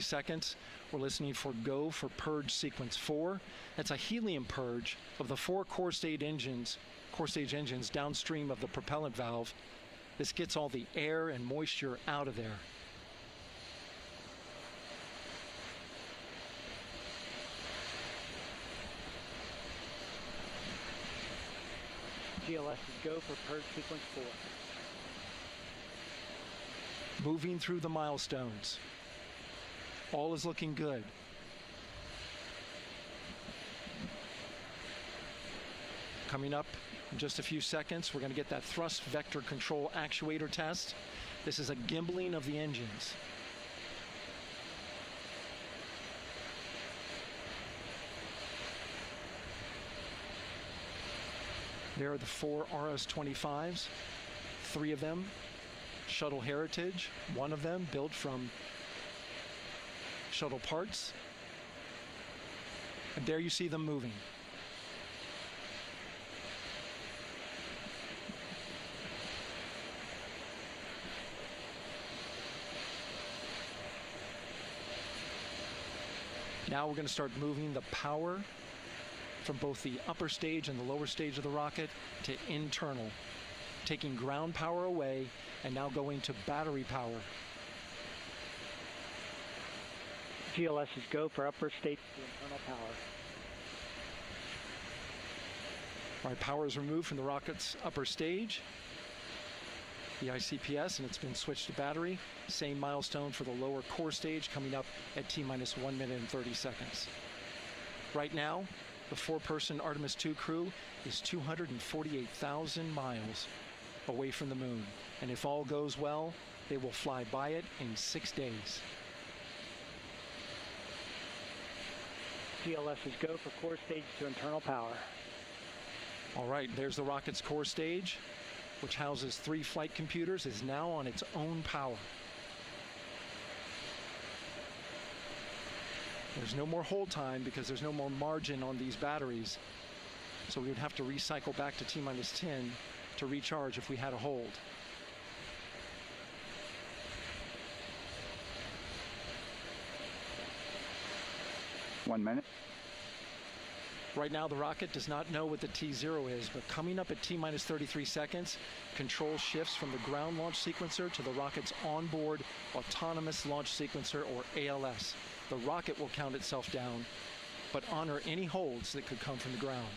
seconds. We're listening for go for purge sequence 4. That's a helium purge of the 4 core stage engines downstream of the propellant valve. This gets all the air and moisture out of there. GLS is go for purge sequence 4. Moving through the milestones. All is looking good. Coming up in just a few seconds, we're going to get that thrust vector control actuator test. This is a gimbaling of the engines. There are the 4 RS-25s, 3 of them Shuttle Heritage, 1 of them built from shuttle parts. And there you see them moving. Now we're going to start moving the power from both the upper stage and the lower stage of the rocket to internal, taking ground power away and now going to battery power. GLS is go for upper stage to internal power. All right, power is removed from the rocket's upper stage, the ICPS, and it's been switched to battery. Same milestone for the lower core stage coming up at T-minus 1 minute and 30 seconds. Right now, the 4-person Artemis 2 crew is 248,000 miles away from the moon. And if all goes well, they will fly by it in 6 days. GLS is go for core stage to internal power. All right, there's the rocket's core stage, which houses 3 flight computers, is now on its own power. There's no more hold time because there's no more margin on these batteries. So we would have to recycle back to T-minus 10 to recharge if we had a hold. One minute. Right now, the rocket does not know what the T0 is, but coming up at T-minus 33 seconds, control shifts from the ground launch sequencer to the rocket's onboard autonomous launch sequencer, or ALS. The rocket will count itself down, but honor any holds that could come from the ground.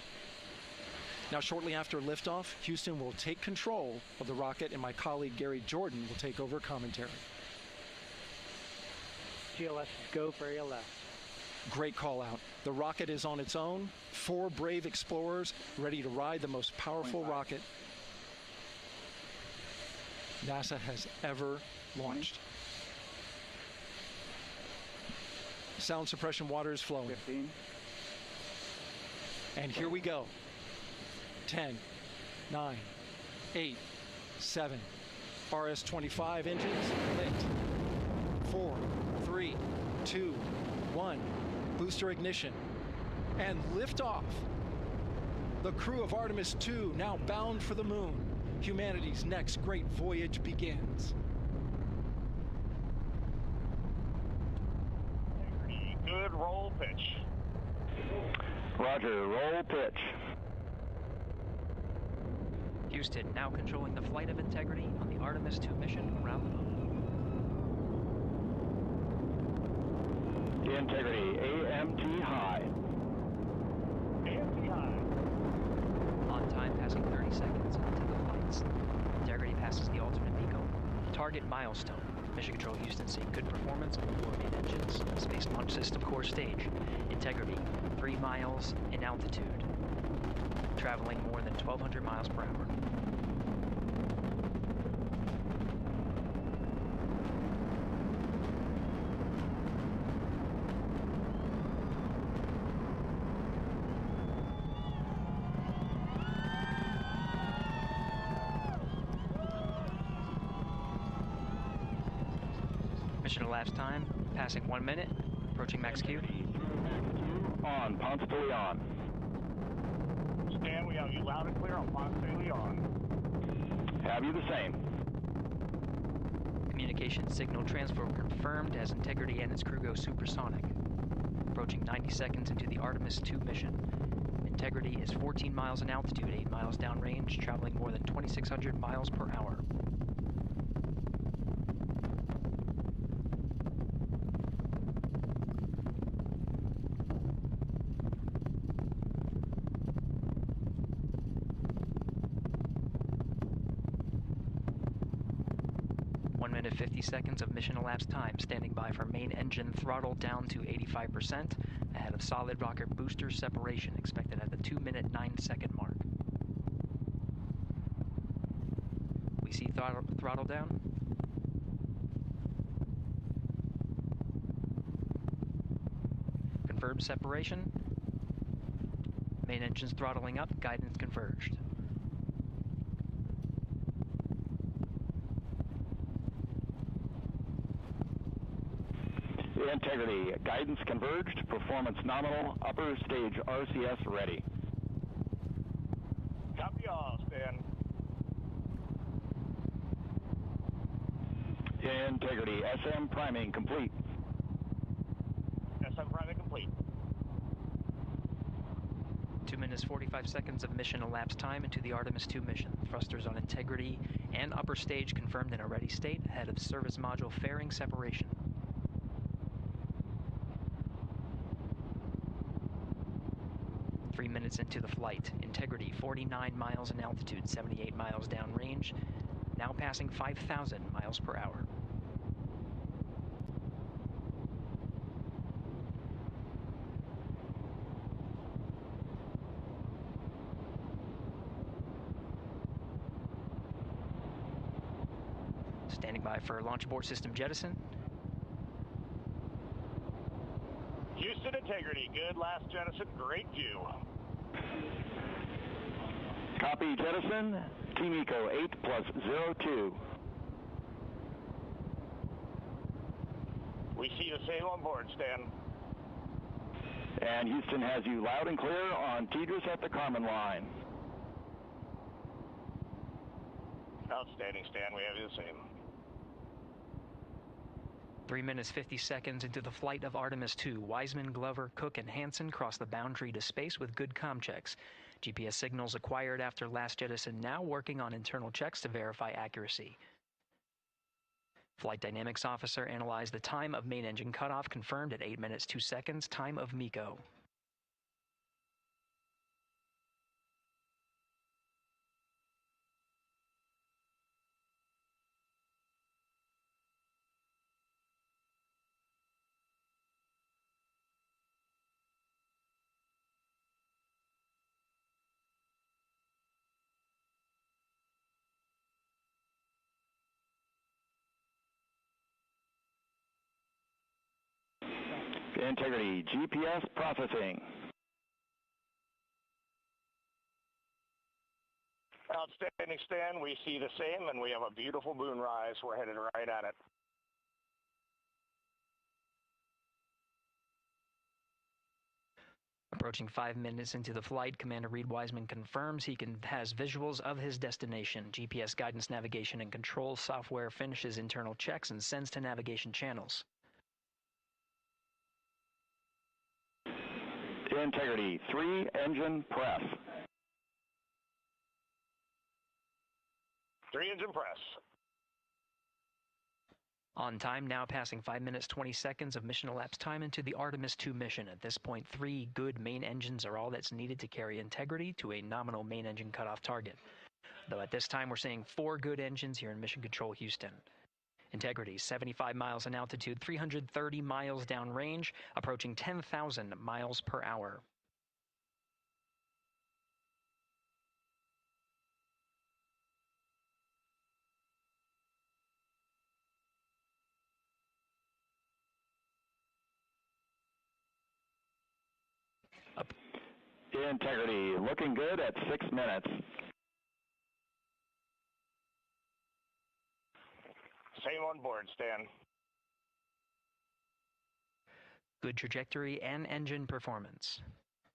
Now, shortly after liftoff, Houston will take control of the rocket, and my colleague Gary Jordan will take over commentary. GLS is go for ALS. Great call out. The rocket is on its own. 4 brave explorers ready to ride the most powerful rocket NASA has ever launched. Sound suppression water is flowing. 15. And here we go. 10, 9, 8, 7. RS-25 engines lit. 4, 3, 2, 1. Booster ignition. And liftoff. The crew of Artemis 2 now bound for the moon. Humanity's next great voyage begins. Good roll pitch. Roger, roll pitch. Houston now controlling the flight of integrity on the Artemis 2 mission around the moon. Integrity, AMT high. AMT high. On time passing 30 seconds into the flights. Integrity passes the alternate beacon. Target milestone. Mission Control Houston seeing good performance on the 4 main engines. Space Launch System core stage. Integrity, 3 miles in altitude. Traveling more than 1,200 miles per hour. Mission elapsed time, passing 1 minute, approaching max Q. On, Ponce de Leon. Stan, we have you loud and clear on Ponce de Leon. Have you the same? Communication signal transfer confirmed as Integrity and its crew go supersonic. Approaching 90 seconds into the Artemis 2 mission. Integrity is 14 miles in altitude, 8 miles downrange, traveling more than 2,600 miles per hour. Minute 50 seconds of mission elapsed time, standing by for main engine throttle down to 85%, ahead of solid rocket booster separation, expected at the 2-minute 9-second mark. We see throttle down. Confirmed separation. Main engines throttling up, guidance converged. Integrity, guidance converged, performance nominal, upper stage RCS ready. Copy all, Stan. Integrity, SM priming complete. SM priming complete. 2 minutes 45 seconds of mission elapsed time into the Artemis 2 mission. Thrusters on Integrity and upper stage confirmed in a ready state, ahead of service module fairing separation. 3 minutes into the flight. Integrity, 49 miles in altitude, 78 miles downrange, now passing 5,000 miles per hour. Standing by for launch abort system jettison. Houston Integrity, good last jettison, great view. Copy jettison, Team Eco 8+02. We see the same on board, Stan. And Houston has you loud and clear on Tidris at the Carmen line. Outstanding, Stan, we have you the same. 3 minutes 50 seconds into the flight of Artemis 2, Wiseman, Glover, Cook, and Hansen cross the boundary to space with good comm checks. GPS signals acquired after last jettison now working on internal checks to verify accuracy. Flight Dynamics Officer analyzed the time of main engine cutoff, confirmed at 8 minutes 2 seconds, time of MECO. Integrity, GPS processing. Outstanding, Stan, we see the same, and we have a beautiful moonrise. We're headed right at it. Approaching 5 minutes into the flight, Commander Reed Wiseman confirms he has visuals of his destination. GPS guidance, navigation, and control software finishes internal checks and sends to navigation channels. Integrity, 3 engine press. 3 engine press. On time, now passing 5 minutes 20 seconds of mission elapsed time into the Artemis 2 mission. At this point, 3 good main engines are all that's needed to carry Integrity to a nominal main engine cutoff target. Though at this time, we're seeing 4 good engines here in Mission Control Houston. Integrity, 75 miles in altitude, 330 miles downrange, approaching 10,000 miles per hour. Integrity, looking good at 6 minutes. Same on board, Stan. Good trajectory and engine performance.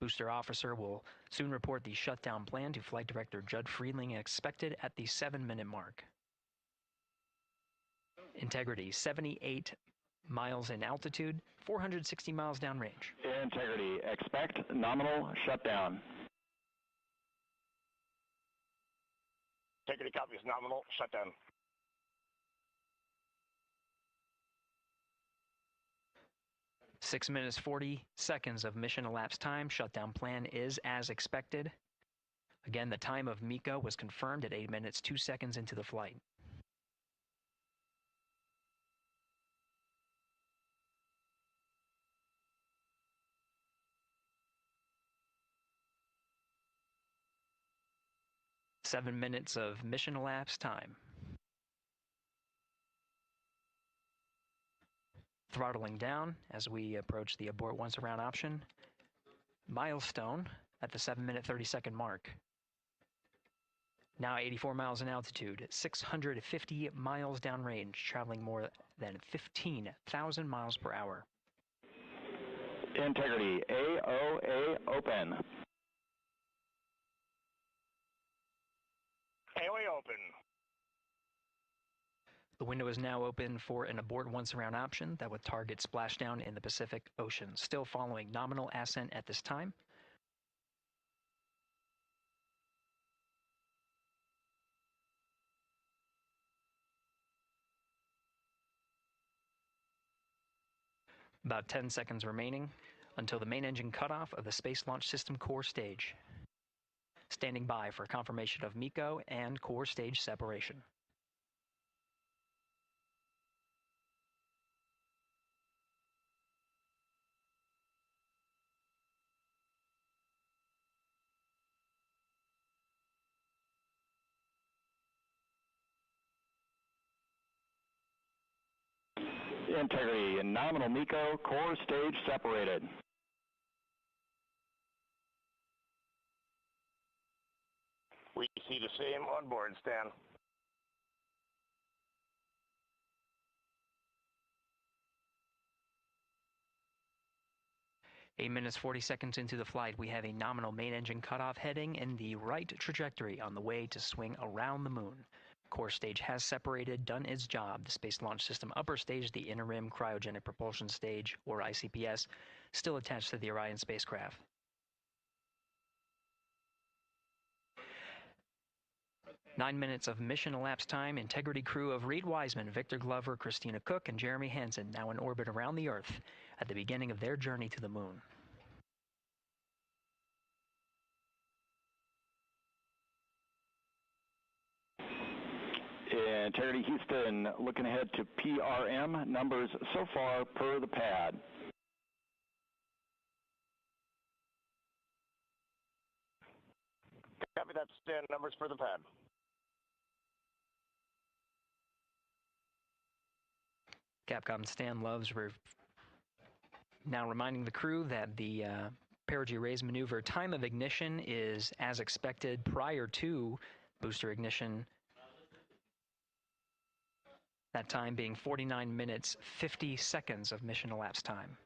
Booster officer will soon report the shutdown plan to Flight Director Judd Friedling, expected at the 7-minute mark. Integrity, 78 miles in altitude, 460 miles downrange. Integrity, expect nominal shutdown. Integrity copies nominal shutdown. Six minutes, 40 seconds of mission elapsed time. Shutdown plan is as expected. Again, the time of MECO was confirmed at 8 minutes, 2 seconds into the flight. Seven minutes of mission elapsed time. Throttling down as we approach the abort once around option. Milestone at the 7-minute 30-second mark. Now 84 miles in altitude, 650 miles downrange, traveling more than 15,000 miles per hour. Integrity, AOA open. AOA open. The window is now open for an abort once around option that would target splashdown in the Pacific Ocean. Still following nominal ascent at this time. About 10 seconds remaining until the main engine cutoff of the Space Launch System core stage. Standing by for confirmation of MECO and core stage separation. Integrity and nominal MECO, core stage separated. We see the same on board, Stan. Eight minutes, 40 seconds into the flight, we have a nominal main engine cutoff heading in the right trajectory on the way to swing around the moon. Core stage has separated, done its job. The Space Launch System upper stage, the interim cryogenic propulsion stage, or ICPS, still attached to the Orion spacecraft. Nine minutes of mission elapsed time. Integrity crew of Reed Wiseman, Victor Glover, Christina Cook, and Jeremy Hansen now in orbit around the Earth at the beginning of their journey to the moon. Integrity Houston, looking ahead to PRM numbers so far per the pad. Copy that, Stan. Numbers for the pad. Capcom Stan Loves now reminding the crew that the perigee raise maneuver time of ignition is as expected prior to booster ignition. That time being 49 minutes, 50 seconds of mission elapsed time.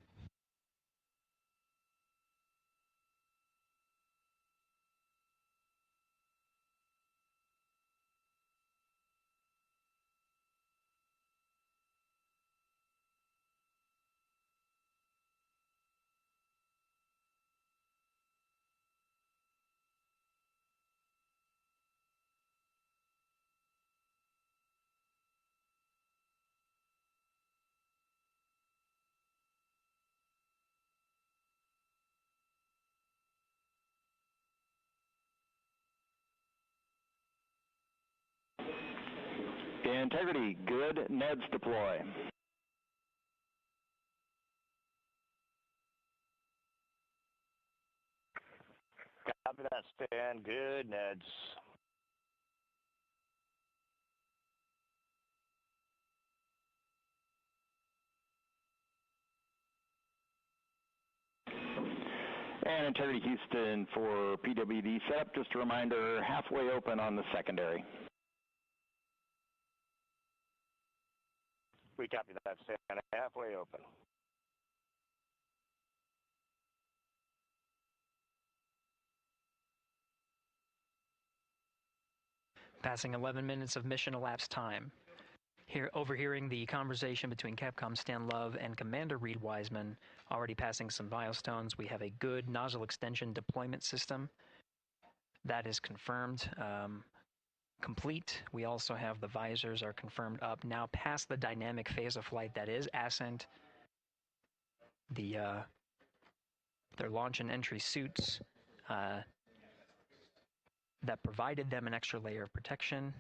Integrity, good. NEDS deploy. Copy that, Stan. Good, Neds. And Integrity Houston for PWD setup. Just a reminder, halfway open on the secondary. We copy that, Stan. Halfway open. Passing 11 minutes of mission elapsed time. overhearing the conversation between Capcom Stan Love and Commander Reed Wiseman, already passing some milestones. We have a good nozzle extension deployment system. That is confirmed, complete. We also have the visors are confirmed up, now past the dynamic phase of flight, that is ascent. Their launch and entry suits that provided them an extra layer of protection.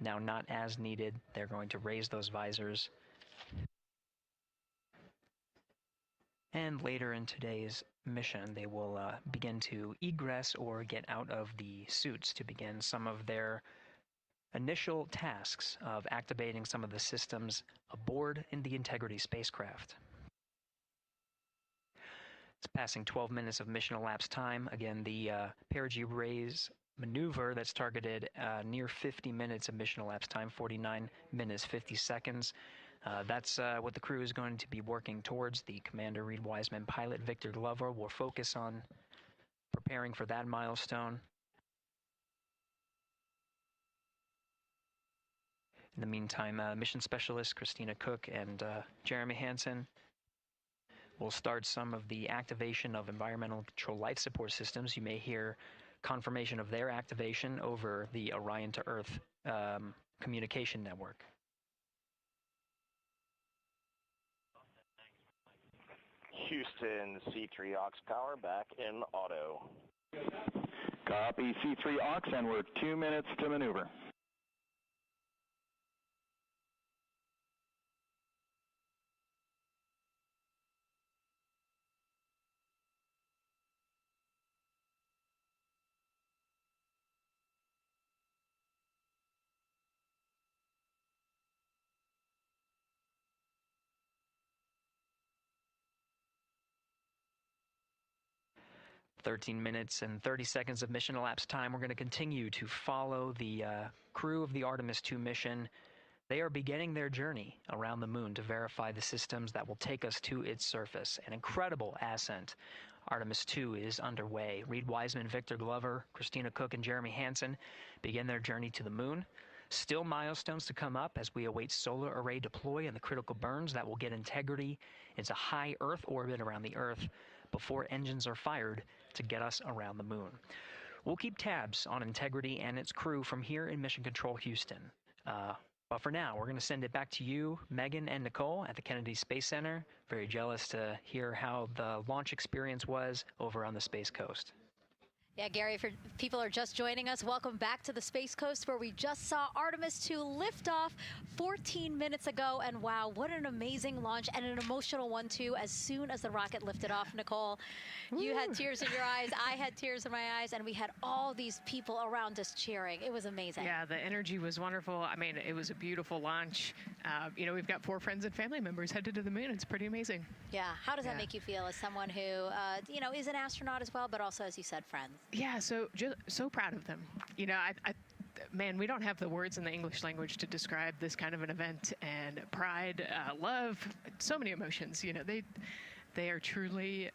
Now not as needed. They're going to raise those visors. And later in today's mission, they will begin to egress or get out of the suits to begin some of their initial tasks of activating some of the systems aboard in the Integrity spacecraft. It's passing 12 minutes of mission elapsed time. Again, the perigee raise maneuver that's targeted near 50 minutes of mission elapsed time, 49 minutes, 50 seconds. That's what the crew is going to be working towards. The Commander Reed Wiseman, pilot Victor Glover will focus on preparing for that milestone. In the meantime, mission specialists Christina Cook and Jeremy Hansen will start some of the activation of environmental control life support systems. You may hear confirmation of their activation over the Orion to Earth communication network. Houston, C3 aux power back in auto. Copy C3 aux, and we're 2 minutes to maneuver. "13 minutes and 30 seconds of mission elapsed time. We're going to continue to follow the crew of the Artemis 2 mission. They are beginning their journey around the moon to verify the systems that will take us to its surface. An incredible ascent. Artemis 2 is underway. Reed Wiseman, Victor Glover, Christina Cook, and Jeremy Hansen begin their journey to the moon. Still milestones to come up as we await solar array deploy and the critical burns that will get Integrity into high Earth orbit around the Earth before engines are fired to get us around the moon. We'll keep tabs on Integrity and its crew from here in Mission Control Houston. But for now, we're going to send it back to you, Megan and Nicole at the Kennedy Space Center. Very jealous to hear how the launch experience was over on the Space Coast. Yeah, Gary, if people are just joining us, welcome back to the Space Coast, where we just saw Artemis 2 lift off 14 minutes ago. And wow, what an amazing launch, and an emotional one, too, as soon as the rocket lifted off. Nicole, you had tears in your eyes, I had tears in my eyes, and we had all these people around us cheering. It was amazing. Yeah, the energy was wonderful. I mean, it was a beautiful launch. You know, we've got 4 friends and family members headed to the moon. It's pretty amazing. Yeah, how does that make you feel as someone who, you know, is an astronaut as well, but also, as you said, friends? Yeah, so proud of them. You know, man, we don't have the words in the English language to describe this kind of an event, and pride, love, so many emotions. You know, they are truly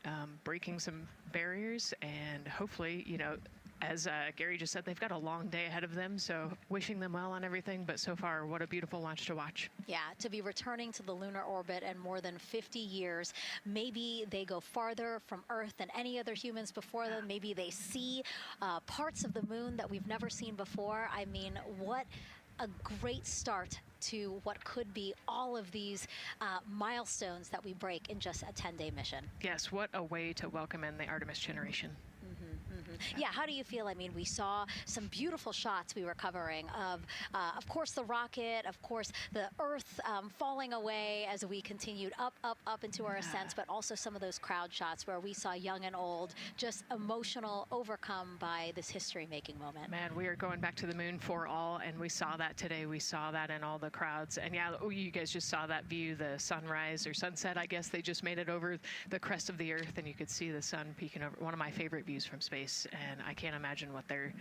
breaking some barriers, and hopefully, you know, as Gary just said, they've got a long day ahead of them, so wishing them well on everything, but so far, what a beautiful launch to watch. Yeah, to be returning to the lunar orbit in more than 50 years. Maybe they go farther from Earth than any other humans before them. Maybe they see parts of the moon that we've never seen before. I mean, what a great start to what could be all of these milestones that we break in just a 10-day mission. Yes, what a way to welcome in the Artemis generation. Yeah, how do you feel? I mean, we saw some beautiful shots we were covering of course, the rocket, of course, the Earth falling away as we continued up into our ascents, but also some of those crowd shots where we saw young and old, just emotional, overcome by this history-making moment. Man, we are going back to the moon for all, and we saw that today. We saw that in all the crowds. And yeah, you guys just saw that view, the sunrise or sunset, I guess. They just made it over the crest of the Earth, and you could see the sun peeking over. One of my favorite views from space. And I can't imagine what they're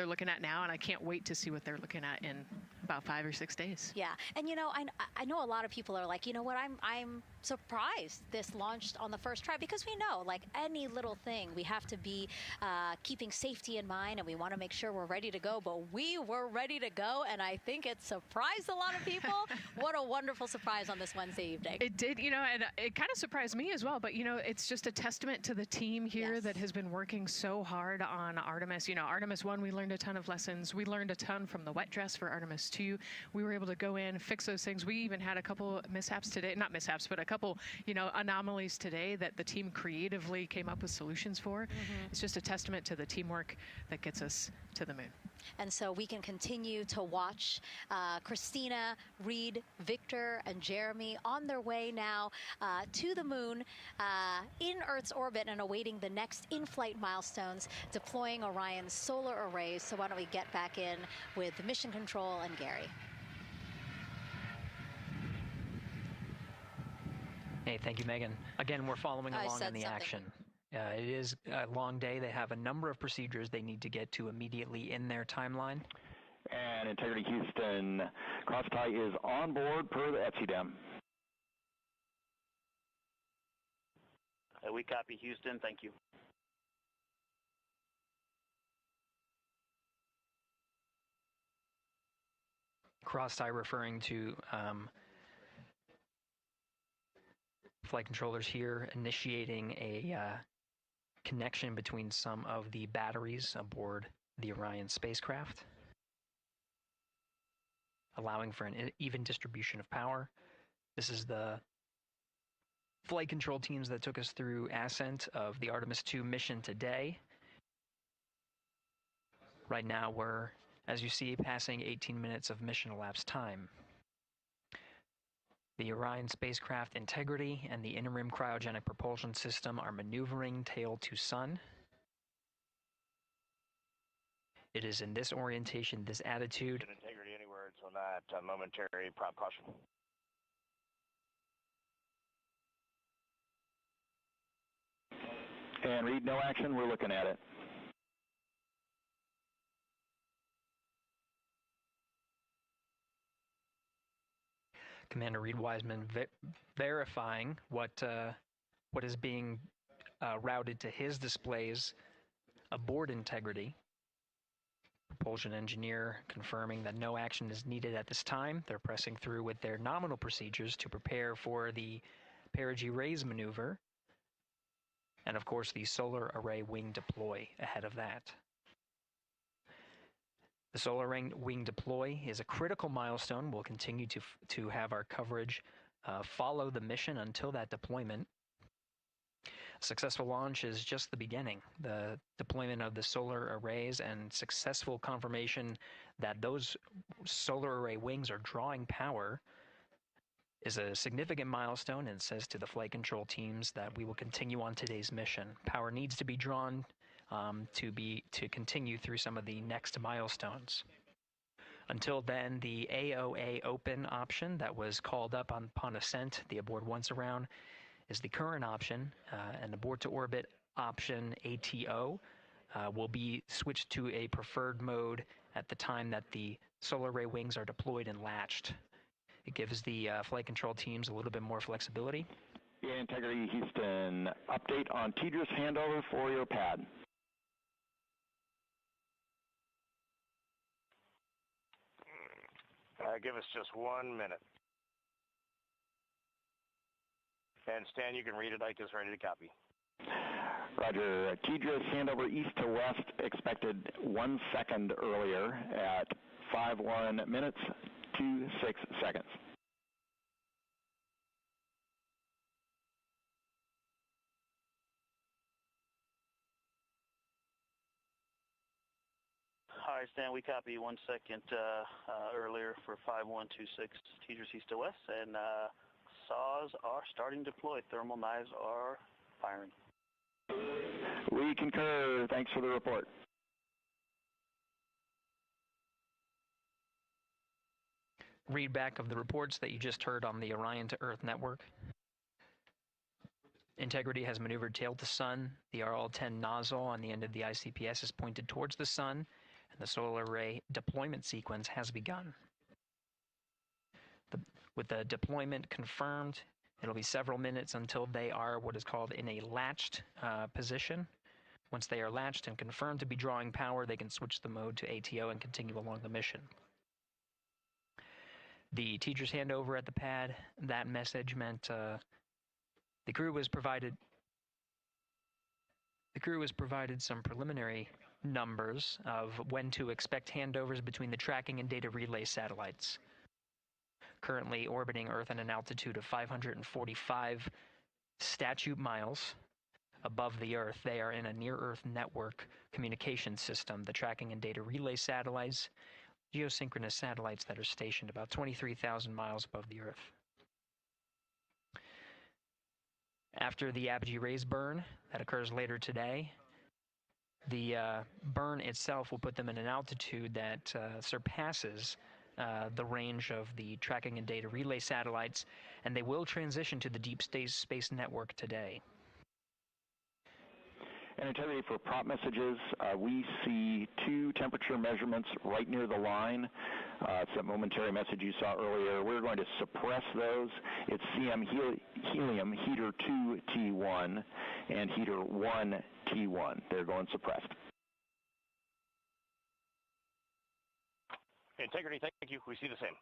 looking at now, and I can't wait to see what they're looking at in about 5 or 6 days. Yeah, and you know, I know a lot of people are like, you know what, I'm surprised this launched on the first try, because we know, like any little thing, we have to be keeping safety in mind, and we want to make sure we're ready to go. But we were ready to go, and I think it surprised a lot of people. What a wonderful surprise on this Wednesday evening. It did, you know, and it kind of surprised me as well. But, you know, it's just a testament to the team here that has been working so hard on Artemis. You know, Artemis 1, we learned a ton of lessons. We learned a ton from the wet dress for Artemis 2. We were able to go in, fix those things. We even had a couple mishaps today, not mishaps, but a couple, you know, anomalies today that the team creatively came up with solutions for. It's just a testament to the teamwork that gets us to the moon. And so we can continue to watch Christina, Reed, Victor, and Jeremy on their way now to the moon in Earth's orbit and awaiting the next in-flight milestones, deploying Orion's solar arrays. So why don't we get back in with Mission Control and Gary. Hey, thank you, Megan. Again, we're following along in the action. It is a long day. They have a number of procedures they need to get to immediately in their timeline. And Integrity Houston, crosstie is on board per the ETSI-DEM. We copy Houston. Thank you. Crosstie referring to flight controllers here initiating a connection between some of the batteries aboard the Orion spacecraft, allowing for an even distribution of power. This is the flight control teams that took us through ascent of the Artemis 2 mission today. Right now we're, as you see, passing 18 minutes of mission elapsed time. The Orion spacecraft integrity and the interim cryogenic propulsion system are maneuvering tail to sun. It is in this orientation, this attitude. Integrity, any words on that momentary prop caution? And Reed, no action. We're looking at it. Commander Reed Wiseman verifying what is being routed to his displays aboard Integrity. Propulsion engineer confirming that no action is needed at this time. They're pressing through with their nominal procedures to prepare for the perigee raise maneuver. And of course, the solar array wing deploy ahead of that. The solar wing deploy is a critical milestone. We'll continue to have our coverage follow the mission until that deployment. A successful launch is just the beginning. The deployment of the solar arrays and successful confirmation that those solar array wings are drawing power is a significant milestone, and says to the flight control teams that we will continue on today's mission. Power needs to be drawn to continue through some of the next milestones. Until then, the AOA open option that was called up upon ascent, the abort once around, is the current option, and abort to orbit option ATO will be switched to a preferred mode at the time that the solar array wings are deployed and latched. It gives the flight control teams a little bit more flexibility. Integrity Houston, update on TDRS handover for your pad. Give us just 1 minute. And Stan, you can read it. Ike is ready to copy. Roger. TDRS handover east to west expected 1 second earlier at 5:1 minutes 26 seconds. All right, Stan, we copy 1 second earlier for 5126 TDRS east to west, and saws are starting to deploy. Thermal knives are firing. We concur. Thanks for the report. Read back of the reports that you just heard on the Orion to Earth network. Integrity has maneuvered tail to sun. The RL-10 nozzle on the end of the ICPS is pointed towards the sun, and the solar array deployment sequence has begun. With the deployment confirmed, It'll be several minutes until they are what is called in a latched position. Once they are latched and confirmed to be drawing power, they can switch the mode to ATO and continue along the mission. The teacher's handover at the pad, that message meant the crew was provided some preliminary numbers of when to expect handovers between the tracking and data relay satellites. Currently orbiting Earth at an altitude of 545 statute miles above the Earth, they are in a near-Earth network communication system. The tracking and data relay satellites, geosynchronous satellites that are stationed about 23,000 miles above the Earth. After the apogee rays burn, that occurs later today, the burn itself will put them in an altitude that surpasses the range of the tracking and data relay satellites, and they will transition to the deep space network today. And Integrity, for prop messages, we see 2 temperature measurements right near the line. It's that momentary message you saw earlier. We're going to suppress those. It's CM helium heater 2 T1 and heater 1 T1. They're going suppressed. Integrity, thank you. We see the same.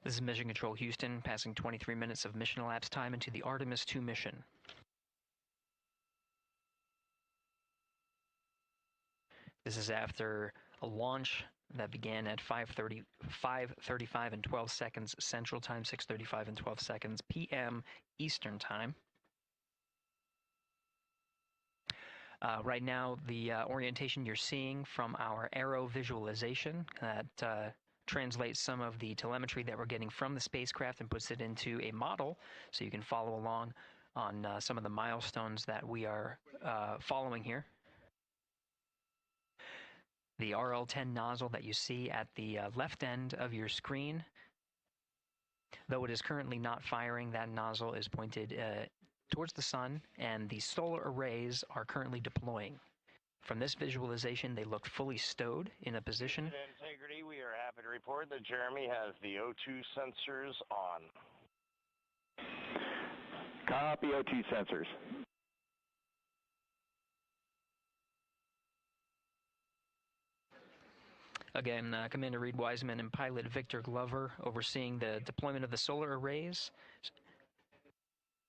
This is Mission Control Houston, passing 23 minutes of mission elapsed time into the Artemis 2 mission. This is after a launch that began at 5:35 and 12 seconds Central Time, 6:35 and 12 seconds p.m. Eastern Time. Right now, the orientation you're seeing from our arrow visualization that translates some of the telemetry that we're getting from the spacecraft and puts it into a model so you can follow along on some of the milestones that we are following here. The RL-10 nozzle that you see at the left end of your screen, though it is currently not firing, that nozzle is pointed towards the sun, and the solar arrays are currently deploying. From this visualization, they look fully stowed in a position. Integrity, we are happy to report that Jeremy has the O2 sensors on. Copy O2 sensors. Again, Commander Reed Wiseman and pilot Victor Glover overseeing the deployment of the solar arrays.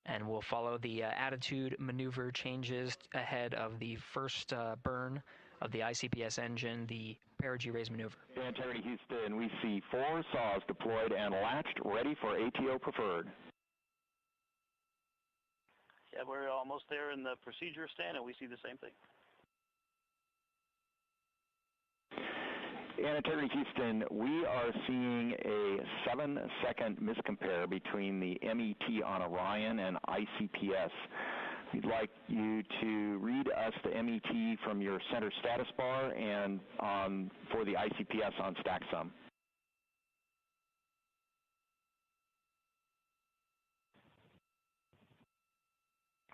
And we'll follow the attitude maneuver changes ahead of the first burn of the ICPS engine, the perigee raise maneuver. Integrity Houston, we see 4 saws deployed and latched, ready for ATO preferred. Yeah, we're almost there in the procedure stand, and we see the same thing. And Integrity Houston, we are seeing a 7-second miscompare between the MET on Orion and ICPS. We'd like you to read us the MET from your center status bar and for the ICPS on StackSum.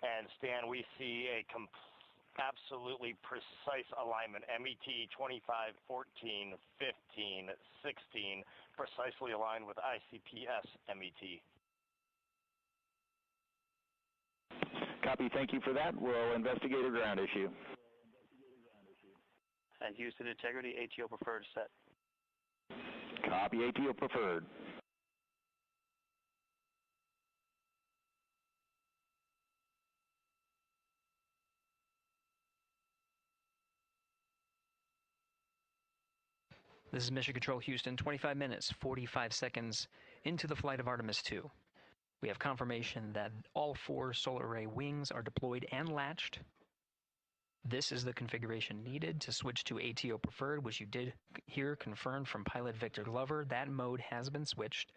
And Stan, we see a absolutely precise alignment. MET 25, 14, 15, 16, precisely aligned with ICPS MET. Copy, thank you for that. We'll investigate a ground issue. And Houston Integrity, ATO preferred set. Copy, ATO preferred. This is Mission Control Houston, 25 minutes, 45 seconds into the flight of Artemis 2. We have confirmation that all 4 solar array wings are deployed and latched. This is the configuration needed to switch to ATO preferred, which you did hear confirmed from pilot Victor Glover. That mode has been switched.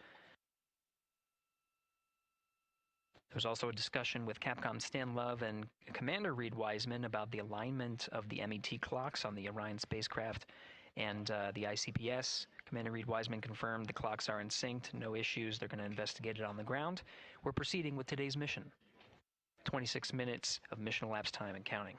There was also a discussion with Capcom Stan Love and Commander Reed Wiseman about the alignment of the MET clocks on the Orion spacecraft and the ICPS. Commander Reed Wiseman confirmed the clocks are in sync, no issues, they're going to investigate it on the ground. We're proceeding with today's mission. 26 minutes of mission elapsed time and counting.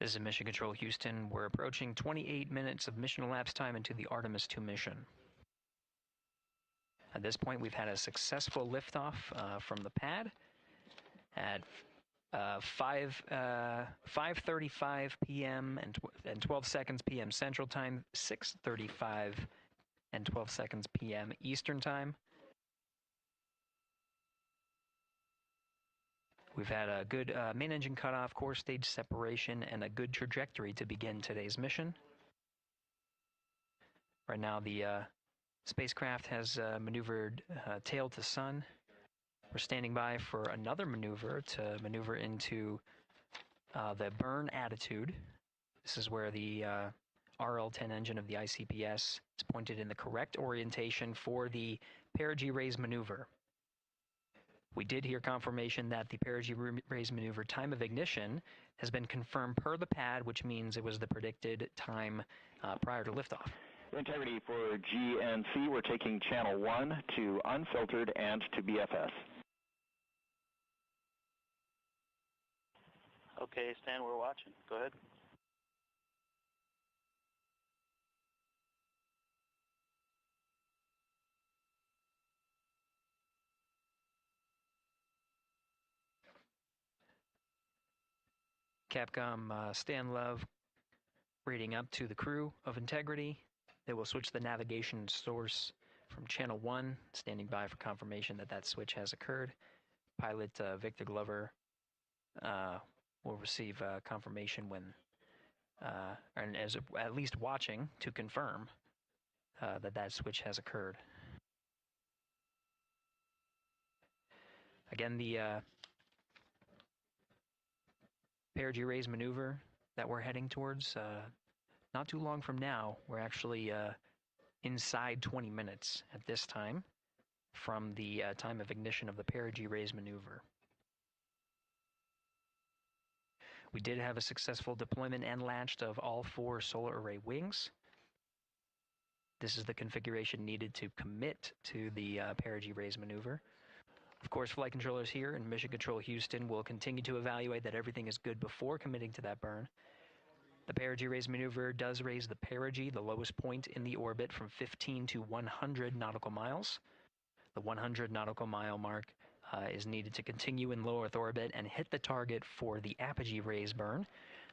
This is Mission Control Houston. We're approaching 28 minutes of mission elapsed time into the Artemis II mission. At this point, we've had a successful liftoff from the pad at 5:35 p.m. and 12 seconds p.m. Central Time, 6:35 and 12 seconds p.m. Eastern Time. We've had a good main engine cutoff, core stage separation, and a good trajectory to begin today's mission. Right now, the spacecraft has maneuvered tail to sun. We're standing by for another maneuver to maneuver into the burn attitude. This is where the RL-10 engine of the ICPS is pointed in the correct orientation for the perigee raise maneuver. We did hear confirmation that the perigee raise maneuver time of ignition has been confirmed per the pad, which means it was the predicted time prior to liftoff. Integrity for GNC, we're taking channel 1 to unfiltered and to BFS. Okay, Stan, we're watching. Go ahead. Capcom Stan Love reading up to the crew of Integrity. They will switch the navigation source from channel 1, standing by for confirmation that that switch has occurred. Pilot Victor Glover will receive confirmation when, and as at least watching to confirm that that switch has occurred. Again, the perigee raise maneuver that we're heading towards, not too long from now, we're actually inside 20 minutes at this time from the time of ignition of the perigee raise maneuver. We did have a successful deployment and launched of all 4 solar array wings. This is the configuration needed to commit to the perigee raise maneuver. Of course, flight controllers here in Mission Control Houston will continue to evaluate that everything is good before committing to that burn. The perigee raise maneuver does raise the perigee, the lowest point in the orbit, from 15 to 100 nautical miles. The 100 nautical mile mark is needed to continue in low Earth orbit and hit the target for the apogee raise burn.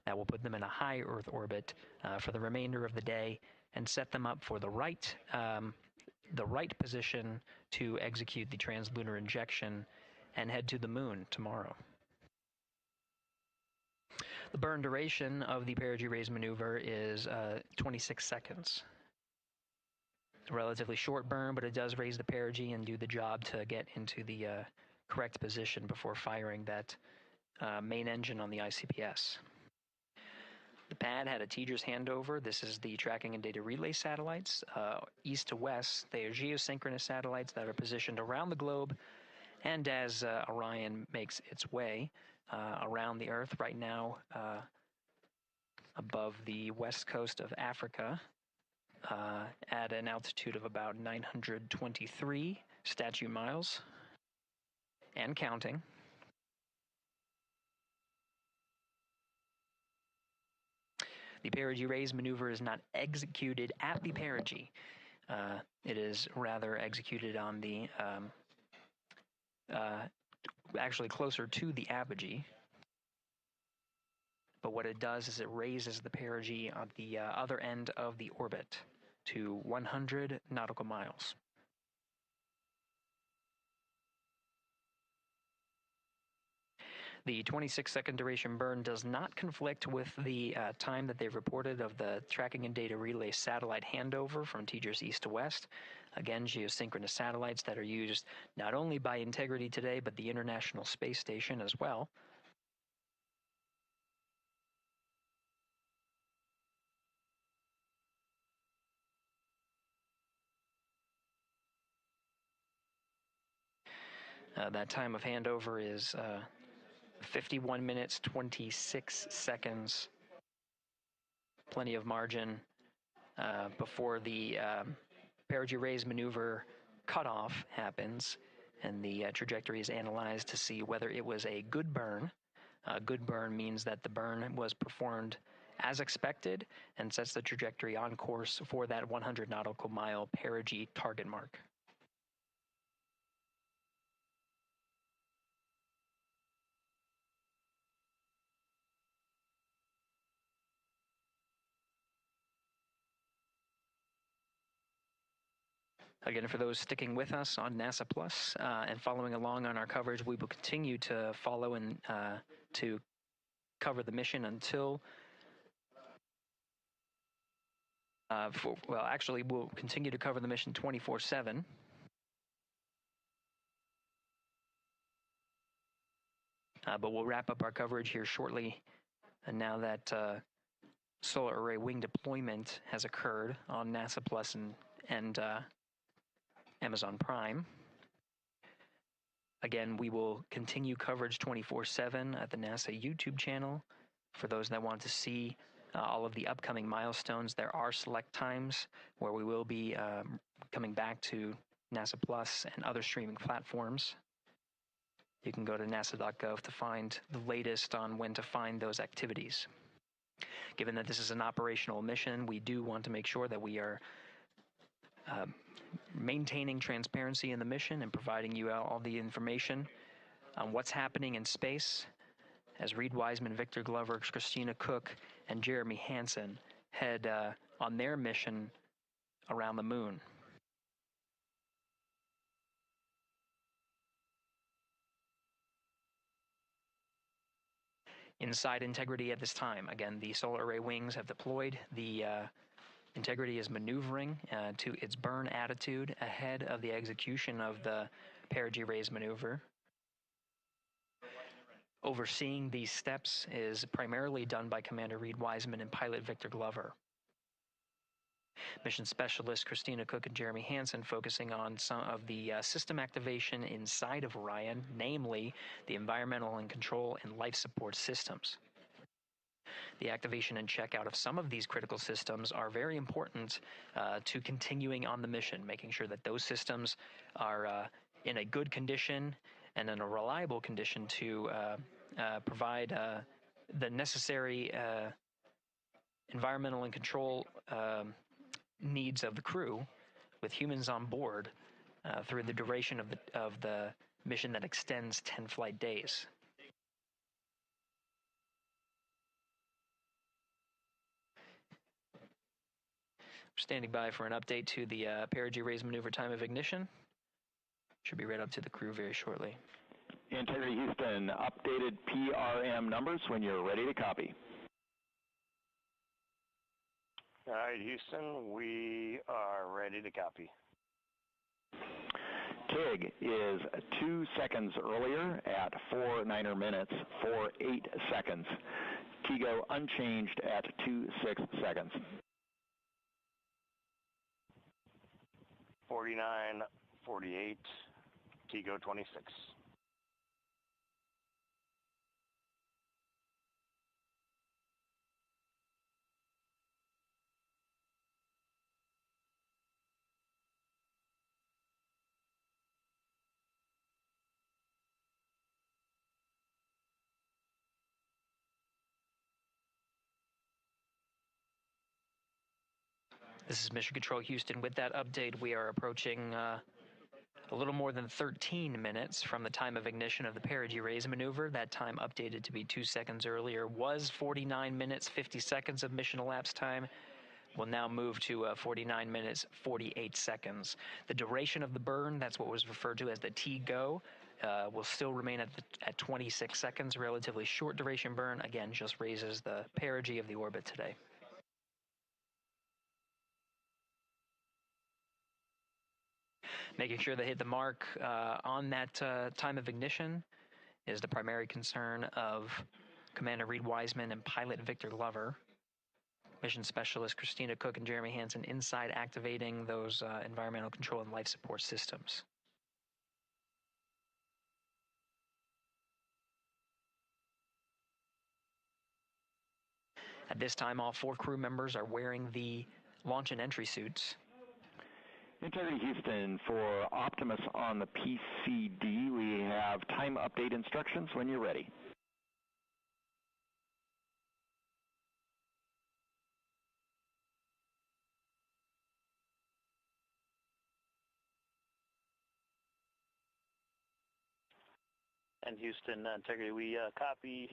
That will put them in a high Earth orbit for the remainder of the day and set them up for the right position to execute the translunar injection and head to the moon tomorrow. The burn duration of the perigee raise maneuver is 26 seconds. A relatively short burn, but it does raise the perigee and do the job to get into the correct position before firing that main engine on the ICPS. The pad had a TDRS handover. This is the tracking and data relay satellites. East to west, they are geosynchronous satellites that are positioned around the globe. And as Orion makes its way around the Earth right now, above the west coast of Africa, at an altitude of about 923 statute miles, and counting. The perigee raise maneuver is not executed at the perigee. It is rather executed on the, actually closer to the apogee. But what it does is it raises the perigee on the other end of the orbit to 100 nautical miles. The 26-second duration burn does not conflict with the time that they've reported of the tracking and data relay satellite handover from TDRS east to west. Again, geosynchronous satellites that are used not only by Integrity today, but the International Space Station as well. That time of handover is 51 minutes, 26 seconds. Plenty of margin before the perigee raise maneuver cutoff happens, and the trajectory is analyzed to see whether it was a good burn. A good burn means that the burn was performed as expected and sets the trajectory on course for that 100 nautical mile perigee target mark. Again, for those sticking with us on NASA Plus and following along on our coverage, we will continue to follow and to cover the mission until, well, actually, we'll continue to cover the mission 24/7. But we'll wrap up our coverage here shortly. And now that solar array wing deployment has occurred on NASA Plus and Amazon Prime. Again, we will continue coverage 24/7 at the NASA YouTube channel. For those that want to see all of the upcoming milestones, there are select times where we will be coming back to NASA Plus and other streaming platforms. You can go to nasa.gov to find the latest on when to find those activities. Given that this is an operational mission, we do want to make sure that we are maintaining transparency in the mission and providing you all the information on what's happening in space as Reed Wiseman, Victor Glover, Christina Cook, and Jeremy Hansen head on their mission around the moon. Inside Integrity at this time, again, the solar array wings have deployed. The Integrity is maneuvering to its burn attitude ahead of the execution of the perigee raise maneuver. Overseeing these steps is primarily done by Commander Reed Wiseman and pilot Victor Glover. Mission specialists Christina Cook and Jeremy Hansen focusing on some of the system activation inside of Orion, namely the environmental and control and life support systems. The activation and checkout of some of these critical systems are very important to continuing on the mission, making sure that those systems are in a good condition and in a reliable condition to provide the necessary environmental and control needs of the crew, with humans on board through the duration of the mission that extends 10 flight days. Standing by for an update to the perigee raise maneuver time of ignition. Should be right up to the crew very shortly. Integrity Houston, updated PRM numbers when you're ready to copy. All right, Houston, we are ready to copy. TIG is 2 seconds earlier at 4 9er minutes, 48 seconds. TGO unchanged at 26 seconds. 49, 48, TGO 26. This is Mission Control Houston. With that update, we are approaching a little more than 13 minutes from the time of ignition of the perigee raise maneuver. That time updated to be 2 seconds earlier was 49 minutes, 50 seconds of mission elapsed time. We'll now move to 49 minutes, 48 seconds. The duration of the burn, that's what was referred to as the TGO, will still remain at 26 seconds. Relatively short duration burn, again, just raises the perigee of the orbit today. Making sure they hit the mark on that time of ignition is the primary concern of Commander Reed Wiseman and pilot Victor Glover. Mission Specialist Christina Cook and Jeremy Hansen inside activating those environmental control and life support systems. At this time, all 4 crew members are wearing the launch and entry suits. Integrity Houston, for Optimus on the PCD, we have time update instructions when you're ready. And Houston, Integrity, we copy.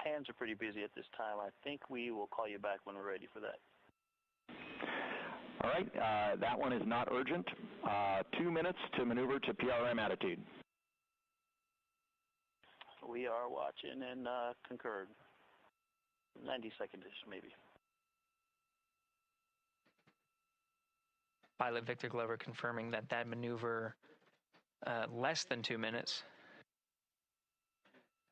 Hands are pretty busy at this time. I think we will call you back when we're ready for that. All right, that one is not urgent. 2 minutes to maneuver to PRM attitude. We are watching and concurred. 90 seconds-ish, maybe. Pilot Victor Glover confirming that maneuver less than 2 minutes.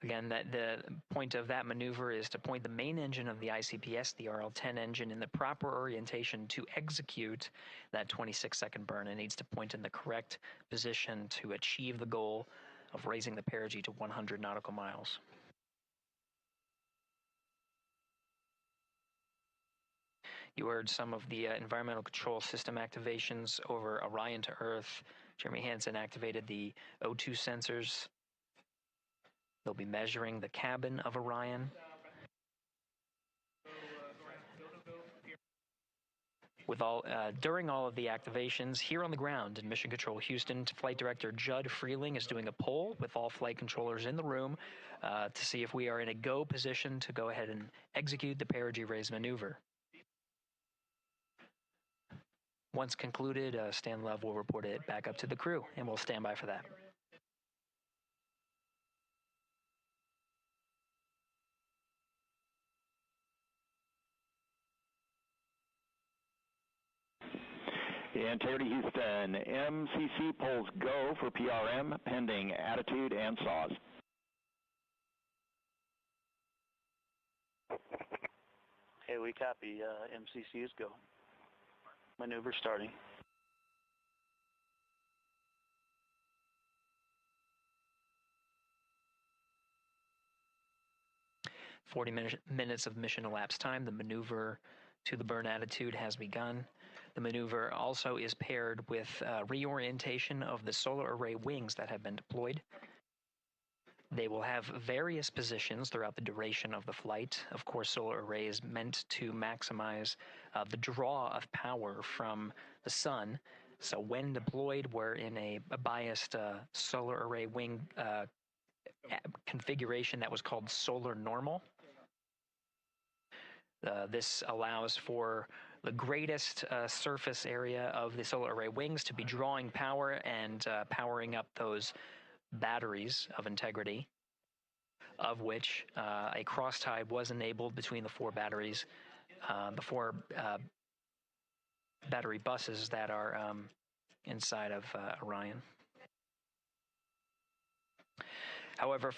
Again, the point of that maneuver is to point the main engine of the ICPS, the RL-10 engine, in the proper orientation to execute that 26-second burn. It needs to point in the correct position to achieve the goal of raising the perigee to 100 nautical miles. You heard some of the environmental control system activations over Orion to Earth. Jeremy Hansen activated the O2 sensors. They'll be measuring the cabin of Orion. During all of the activations, here on the ground in Mission Control Houston, Flight Director Judd Freeling is doing a poll with all flight controllers in the room to see if we are in a go position to go ahead and execute the perigee raise maneuver. Once concluded, Stan Love will report it back up to the crew, and we'll stand by for that. Integrity Houston, MCC polls go for PRM pending attitude and saws. Hey, we copy. MCC is go. Maneuver starting. Minutes of mission elapsed time. The maneuver to the burn attitude has begun. The maneuver also is paired with reorientation of the solar array wings that have been deployed. They will have various positions throughout the duration of the flight. Of course, solar arrays meant to maximize the draw of power from the sun. So when deployed, we're in a biased solar array wing configuration that was called solar normal. This allows for the greatest surface area of the solar array wings to be drawing power and powering up those batteries of integrity, of which a cross-tie was enabled between the 4 batteries, the 4 battery buses that are inside of Orion. However,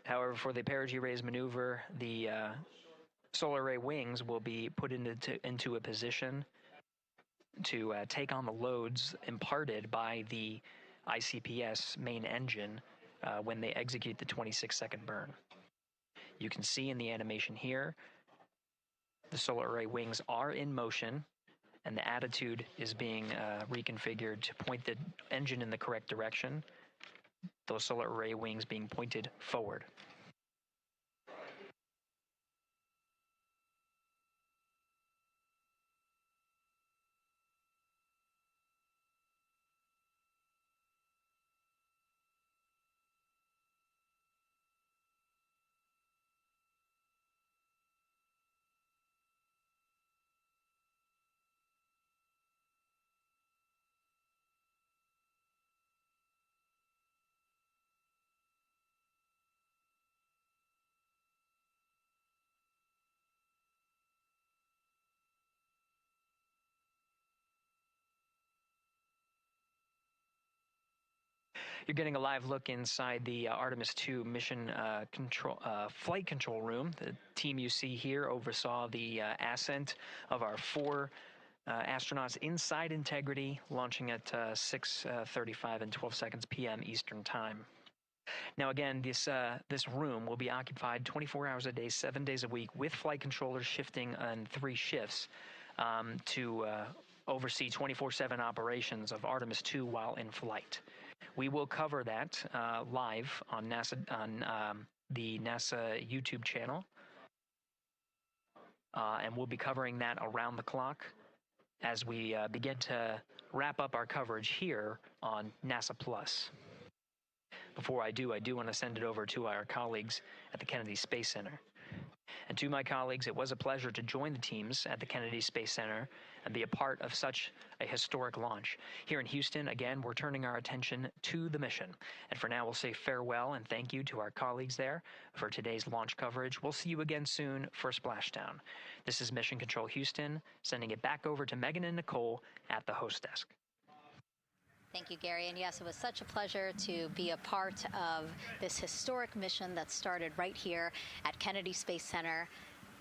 However, for the perigee raise maneuver, the solar array wings will be put into a position to take on the loads imparted by the ICPS main engine when they execute the 26-second burn. You can see in the animation here, the solar array wings are in motion, and the attitude is being reconfigured to point the engine in the correct direction, those solar array wings being pointed forward. You're getting a live look inside the Artemis II mission flight control room. The team you see here oversaw the ascent of our 4 astronauts inside Integrity, launching at 6:35 and 12 seconds p.m. Eastern Time. Now again, this room will be occupied 24 hours a day, 7 days a week, with flight controllers shifting on 3 shifts to oversee 24/7 operations of Artemis II while in flight. We will cover that live on the NASA YouTube channel, and we'll be covering that around the clock as we begin to wrap up our coverage here on NASA Plus. Before I do want to send it over to our colleagues at the Kennedy Space Center. And to my colleagues, it was a pleasure to join the teams at the Kennedy Space Center and be a part of such a historic launch. Here in Houston, again, we're turning our attention to the mission. And for now, we'll say farewell and thank you to our colleagues there for today's launch coverage. We'll see you again soon for Splashdown. This is Mission Control Houston, sending it back over to Megan and Nicole at the host desk. Thank you, Gary. And yes, it was such a pleasure to be a part of this historic mission that started right here at Kennedy Space Center.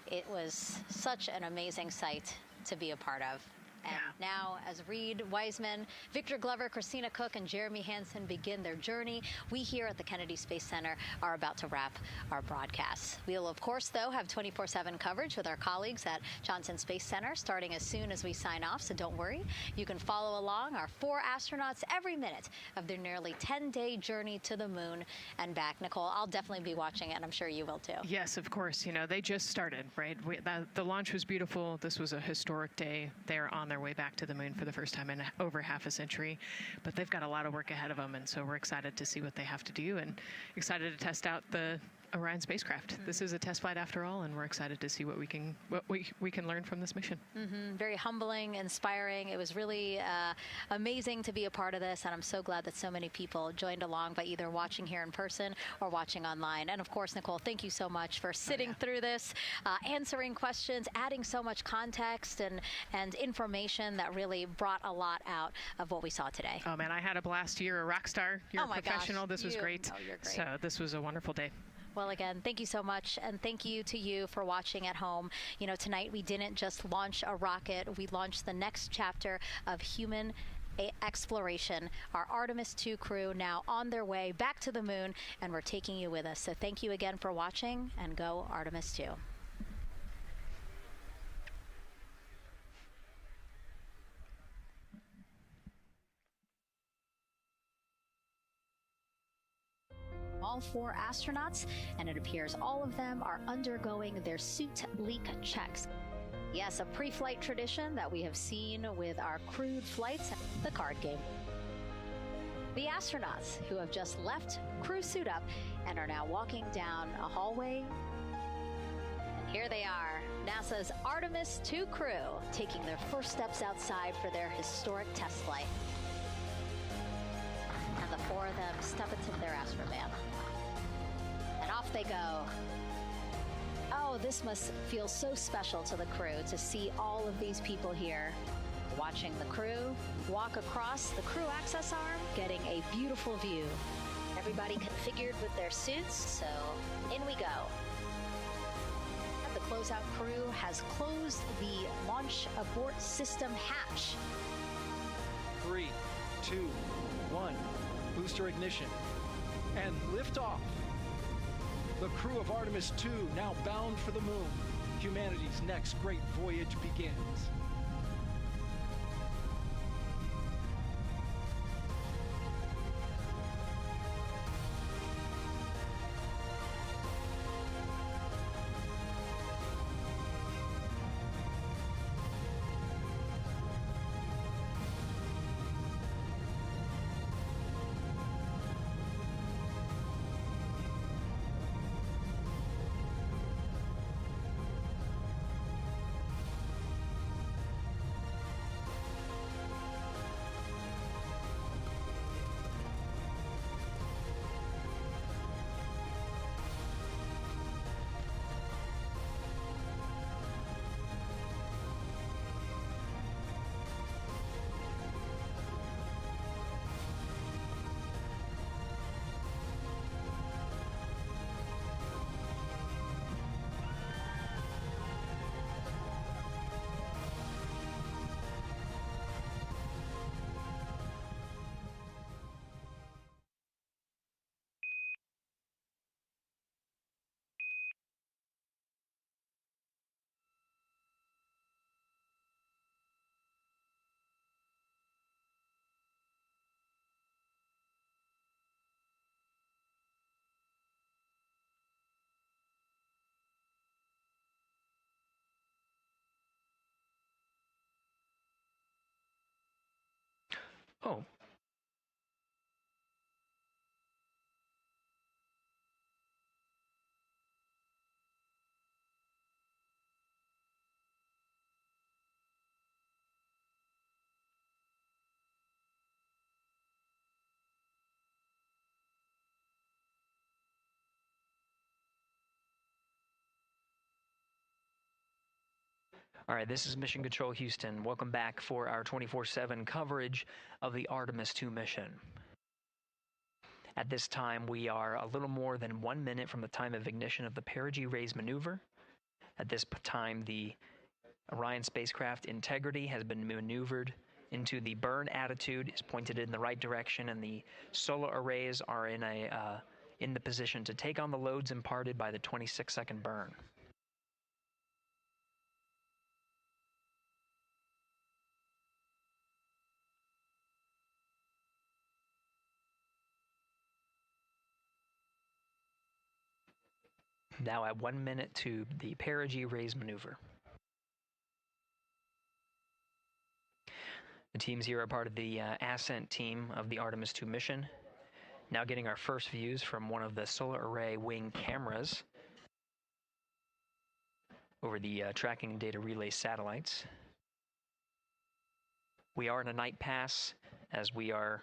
It was such an amazing sight to be a part of. And now, as Reed Wiseman, Victor Glover, Christina Cook, and Jeremy Hansen begin their journey, we here at the Kennedy Space Center are about to wrap our broadcasts. We'll, of course, though, have 24/7 coverage with our colleagues at Johnson Space Center starting as soon as we sign off, so don't worry. You can follow along our 4 astronauts every minute of their nearly 10-day journey to the moon and back. Nicole, I'll definitely be watching it, and I'm sure you will, too. Yes, of course. You know, they just started, right? The launch was beautiful. This was a historic day. They're on their way back to the moon for the first time in over half a century, but they've got a lot of work ahead of them, and so we're excited to see what they have to do and excited to test out the Orion spacecraft. This is a test flight after all, and we're excited to see what we can learn from this mission. Very humbling, inspiring. It was really amazing to be a part of this, and I'm so glad that so many people joined along by either watching here in person or watching online. And of course, Nicole, thank you so much for sitting through this, answering questions, adding so much context and information that really brought a lot out of what we saw today. Oh man, I had a blast. You're a rock star. You're a professional. This was great. Oh, you're great. So this was a wonderful day. Well, again, thank you so much, and thank you to you for watching at home. You know, tonight we didn't just launch a rocket, we launched the next chapter of human exploration. Our Artemis II crew now on their way back to the moon, and we're taking you with us. So thank you again for watching, and go Artemis II. All 4 astronauts, and it appears all of them are undergoing their suit leak checks. Yes, a pre-flight tradition that we have seen with our crewed flights, the card game. The astronauts who have just left crew suit up and are now walking down a hallway. And here they are, NASA's Artemis II crew, taking their first steps outside for their historic test flight. And the 4 of them step into their astrovan. And off they go. Oh, this must feel so special to the crew to see all of these people here, watching the crew walk across the crew access arm, getting a beautiful view. Everybody configured with their suits, so in we go. The closeout crew has closed the launch abort system hatch. 3, 2, 1. Booster ignition. And liftoff. The crew of Artemis 2 now bound for the moon. Humanity's next great voyage begins. Oh. All right, this is Mission Control Houston. Welcome back for our 24/7 coverage of the Artemis 2 mission. At this time, we are a little more than 1 minute from the time of ignition of the perigee raise maneuver. At this time, the Orion spacecraft integrity has been maneuvered into the burn attitude, is pointed in the right direction, and the solar arrays are in the position to take on the loads imparted by the 26-second burn. Now at 1 minute to the perigee raise maneuver. The teams here are part of the ascent team of the Artemis 2 mission. Now getting our first views from one of the solar array wing cameras over the tracking and data relay satellites. We are in a night pass as we are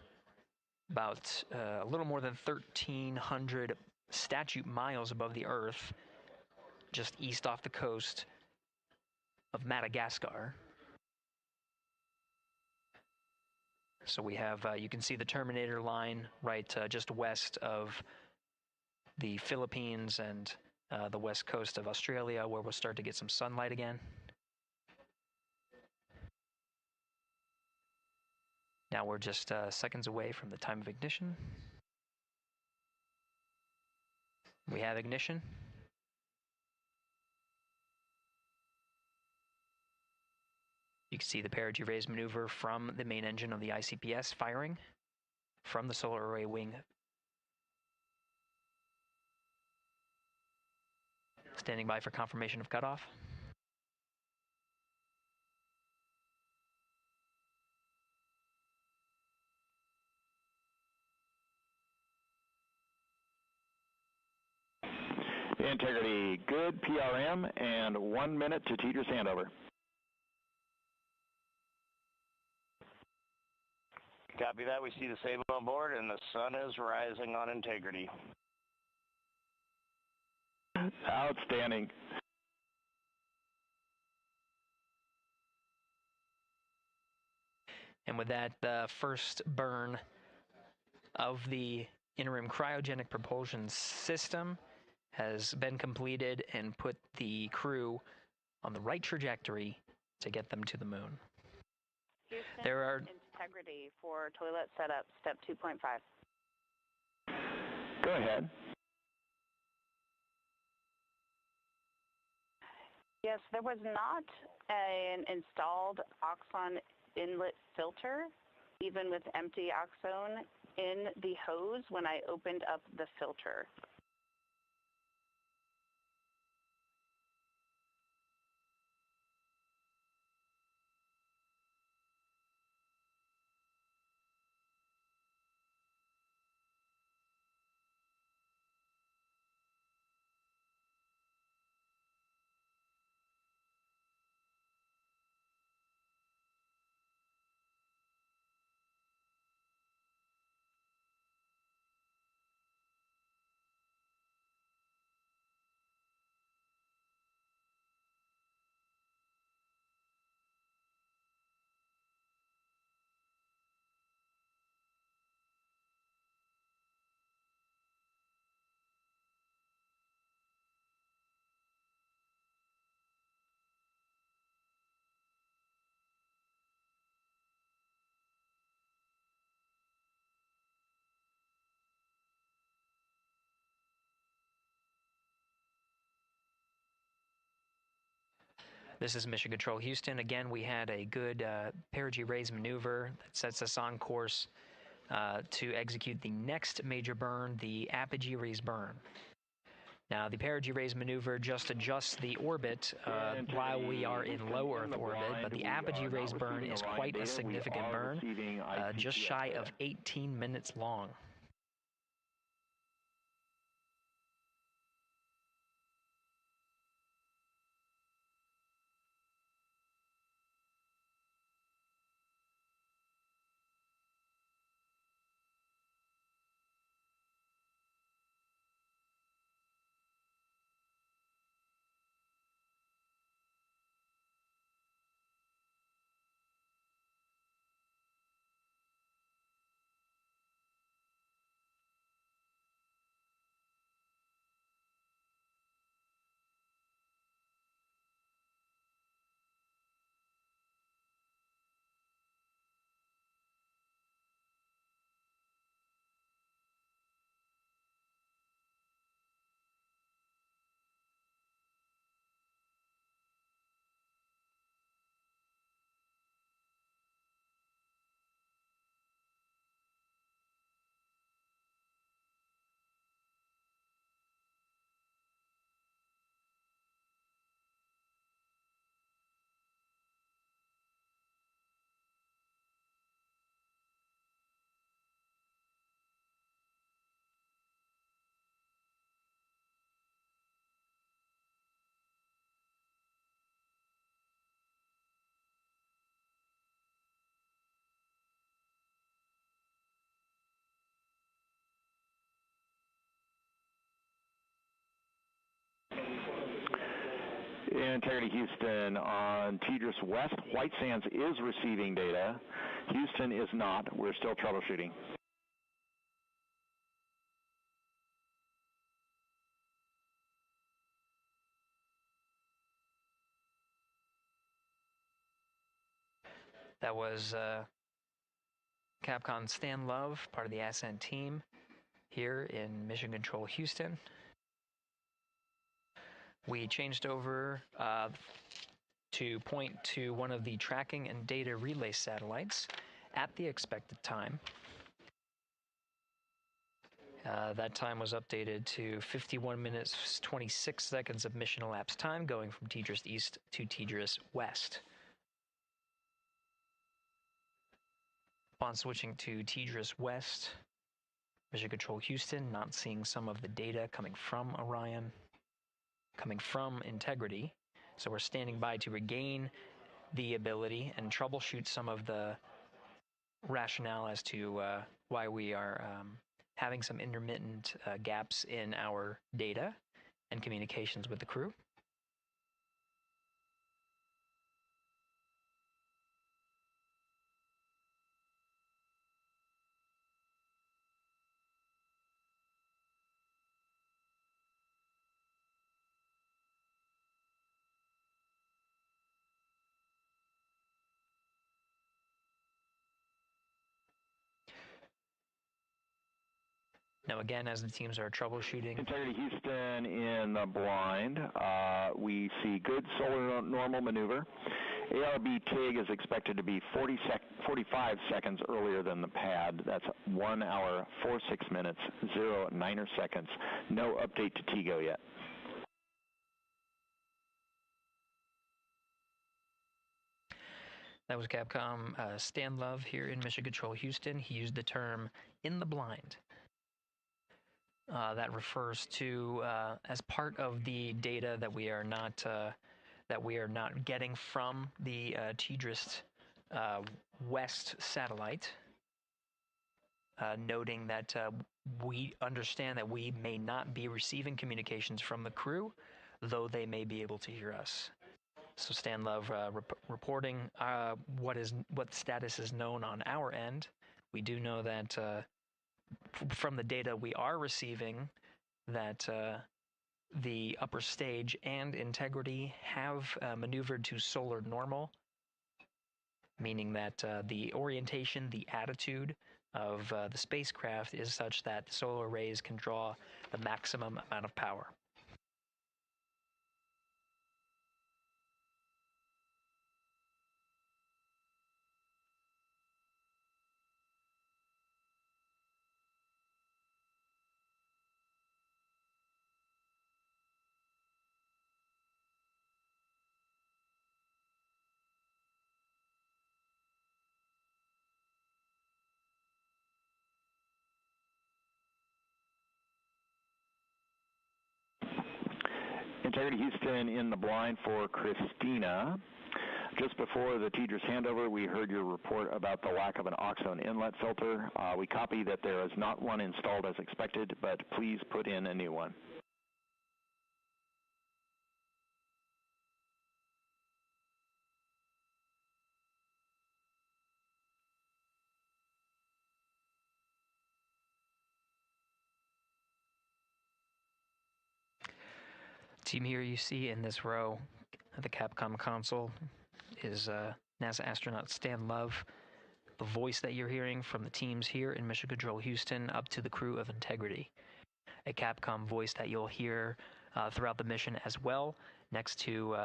about a little more than 1,300 statute miles above the Earth, just east off the coast of Madagascar. So we have, you can see the Terminator line right just west of the Philippines and the west coast of Australia, where we'll start to get some sunlight again. Now we're just seconds away from the time of ignition. We have ignition. You can see the perigee raise maneuver from the main engine of the ICPS firing from the solar array wing. Standing by for confirmation of cutoff. Integrity good, PRM, and 1 minute to teeter handover. Copy that. We see the Sable on board, and the sun is rising on integrity. Outstanding. And with that, the first burn of the interim cryogenic propulsion system has been completed and put the crew on the right trajectory to get them to the moon. Houston, There are integrity for toilet setup, step 2.5. Go ahead. Yes, there was not an installed oxon inlet filter, even with empty oxone in the hose when I opened up the filter. This is Mission Control Houston. Again, we had a good perigee raise maneuver that sets us on course to execute the next major burn, the apogee raise burn. Now, the perigee raise maneuver just adjusts the orbit while we are in low Earth orbit, but the apogee raise burn is quite a significant burn, just shy of 18 minutes long. Integrity Houston on TDRS West. White Sands is receiving data. Houston is not. We're still troubleshooting. That was Capcom Stan Love, part of the Ascent team here in Mission Control Houston. We changed over to point to one of the tracking and data relay satellites at the expected time. That time was updated to 51 minutes 26 seconds of mission elapsed time, going from TDRS East to TDRS West. Upon switching to TDRS West, Mission Control Houston not seeing some of the data coming from Orion, coming from Integrity, so we're standing by to regain the ability and troubleshoot some of the rationale as to why we are having some intermittent gaps in our data and communications with the crew. Now, again, as the teams are troubleshooting. Integrity Houston in the blind. We see good solar normal maneuver. ARB TIG is expected to be 45 seconds earlier than the pad. That's 1 hour, 46 minutes, 0 9 seconds. No update to TIGO yet. That was Capcom Stan Love here in Mission Control Houston. He used the term "in the blind." That refers to as part of the data that we are not getting from the TDRIST West satellite, noting that we understand that we may not be receiving communications from the crew, though they may be able to hear us. So Stan Love reporting what status is known on our end. We do know that from the data we are receiving that the upper stage and Integrity have maneuvered to solar normal, meaning that the orientation, the attitude of the spacecraft is such that the solar rays can draw the maximum amount of power. Integrity Houston in the blind for Christina. Just before the TDRIS handover, we heard your report about the lack of an oxone inlet filter. We copy that there is not one installed as expected, but please put in a new one. Team here you see in this row at the Capcom console is NASA astronaut Stan Love, the voice that you're hearing from the teams here in Mission Control Houston up to the crew of Integrity. A Capcom voice that you'll hear throughout the mission as well. Next to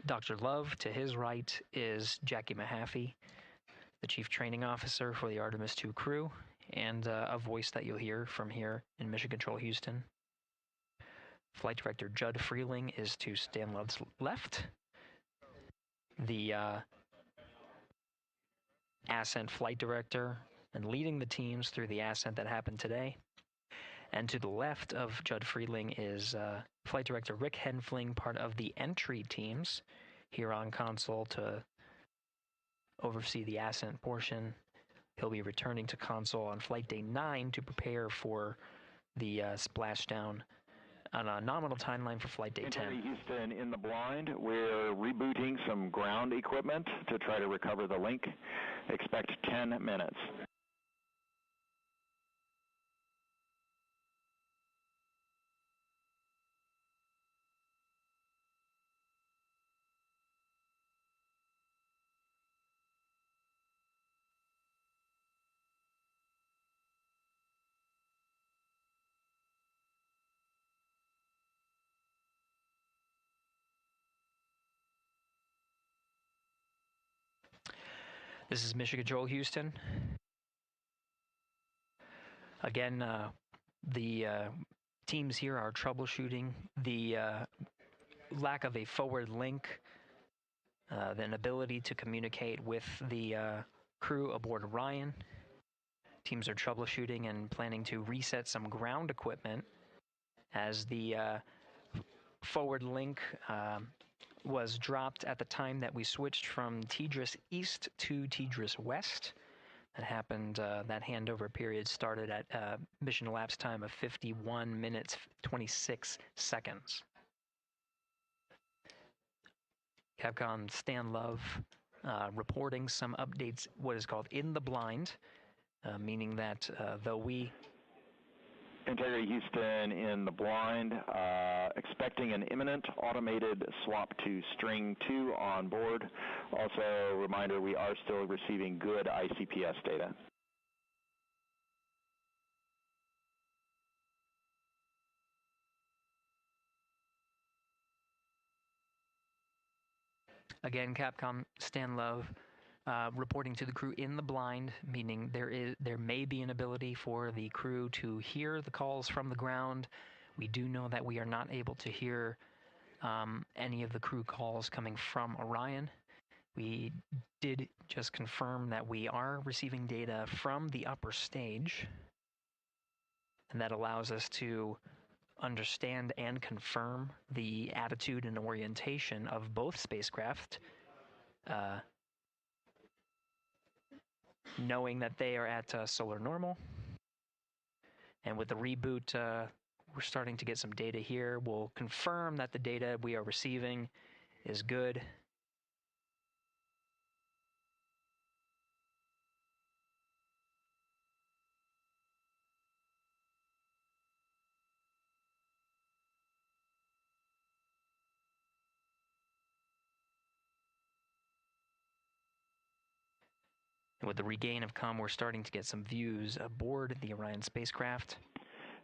Dr. Love, to his right, is Jackie Mahaffey, the Chief Training Officer for the Artemis II crew, and a voice that you'll hear from here in Mission Control Houston. Flight Director Judd Freeling is to Stan Love's left. The Ascent Flight Director and leading the teams through the ascent that happened today. And to the left of Judd Freeling is Flight Director Rick Henfling, part of the entry teams here on console to oversee the ascent portion. He'll be returning to console on Flight Day 9 to prepare for the splashdown on a nominal timeline for Flight Day 10. Houston in the blind. We're rebooting some ground equipment to try to recover the link. Expect 10 minutes. This is Mission Control Houston. Again, the teams here are troubleshooting the lack of a forward link, the inability to communicate with the crew aboard Orion. Teams are troubleshooting and planning to reset some ground equipment as the forward link was dropped at the time that we switched from TDRIS East to TDRIS West. That happened, that handover period started at mission elapsed time of 51 minutes, 26 seconds. Capcom Stan Love reporting some updates, what is called in the blind, meaning that though we... Integrity Houston in the blind, expecting an imminent automated swap to string 2 on board. Also, reminder, we are still receiving good ICPS data. Again, Capcom Stan Love reporting to the crew in the blind, meaning there may be an ability for the crew to hear the calls from the ground. We do know that we are not able to hear any of the crew calls coming from Orion. We did just confirm that we are receiving data from the upper stage, and that allows us to understand and confirm the attitude and orientation of both spacecraft, knowing that they are at solar normal. And with the reboot, we're starting to get some data here. We'll confirm that the data we are receiving is good. And with the regain of comm, we're starting to get some views aboard the Orion spacecraft.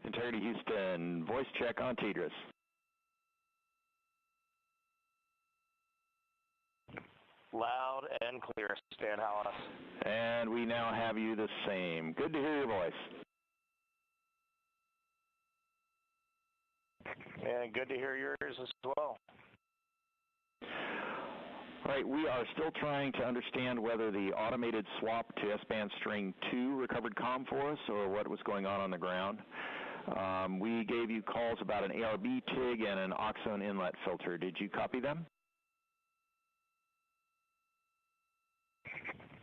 Integrity Houston, voice check on Tidris. Loud and clear, Stan Hallis. And we now have you the same. Good to hear your voice. And good to hear yours as well. All right, we are still trying to understand whether the automated swap to S-band string 2 recovered comm for us or what was going on the ground. We gave you calls about an ARB TIG and an Oxone inlet filter. Did you copy them?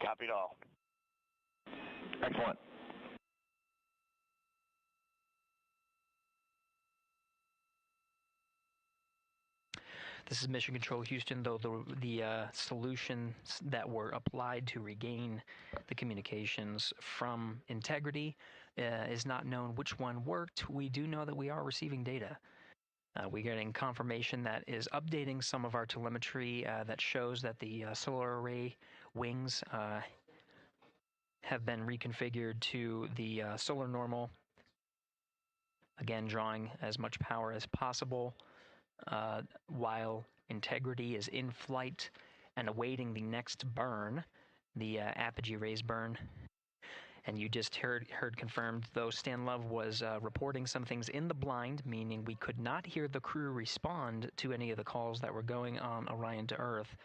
Copied all. Excellent. This is Mission Control Houston, though the solutions that were applied to regain the communications from Integrity is not known which one worked. We do know that we are receiving data. We're getting confirmation that is updating some of our telemetry that shows that the solar array wings have been reconfigured to the solar normal. Again, drawing as much power as possible. While Integrity is in flight and awaiting the next burn, the apogee raise burn. And you just heard confirmed, though Stan Love was reporting some things in the blind, meaning we could not hear the crew respond to any of the calls that were going on Orion to Earth.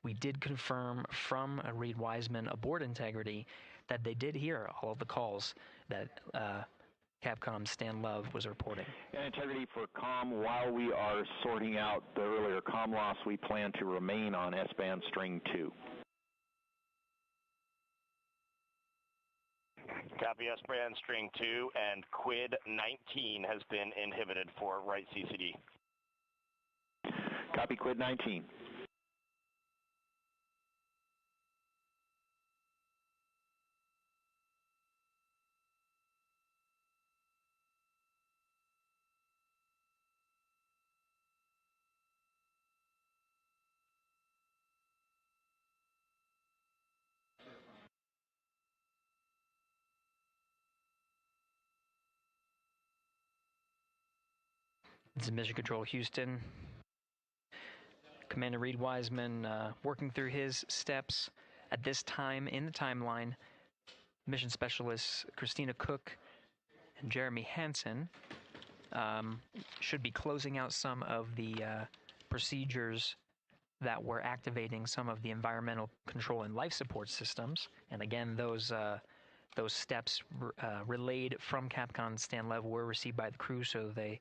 We did confirm from Reed Wiseman aboard Integrity that they did hear all of the calls that Capcom Stan Love was reporting. And Integrity for comm, while we are sorting out the earlier comm loss, we plan to remain on S-band string 2. Copy S-band string 2, and quid 19 has been inhibited for right CCD. Copy quid 19. This is Mission Control Houston. Commander Reed Wiseman working through his steps. At this time in the timeline, mission specialists Christina Cook and Jeremy Hansen should be closing out some of the procedures that were activating some of the environmental control and life support systems. And again, those steps relayed from Capcom Stan Love were received by the crew, so they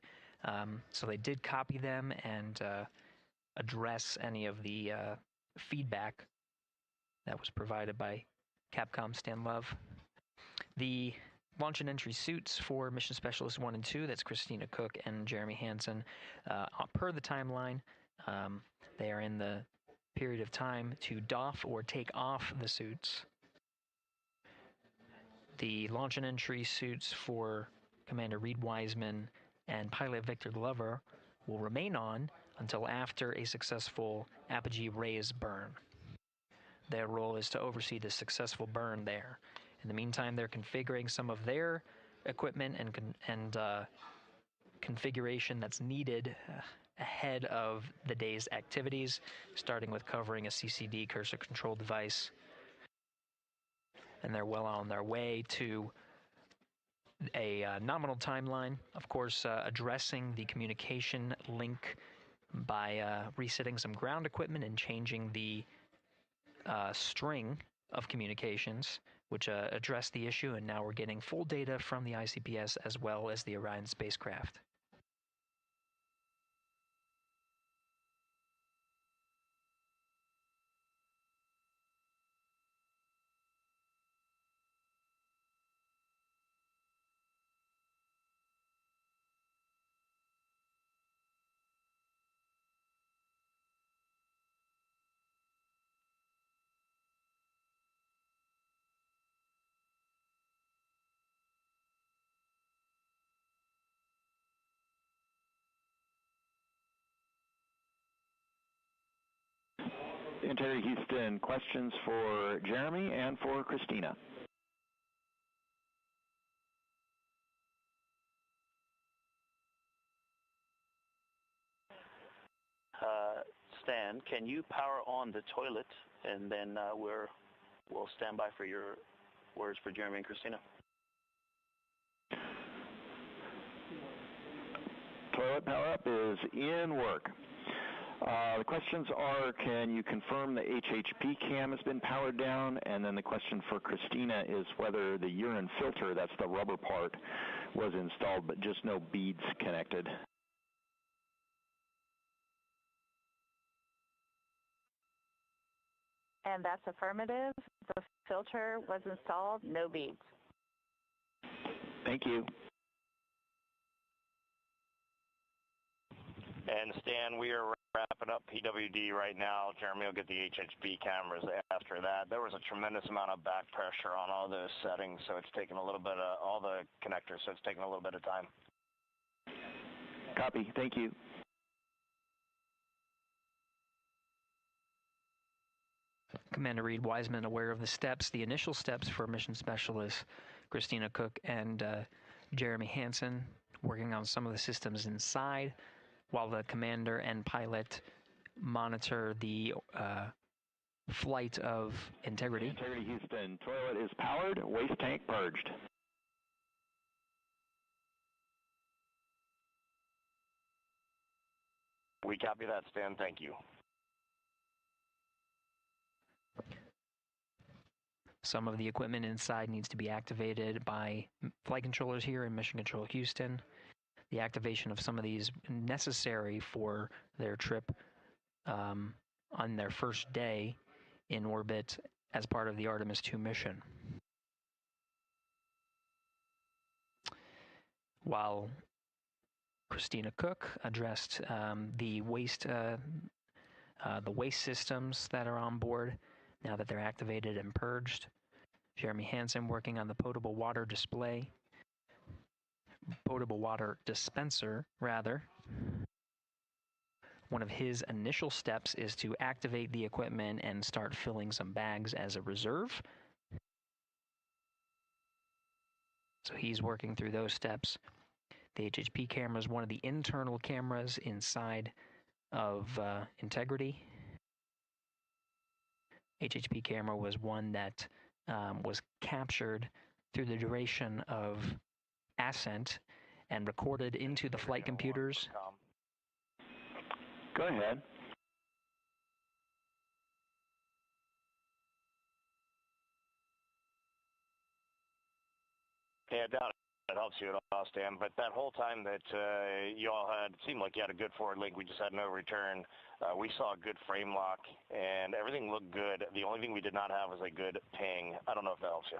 did copy them and address any of the feedback that was provided by Capcom Stan Love. The launch and entry suits for Mission Specialist 1 and 2, that's Christina Cook and Jeremy Hansen, per the timeline, they are in the period of time to doff or take off the suits. The launch and entry suits for Commander Reed Wiseman and Pilot Victor Glover will remain on until after a successful apogee raise burn. Their role is to oversee the successful burn there. In the meantime, they're configuring some of their equipment and configuration that's needed ahead of the day's activities, starting with covering a CCD, cursor control device. And they're well on their way to a nominal timeline, of course, addressing the communication link by resetting some ground equipment and changing the string of communications, which addressed the issue, and now we're getting full data from the ICPS as well as the Orion spacecraft. Integrity Houston, questions for Jeremy and for Christina. Stan, can you power on the toilet, and then we'll stand by for your words for Jeremy and Christina. Toilet power up is in work. The questions are, can you confirm the HHP cam has been powered down? And then the question for Christina is whether the urine filter, that's the rubber part, was installed, but just no beads connected. And that's affirmative. The filter was installed, no beads. Thank you. And Stan, we are wrapping up PWD right now. Jeremy will get the HHB cameras after that. There was a tremendous amount of back pressure on all those settings, so it's taken a little bit of all the connectors, so it's taken a little bit of time. Copy. Thank you. Commander Reed Wiseman aware of the steps, the initial steps for mission specialists Christina Cook and Jeremy Hansen, working on some of the systems inside, while the commander and pilot monitor the flight of Integrity. Integrity Houston, toilet is powered, waste tank purged. We copy that, Stan. Thank you. Some of the equipment inside needs to be activated by flight controllers here in Mission Control Houston. The activation of some of these necessary for their trip on their first day in orbit as part of the Artemis II mission. While Christina Cook addressed the waste systems that are on board now that they're activated and purged. Jeremy Hansen working on the potable water dispenser, rather. One of his initial steps is to activate the equipment and start filling some bags as a reserve. So he's working through those steps. The HHP camera is one of the internal cameras inside of Integrity. HHP camera was one that was captured through the duration of ascent and recorded into the flight computers. Go ahead. Yeah, I doubt it helps you at all, Stan, but that whole time that you all had, it seemed like you had a good forward link. We just had no return. We saw a good frame lock, and everything looked good. The only thing we did not have was a good ping. I don't know if that helps you.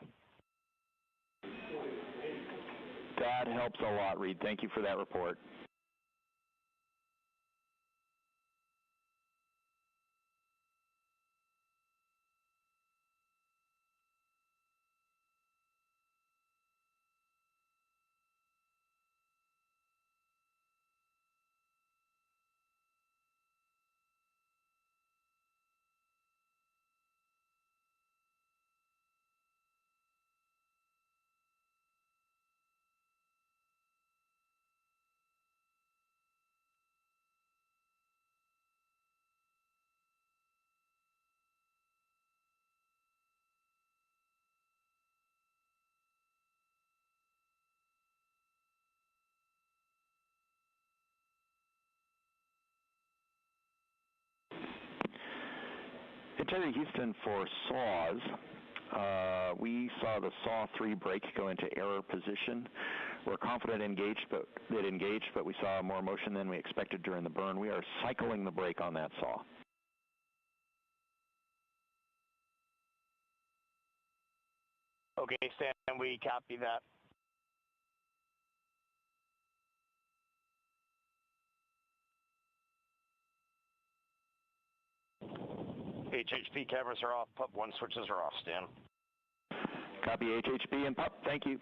That helps a lot, Reed. Thank you for that report. Integrity Houston for saws. We saw the saw 3 brake go into error position. We're confident it engaged, but we saw more motion than we expected during the burn. We are cycling the brake on that saw. Okay, Stan, we copy that. HHP cameras are off, PUP 1 switches are off, Stan. Copy HHP and PUP, thank you.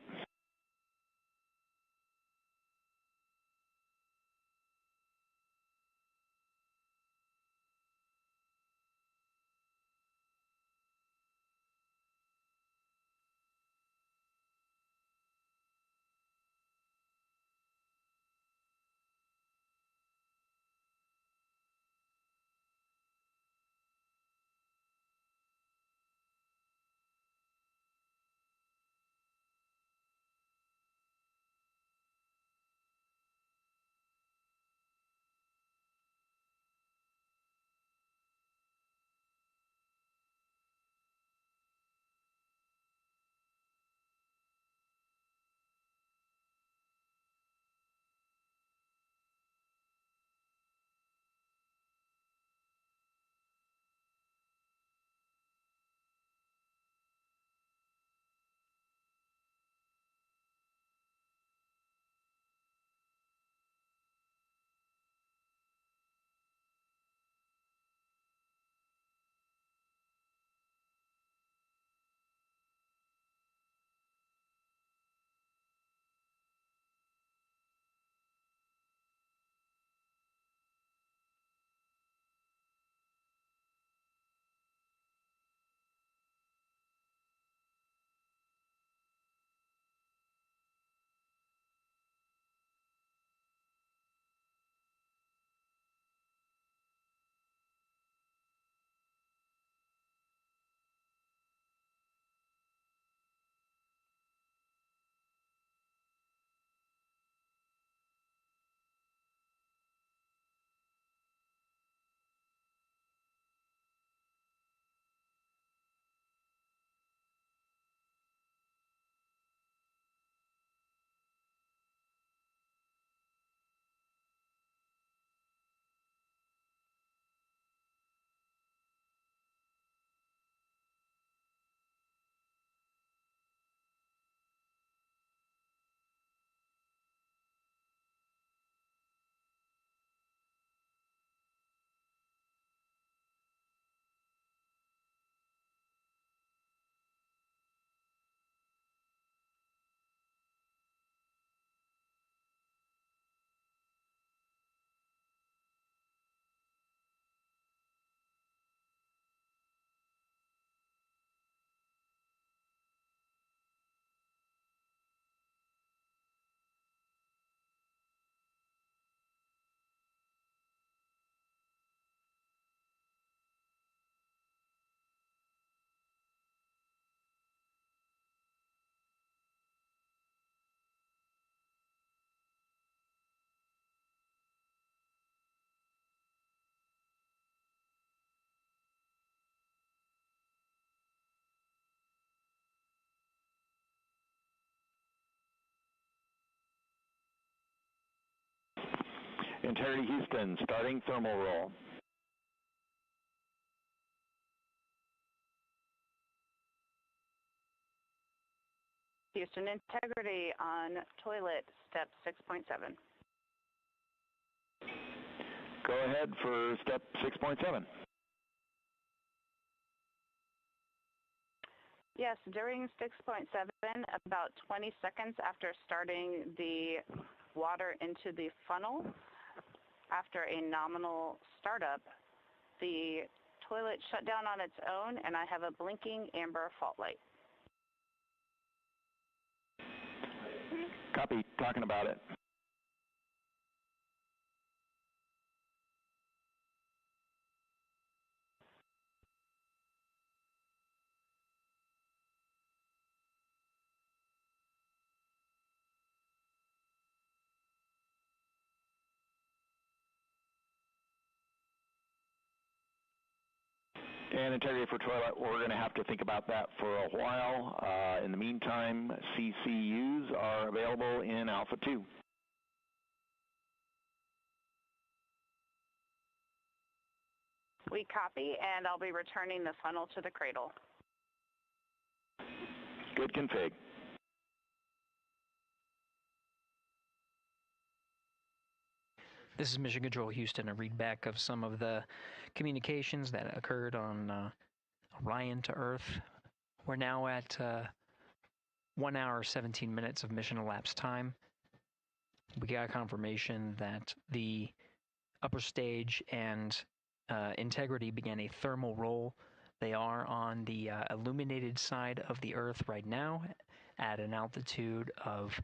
Integrity Houston, starting thermal roll. Houston, integrity on toilet, step 6.7. Go ahead for step 6.7. Yes, during 6.7, about 20 seconds after starting the water into the funnel, after a nominal startup, the toilet shut down on its own, and I have a blinking amber fault light. Copy, talking about it. And integrity for toilet, we're going to have to think about that for a while. In the meantime, CCUs are available in Alpha 2. We copy, and I'll be returning the funnel to the cradle. Good config. This is Mission Control Houston, a readback of some of the communications that occurred on Orion to Earth. We're now at 1 hour, 17 minutes of mission elapsed time. We got confirmation that the upper stage and Integrity began a thermal roll. They are on the illuminated side of the Earth right now at an altitude of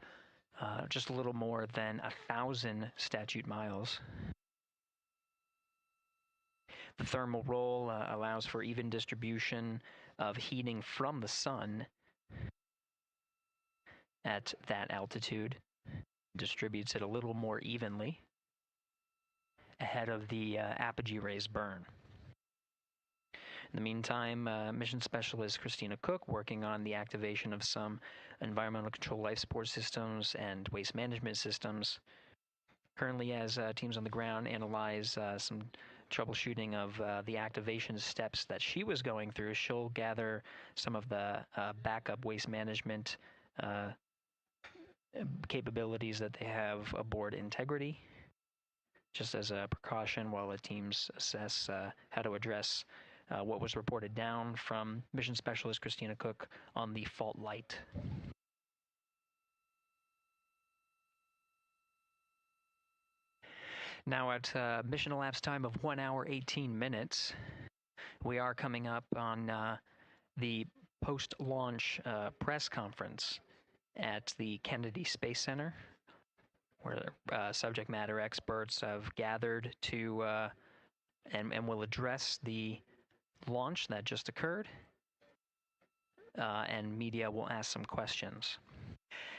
just a little more than 1,000 statute miles. The thermal roll allows for even distribution of heating from the sun at that altitude. Distributes it a little more evenly ahead of the apogee rays burn. In the meantime, Mission Specialist Christina Cook working on the activation of some environmental control life support systems and waste management systems. Currently, as teams on the ground analyze some troubleshooting of the activation steps that she was going through, she'll gather some of the backup waste management capabilities that they have aboard Integrity, just as a precaution while the teams assess how to address what was reported down from Mission Specialist Christina Cook on the fault light. Now at mission elapsed time of 1 hour, 18 minutes, we are coming up on the post-launch press conference at the Kennedy Space Center, where subject matter experts have gathered to and will address the launch that just occurred, and media will ask some questions.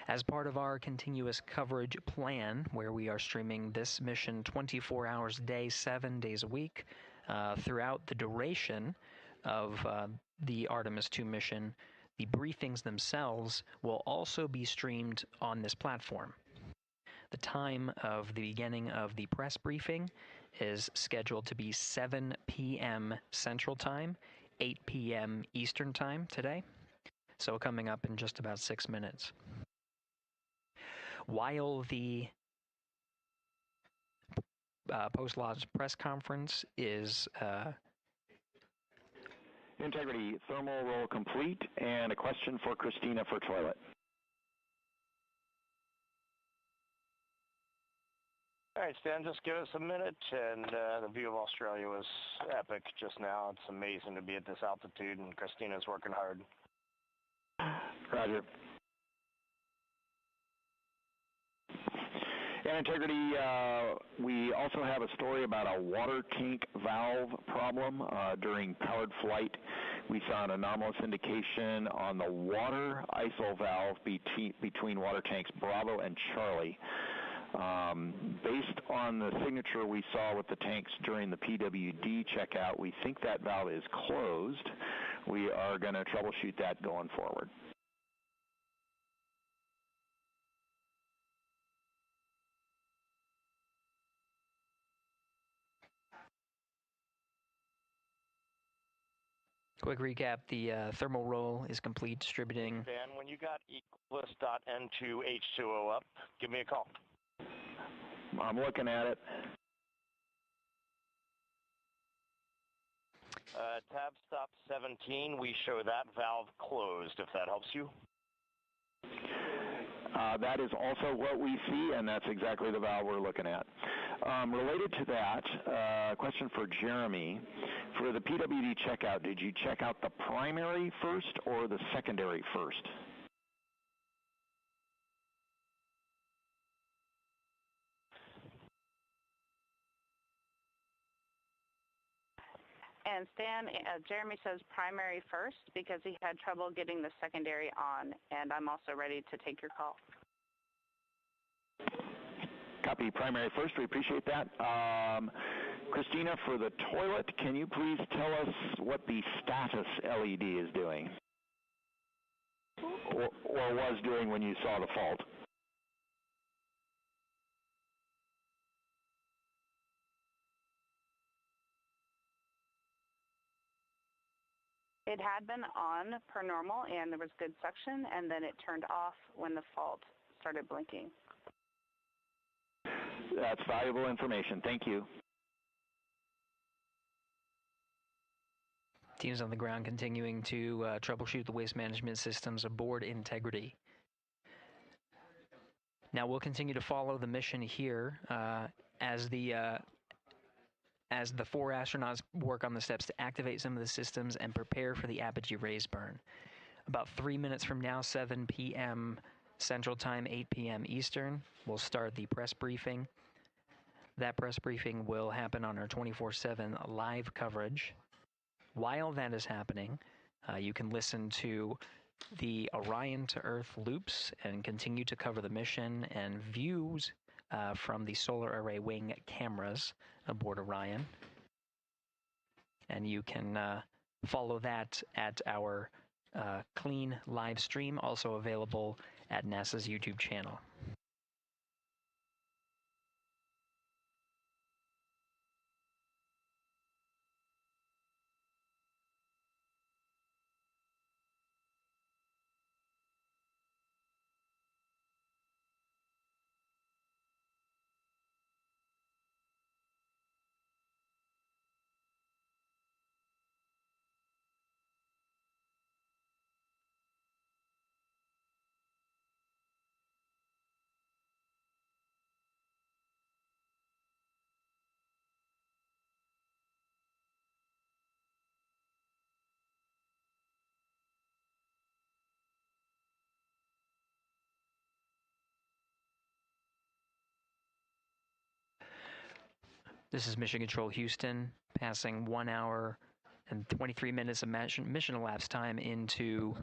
As part of our continuous coverage plan, where we are streaming this mission 24 hours a day, 7 days a week, throughout the duration of the Artemis II mission, the briefings themselves will also be streamed on this platform. The time of the beginning of the press briefing is scheduled to be 7 p.m. Central Time, 8 p.m. Eastern Time today. So coming up in just about 6 minutes. While the post-launch press conference is Integrity, thermal roll complete, and a question for Christina for toilet. All right, Stan, just give us a minute, and the view of Australia was epic just now. It's amazing to be at this altitude, and Christina's working hard. Roger. And Integrity, we also have a story about a water tank valve problem during powered flight. We saw an anomalous indication on the water ISO valve between water tanks Bravo and Charlie. Based on the signature we saw with the tanks during the PWD checkout, we think that valve is closed. We are going to troubleshoot that going forward. quick recap, the thermal roll is complete, distributing. Dan, when you got Equus.N2H2O up, give me a call. I'm looking at it. Tab stop 17, we show that valve closed, if that helps you. That is also what we see, and that's exactly the valve we're looking at. Related to that, question for Jeremy. For the PWD checkout, did you check out the primary first or the secondary first? And Stan, Jeremy says primary first because he had trouble getting the secondary on, and I'm also ready to take your call. Copy primary first. We appreciate that. Christina, for the toilet, can you please tell us what the status LED is doing? Or was doing when you saw the fault? It had been on per normal, and there was good suction, and then it turned off when the fault started blinking. That's valuable information. Thank you. Teams on the ground continuing to troubleshoot the waste management systems aboard Integrity. Now we'll continue to follow the mission here as the 4 astronauts work on the steps to activate some of the systems and prepare for the apogee raise burn. About 3 minutes from now, 7 p.m. Central Time, 8 p.m. Eastern, we'll start the press briefing. That press briefing will happen on our 24/7 live coverage. While that is happening, you can listen to the Orion to Earth loops and continue to cover the mission and views from the solar array wing cameras aboard Orion. And you can follow that at our clean live stream, also available at NASA's YouTube channel. This is Mission Control Houston, passing 1 hour and 23 minutes of mission elapsed time into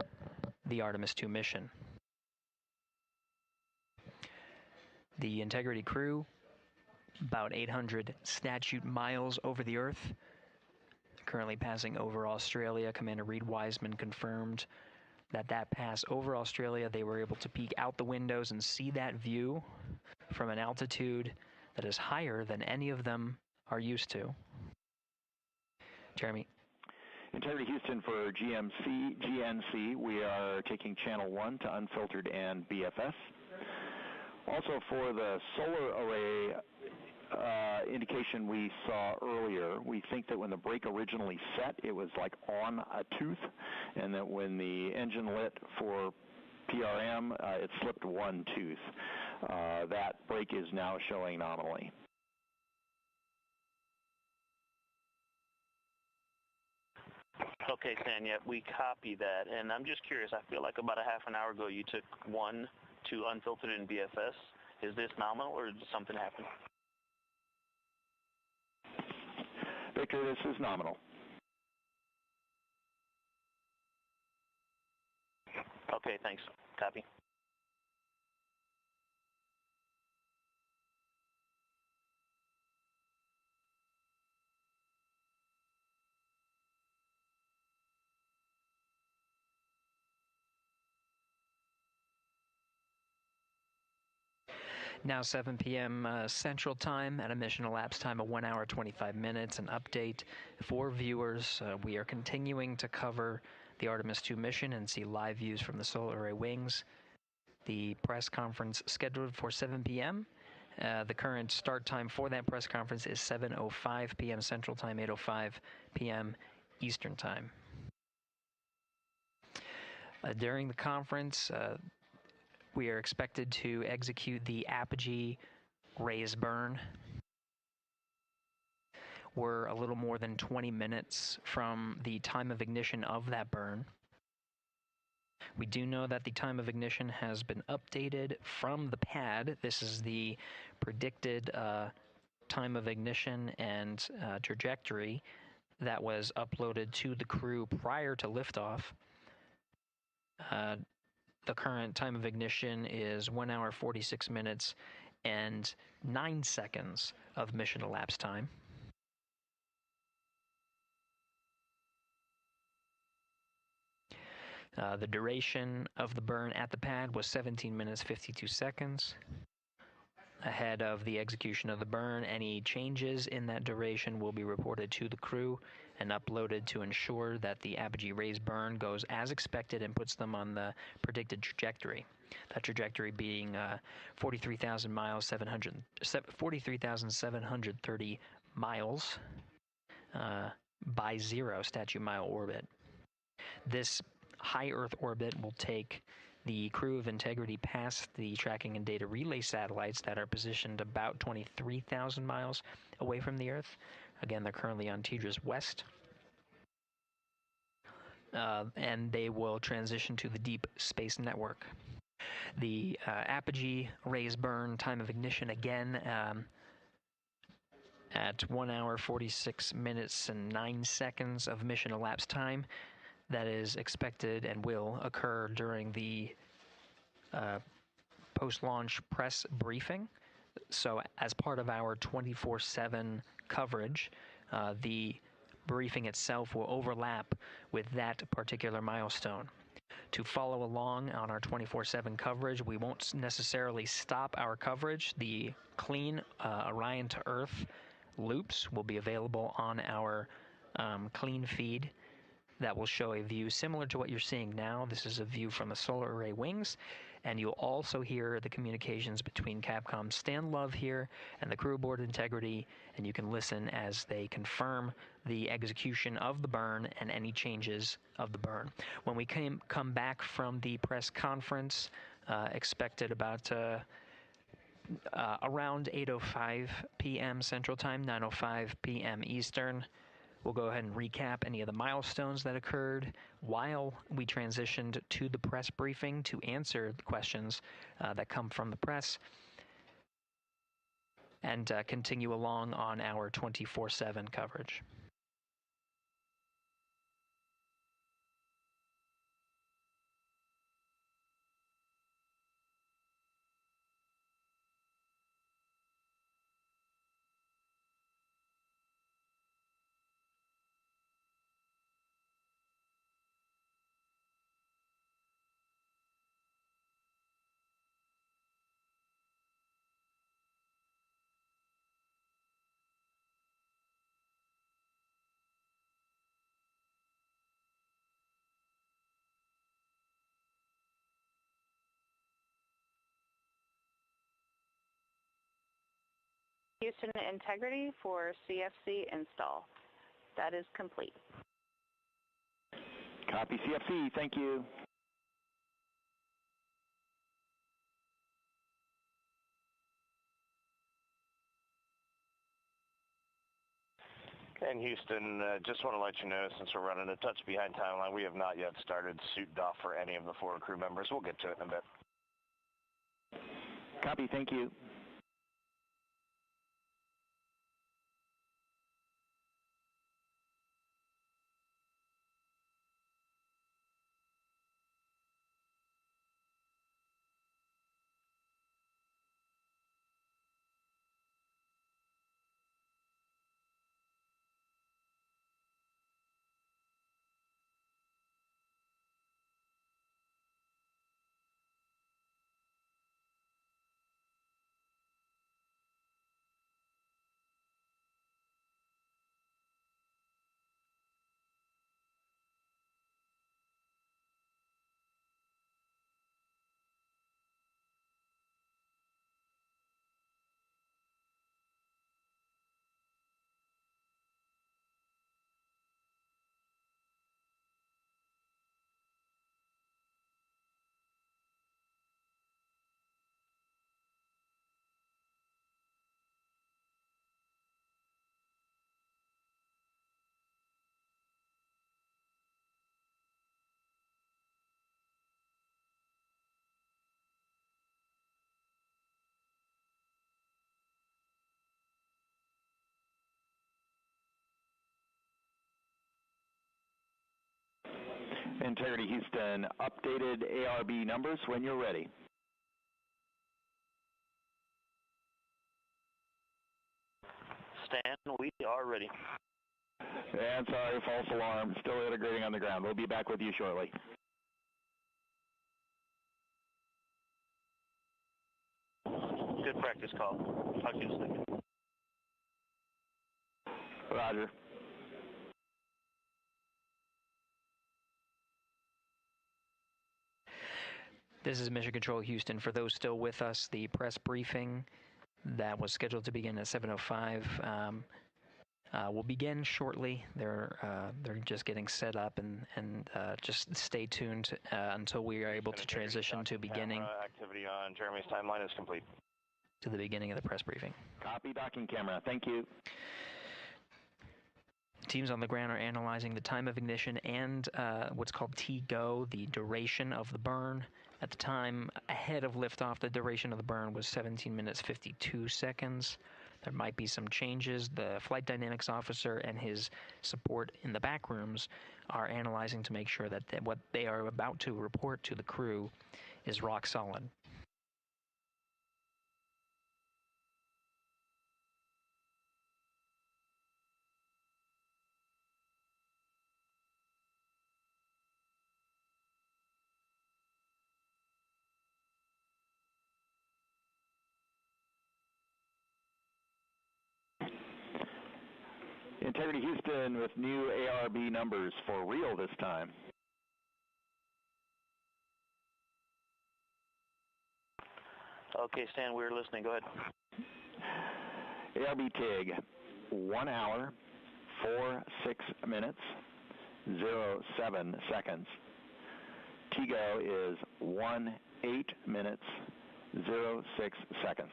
the Artemis II mission. The Integrity crew, about 800 statute miles over the Earth, currently passing over Australia. Commander Reed Wiseman confirmed that pass over Australia, they were able to peek out the windows and see that view from an altitude that is higher than any of them are used to. Jeremy. Integrity Houston for GNC, we are taking channel 1 to unfiltered and BFS. Also for the solar array indication we saw earlier, we think that when the brake originally set, it was like on a tooth, and that when the engine lit for PRM, it slipped one tooth. That brake is now showing nominally. Okay, Stan, we copy that. And I'm just curious, I feel like about a half an hour ago you took 1 to unfiltered and BFS. Is this nominal or did something happen? Victor, this is nominal. Okay, thanks. Copy. Now 7 p.m. Central Time at a mission elapsed time of 1 hour 25 minutes. An update for viewers. We are continuing to cover the Artemis II mission and see live views from the solar array wings. The press conference scheduled for 7 p.m. The current start time for that press conference is 7:05 p.m. Central Time, 8:05 p.m. Eastern Time. During the conference, we are expected to execute the apogee raise burn. We're a little more than 20 minutes from the time of ignition of that burn. We do know that the time of ignition has been updated from the pad. This is the predicted time of ignition and trajectory that was uploaded to the crew prior to liftoff. The current time of ignition is 1 hour 46 minutes and 9 seconds of mission elapsed time. The duration of the burn at the pad was 17 minutes 52 seconds. Ahead of the execution of the burn, any changes in that duration will be reported to the crew and uploaded to ensure that the apogee raise burn goes as expected and puts them on the predicted trajectory. That trajectory being 43,730 miles by 0 statute mile orbit. This high Earth orbit will take the crew of Integrity past the tracking and data relay satellites that are positioned about 23,000 miles away from the Earth. Again, they're currently on TDRS West. And they will transition to the Deep Space Network. The apogee raise burn time of ignition again at 1 hour 46 minutes and 9 seconds of mission elapsed time. That is expected and will occur during the post-launch press briefing. So as part of our 24/7 coverage, the briefing itself will overlap with that particular milestone. To follow along on our 24/7 coverage, we won't necessarily stop our coverage. The clean Orion to Earth loops will be available on our clean feed that will show a view similar to what you're seeing now. This is a view from the solar array wings, and you'll also hear the communications between Capcom Stan Love here and the crew aboard Integrity, and you can listen as they confirm the execution of the burn and any changes of the burn. When we come back from the press conference, expected about around 8:05 p.m. Central Time, 9:05 p.m. Eastern, we'll go ahead and recap any of the milestones that occurred while we transitioned to the press briefing to answer the questions that come from the press, and continue along on our 24/7 coverage. Houston Integrity for CFC install. That is complete. Copy CFC, thank you. And Houston, just want to let you know, since we're running a touch behind timeline, we have not yet started suit doff for any of the 4 crew members. We'll get to it in a bit. Copy, thank you. Integrity Houston, updated ARB numbers when you're ready. Stan, we are ready. And sorry, false alarm. Still integrating on the ground. We'll be back with you shortly. Good practice call. Talk to you in a second. Roger. This is Mission Control Houston. For those still with us, the press briefing that was scheduled to begin at 7:05 will begin shortly. They're just getting set up, and just stay tuned until we are able to transition to beginning. Activity on Jeremy's timeline is complete. To the beginning of the press briefing. Copy docking camera. Thank you. Teams on the ground are analyzing the time of ignition and what's called T-GO, the duration of the burn. At the time ahead of liftoff, the duration of the burn was 17 minutes 52 seconds. There might be some changes. The flight dynamics officer and his support in the back rooms are analyzing to make sure that what they are about to report to the crew is rock solid. Integrity Houston with new ARB numbers for real this time. Okay, Stan, we're listening. Go ahead. ARB TIG, 1 hour, 46 minutes, 07 seconds. TIGO is 18 minutes, 06 seconds.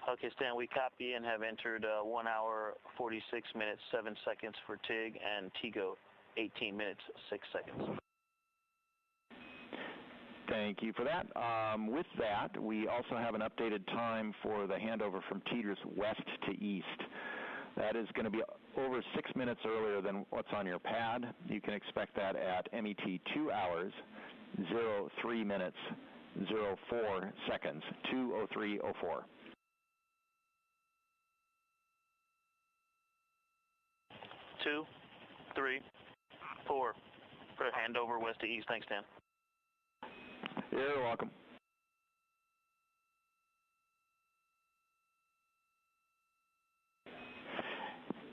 Okay, Stan, we copy and have entered 1 hour, 46 minutes, 7 seconds for TIG, and TIGO, 18 minutes, 6 seconds. Thank you for that. With that, we also have an updated time for the handover from teeters west to east. That is going to be over 6 minutes earlier than what's on your pad. You can expect that at MET 2 hours, 03 minutes, 04 seconds, 2:03:04. 2, 3, 4. For handover west to east. Thanks, Dan. You're welcome.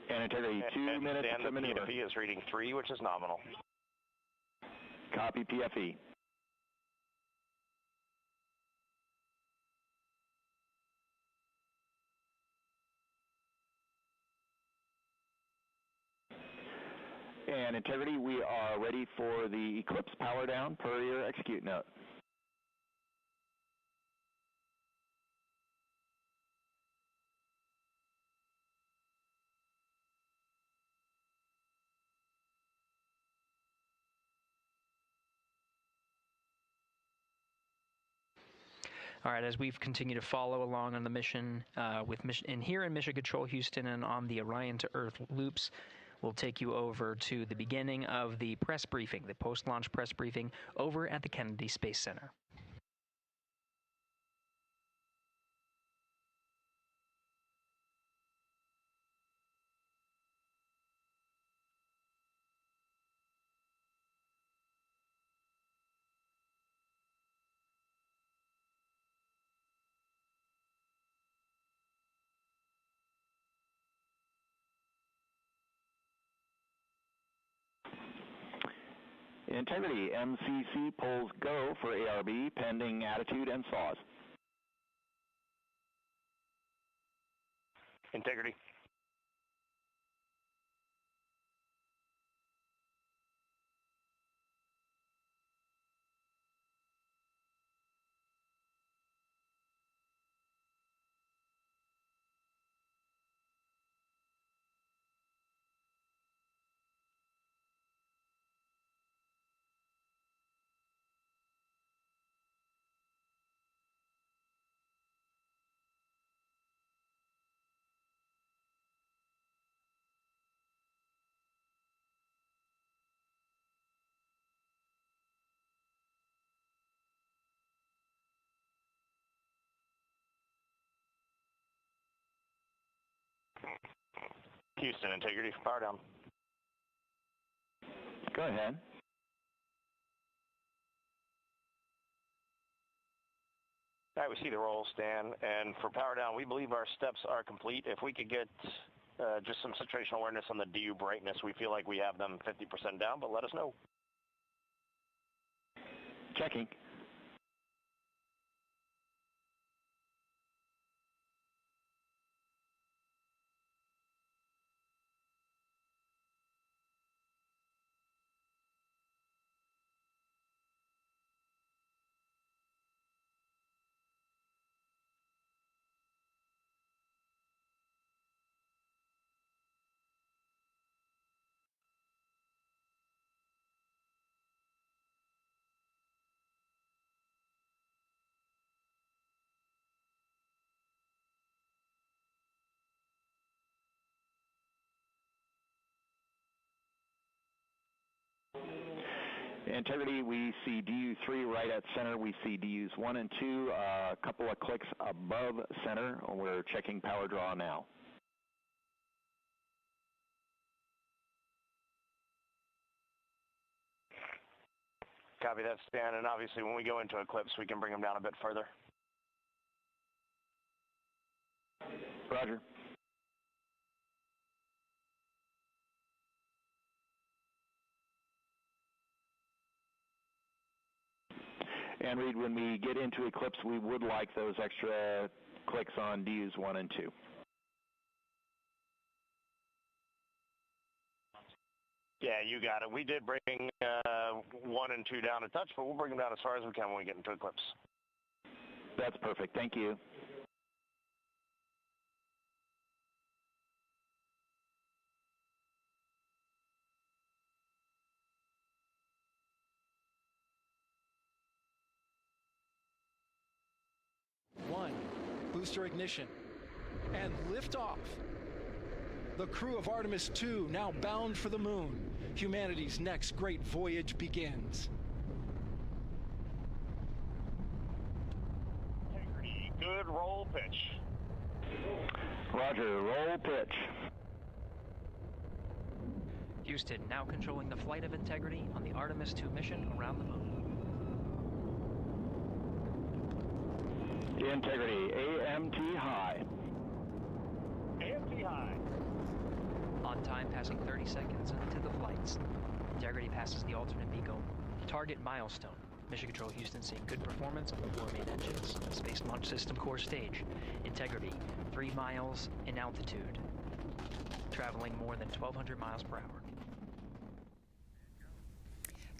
And integrity 2 minutes to maneuver. PFE is reading 3, which is nominal. Copy PFE. And integrity, we are ready for the Eclipse power down per your execute note. All right, as we've continued to follow along on the mission, here in Mission Control Houston and on the Orion to Earth loops, we'll take you over to the beginning of the press briefing, the post-launch press briefing over at the Kennedy Space Center. Integrity, MCC pulls go for ARB pending attitude and saws. Integrity. Houston, integrity, power down. Go ahead. All right, we see the roll, Stan, and for power down, we believe our steps are complete. If we could get just some situational awareness on the DU brightness, we feel like we have them 50% down, but let us know. Checking. Integrity, we see DU3 right at center. We see DUs 1 and 2, a couple of clicks above center. We're checking power draw now. Copy that, Stan, and obviously when we go into eclipse, we can bring them down a bit further. Roger. And Reed, when we get into eclipse, we would like those extra clicks on DUs 1 and 2. Yeah, you got it. We did bring 1 and 2 down a touch, but we'll bring them down as far as we can when we get into eclipse. That's perfect. Thank you. Booster ignition, and liftoff. The crew of Artemis 2 now bound for the moon. Humanity's next great voyage begins. Integrity, good roll pitch. Roger, roll pitch. Houston now controlling the flight of Integrity on the Artemis 2 mission around the moon. Integrity, AMT high. AMT high. On time, passing 30 seconds into the flights. Integrity passes the alternate beacon. Target milestone. Mission Control Houston seeing good performance on the 4 main engines. Space Launch System core stage. Integrity, 3 miles in altitude. Traveling more than 1,200 miles per hour.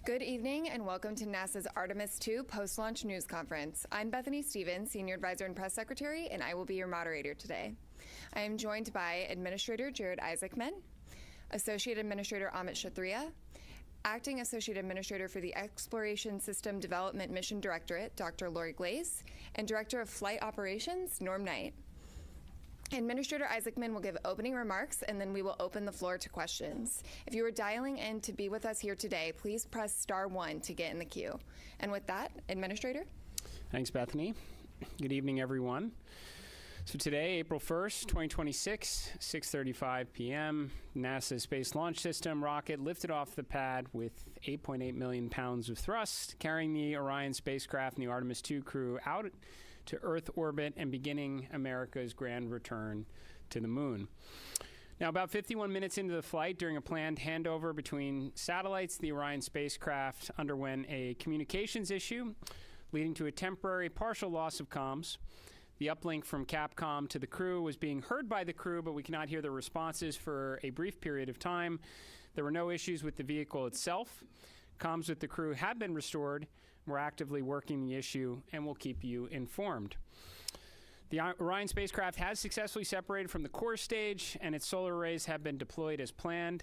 Good evening and welcome to NASA's Artemis 2 post-launch news conference. I'm Bethany Stevens, Senior Advisor and Press Secretary, and I will be your moderator today. I am joined by Administrator Jared Isaacman, Associate Administrator Amit Kshatriya, Acting Associate Administrator for the Exploration System Development Mission Directorate, Dr. Lori Glaze, and Director of Flight Operations, Norm Knight. Administrator Isaacman will give opening remarks, and then we will open the floor to questions. If you are dialing in to be with us here today, please press *1 to get in the queue. And with that, Administrator. Thanks, Bethany. Good evening, everyone. So today, April 1st, 2026, 6:35 p.m., NASA's Space Launch System rocket lifted off the pad with 8.8 million pounds of thrust, carrying the Orion spacecraft and the Artemis 2 crew out to Earth orbit and beginning America's grand return to the moon. Now, about 51 minutes into the flight, during a planned handover between satellites, the Orion spacecraft underwent a communications issue, leading to a temporary partial loss of comms. The uplink from Capcom to the crew was being heard by the crew, but we cannot hear their responses for a brief period of time. There were no issues with the vehicle itself. Comms with the crew have been restored. We're actively working the issue, and we'll keep you informed. The Orion spacecraft has successfully separated from the core stage, and its solar arrays have been deployed as planned.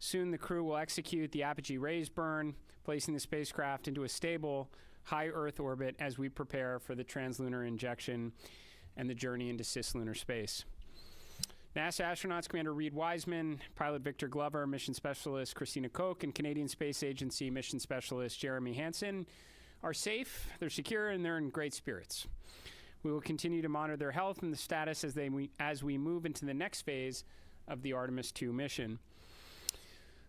Soon, the crew will execute the apogee raise burn, placing the spacecraft into a stable, high Earth orbit as we prepare for the translunar injection and the journey into cislunar space. NASA astronauts Commander Reed Wiseman, pilot Victor Glover, mission specialist Christina Koch, and Canadian Space Agency mission specialist Jeremy Hansen are safe, they're secure, and they're in great spirits. We will continue to monitor their health and the status as we move into the next phase of the Artemis II mission.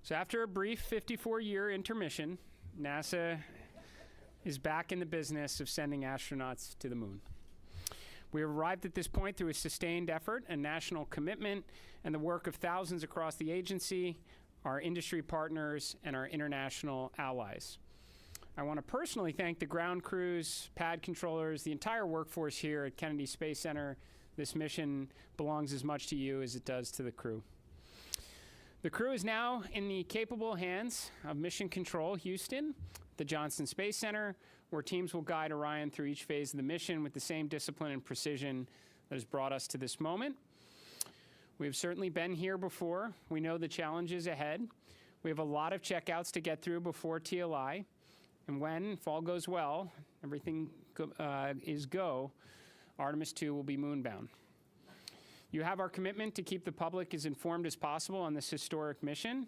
So after a brief 54-year intermission, NASA is back in the business of sending astronauts to the moon. We have arrived at this point through a sustained effort and national commitment and the work of thousands across the agency, our industry partners, and our international allies. I want to personally thank the ground crews, pad controllers, the entire workforce here at Kennedy Space Center. This mission belongs as much to you as it does to the crew. The crew is now in the capable hands of Mission Control Houston, the Johnson Space Center, where teams will guide Orion through each phase of the mission with the same discipline and precision that has brought us to this moment. We have certainly been here before. We know the challenges ahead. We have a lot of checkouts to get through before TLI. And when, if all goes well, everything is go, Artemis II will be moonbound. You have our commitment to keep the public as informed as possible on this historic mission.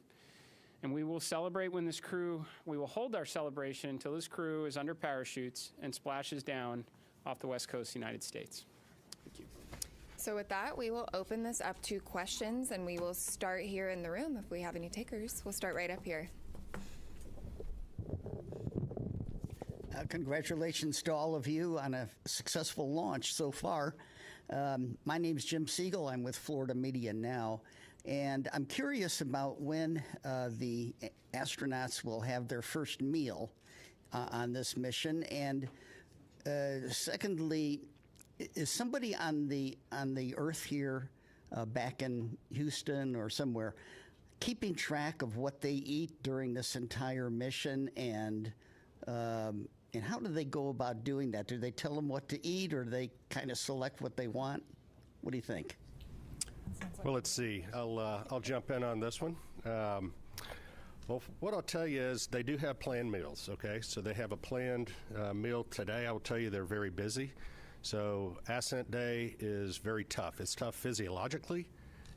And we will celebrate when this crew, we will hold our celebration until this crew is under parachutes and splashes down off the west coast of the United States. Thank you. So with that, we will open this up to questions, and we will start here in the room if we have any takers. We'll start right up here. Congratulations to all of you on a successful launch so far. My name is Jim Siegel. I'm with Florida Media Now. And I'm curious about when the astronauts will have their first meal on this mission. And secondly, is somebody on the Earth here, back in Houston or somewhere, keeping track of what they eat during this entire mission? And how do they go about doing that? Do they tell them what to eat, or do they kind of select what they want? What do you think? Well, let's see. I'll jump in on this one. Well, what I'll tell you is they do have planned meals, okay? So they have a planned meal today. I will tell you they're very busy. So ascent day is very tough. It's tough physiologically,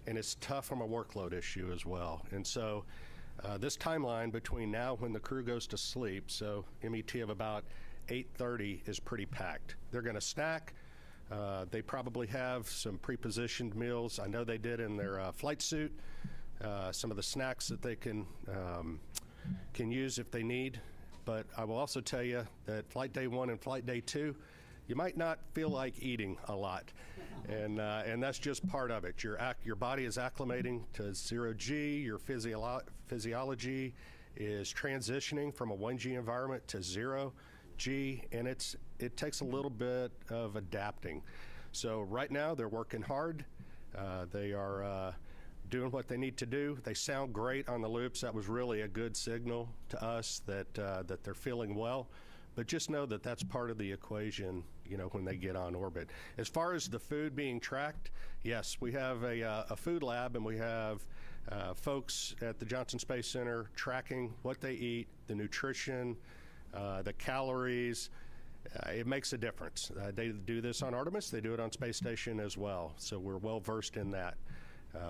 and it's tough from a workload issue as well. And so this timeline between now when the crew goes to sleep, so MET of about 8:30 is pretty packed. They're going to snack. They probably have some pre-positioned meals. I know they did in their flight suit. Some of the snacks that they can use if they need. But I will also tell you that flight day 1 and flight day 2, you might not feel like eating a lot, and that's just part of it. Your body is acclimating to 0G. Your physiology is transitioning from a 1G environment to 0G, and it takes a little bit of adapting. So right now they're working hard. They are doing what they need to do. They sound great on the loops. That was really a good signal to us that they're feeling well. But just know that that's part of the equation, when they get on orbit. As far as the food being tracked, yes, we have a food lab, and we have folks at the Johnson Space Center tracking what they eat, the nutrition, the calories. It makes a difference. They do this on Artemis. They do it on Space Station as well. So we're well versed in that.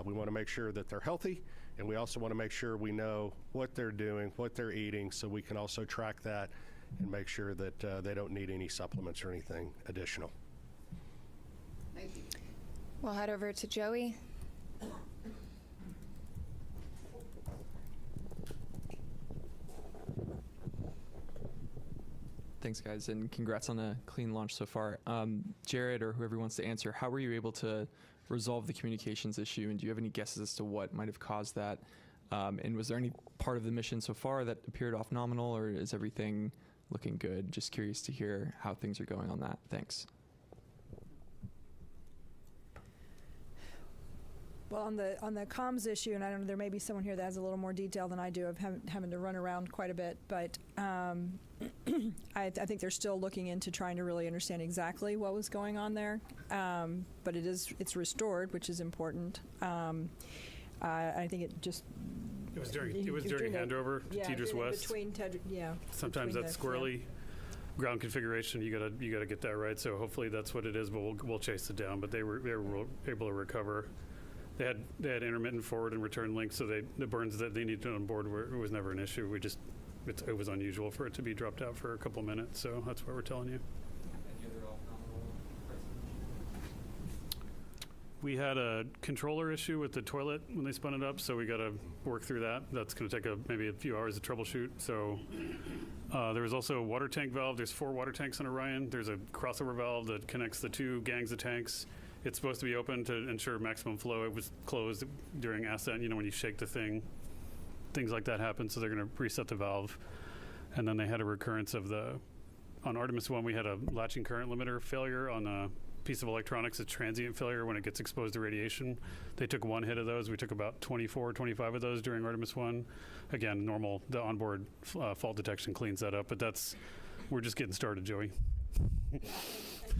We want to make sure that they're healthy, and we also want to make sure we know what they're doing, what they're eating, so we can also track that and make sure that they don't need any supplements or anything additional. Thank you. We'll head over to Joey. Thanks, guys, and congrats on a clean launch so far. Jared, or whoever wants to answer, how were you able to resolve the communications issue, and do you have any guesses as to what might have caused that? And was there any part of the mission so far that appeared off nominal, or is everything looking good? Just curious to hear how things are going on that. Thanks. Well, on the comms issue, and I don't know, there may be someone here that has a little more detail than I do of having to run around quite a bit, but I think they're still looking into trying to really understand exactly what was going on there. But it's restored, which is important. I think it just. It was during handover to Tidris West. Sometimes that's squirrely ground configuration. You gotta get that right. So hopefully that's what it is. But we'll chase it down. But they were able to recover. They had intermittent forward and return links, so the burns that they needed on board it was never an issue. It was unusual for it to be dropped out for a couple minutes. So that's what we're telling you. We had a controller issue with the toilet when they spun it up, so we got to work through that. That's going to take maybe a few hours to troubleshoot. So there was also a water tank valve. There's 4 water tanks on Orion. There's a crossover valve that connects the 2 gangs of tanks. It's supposed to be open to ensure maximum flow. It was closed during ascent. You know, when you shake the thing, things like that happen. So they're going to reset the valve. And then they had a recurrence of on Artemis 1, we had a latching current limiter failure on a piece of electronics, a transient failure when it gets exposed to radiation. They took 1 hit of those. We took about 24, 25 of those during Artemis 1. Again, normal, the onboard fault detection cleans that up, but we're just getting started, Joey.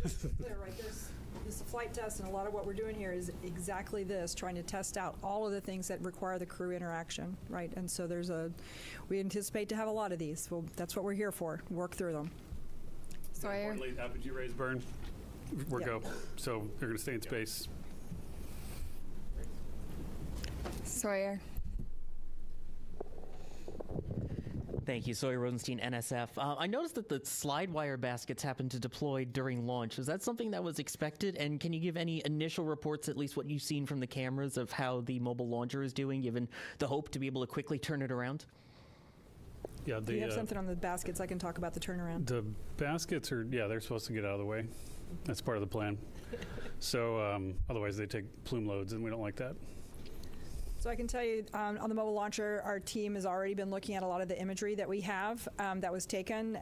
Just to be clear, right, this is a flight test, and a lot of what we're doing here is exactly this, trying to test out all of the things that require the crew interaction, right? And so we anticipate to have a lot of these. Well, that's what we're here for, work through them. Sawyer. Importantly, apogee raise burn. We're go. So they're going to stay in space. Sawyer. Thank you, Sawyer Rosenstein, NSF. I noticed that the slide wire baskets happened to deploy during launch. Is that something that was expected? And can you give any initial reports, at least what you've seen from the cameras, of how the mobile launcher is doing, given the hope to be able to quickly turn it around? Yeah, Do you have something on the baskets? I can talk about the turnaround. The baskets they're supposed to get out of the way. That's part of the plan. So otherwise they take plume loads, and we don't like that. So I can tell you on the mobile launcher, our team has already been looking at a lot of the imagery that we have that was taken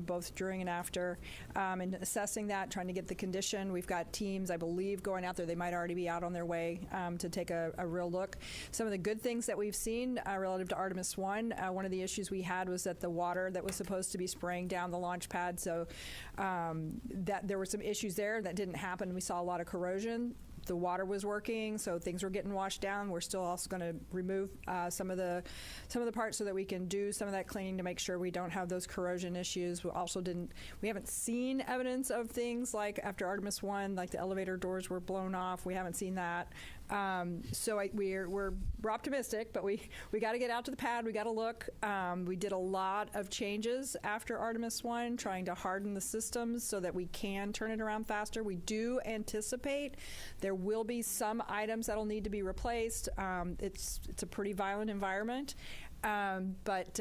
both during and after, and assessing that, trying to get the condition. We've got teams, I believe, going out there. They might already be out on their way to take a real look. Some of the good things that we've seen relative to Artemis 1, one of the issues we had was that the water that was supposed to be spraying down the launch pad, so that there were some issues there that didn't happen. We saw a lot of corrosion. The water was working, so things were getting washed down. We're still also going to remove some of the parts so that we can do some of that cleaning to make sure we don't have those corrosion issues. We haven't seen evidence of things like after Artemis 1, like the elevator doors were blown off. We haven't seen that. So we're optimistic, but we got to get out to the pad. We got to look. We did a lot of changes after Artemis 1, trying to harden the systems so that we can turn it around faster. We do anticipate there will be some items that'll need to be replaced. It's a pretty violent environment. But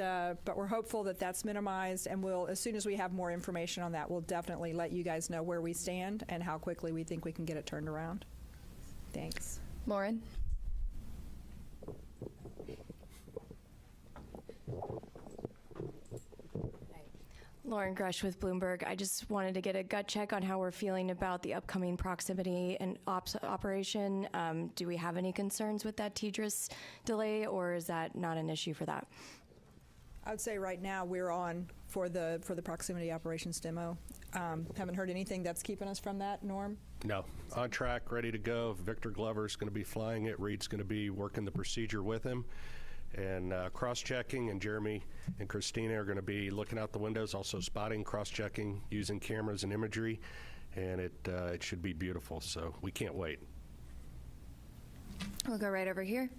we're hopeful that that's minimized, and as soon as we have more information on that, we'll definitely let you guys know where we stand and how quickly we think we can get it turned around. Thanks. Lauren. Lauren Grush with Bloomberg. I just wanted to get a gut check on how we're feeling about the upcoming proximity and ops operation. Do we have any concerns with that TDRS delay, or is that not an issue for that? I would say right now we're on for the proximity operations demo. Haven't heard anything that's keeping us from that, Norm? No. On track, ready to go. Victor Glover's going to be flying it. Reed's going to be working the procedure with him and cross-checking, and Jeremy and Christina are going to be looking out the windows, also spotting, cross-checking, using cameras and imagery, and it should be beautiful, so we can't wait. We'll go right over here.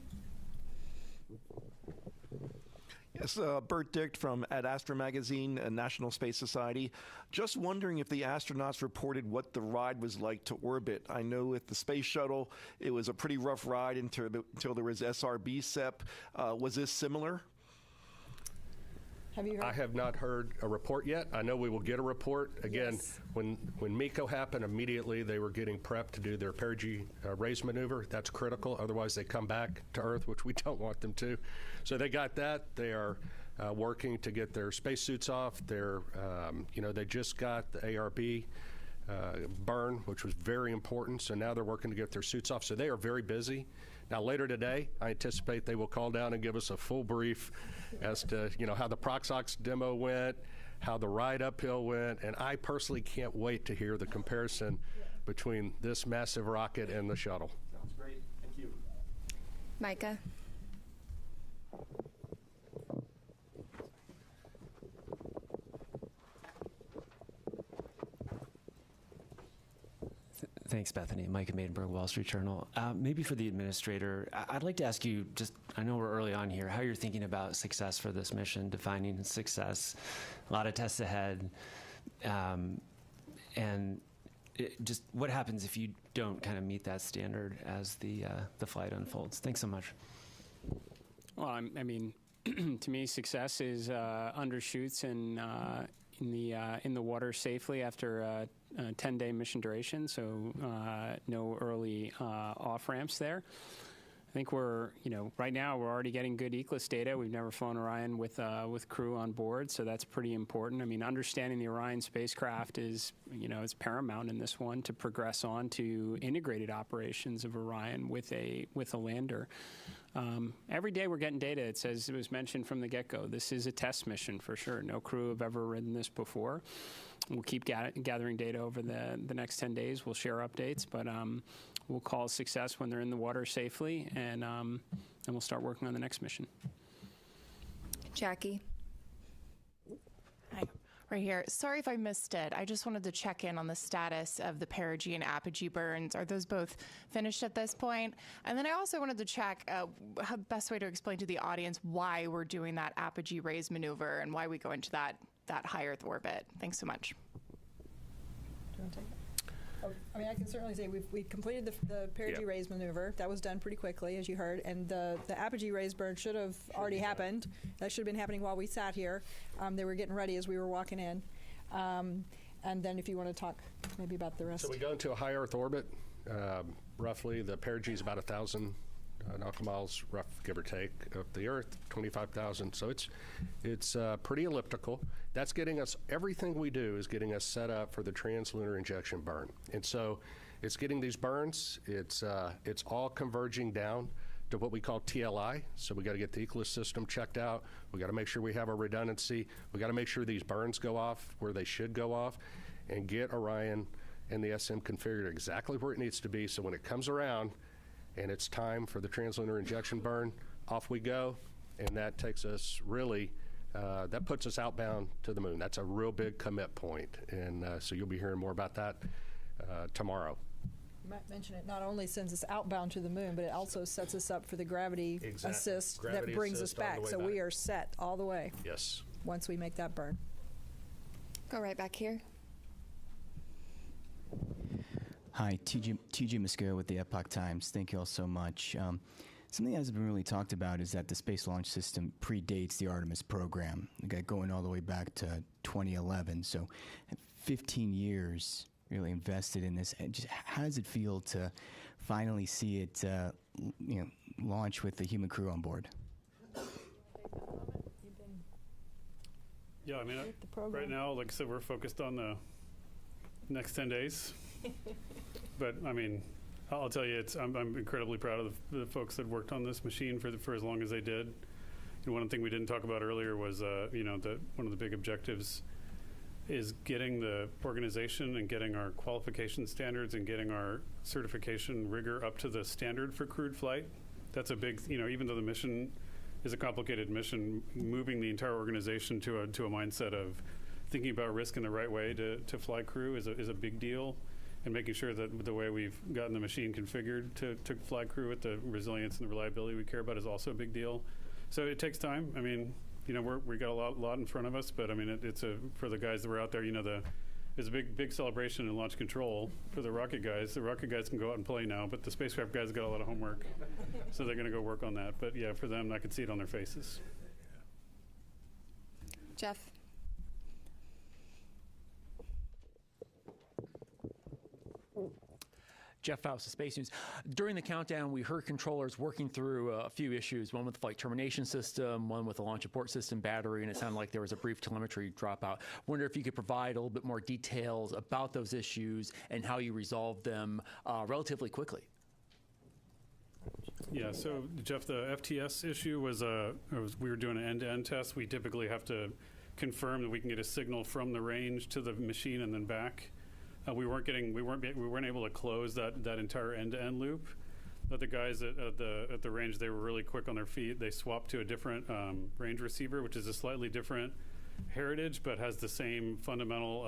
Yes, Bert Dicht from Ad Astra Magazine, National Space Society. Just wondering if the astronauts reported what the ride was like to orbit. I know with the space shuttle, it was a pretty rough ride until there was SRB SEP. Was this similar? Have you heard? I have not heard a report yet. I know we will get a report. Again, yes. when MECO happened, immediately they were getting prepped to do their perigee raise maneuver. That's critical. Otherwise, they come back to Earth, which we don't want them to. So they got that. They are working to get their spacesuits off. They're, they just got the ARB burn, which was very important. So now they're working to get their suits off. So they are very busy. Now, later today, I anticipate they will call down and give us a full brief as to, how the Proxox demo went, how the ride uphill went, and I personally can't wait to hear the comparison between this massive rocket and the shuttle. Sounds great. Thank you. Micah. Thanks, Bethany. Micah Maidenberg, Wall Street Journal. Maybe for the administrator, I'd like to ask you, I know we're early on here, how you're thinking about success for this mission, defining success, a lot of tests ahead, and just what happens if you don't kind of meet that standard as the flight unfolds? Thanks so much. Well, I mean, to me, success is undershoots and in the water safely after a 10-day mission duration. So no early off ramps there. I think we're, right now we're already getting good ECLIS data. We've never flown Orion with crew on board, so that's pretty important. I mean, understanding the Orion spacecraft is, is paramount in this one to progress on to integrated operations of Orion with a lander. Every day we're getting data. It says, it was mentioned from the get-go, this is a test mission for sure. No crew have ever ridden this before. We'll keep gathering data over the next 10 days. We'll share updates, but we'll call success when they're in the water safely, and we'll start working on the next mission. Jackie. Hi. Right here. Sorry if I missed it. I just wanted to check in on the status of the perigee and apogee burns. Are those both finished at this point? And then I also wanted to check how best way to explain to the audience why we're doing that apogee raise maneuver and why we go into that high Earth orbit. Thanks so much. Do you want to take it? I mean, I can certainly say we completed the perigee raise maneuver. That was done pretty quickly, as you heard, and the apogee raise burn should have already happened. That should have been happening while we sat here. They were getting ready as we were walking in. And then if you want to talk maybe about the rest. So we go into a high Earth orbit. Roughly, the perigee is about 1,000 nautical miles, rough, give or take, of the Earth, 25,000. So it's pretty elliptical. That's getting us, everything we do is getting us set up for the translunar injection burn. And so it's getting these burns, it's all converging down to what we call TLI. So we got to get the ECLIS system checked out. We got to make sure we have our redundancy. We got to make sure these burns go off where they should go off and get Orion and the SM configured exactly where it needs to be. So when it comes around and it's time for the translunar injection burn, off we go. And that takes us really, that puts us outbound to the moon. That's a real big commit point. And so you'll be hearing more about that tomorrow. You might mention it not only sends us outbound to the moon, but it also sets us up for the gravity assist that brings us back. So we are set all the way. Yes. Once we make that burn. Go right back here. Hi, TJ Mosquera with the Epoch Times. Thank you all so much. Something that hasn't been really talked about is that the Space Launch System predates the Artemis program. We got going all the way back to 2011, so 15 years really invested in this. And just how does it feel to finally see it, launch with the human crew on board? Yeah, I mean, right now, like I said, we're focused on the next 10 days. But I mean, I'll tell you, I'm incredibly proud of the folks that worked on this machine for as long as they did. And one thing we didn't talk about earlier was, that one of the big objectives is getting the organization and getting our qualification standards and getting our certification rigor up to the standard for crewed flight. That's a big, even though the mission is a complicated mission, moving the entire organization to a mindset of thinking about risk in the right way to fly crew is a big deal. And making sure that the way we've gotten the machine configured to fly crew with the resilience and the reliability we care about is also a big deal. So it takes time. I mean, we got a lot in front of us, but I mean, it's for the guys that were out there, there's a big celebration in launch control for the rocket guys. The rocket guys can go out and play now, but the spacecraft guys got a lot of homework. So they're going to go work on that. But yeah, for them, I could see it on their faces. Jeff. Jeff Faust of Space News. During the countdown, we heard controllers working through a few issues, one with the flight termination system, one with the launch abort system battery, and it sounded like there was a brief telemetry dropout. Wonder if you could provide a little bit more details about those issues and how you resolved them relatively quickly. Yeah, so Jeff, the FTS issue was we were doing an end-to-end test. We typically have to confirm that we can get a signal from the range to the machine and then back. We weren't able to close that entire end-to-end loop. But the guys at the range, they were really quick on their feet. They swapped to a different range receiver, which is a slightly different heritage, but has the same fundamental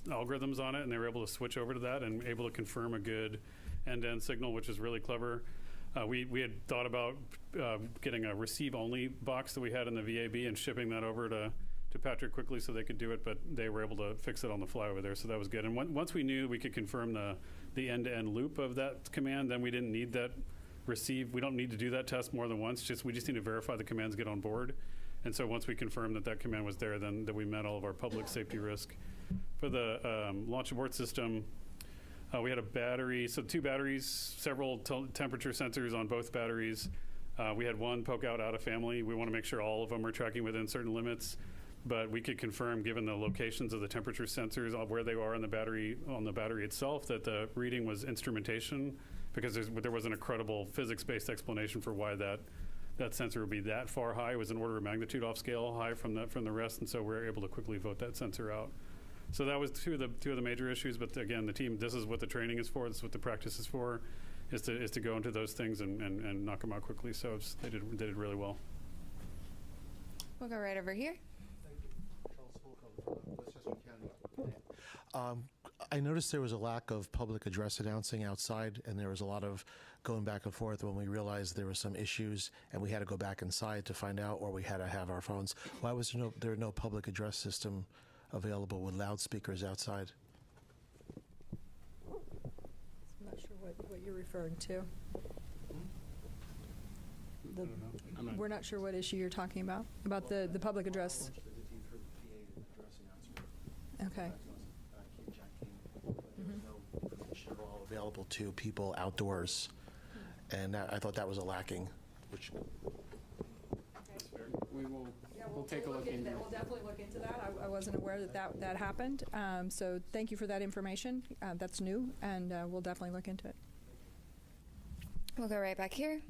algorithms on it. And they were able to switch over to that and able to confirm a good end-to-end signal, which is really clever. We had thought about getting a receive-only box that we had in the VAB and shipping that over to to Patrick quickly so they could do it, but they were able to fix it on the fly over there, so that was good. And once we knew we could confirm the end-to-end loop of that command, then we didn't need that receive. We don't need to do that test more than once. We just need to verify the commands get on board. And so once we confirmed that command was there, then that we met all of our public safety risk. For the launch abort system, we had a battery, so 2 batteries, several temperature sensors on both batteries. We had one poke out of family. We want to make sure all of them are tracking within certain limits, but we could confirm, given the locations of the temperature sensors, where they are on the battery itself, that the reading was instrumentation, because there wasn't a credible physics-based explanation for why that sensor would be that far high. It was an order of magnitude off scale high from the rest, and so we were able to quickly vote that sensor out. So that was two of the major issues. But again, the team, this is what the training is for. This is what the practice is for, is to go into those things and knock them out quickly. So they did really well. We'll go right over here. I noticed there was a lack of public address announcing outside, and there was a lot of going back and forth when we realized there were some issues, and we had to go back inside to find out, or we had to have our phones. Why was there no public address system available with loudspeakers outside? I'm not sure what you're referring to. We're not sure what issue you're talking about the public address. Okay. Available to people outdoors, and I thought that was a lacking. We'll take a look into that. We'll definitely look into that. I wasn't aware that happened. So thank you for that information. That's new, and we'll definitely look into it. We'll go right back here.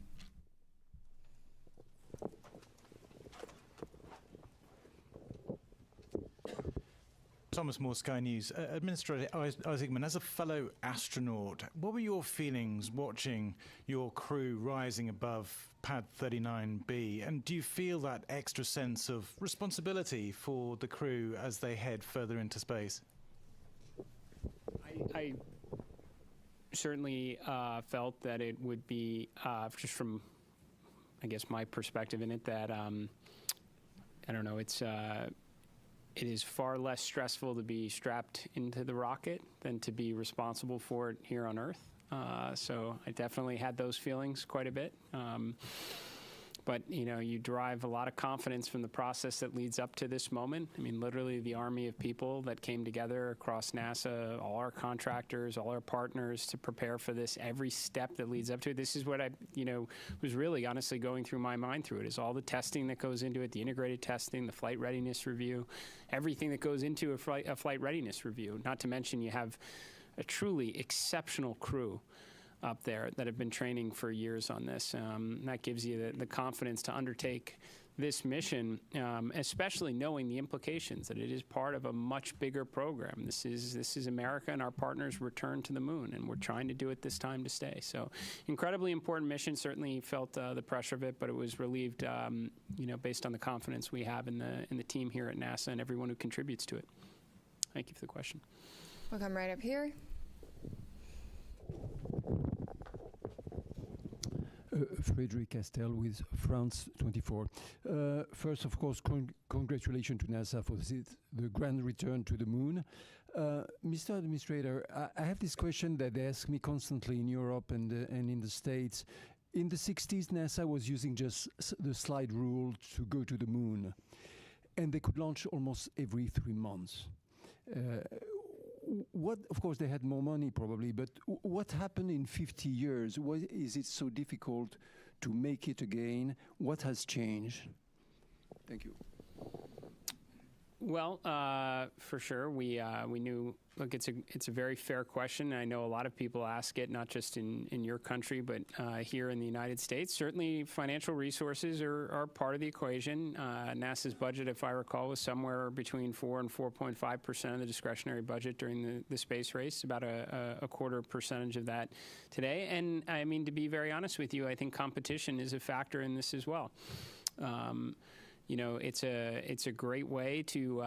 Thomas Moore, Sky News. Administrator Isaacman, as a fellow astronaut, what were your feelings watching your crew rising above Pad 39B? And do you feel that extra sense of responsibility for the crew as they head further into space? I certainly felt that it would be, just from, I guess, my perspective in it, that, I don't know, it is far less stressful to be strapped into the rocket than to be responsible for it here on Earth. So I definitely had those feelings quite a bit. But, you derive a lot of confidence from the process that leads up to this moment. I mean, literally the army of people that came together across NASA, all our contractors, all our partners to prepare for this, every step that leads up to it. This is what I, was really honestly going through my mind through it, is all the testing that goes into it, the integrated testing, the flight readiness review, everything that goes into a flight readiness review. Not to mention you have a truly exceptional crew up there that have been training for years on this. That gives you the confidence to undertake this mission, especially knowing the implications that it is part of a much bigger program. This is America and our partners' return to the moon, and we're trying to do it this time to stay. So, incredibly important mission. Certainly felt the pressure of it, but it was relieved, based on the confidence we have in the team here at NASA and everyone who contributes to it. Thank you for the question. We'll come right up here. Frederic Castel with France 24. First, of course, congratulations to NASA for the grand return to the moon. Mr. Administrator, I have this question that they ask me constantly in Europe and in the States. In the 60s, NASA was using just the slide rule to go to the moon, and they could launch almost every 3 months. Of course, they had more money probably, but what happened in 50 years? Why is it so difficult to make it again? What has changed? Thank you. Well, for sure, we knew. Look, it's a very fair question. I know a lot of people ask it, not just in your country, but here in the United States. Certainly, financial resources are part of the equation. NASA's budget, if I recall, was somewhere between 4 and 4.5% of the discretionary budget during the space race. About a quarter percentage of that today. And I mean, to be very honest with you, I think competition is a factor in this as well. it's a great way to,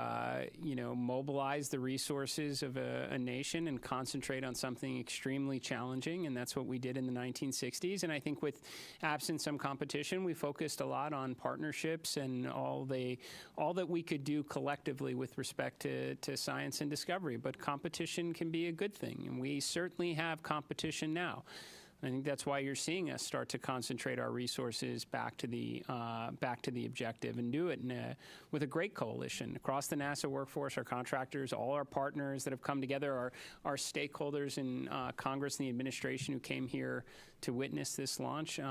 mobilize the resources of a nation and concentrate on something extremely challenging, and that's what we did in the 1960s. And I think with absent some competition, we focused a lot on partnerships and all that we could do collectively with respect to science and discovery. But competition can be a good thing, and we certainly have competition now. I think that's why you're seeing us start to concentrate our resources back to the objective, and do it with a great coalition across the NASA workforce, our contractors, all our partners that have come together, our stakeholders in Congress and the administration who came here to witness this launch,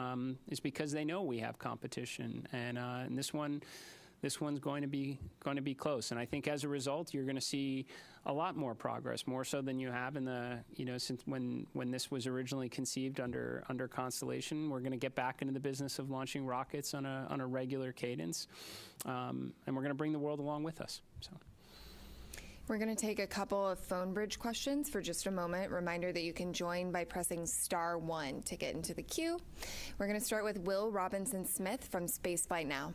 is because they know we have competition, and this one's going to be close. And I think as a result, you're going to see a lot more progress, more so than you have in the, since when this was originally conceived under Constellation. We're going to get back into the business of launching rockets on a regular cadence, and we're going to bring the world along with us. So. We're going to take a couple of phone bridge questions for just a moment. Reminder that you can join by pressing *1 to get into the queue. We're going to start with Will Robinson-Smith from Spaceflight Now.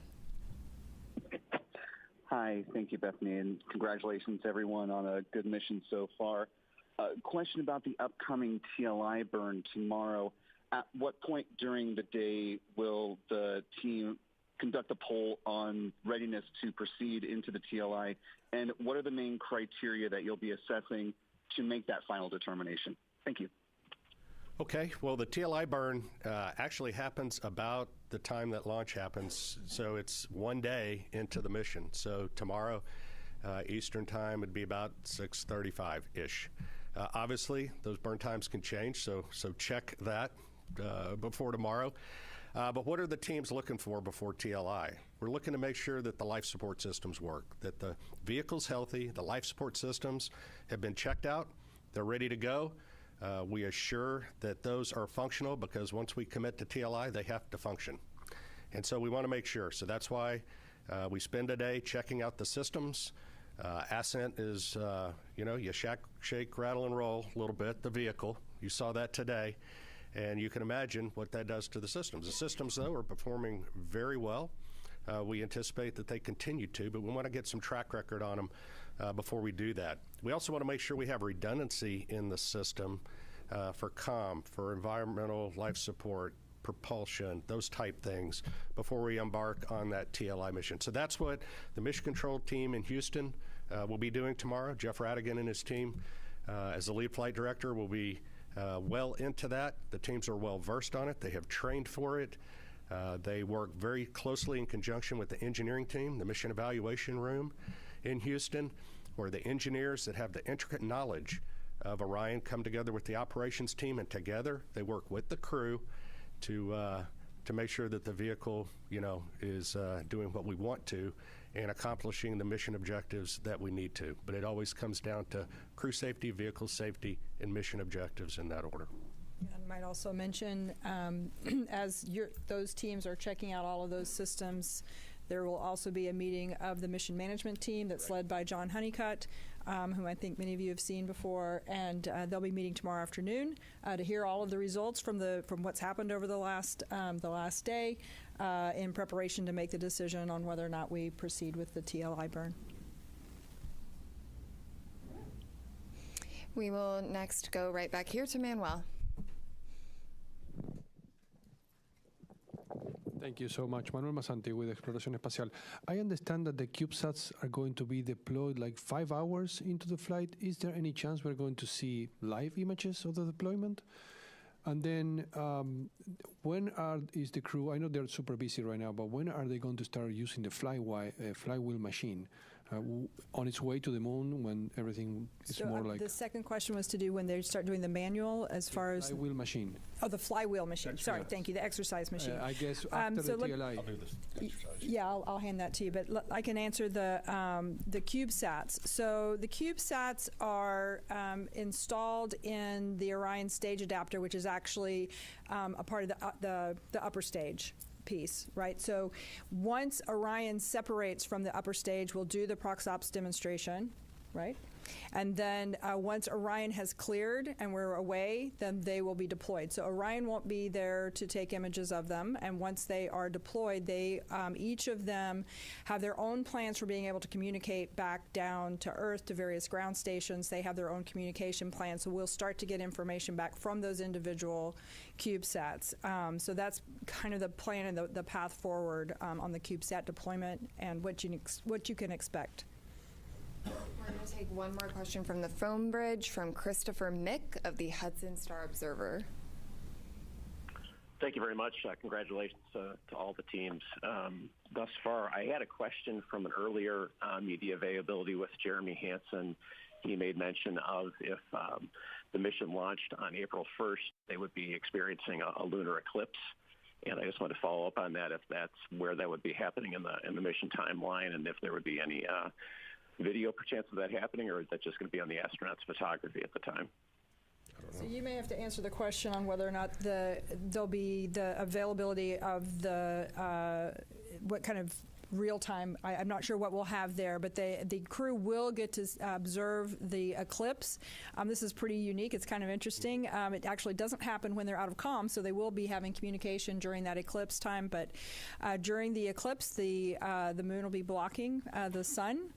Hi, thank you, Bethany, and congratulations everyone on a good mission so far. Question about the upcoming TLI burn tomorrow. At what point during the day will the team conduct a poll on readiness to proceed into the TLI, and what are the main criteria that you'll be assessing to make that final determination? Thank you. Okay, well, the TLI burn actually happens about the time that launch happens, so it's one day into the mission. So tomorrow, Eastern time, would be about 6:35-ish. Obviously, those burn times can change, so check that before tomorrow. But what are the teams looking for before TLI? We're looking to make sure that the life support systems work, that the vehicle's healthy, the life support systems have been checked out, they're ready to go. We assure that those are functional, because once we commit to TLI, they have to function. And so we want to make sure. So that's why we spend a day checking out the systems. Ascent is, you shake, rattle, and roll a little bit, the vehicle. You saw that today. And you can imagine what that does to the systems. The systems, though, are performing very well. We anticipate that they continue to, but we want to get some track record on them before we do that. We also want to make sure we have redundancy in the system for comm, for environmental life support, propulsion, those type things, before we embark on that TLI mission. So that's what the mission control team in Houston will be doing tomorrow. Jeff Radigan and his team, as the lead flight director, will be well into that. The teams are well versed on it. They have trained for it. They work very closely in conjunction with the engineering team, the mission evaluation room in Houston, where the engineers that have the intricate knowledge of Orion come together with the operations team, and together they work with the crew to make sure that the vehicle, is doing what we want to and accomplishing the mission objectives that we need to. But it always comes down to crew safety, vehicle safety, and mission objectives in that order. I might also mention, as those teams are checking out all of those systems, there will also be a meeting of the mission management team that's led by John Honeycutt, whom I think many of you have seen before, and they'll be meeting tomorrow afternoon to hear all of the results from what's happened over the last day, in preparation to make the decision on whether or not we proceed with the TLI burn. We will next go right back here to Manuel. Thank you so much. Manuel Masanti with Exploración Espacial. I understand that the CubeSats are going to be deployed like 5 hours into the flight. Is there any chance we're going to see live images of the deployment? And then when is the crew, I know they're super busy right now, but when are they going to start using the flywheel machine? On its way to the moon, when everything is more like... The second question was to do when they start doing the manual as far as... flywheel machine. Oh, the flywheel machine. Sorry, thank you. The exercise machine. I guess after the TLI. I'll do this exercise. Yeah, I'll hand that to you. But I can answer the CubeSats. So the CubeSats are installed in the Orion stage adapter, which is actually a part of the upper stage piece, right? So once Orion separates from the upper stage, we'll do the ProxOps demonstration. right? And then once Orion has cleared and we're away, then they will be deployed. So Orion won't be there to take images of them. And once they are deployed, they each of them have their own plans for being able to communicate back down to Earth to various ground stations. They have their own communication plans. So we'll start to get information back from those individual CubeSats. So that's kind of the plan and the path forward on the CubeSat deployment and what you can expect. We're going to take one more question from the phone bridge from Christopher Mick of the Hudson Star Observer. Thank you very much. Congratulations to all the teams thus far. I had a question from an earlier media availability with Jeremy Hansen. He made mention of if the mission launched on April 1st, they would be experiencing a lunar eclipse. And I just want to follow up on that, if that's where that would be happening in the mission timeline, and if there would be any video perchance of that happening, or is that just going to be on the astronauts' photography at the time? So you may have to answer the question on whether or not there'll be the availability of the what kind of real time. I'm not sure what we'll have there, but the crew will get to observe the eclipse. This is pretty unique. It's kind of interesting. It actually doesn't happen when they're out of comm, so they will be having communication during that eclipse time. But during the eclipse, the moon will be blocking the sun.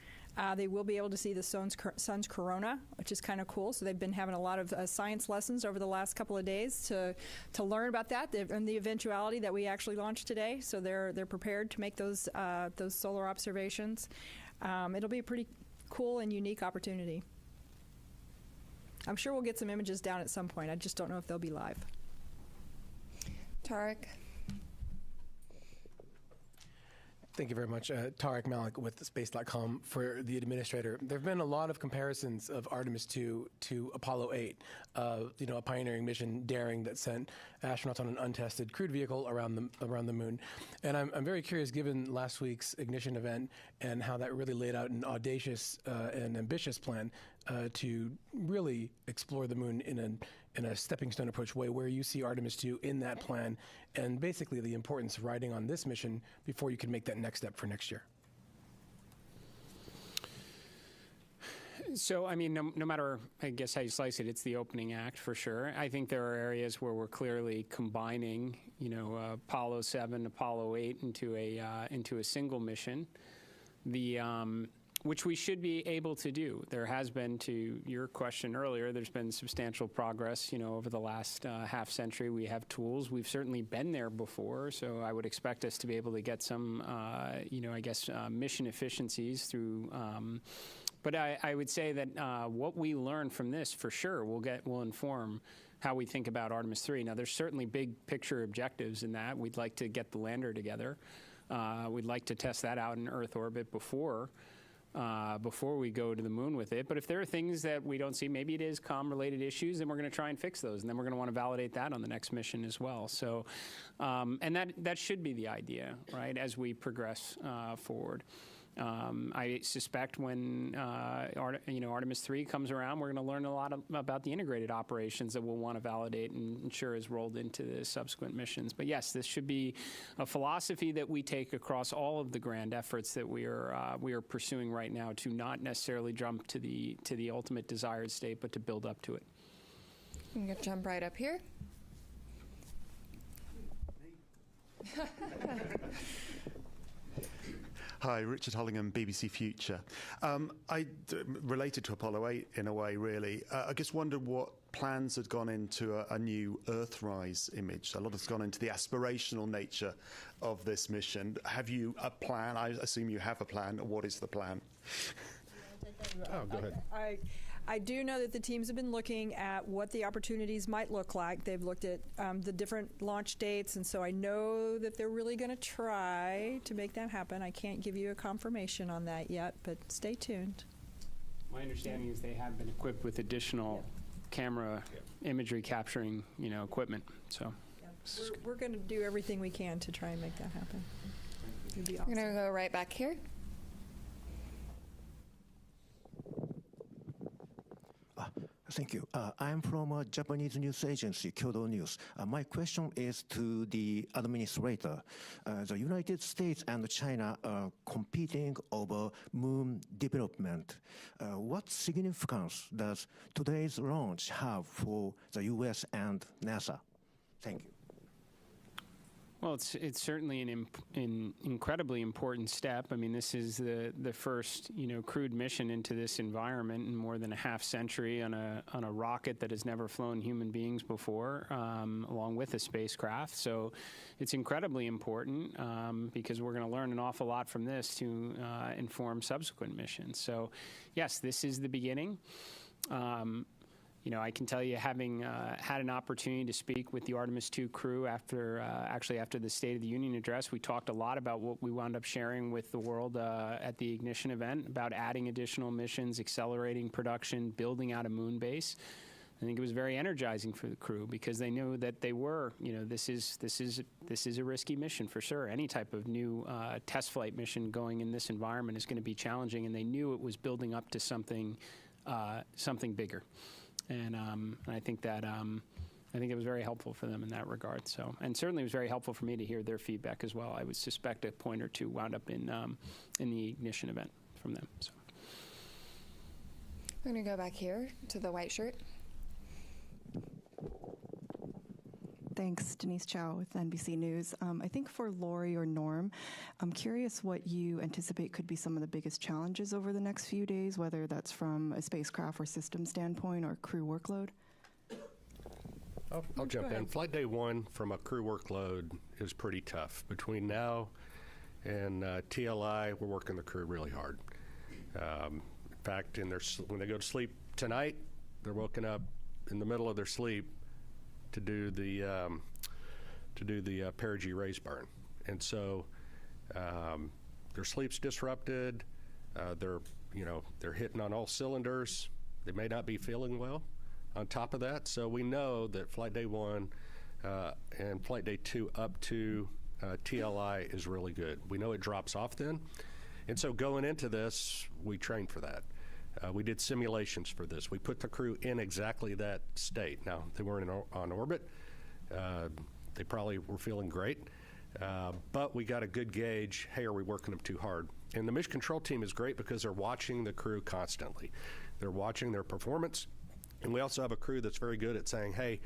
They will be able to see the sun's corona, which is kind of cool. So they've been having a lot of science lessons over the last couple of days to learn about that and the eventuality that we actually launched today. So they're prepared to make those solar observations. It'll be a pretty cool and unique opportunity. I'm sure we'll get some images down at some point. I just don't know if they'll be live. Tarek. Thank you very much. Tarek Malik with Space.com for the administrator. There have been a lot of comparisons of Artemis 2 to Apollo 8, a pioneering mission, daring, that sent astronauts on an untested crewed vehicle around the moon. And I'm very curious, given last week's ignition event and how that really laid out an audacious and ambitious plan to really explore the moon in a stepping stone approach way, where you see Artemis 2 in that plan, and basically the importance of riding on this mission before you can make that next step for next year. So, I mean, no matter, I guess, how you slice it, it's the opening act for sure. I think there are areas where we're clearly combining, Apollo 7, Apollo 8 into a single mission. Which we should be able to do. There has been, to your question earlier, there's been substantial progress, over the last half century. We have tools. We've certainly been there before, so I would expect us to be able to get some, mission efficiencies through. But I would say that what we learn from this, for sure, will inform how we think about Artemis 3. Now, there's certainly big picture objectives in that. We'd like to get the lander together. We'd like to test that out in Earth orbit before we go to the moon with it. But if there are things that we don't see, maybe it is comm-related issues, then we're going to try and fix those, and then we're going to want to validate that on the next mission as well. So, and that should be the idea, right, as we progress forward. I suspect when Artemis 3 comes around, we're going to learn a lot about the integrated operations that we'll want to validate and ensure is rolled into the subsequent missions. But yes, this should be a philosophy that we take across all of the grand efforts that we are pursuing right now, to not necessarily jump to the ultimate desired state, but to build up to it. I'm going to jump right up here. Hi, Richard Hollingham, BBC Future. Related to Apollo 8 in a way, really. I just wondered what plans had gone into a new Earthrise image. A lot has gone into the aspirational nature of this mission. Have you a plan? I assume you have a plan. What is the plan? Oh, go ahead. I do know that the teams have been looking at what the opportunities might look like. They've looked at the different launch dates, and so I know that they're really going to try to make that happen. I can't give you a confirmation on that yet, but stay tuned. My understanding is they have been equipped with additional camera imagery capturing, equipment. So we're going to do everything we can to try and make that happen. It'd be awesome. We're going to go right back here. Thank you. I'm from a Japanese news agency, Kyodo News. My question is to the administrator. The United States and China are competing over moon development. What significance does today's launch have for the U.S. and NASA? Thank you. Well, it's certainly an incredibly important step. I mean, this is the first crewed mission into this environment in more than a half century on a rocket that has never flown human beings before, along with a spacecraft. So it's incredibly important because we're going to learn an awful lot from this to inform subsequent missions. So, yes, this is the beginning. I can tell you, having had an opportunity to speak with the Artemis II crew after the State of the Union address, we talked a lot about what we wound up sharing with the world at the Ignition event about adding additional missions, accelerating production, building out a moon base. I think it was very energizing for the crew because they knew that they were, this is a risky mission for sure. Any type of new test flight mission going in this environment is going to be challenging, and they knew it was building up to something bigger. And I think that it was very helpful for them in that regard. So, and certainly it was very helpful for me to hear their feedback as well. I would suspect a point or two wound up in the Ignition event from them. So, we're going to go back here to the white shirt. Thanks, Denise Chow with NBC News. I think for Lori or Norm, I'm curious what you anticipate could be some of the biggest challenges over the next few days, whether that's from a spacecraft or system standpoint or crew workload. I'll jump in. Flight day 1 from a crew workload is pretty tough. Between now and TLI, we're working the crew really hard. In fact, when they go to sleep tonight, they're woken up in the middle of their sleep to do the perigee raise burn, and so their sleep's disrupted. They're hitting on all cylinders. They may not be feeling well. On top of that, so we know that flight day 1 and flight day 2 up to TLI is really good. We know it drops off then, and so going into this, we trained for that. We did simulations for this. We put the crew in exactly that state. Now, they weren't on orbit. They probably were feeling great. But we got a good gauge, hey, are we working them too hard? And the mission control team is great because they're watching the crew constantly. They're watching their performance. And we also have a crew that's very good at saying, hey,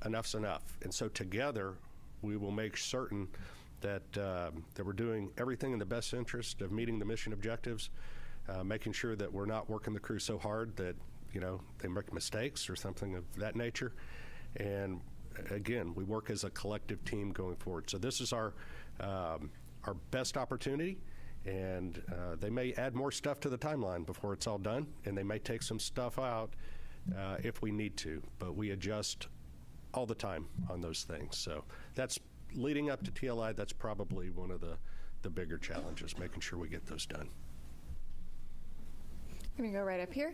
enough's enough. And so together, we will make certain that we're doing everything in the best interest of meeting the mission objectives, making sure that we're not working the crew so hard that, they make mistakes or something of that nature. And again, we work as a collective team going forward. So this is our best opportunity, and they may add more stuff to the timeline before it's all done, and they may take some stuff out if we need to, but we adjust all the time on those things. So that's leading up to TLI, that's probably one of the bigger challenges, making sure we get those done. I'm going to go right up here.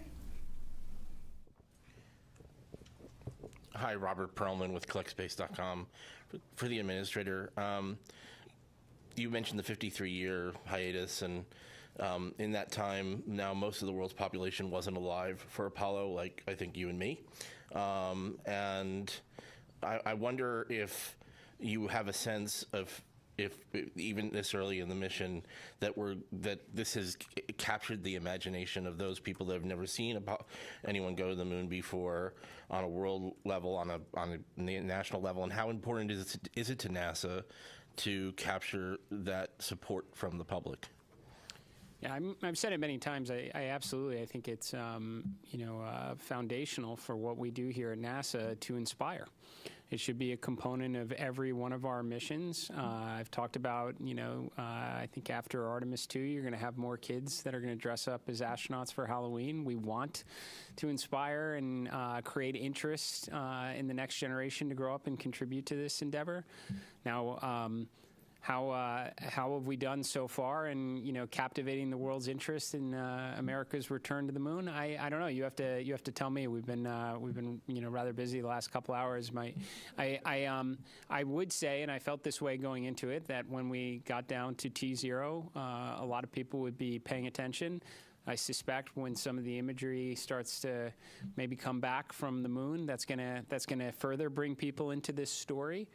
Hi, Robert Perlman with CollectSpace.com. For the administrator, you mentioned the 53-year hiatus, and in that time, now most of the world's population wasn't alive for Apollo, like I think you and me. And I wonder if you have a sense of, if even this early in the mission, that this has captured the imagination of those people that have never seen anyone go to the moon before on a world level, on a national level, and how important is it to NASA to capture that support from the public? Yeah, I've said it many times. I absolutely, I think it's foundational for what we do here at NASA to inspire. It should be a component of every one of our missions. I've talked about, I think after Artemis II, you're going to have more kids that are going to dress up as astronauts for Halloween. We want to inspire and create interest in the next generation to grow up and contribute to this endeavor. Now, how have we done so far in captivating the world's interest in America's return to the moon? I don't know. You have to tell me. We've been rather busy the last couple hours. I would say, and I felt this way going into it, that when we got down to T0, a lot of people would be paying attention. I suspect when some of the imagery starts to maybe come back from the moon, that's gonna further bring people into this story,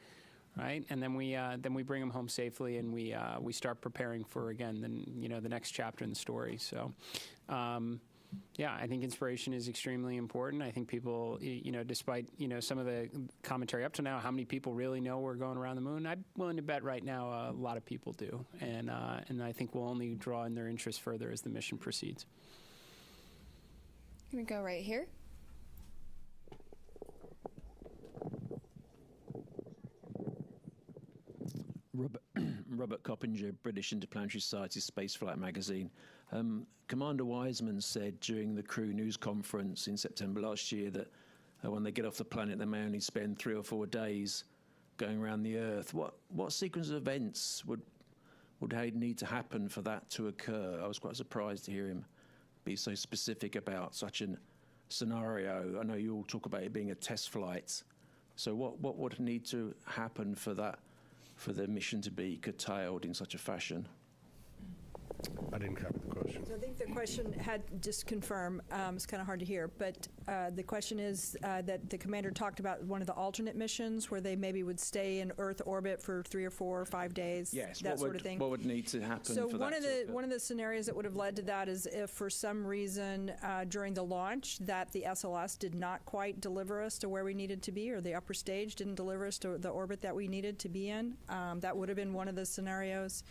right? And then we bring them home safely, and we start preparing for, again, the next chapter in the story. So. Yeah, I think inspiration is extremely important. I think people, despite, some of the commentary up to now, how many people really know we're going around the moon? I'm willing to bet right now a lot of people do. And I think we'll only draw in their interest further as the mission proceeds. I'm going to go right here. Robert Coppinger, British Interplanetary Society Spaceflight Magazine. Commander Wiseman said during the crew news conference in September last year that when they get off the planet, they may only spend 3 or 4 days going around the Earth. What sequence of events would need to happen for that to occur? I was quite surprised to hear him be so specific about such a scenario. I know you all talk about it being a test flight. So what would need to happen for the mission to be curtailed in such a fashion? I didn't cover the question. So I think the question had, just confirm, it's kind of hard to hear, but the question is that the commander talked about one of the alternate missions where they maybe would stay in Earth orbit for 3 or 4 or 5 days, yes, that sort of thing. What would need to happen so for one that? So one of the scenarios that would have led to that is if for some reason during the launch that the SLS did not quite deliver us to where we needed to be, or the upper stage didn't deliver us to the orbit that we needed to be in, that would have been one of the scenarios.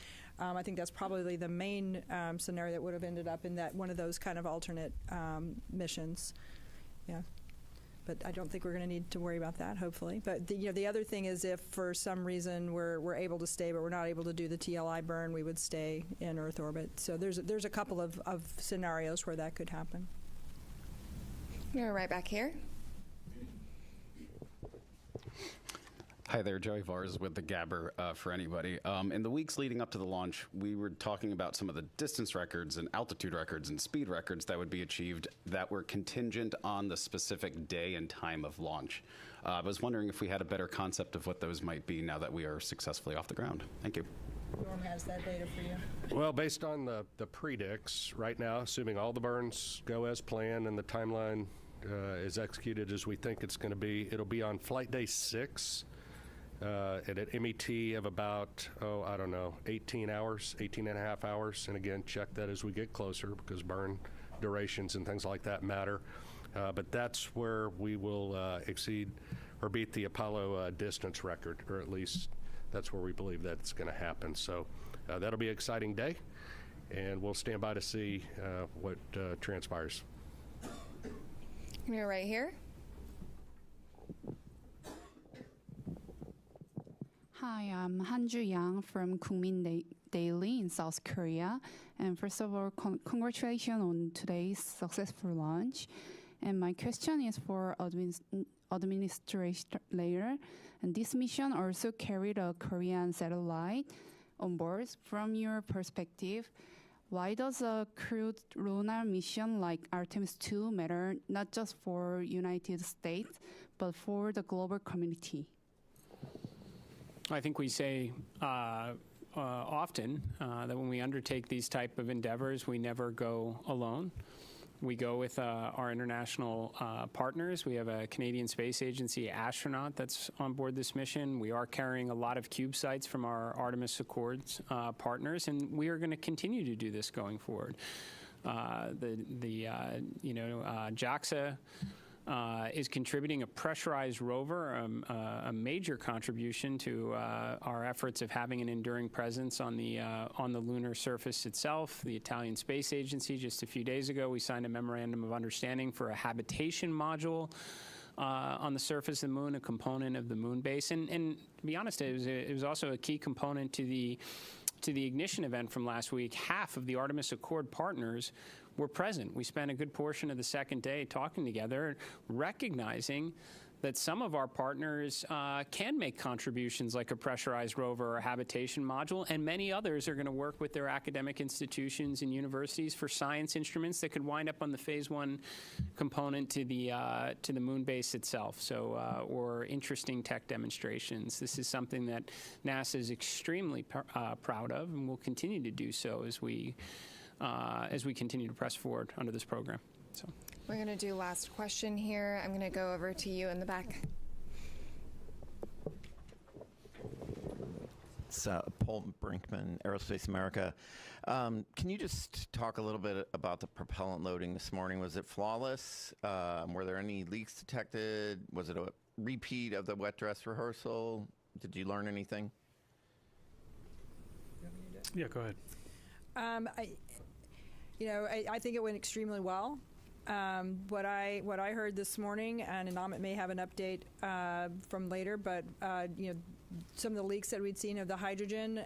I think that's probably the main scenario that would have ended up in that one of those kind of alternate missions. Yeah, but I don't think we're going to need to worry about that, hopefully. But the other thing is if for some reason we're able to stay, but we're not able to do the TLI burn, we would stay in Earth orbit. So there's a couple of scenarios where that could happen. We're right back here. Hi there, Joey Vars with the Gabber for anybody. In the weeks leading up to the launch, we were talking about some of the distance records and altitude records and speed records that would be achieved that were contingent on the specific day and time of launch. I was wondering if we had a better concept of what those might be now that we are successfully off the ground. Thank you. Norm has that data for you. Well, based on the predicts right now, assuming all the burns go as planned and the timeline is executed as we think it's going to be, it'll be on flight day 6. At an MET of about, 18 hours, 18 and a half hours. And again, check that as we get closer because burn durations and things like that matter. But that's where we will exceed or beat the Apollo distance record, or at least that's where we believe that's going to happen. So that'll be an exciting day, and we'll stand by to see what transpires. You're right here. Hi, I'm Hanju Yang from Kookmin Daily in South Korea. And first of all, congratulations on today's successful launch. And my question is for administrator. And this mission also carried a Korean satellite on board. From your perspective, why does a crewed lunar mission like Artemis-2 matter not just for United States, but for the global community? I think we say often that when we undertake these type of endeavors, we never go alone. We go with our international partners. We have a Canadian Space Agency astronaut that's on board this mission. We are carrying a lot of CubeSats from our Artemis Accords partners, and we are going to continue to do this going forward. JAXA is contributing a pressurized rover, a major contribution to our efforts of having an enduring presence on the lunar surface itself. The Italian Space Agency, just a few days ago, we signed a memorandum of understanding for a habitation module on the surface of the moon, a component of the moon base. And to be honest, it was also a key component to the ignition event from last week. Half of the Artemis Accord partners were present. We spent a good portion of the second day talking together, recognizing that some of our partners can make contributions like a pressurized rover or a habitation module, and many others are going to work with their academic institutions and universities for science instruments that could wind up on the Phase 1 component to the moon base itself, or interesting tech demonstrations. This is something that NASA is extremely proud of and will continue to do so as we as we continue to press forward under this program. So we're going to do last question here. I'm going to go over to you in the back. It's Paul Brinkman, Aerospace America. Can you just talk a little bit about the propellant loading this morning? Was it flawless? Were there any leaks detected? Was it a repeat of the wet dress rehearsal? Did you learn anything? Yeah, go ahead. I think it went extremely well. What I heard this morning, and Amit may have an update from later, but some of the leaks that we'd seen of the hydrogen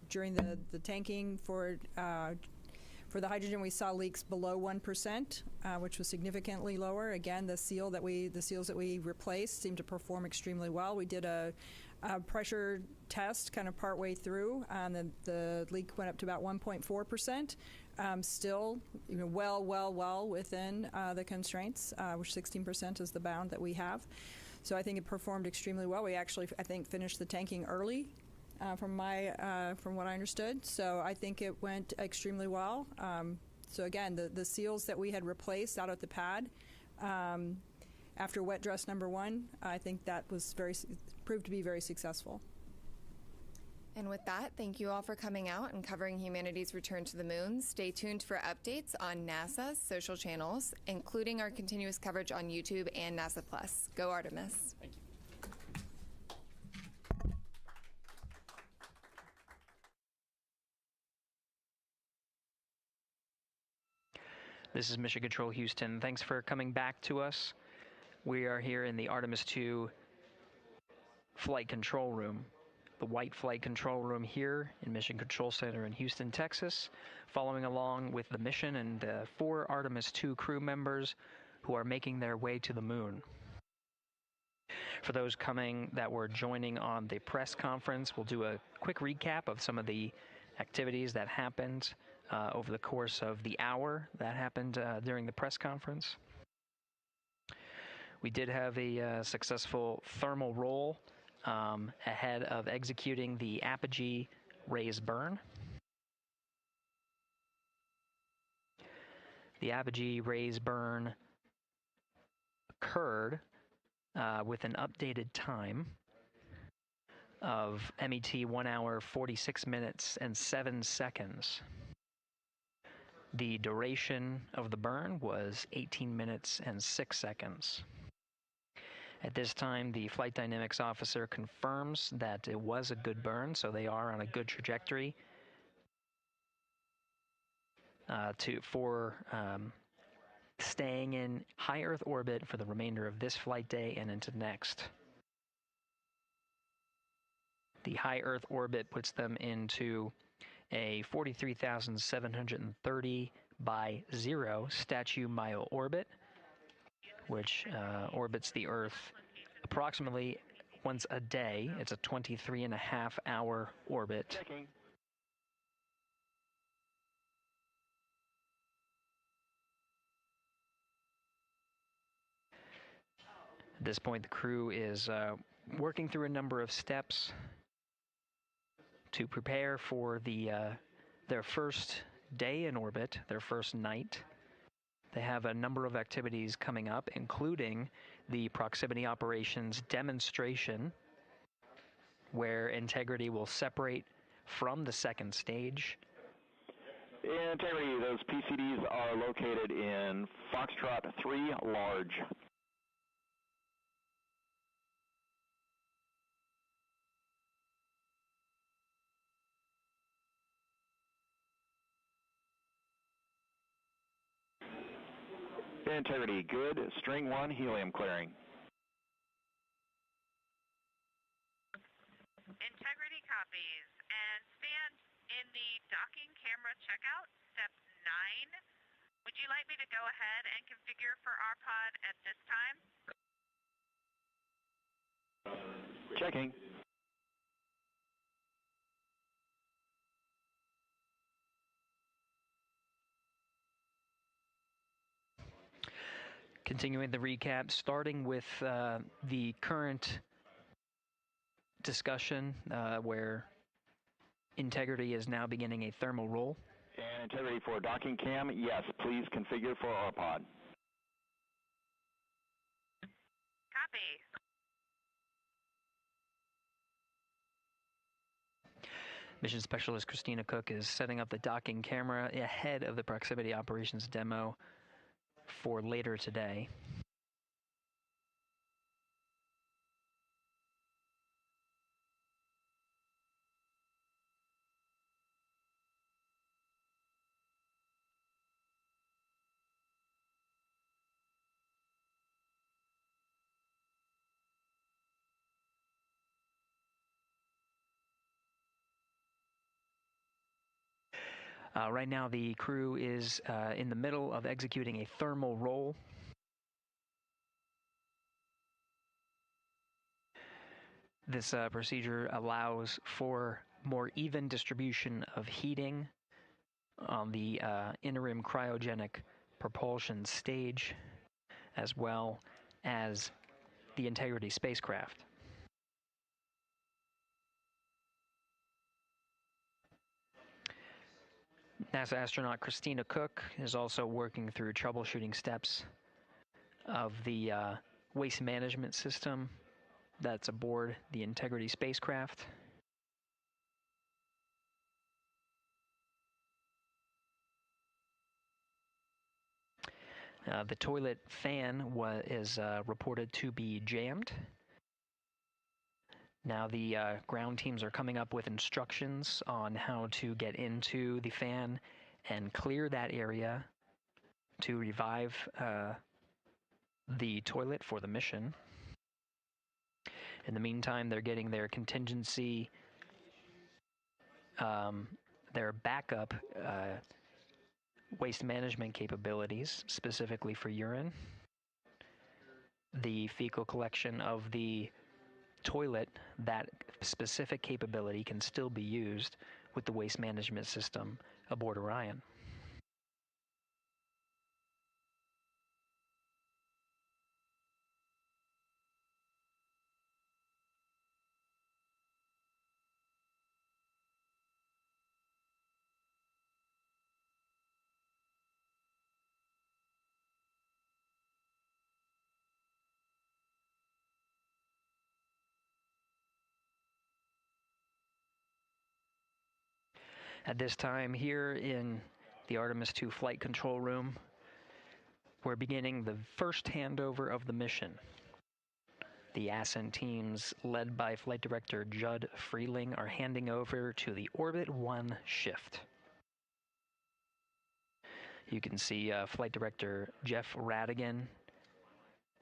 during the tanking for the hydrogen, we saw leaks below 1%, which was significantly lower. Again, the seals that we replaced seemed to perform extremely well. We did a pressure test kind of partway through, and the leak went up to about 1.4%. Still, well within the constraints, which 16% is the bound that we have. So I think it performed extremely well. We actually, I think, finished the tanking early, from what I understood. So I think it went extremely well. So again, the seals that we had replaced out at the pad after wet dress number 1, I think that was proved to be very successful. And with that, thank you all for coming out and covering humanity's return to the moon. Stay tuned for updates on NASA's social channels, including our continuous coverage on YouTube and NASA Plus. Go Artemis. Thank you. This is Mission Control Houston. Thanks for coming back to us. We are here in the Artemis II flight control room. The White Flight Control Room here in Mission Control Center in Houston, Texas, following along with the mission and 4 Artemis II crew members who are making their way to the moon. For those that were joining on the press conference, we'll do a quick recap of some of the activities that happened over the course of the hour that happened during the press conference. We did have a successful thermal roll ahead of executing the apogee raise burn. The apogee raise burn occurred with an updated time of MET 1 hour, 46 minutes, and 7 seconds. The duration of the burn was 18 minutes and 6 seconds. At this time, the flight dynamics officer confirms that it was a good burn, so they are on a good trajectory for staying in high Earth orbit for the remainder of this flight day and into next. The high Earth orbit puts them into a 43,730 by 0 statute mile orbit, which orbits the Earth approximately once a day. It's a 23.5-hour orbit. Checking. At this point, the crew is working through a number of steps to prepare for their first day in orbit, their first night. They have a number of activities coming up, including the proximity operations demonstration, where Integrity will separate from the second stage. Integrity, those PCDs are located in Foxtrot 3 large. Integrity, good. String 1, helium clearing. Integrity copies. And stand in the docking camera checkout, step 9. Would you like me to go ahead and configure for RPOD at this time? Checking. Continuing the recap, starting with the current discussion where Integrity is now beginning a thermal roll. And Integrity for docking cam, yes, please configure for RPOD. Copy. Mission Specialist Christina Cook is setting up the docking camera ahead of the proximity operations demo for later today. Right now, the crew is in the middle of executing a thermal roll. This procedure allows for more even distribution of heating on the interim cryogenic propulsion stage, as well as the Integrity spacecraft. NASA astronaut Christina Cook is also working through troubleshooting steps of the waste management system that's aboard the Integrity spacecraft. The toilet fan is reported to be jammed. Now the ground teams are coming up with instructions on how to get into the fan and clear that area to revive the toilet for the mission. In the meantime, they're getting their contingency, their backup waste management capabilities, specifically for urine. The fecal collection of the toilet, that specific capability can still be used with the waste management system aboard Orion. At this time here in the Artemis II flight control room, we're beginning the first handover of the mission. The ascent teams led by Flight Director Judd Freeling are handing over to the Orbit 1 shift. You can see Flight Director Jeff Radigan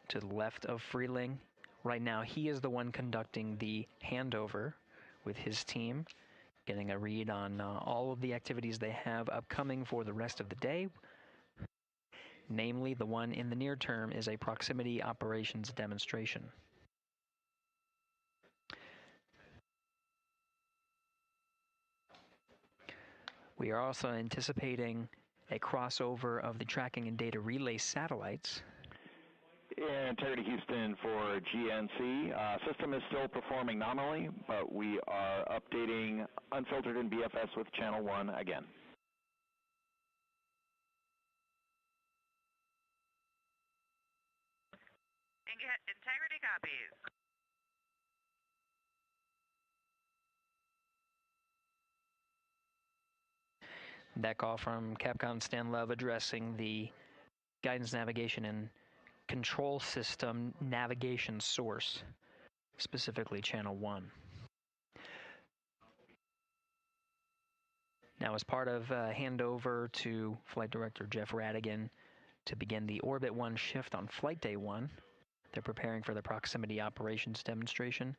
to the left of Freeling. Right now he is the one conducting the handover with his team, getting a read on all of the activities they have upcoming for the rest of the day. Namely, the one in the near term is a proximity operations demonstration. We are also anticipating a crossover of the tracking and data relay satellites. Integrity Houston for GNC. System is still performing nominally, but we are updating unfiltered and BFS with channel 1 again. Integrity copies. That call from Capcom Stan Love addressing the guidance, navigation, and control system navigation source, specifically channel 1. Now, as part of handover to Flight Director Jeff Radigan to begin the Orbit 1 shift on Flight Day 1, they're preparing for the proximity operations demonstration.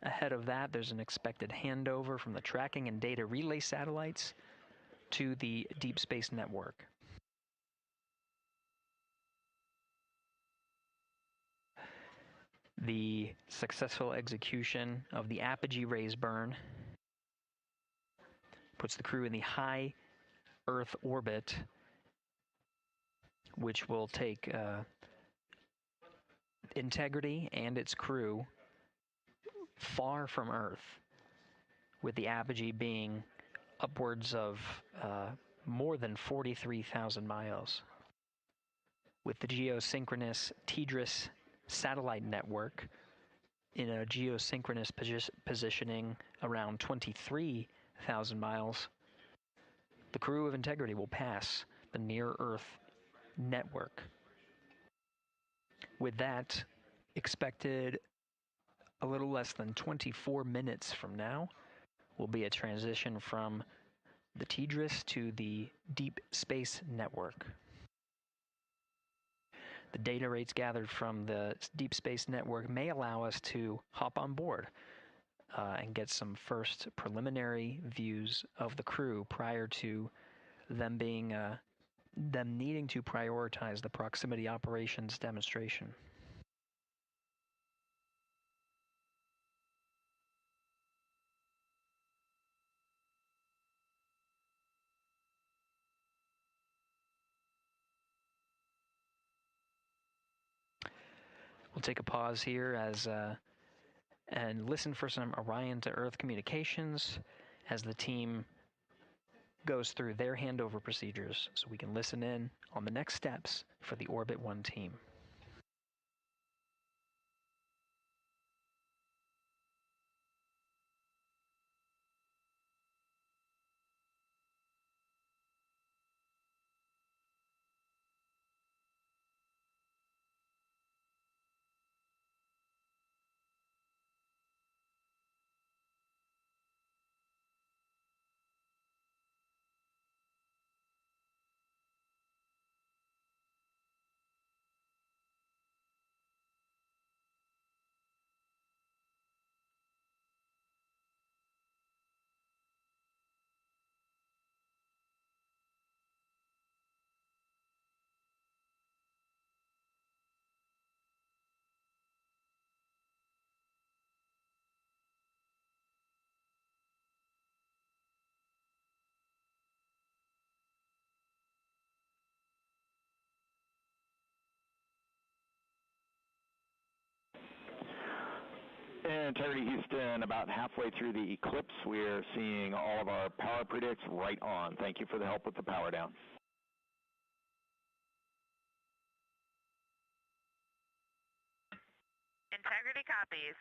Ahead of that, there's an expected handover from the tracking and data relay satellites to the Deep Space Network. The successful execution of the apogee raise burn puts the crew in the high Earth orbit, which will take Integrity and its crew far from Earth, with the apogee being upwards of more than 43,000 miles. With the geosynchronous TDRS satellite network in a geosynchronous positioning around 23,000 miles, the crew of Integrity will pass the near-Earth network. With that, expected a little less than 24 minutes from now will be a transition from the TDRS to the Deep Space Network. The data rates gathered from the Deep Space Network may allow us to hop on board and get some first preliminary views of the crew prior to them needing to prioritize the proximity operations demonstration. We'll take a pause here and listen for some Orion to Earth communications as the team goes through their handover procedures, so we can listen in on the next steps for the Orbit 1 team. Integrity Houston, about halfway through the eclipse, we're seeing all of our power predicts right on. Thank you for the help with the power down. Integrity copies.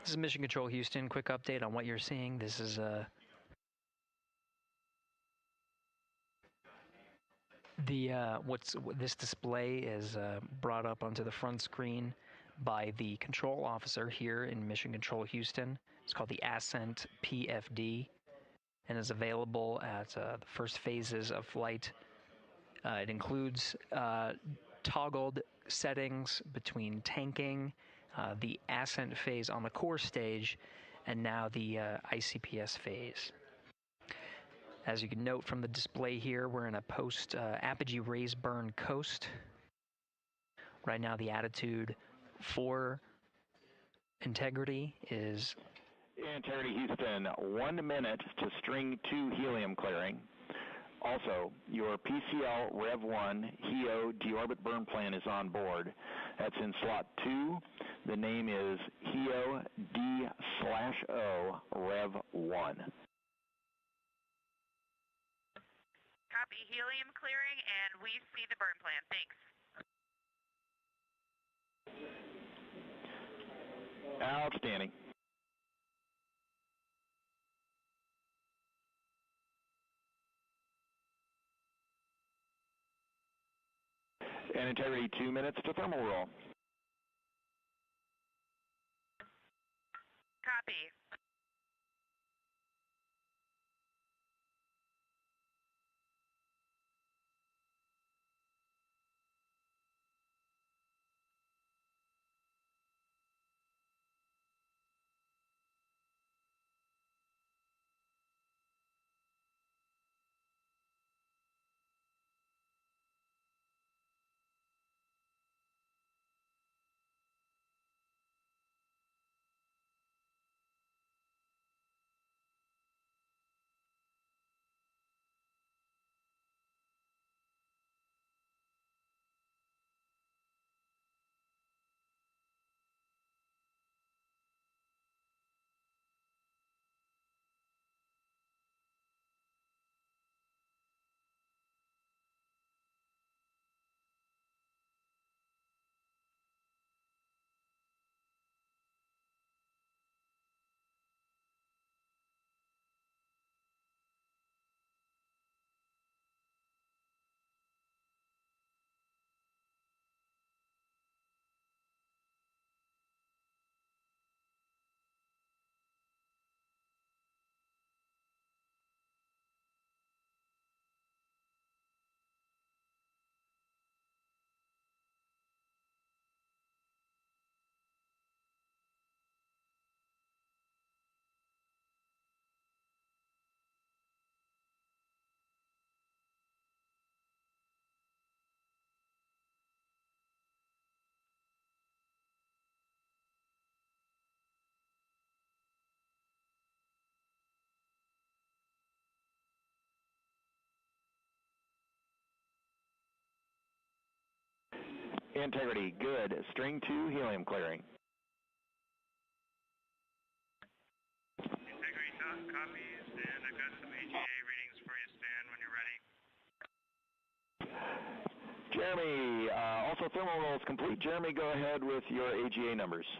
This is Mission Control Houston. Quick update on what you're seeing. This is this display is brought up onto the front screen by the control officer here in Mission Control Houston. It's called the Ascent PFD and is available at the first phases of flight. It includes toggled settings between tanking, the ascent phase on the core stage, and now the ICPS phase. As you can note from the display here, we're in a post-apogee raise burn coast. Right now the attitude for integrity is... Integrity Houston, 1 minute to string 2 helium clearing. Also, your PCL Rev 1 HEO deorbit burn plan is on board. That's in slot 2. The name is HEO D/O Rev 1. Copy helium clearing, and we see the burn plan. Thanks. Outstanding. And integrity, 2 minutes to thermal roll. Copy. Integrity, good. String 2, helium clearing. Integrity copies, and I've got some AGA readings for you, Stan, when you're ready. Jeremy, also thermal roll is complete. Jeremy, go ahead with your AGA numbers.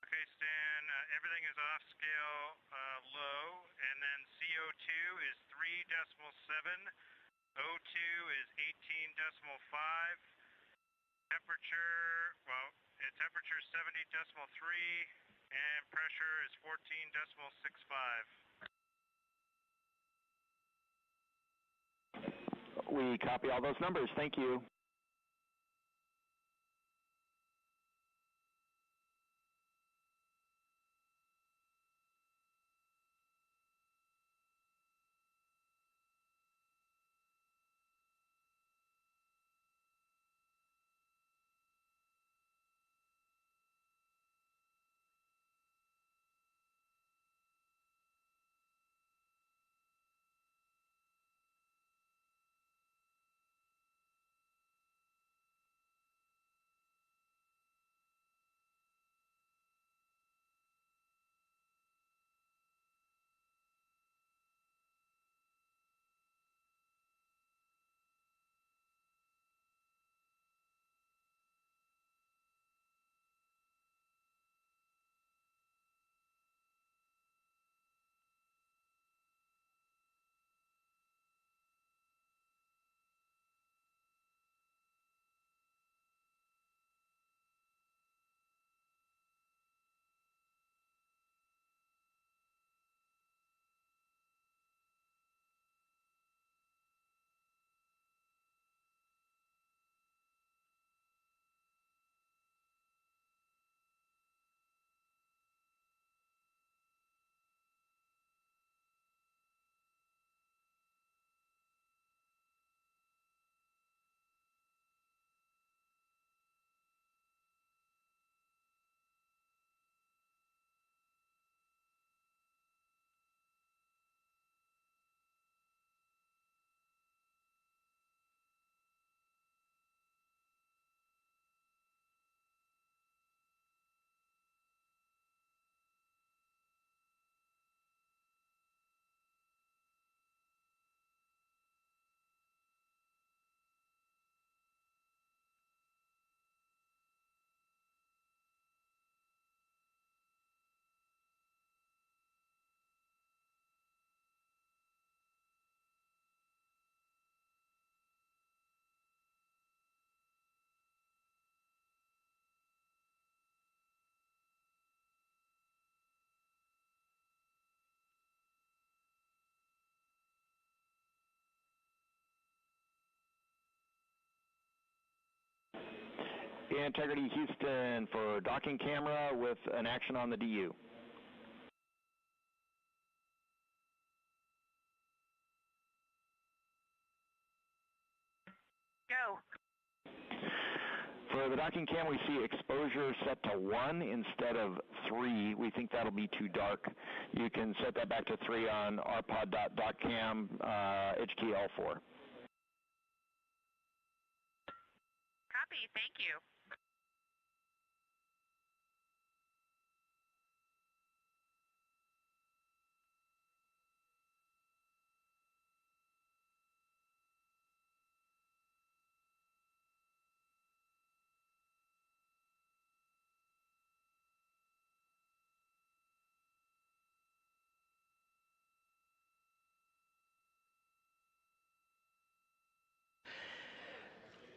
Okay, Stan, everything is off scale low, and then CO2 is 3.7. O2 is 18.5. Temperature, temperature is 70.3, and pressure is 14.65. We copy all those numbers. Thank you. Integrity Houston for docking camera with an action on the DU. Go. For the docking cam, we see exposure set to 1 instead of 3. We think that'll be too dark. You can set that back to 3 on rpod.dockcam, HKL4. Copy. Thank you.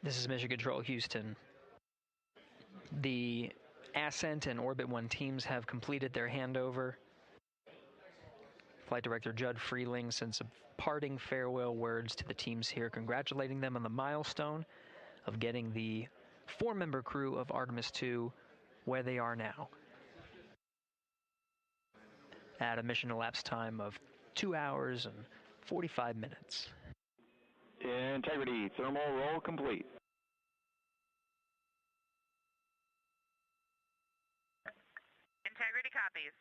This is Mission Control Houston. The Ascent and Orbit 1 teams have completed their handover. Flight Director Judd Freeling sent some parting farewell words to the teams here, congratulating them on the milestone of getting the 4-member crew of Artemis II where they are now, at a mission elapsed time of 2 hours and 45 minutes. Integrity, thermal roll complete. Integrity copies.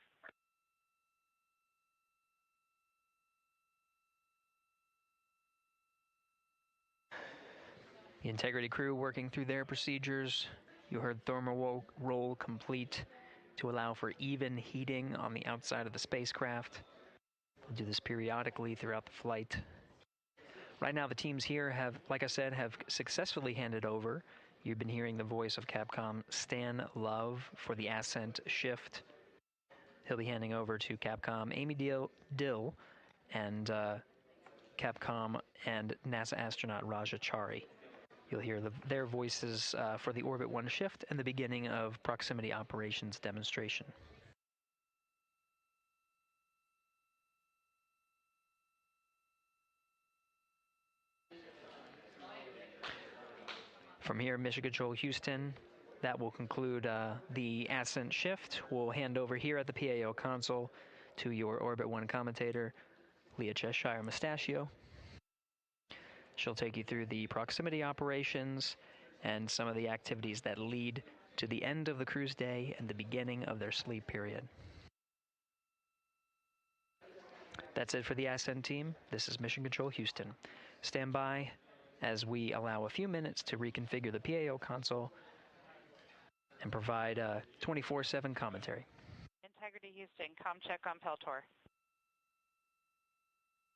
The Integrity crew working through their procedures. You heard thermal roll complete to allow for even heating on the outside of the spacecraft. We'll do this periodically throughout the flight. Right now, the teams here have, like I said, have successfully handed over. You've been hearing the voice of Capcom Stan Love for the Ascent shift. He'll be handing over to Capcom Amy Dill and Capcom and NASA astronaut Raja Chari. You'll hear their voices for the Orbit 1 shift and the beginning of proximity operations demonstration. From here, Mission Control Houston, that will conclude the Ascent shift. We'll hand over here at the PAO console to your Orbit 1 commentator, Leah Cheshire Mustachio. She'll take you through the proximity operations and some of the activities that lead to the end of the cruise day and the beginning of their sleep period. That's it for the Ascent team. This is Mission Control Houston. Stand by as we allow a few minutes to reconfigure the PAO console and provide 24/7 commentary. Integrity Houston, com check on Peltor.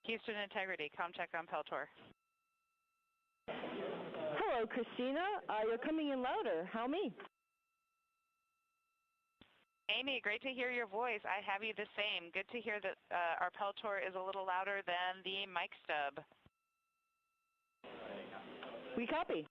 Houston Integrity, com check on Peltor. Hello, Christina. You're coming in louder. How me? Amy, great to hear your voice. I have you the same. Good to hear that our Peltor is a little louder than the mic stub. We copy.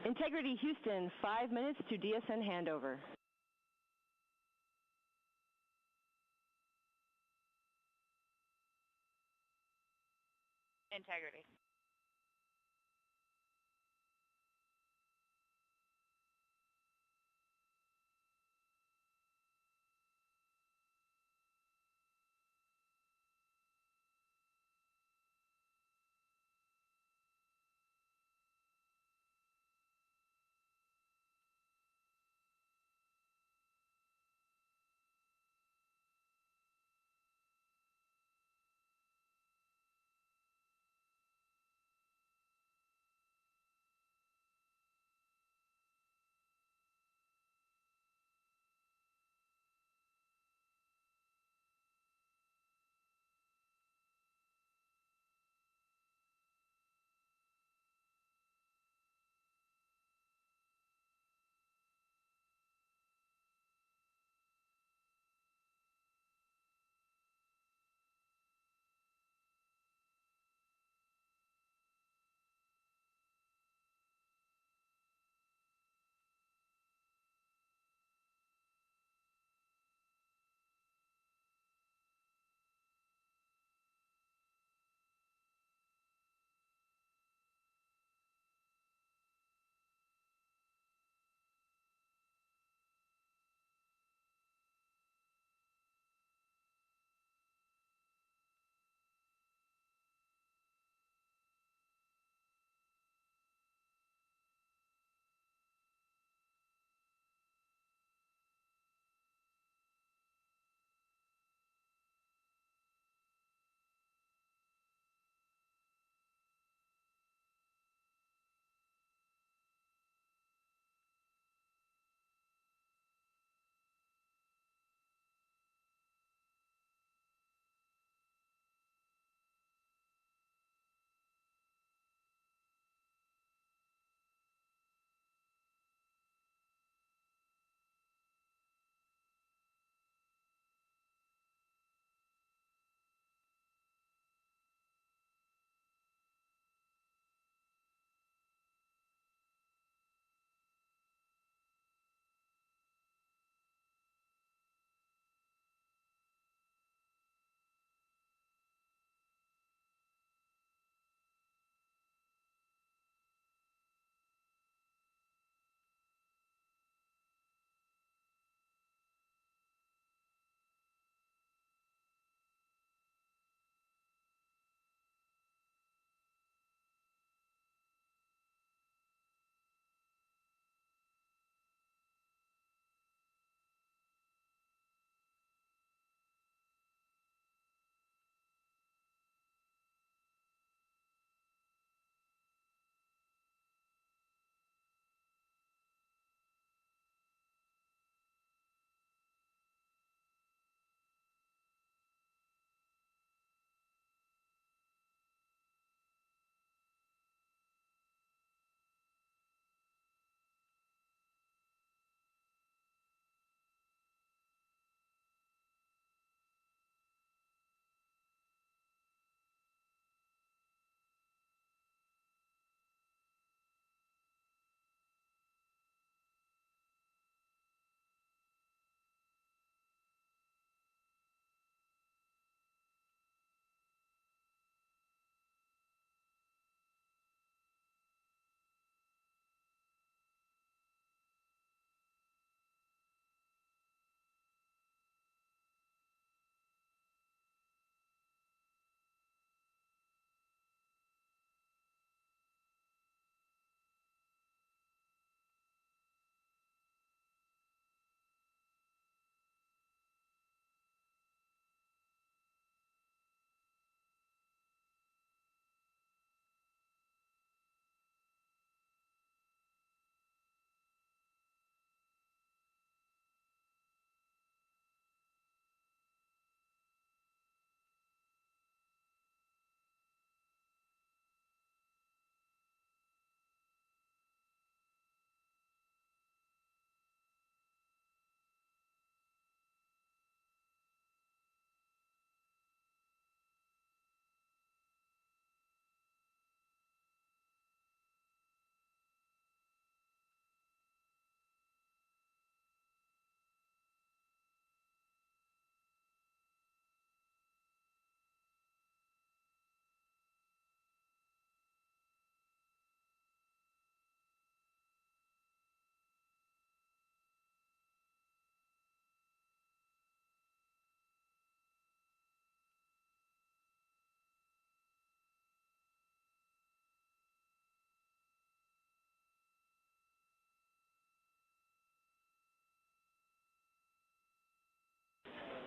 Integrity Houston, 5 minutes to DSN handover. Integrity.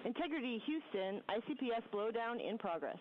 Integrity Houston, ICPS blowdown in progress.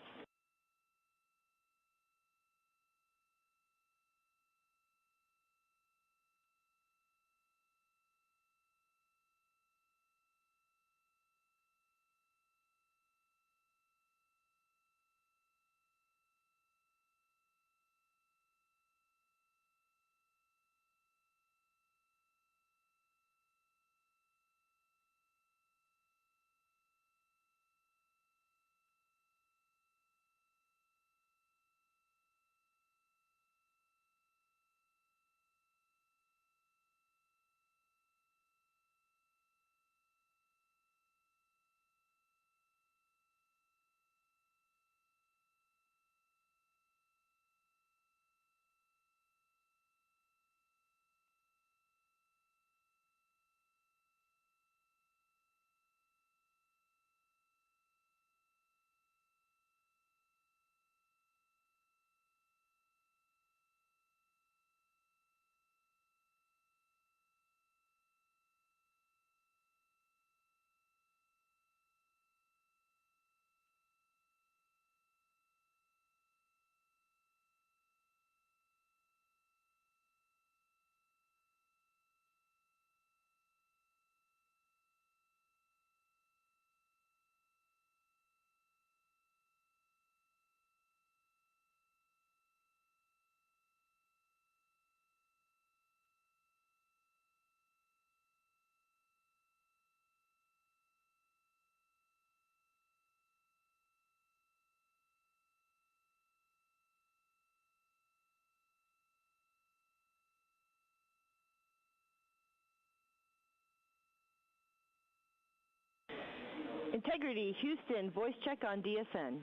Integrity Houston, voice check on DSN.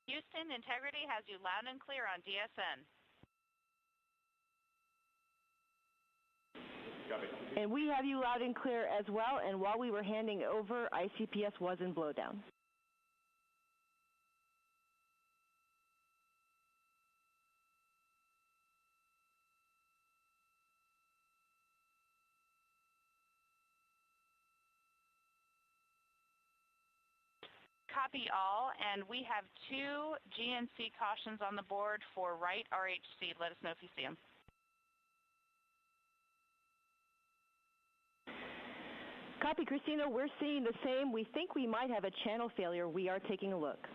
Houston, Integrity has you loud and clear on DSN. And we have you loud and clear as well, and while we were handing over, ICPS was in blowdown. Copy all, and we have 2 GNC cautions on the board for right RHC. Let us know if you see them. Copy, Christina. We're seeing the same. We think we might have a channel failure. We are taking a look.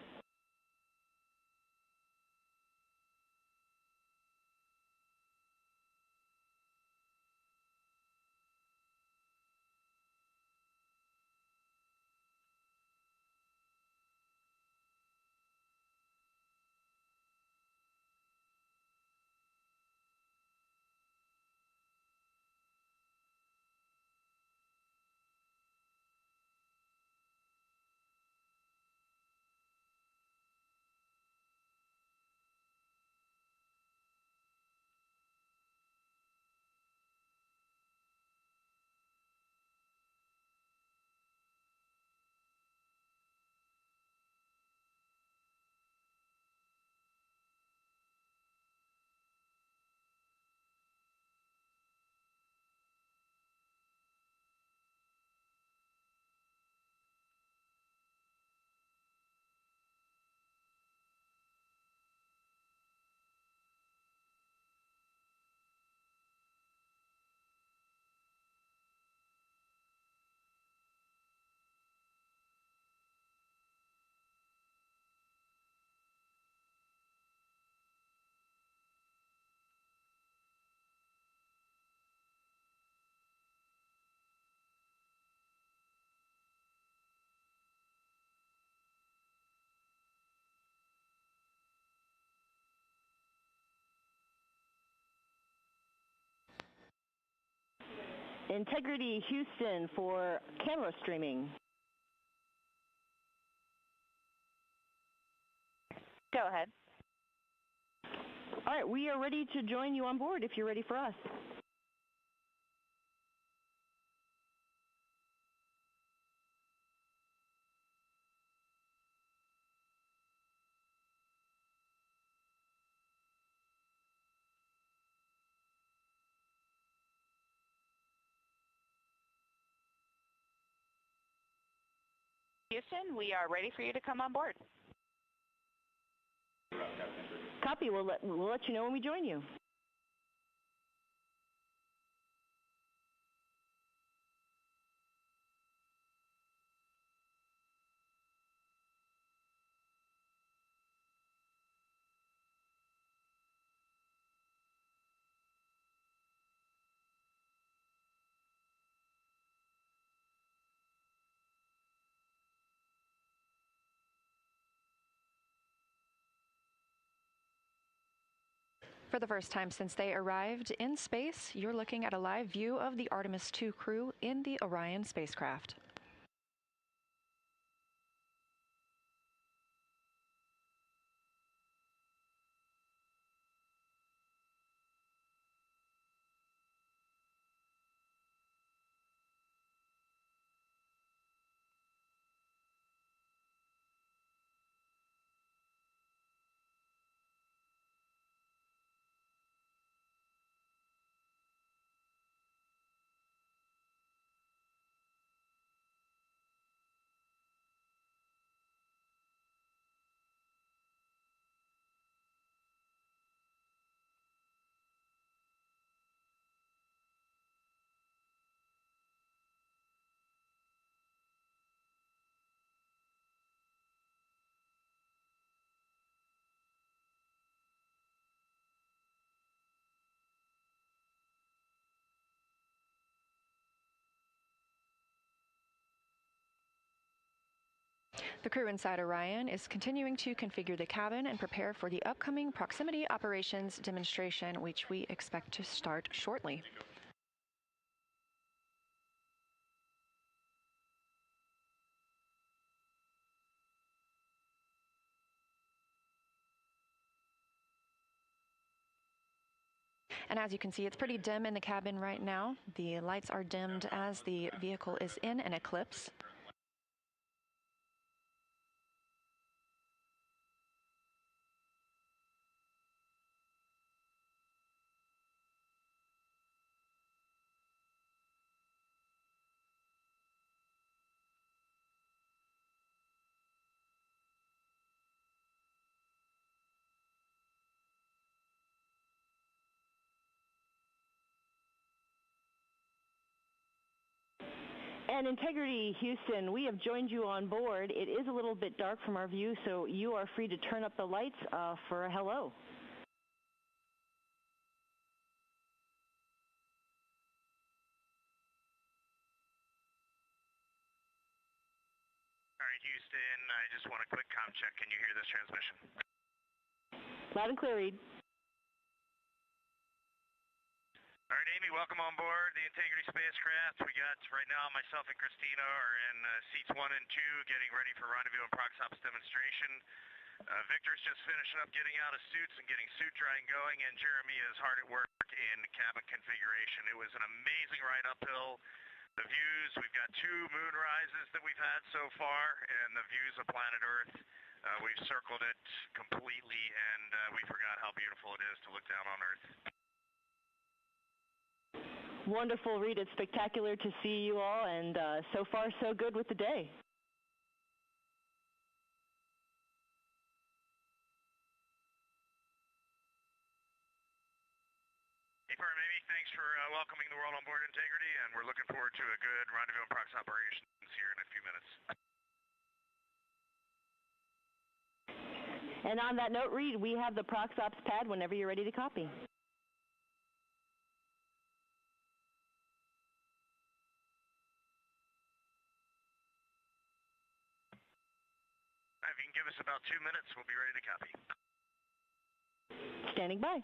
Integrity Houston for camera streaming. Go ahead. All right, we are ready to join you on board if you're ready for us. Houston, we are ready for you to come on board. Copy. We'll let you know when we join you. For the first time since they arrived in space, you're looking at a live view of the Artemis II crew in the Orion spacecraft. The crew inside Orion is continuing to configure the cabin and prepare for the upcoming proximity operations demonstration, which we expect to start shortly. And as you can see, it's pretty dim in the cabin right now. The lights are dimmed as the vehicle is in an eclipse. And Integrity Houston, we have joined you on board. It is a little bit dark from our view, so you are free to turn up the lights for a hello. All right, Houston, I just want a quick comm check. Can you hear this transmission? Loud and clear, Reed. All right, Amy, welcome on board the Integrity spacecraft. We got, right now, myself and Christina are in seats 1 and 2, getting ready for rendezvous and prox ops demonstration. Victor's just finishing up getting out of suits and getting suit drying going, and Jeremy is hard at work in cabin configuration. It was an amazing ride uphill. The views, we've got 2 moon rises that we've had so far, and the views of planet Earth. We've circled it completely, and we forgot how beautiful it is to look down on Earth. Wonderful, Reed. It's spectacular to see you all, and so far so good with the day. Amy, thanks for welcoming the world on board Integrity, and we're looking forward to a good rendezvous and prox operations here in a few minutes. And on that note, Reed, we have the prox ops pad whenever you're ready to copy. If you can give us about 2 minutes, we'll be ready to copy. Standing by.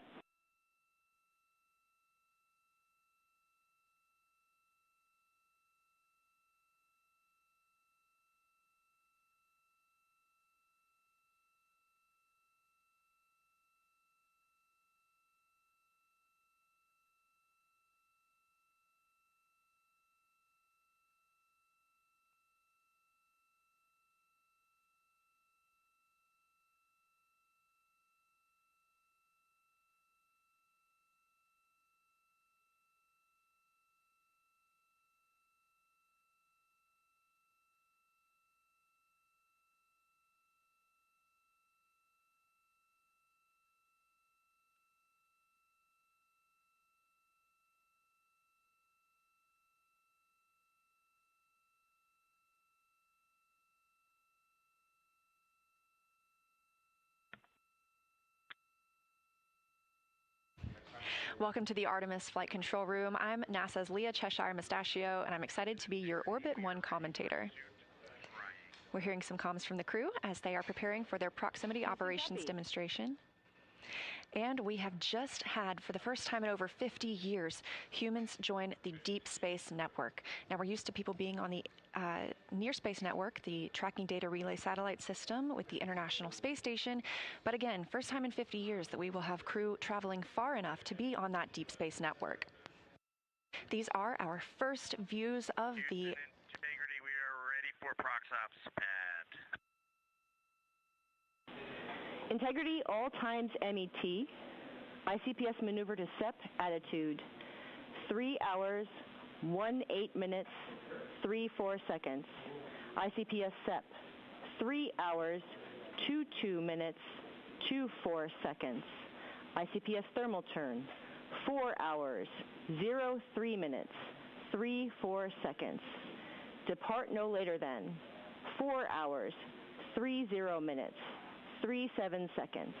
Welcome to the Artemis Flight Control Room. I'm NASA's Leah Cheshire Mustachio, and I'm excited to be your Orbit 1 commentator. We're hearing some comms from the crew as they are preparing for their proximity operations demonstration. And we have just had, for the first time in over 50 years, humans join the Deep Space Network. Now, we're used to people being on the Near Space Network, the Tracking Data Relay Satellite System with the International Space Station. But again, first time in 50 years that we will have crew traveling far enough to be on that Deep Space Network. These are our first views of the... Integrity, we are ready for ProxOps pad. Integrity, all times MET. ICPS maneuver to SEP, attitude. 3 hours, 18 minutes, 34 seconds. ICPS SEP, 3 hours, 22 minutes, 24 seconds. ICPS thermal turn, 4 hours, 03 minutes, 34 seconds. Depart no later than 4 hours, 30 minutes, 37 seconds.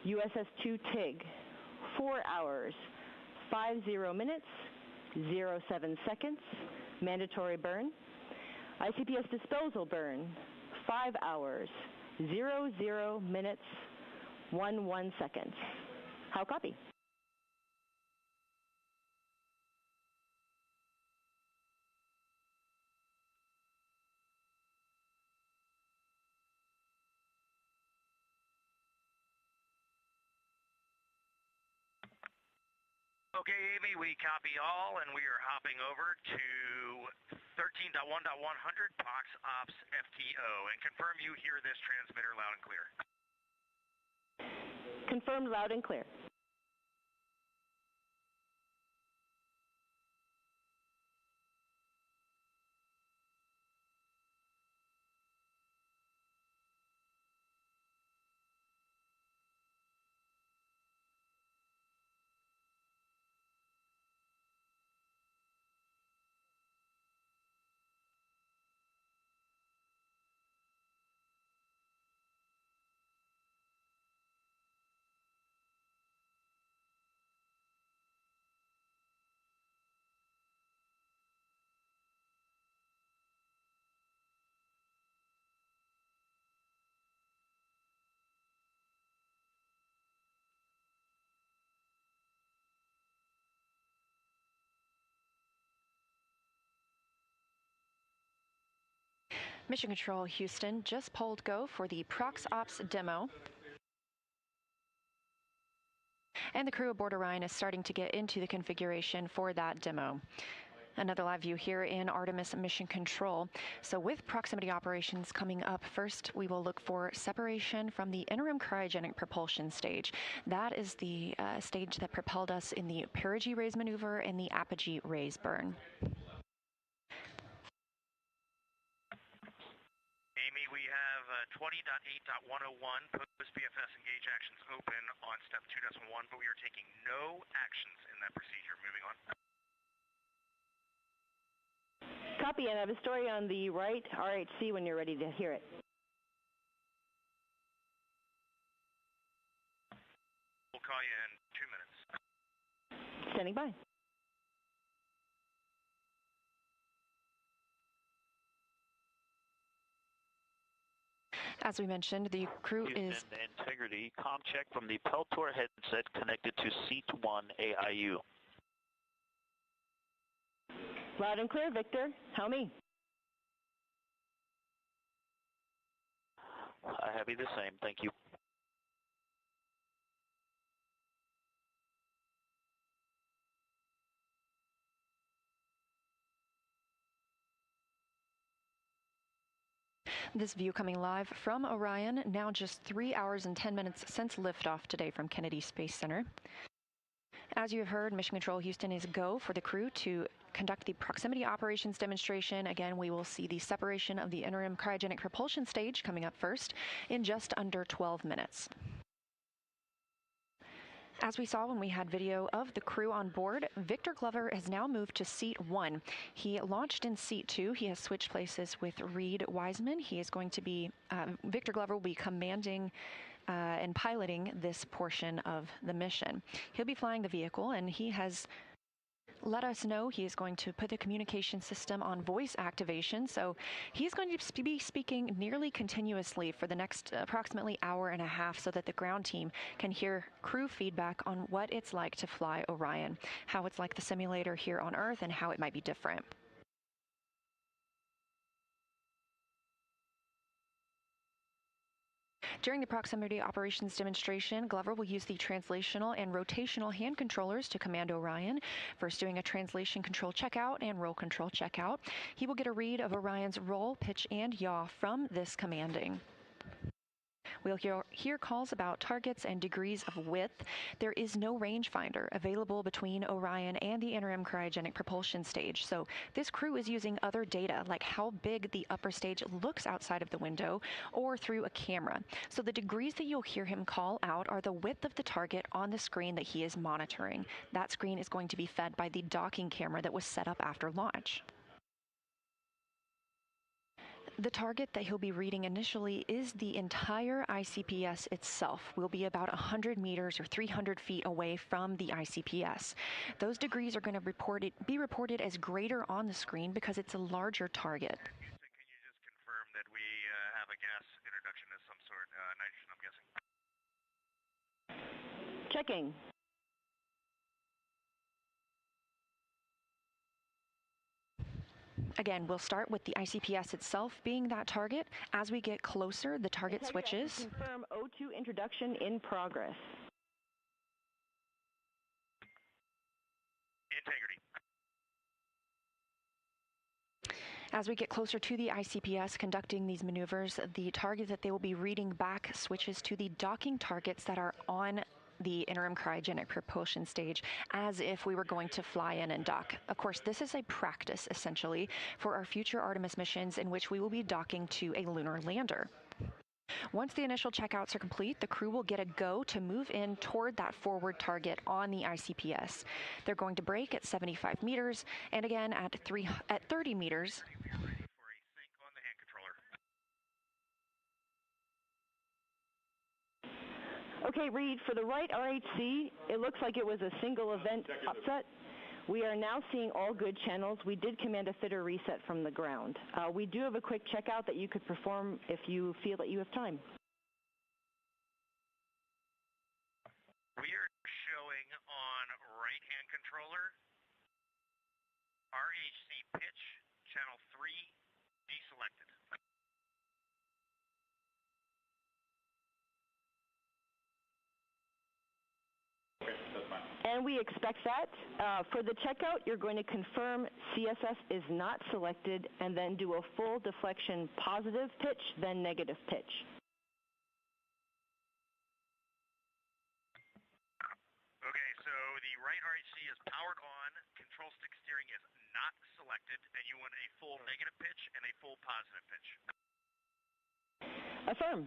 USS-2 TIG, 4 hours, 50 minutes, 07 seconds. Mandatory burn. ICPS disposal burn, 5 hours, 00 minutes, 11 seconds. How copy? Okay, Amy, we copy all, and we are hopping over to 13.1.100 ProxOps FTO, and confirm you hear this transmitter loud and clear. Confirmed loud and clear. Mission Control Houston just pulled go for the ProxOps demo. And the crew aboard Orion is starting to get into the configuration for that demo. Another live view here in Artemis Mission Control. So with proximity operations coming up first, we will look for separation from the interim cryogenic propulsion stage. That is the stage that propelled us in the perigee raise maneuver and the apogee raise burn. Amy, we have 20.8.101 post-BFS engage actions open on step 2.1, but we are taking no actions in that procedure. Moving on. Copy, and I have a story on the right RHC when you're ready to hear it. We'll call you in 2 minutes. Standing by. As we mentioned, the crew is... Integrity, comm check from the Peltor headset connected to Seat 1 AIU. Loud and clear, Victor. How me? I have you the same, thank you. This view coming live from Orion, now just 3 hours and 10 minutes since liftoff today from Kennedy Space Center. As you have heard, Mission Control Houston is go for the crew to conduct the proximity operations demonstration. Again, we will see the separation of the interim cryogenic propulsion stage coming up first in just under 12 minutes. As we saw when we had video of the crew on board, Victor Glover has now moved to Seat 1. He launched in Seat 2. He has switched places with Reed Wiseman. He is going to be, Victor Glover will be commanding and piloting this portion of the mission. He'll be flying the vehicle, and he has let us know he is going to put the communication system on voice activation. So he's going to be speaking nearly continuously for the next approximately hour and a half so that the ground team can hear crew feedback on what it's like to fly Orion, how it's like the simulator here on Earth, and how it might be different. During the proximity operations demonstration, Glover will use the translational and rotational hand controllers to command Orion, first doing a translation control checkout and roll control checkout. He will get a read of Orion's roll, pitch, and yaw from this commanding. We'll hear calls about targets and degrees of width. There is no rangefinder available between Orion and the interim cryogenic propulsion stage, so this crew is using other data, like how big the upper stage looks outside of the window or through a camera. So the degrees that you'll hear him call out are the width of the target on the screen that he is monitoring. That screen is going to be fed by the docking camera that was set up after launch. The target that he'll be reading initially is the entire ICPS itself. We'll be about 100 meters or 300 feet away from the ICPS. Those degrees are going to be reported as greater on the screen because it's a larger target. Can you just confirm that we have a gas introduction of some sort, nitrogen, I'm guessing? Checking. Again, we'll start with the ICPS itself being that target. As we get closer, the target switches. Confirm O2 introduction in progress. Integrity. As we get closer to the ICPS conducting these maneuvers, the target that they will be reading back switches to the docking targets that are on the interim cryogenic propulsion stage, as if we were going to fly in and dock. Of course, this is a practice, essentially, for our future Artemis missions in which we will be docking to a lunar lander. Once the initial checkouts are complete, the crew will get a go to move in toward that forward target on the ICPS. They're going to brake at 75 meters, and again at 30 meters. Okay, Reed, for the right RHC, it looks like it was a single event upset. We are now seeing all good channels. We did command a fitter reset from the ground. We do have a quick checkout that you could perform if you feel that you have time. We are showing on right-hand controller, RHC pitch, channel 3, deselected. And we expect that. For the checkout, you're going to confirm CSS is not selected and then do a full deflection positive pitch, then negative pitch. Okay, so the right RHC is powered on, control stick steering is not selected, and you want a full negative pitch and a full positive pitch. Affirm.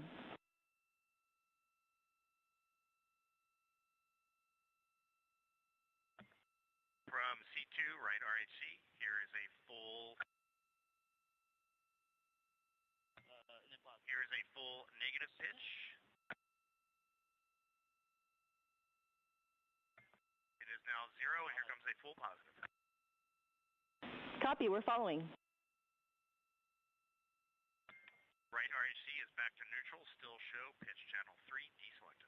From C2, right RHC, here is a full negative pitch. It is now 0, and here comes a full positive. Copy, we're following. Right RHC is back to neutral, still show pitch channel 3 deselected.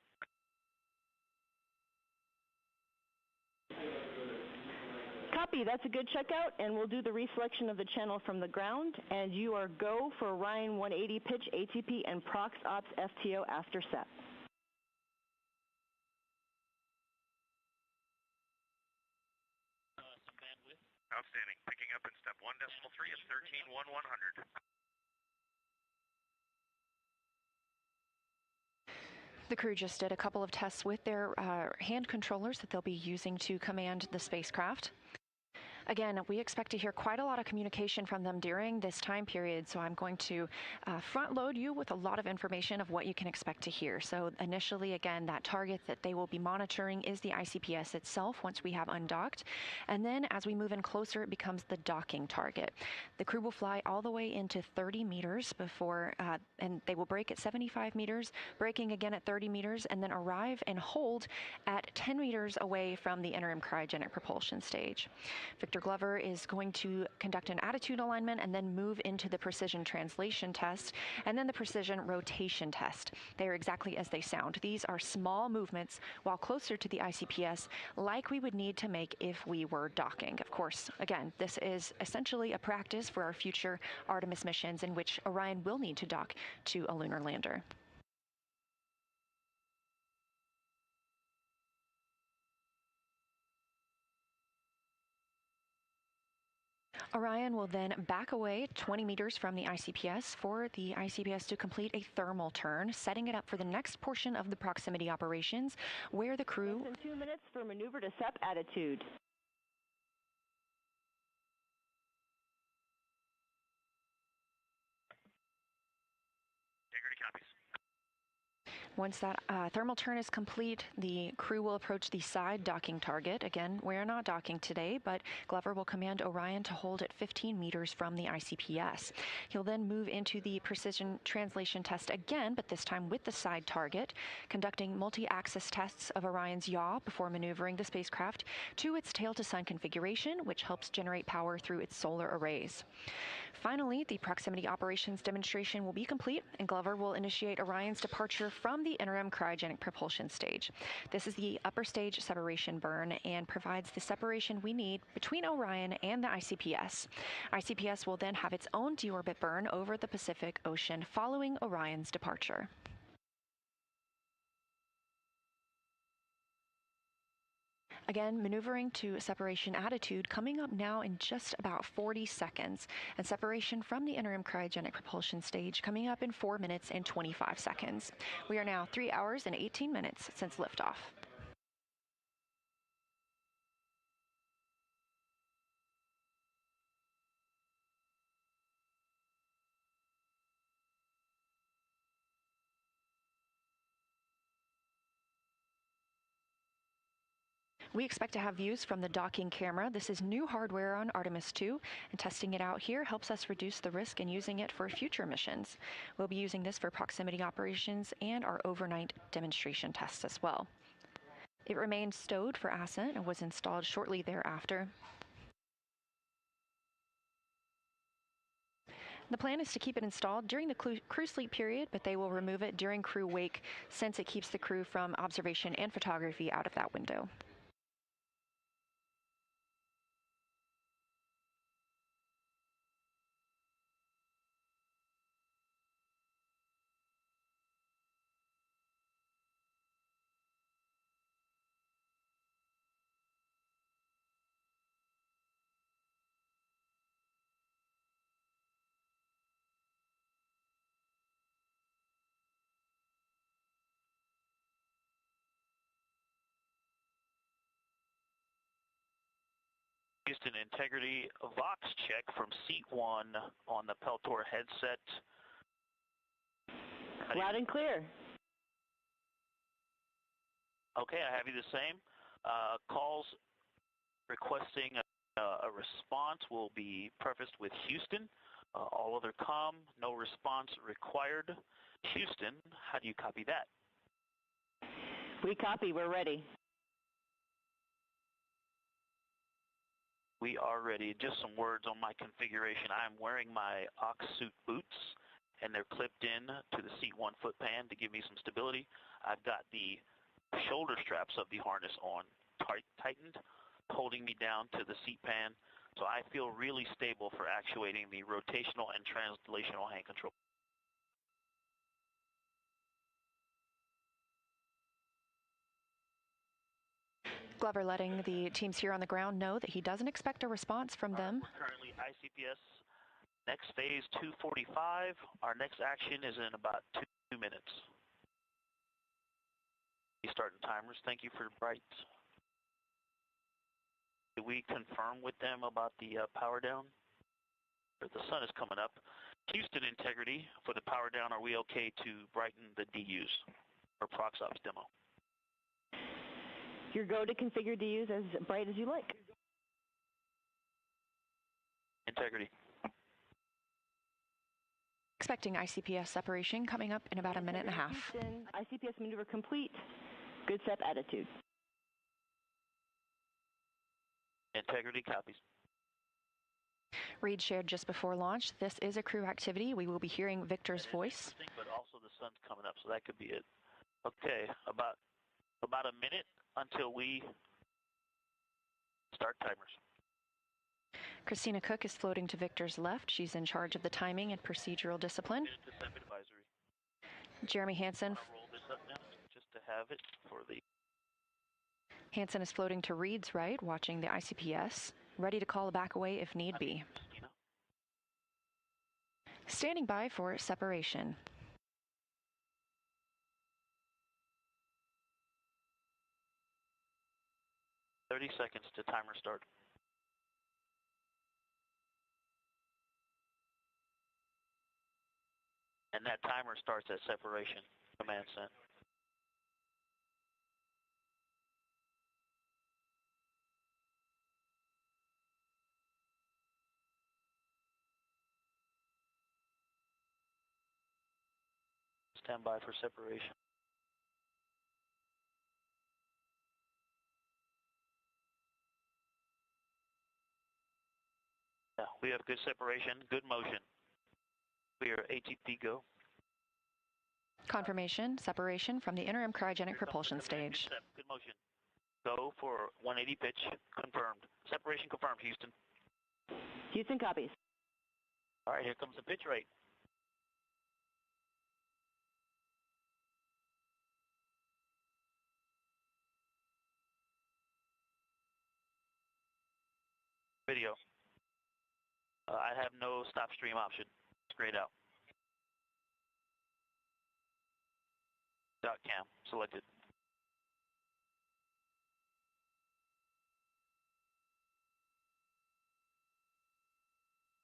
Copy, that's a good checkout, and we'll do the reselection of the channel from the ground, and you are go for Orion 180 pitch, ATP, and Prox Ops FTO after set. Outstanding. Picking up in step 1.3 of 13.100. The crew just did a couple of tests with their hand controllers that they'll be using to command the spacecraft. Again, we expect to hear quite a lot of communication from them during this time period, so I'm going to front load you with a lot of information of what you can expect to hear. So initially, again, that target that they will be monitoring is the ICPS itself once we have undocked. And then as we move in closer, it becomes the docking target. The crew will fly all the way into 30 meters before, and they will brake at 75 meters, braking again at 30 meters, and then arrive and hold at 10 meters away from the interim cryogenic propulsion stage. Victor Glover is going to conduct an attitude alignment and then move into the precision translation test and then the precision rotation test. They are exactly as they sound. These are small movements while closer to the ICPS, like we would need to make if we were docking. Of course, again, this is essentially a practice for our future Artemis missions in which Orion will need to dock to a lunar lander. Orion will then back away 20 meters from the ICPS for the ICPS to complete a thermal turn, setting it up for the next portion of the proximity operations, where the crew... Less than 2 minutes for maneuver to SEP attitude. Integrity copies. Once that thermal turn is complete, the crew will approach the side docking target. Again, we're not docking today, but Glover will command Orion to hold at 15 meters from the ICPS. He'll then move into the precision translation test again, but this time with the side target, conducting multi-axis tests of Orion's yaw before maneuvering the spacecraft to its tail-to-sun configuration, which helps generate power through its solar arrays. Finally, the proximity operations demonstration will be complete, and Glover will initiate Orion's departure from the interim cryogenic propulsion stage. This is the upper stage separation burn and provides the separation we need between Orion and the ICPS. ICPS will then have its own deorbit burn over the Pacific Ocean following Orion's departure. Again, maneuvering to separation attitude coming up now in just about 40 seconds, and separation from the interim cryogenic propulsion stage coming up in 4 minutes and 25 seconds. We are now 3 hours and 18 minutes since liftoff. We expect to have views from the docking camera. This is new hardware on Artemis 2, and testing it out here helps us reduce the risk in using it for future missions. We'll be using this for proximity operations and our overnight demonstration tests as well. It remained stowed for ascent and was installed shortly thereafter. The plan is to keep it installed during the crew sleep period, but they will remove it during crew wake since it keeps the crew from observation and photography out of that window. Houston integrity Vox check from seat 1 on the Peltor headset. Loud and clear. Okay, I have you the same. Calls requesting a response will be prefaced with Houston. All other comm, no response required. Houston, how do you copy that? We copy, we're ready. We are ready. Just some words on my configuration. I am wearing my ox suit boots, and they're clipped in to the seat 1 foot pan to give me some stability. I've got the shoulder straps of the harness on tightened, holding me down to the seat pan, so I feel really stable for actuating the rotational and translational hand control. Glover letting the teams here on the ground know that he doesn't expect a response from them. We're currently ICPS, next phase 245. Our next action is in about 2 minutes. Starting timers. Thank you for bright. Did we confirm with them about the power down? The sun is coming up. Houston integrity for the power down. Are we okay to brighten the DUs or prox ops demo? Your go to configure DUs as bright as you like. Integrity. Expecting ICPS separation coming up in about a minute and a half. Houston, ICPS maneuver complete. Good step attitude. Integrity copies. Reed shared just before launch. This is a crew activity. We will be hearing Victor's voice. But also the sun's coming up, so that could be it. Okay, about a minute until we start timers. Christina Cook is floating to Victor's left. She's in charge of the timing and procedural discipline. Jeremy Hansen. Roll this up now just to have it for the. Hansen is floating to Reed's right, watching the ICPS, ready to call a back away if need be. Standing by for separation. "30 seconds to timer start. And that timer starts at separation. Command sent. Stand by for separation. Yeah, we have good separation, good motion. We are ATP go. Confirmation, separation from the interim cryogenic propulsion stage. Good motion. Go for 180 pitch, confirmed. Separation confirmed, Houston. Houston copies. All right, here comes the pitch rate. Video. I have no stop stream option. Straight out. Dot cam selected.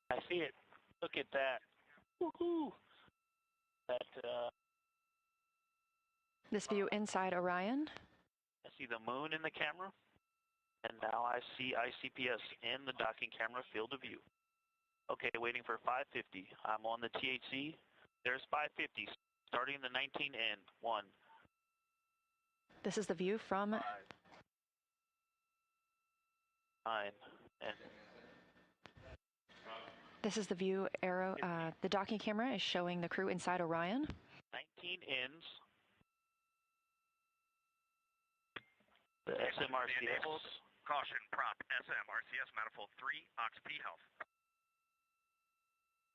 I see it. Look at that. Woohoo! That This view inside Orion. I see the moon in the camera, and now I see ICPS in the docking camera field of view. Okay, waiting for 550. I'm on the THC. There's 550, starting the 19N. 1. This is the view from 5, 9, and this is the view arrow. The docking camera is showing the crew inside Orion. 19 ends. The SMRCS. Caution, prop, SMRCS, manifold 3, Ox-P health.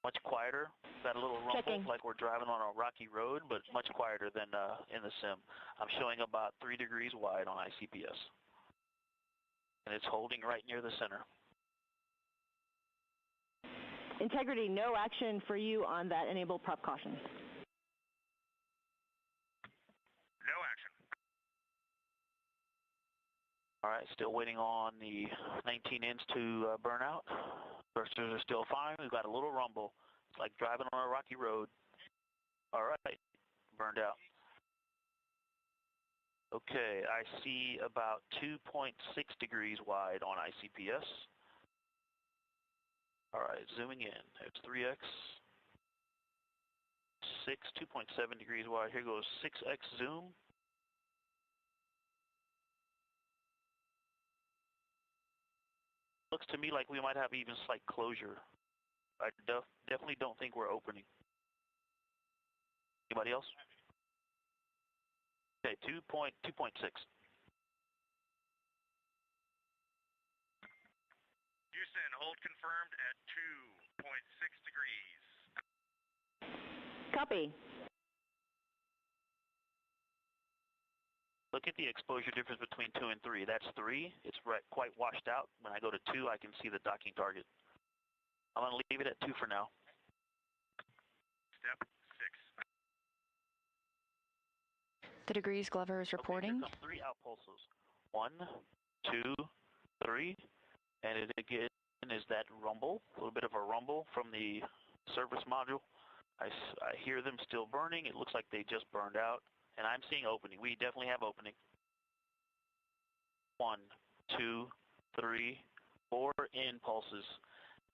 Much quieter. Got a little rumble like we're driving on a rocky road, but much quieter than in the sim. I'm showing about 3 degrees wide on ICPS. And it's holding right near the center. Integrity, no action for you on that enable prop caution. No action. All right, still waiting on the 19 ends to burn out. Thrusters are still fine. We've got a little rumble. It's like driving on a rocky road. All right, burned out. Okay, I see about 2.6 degrees wide on ICPS. All right, zooming in. It's 3x. 2.7 degrees wide. Here goes 6x zoom. Looks to me like we might have even slight closure. I definitely don't think we're opening. Anybody else? Okay, 2.6. Houston, hold confirmed at 2.6 degrees. Copy. Look at the exposure difference between 2 and 3. That's 3. It's quite washed out. When I go to 2, I can see the docking target. I'm going to leave it at 2 for now. Step 6. The degrees Glover is reporting. Okay, here comes 3 outpulses. 1, 2, 3. And it again is that rumble, a little bit of a rumble from the service module. I hear them still burning. It looks like they just burned out. And I'm seeing opening. We definitely have opening. 1, 2, 3, 4 impulses.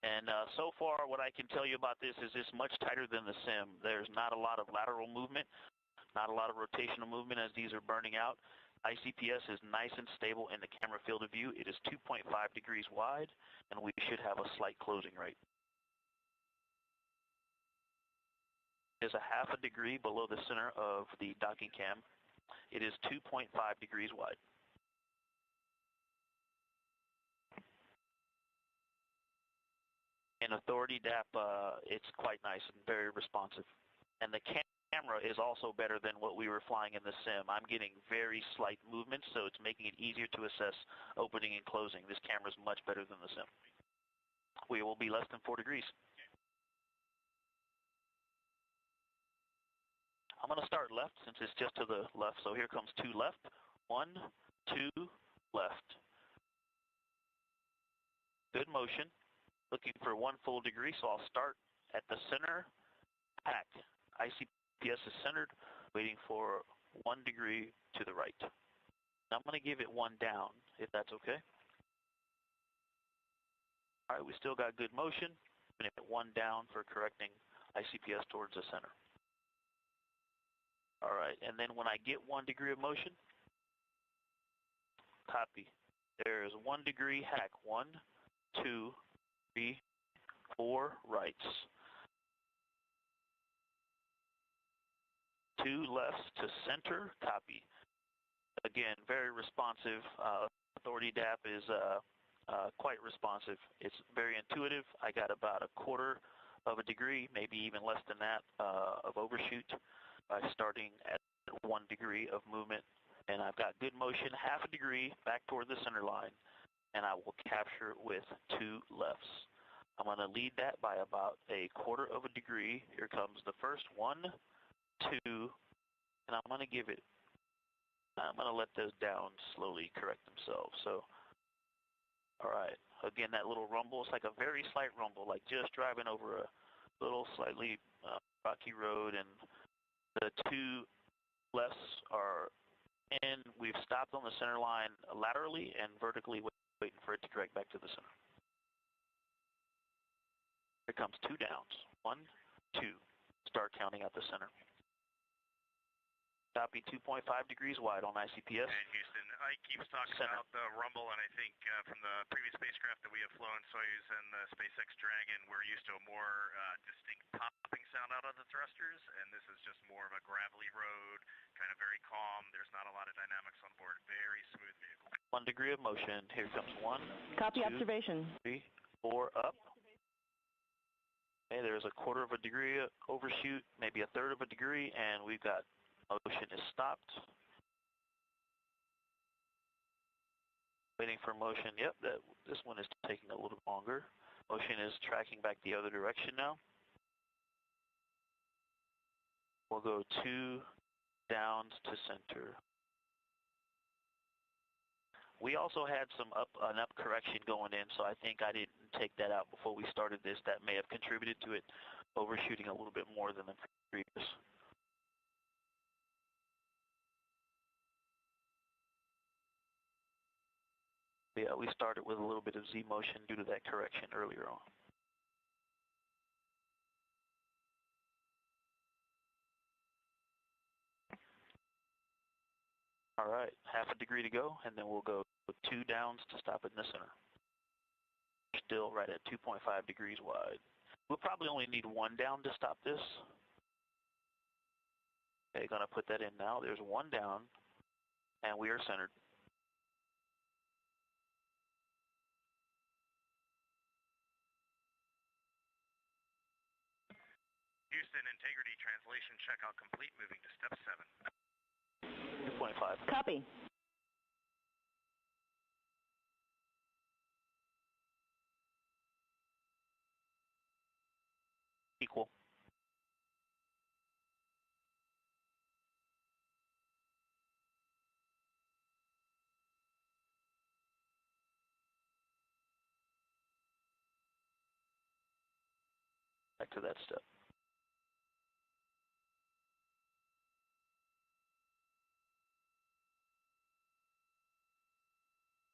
And so far, what I can tell you about this is it's much tighter than the sim. There's not a lot of lateral movement, not a lot of rotational movement as these are burning out. ICPS is nice and stable in the camera field of view. It is 2.5 degrees wide, and we should have a slight closing rate. It is a half a degree below the center of the docking cam. It is 2.5 degrees wide. In authority DAP, it's quite nice and very responsive. And the camera is also better than what we were flying in the sim. I'm getting very slight movements, so it's making it easier to assess opening and closing. This camera is much better than the sim. We will be less than 4 degrees. I'm going to start left since it's just to the left. So here comes 2 left. 1, 2, left. Good motion. Looking for 1 full degree, so I'll start at the center pack. ICPS is centered, waiting for 1 degree to the right. I'm going to give it 1 down, if that's okay. All right, we still got good motion. I'm going to hit 1 down for correcting ICPS towards the center. All right, and then when I get 1 degree of motion, copy. There's 1 degree hack. 1, 2, 3, 4 rights. 2 lefts to center, copy. Again, very responsive. Authority DAP is quite responsive. It's very intuitive. I got about 1/4 of a degree, maybe even less than that, of overshoot by starting at 1 degree of movement. And I've got good motion, half a degree back toward the center line, and I will capture it with 2 lefts. I'm going to lead that by about 1/4 of a degree. Here comes the first 1, 2, and I'm going to give it, I'm going to let those down slowly correct themselves. So, all right, again, that little rumble, it's like a very slight rumble, like just driving over a little slightly rocky road, and the 2 lefts are in. We've stopped on the center line laterally and vertically, waiting for it to correct back to the center. Here comes 2 downs. 1, 2. Start counting at the center. Copy 2.5 degrees wide on ICPS. And Houston, Ike keeps talking about the rumble, and I think from the previous spacecraft that we have flown, Soyuz and the SpaceX Dragon, we're used to a more distinct popping sound out of the thrusters, and this is just more of a gravelly road, kind of very calm. There's not a lot of dynamics on board. Very smooth vehicle. 1 degree of motion. Here comes 1. Copy 2, observation. 3, 4, up. Okay, there's 1/4 of a degree overshoot, maybe 1/3 of a degree, and we've got motion is stopped. Waiting for motion. Yep, this one is taking a little longer. Motion is tracking back the other direction now. We'll go 2 downs to center. We also had an up correction going in, so I think I didn't take that out before we started this. That may have contributed to it overshooting a little bit more than the previous. Yeah, we started with a little bit of Z motion due to that correction earlier on. All right, half a degree to go, and then we'll go 2 downs to stop it in the center. Still right at 2.5 degrees wide. We'll probably only need 1 down to stop this. Okay, gonna put that in now. There's 1 down, and we are centered. Houston, integrity translation checkout complete. Moving to step 7. 2.5. Copy. Equal. back to that step.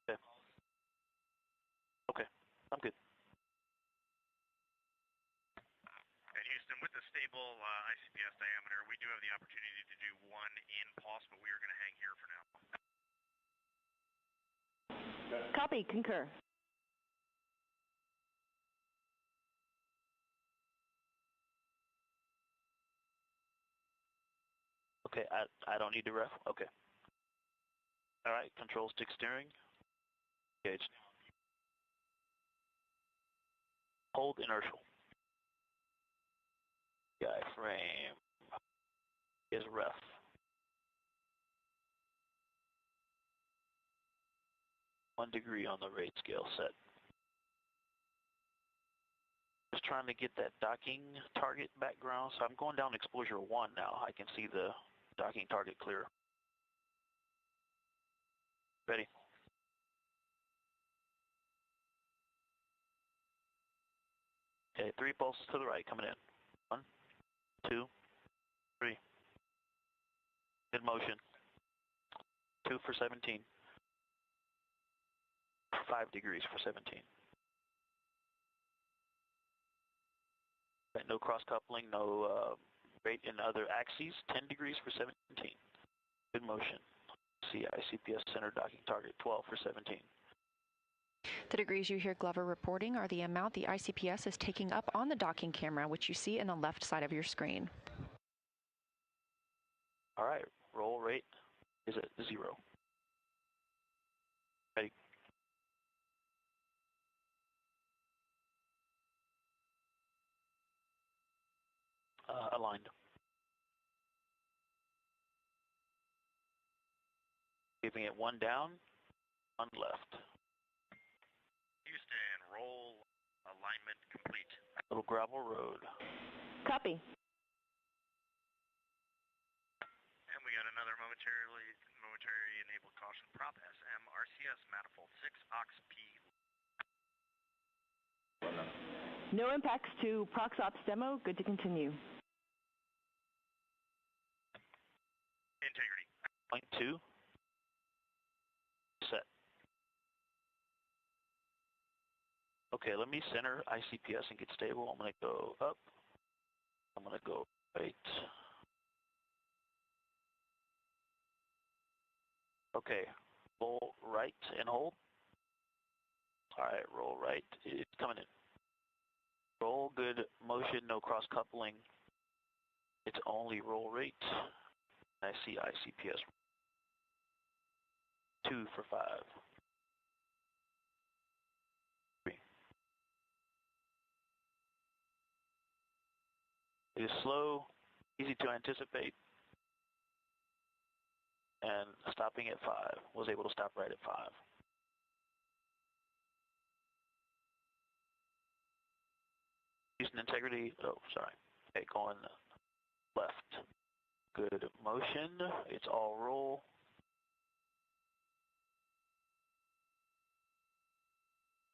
Okay. Okay, I'm good. And Houston, with the stable ICPS diameter, we do have the opportunity to do one in pulse, but we are going to hang here for now. Copy, concur. Okay, I don't need to ref. Okay. All right, control stick steering. Engaged. Hold inertial. Diaphragm is ref. One degree on the rate scale set. Just trying to get that docking target background, so I'm going down exposure 1 now. I can see the docking target clear. Ready? Okay, 3 pulses to the right coming in. 1, 2, 3. Good motion. 2 for 17. 5 degrees for 17. Right, no cross coupling, no rate in other axes. 10 degrees for 17. Good motion. See ICPS center docking target 12 for 17. The degrees you hear Glover reporting are the amount the ICPS is taking up on the docking camera, which you see in the left side of your screen. All right, roll rate is at 0. Ready? Aligned. Giving it 1 down, 1 left. Houston, roll alignment complete. Little gravel road. Copy. And we got another momentary enabled caution prop SM RCS manifold 6 aux P. No impacts to prox ops demo. Good to continue. Integrity. Point 2. Set. Okay, let me center ICPS and get stable. I'm going to go up. I'm going to go right. Okay, roll right and hold. All right, roll right. It's coming in. Roll, good motion, no cross coupling. It's only roll rate. I see ICPS. 2 for 5. 3. It is slow, easy to anticipate, and stopping at 5. Was able to stop right at 5. Houston integrity. Oh, sorry. Okay, going left. Good motion. It's all roll.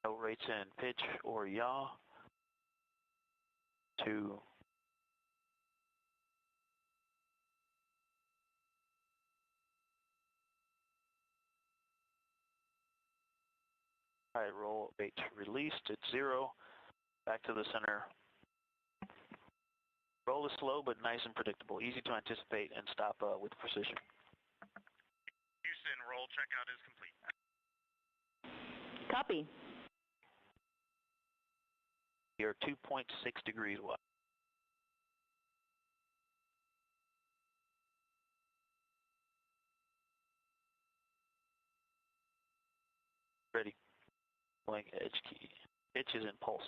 No rates in pitch or yaw. 2. All right, roll rate released. It's 0. Back to the center. Roll is slow but nice and predictable. Easy to anticipate and stop with precision. Houston, roll checkout is complete. Copy. You're 2.6 degrees wide. Ready. Pulling edge key. Pitch is in pulse.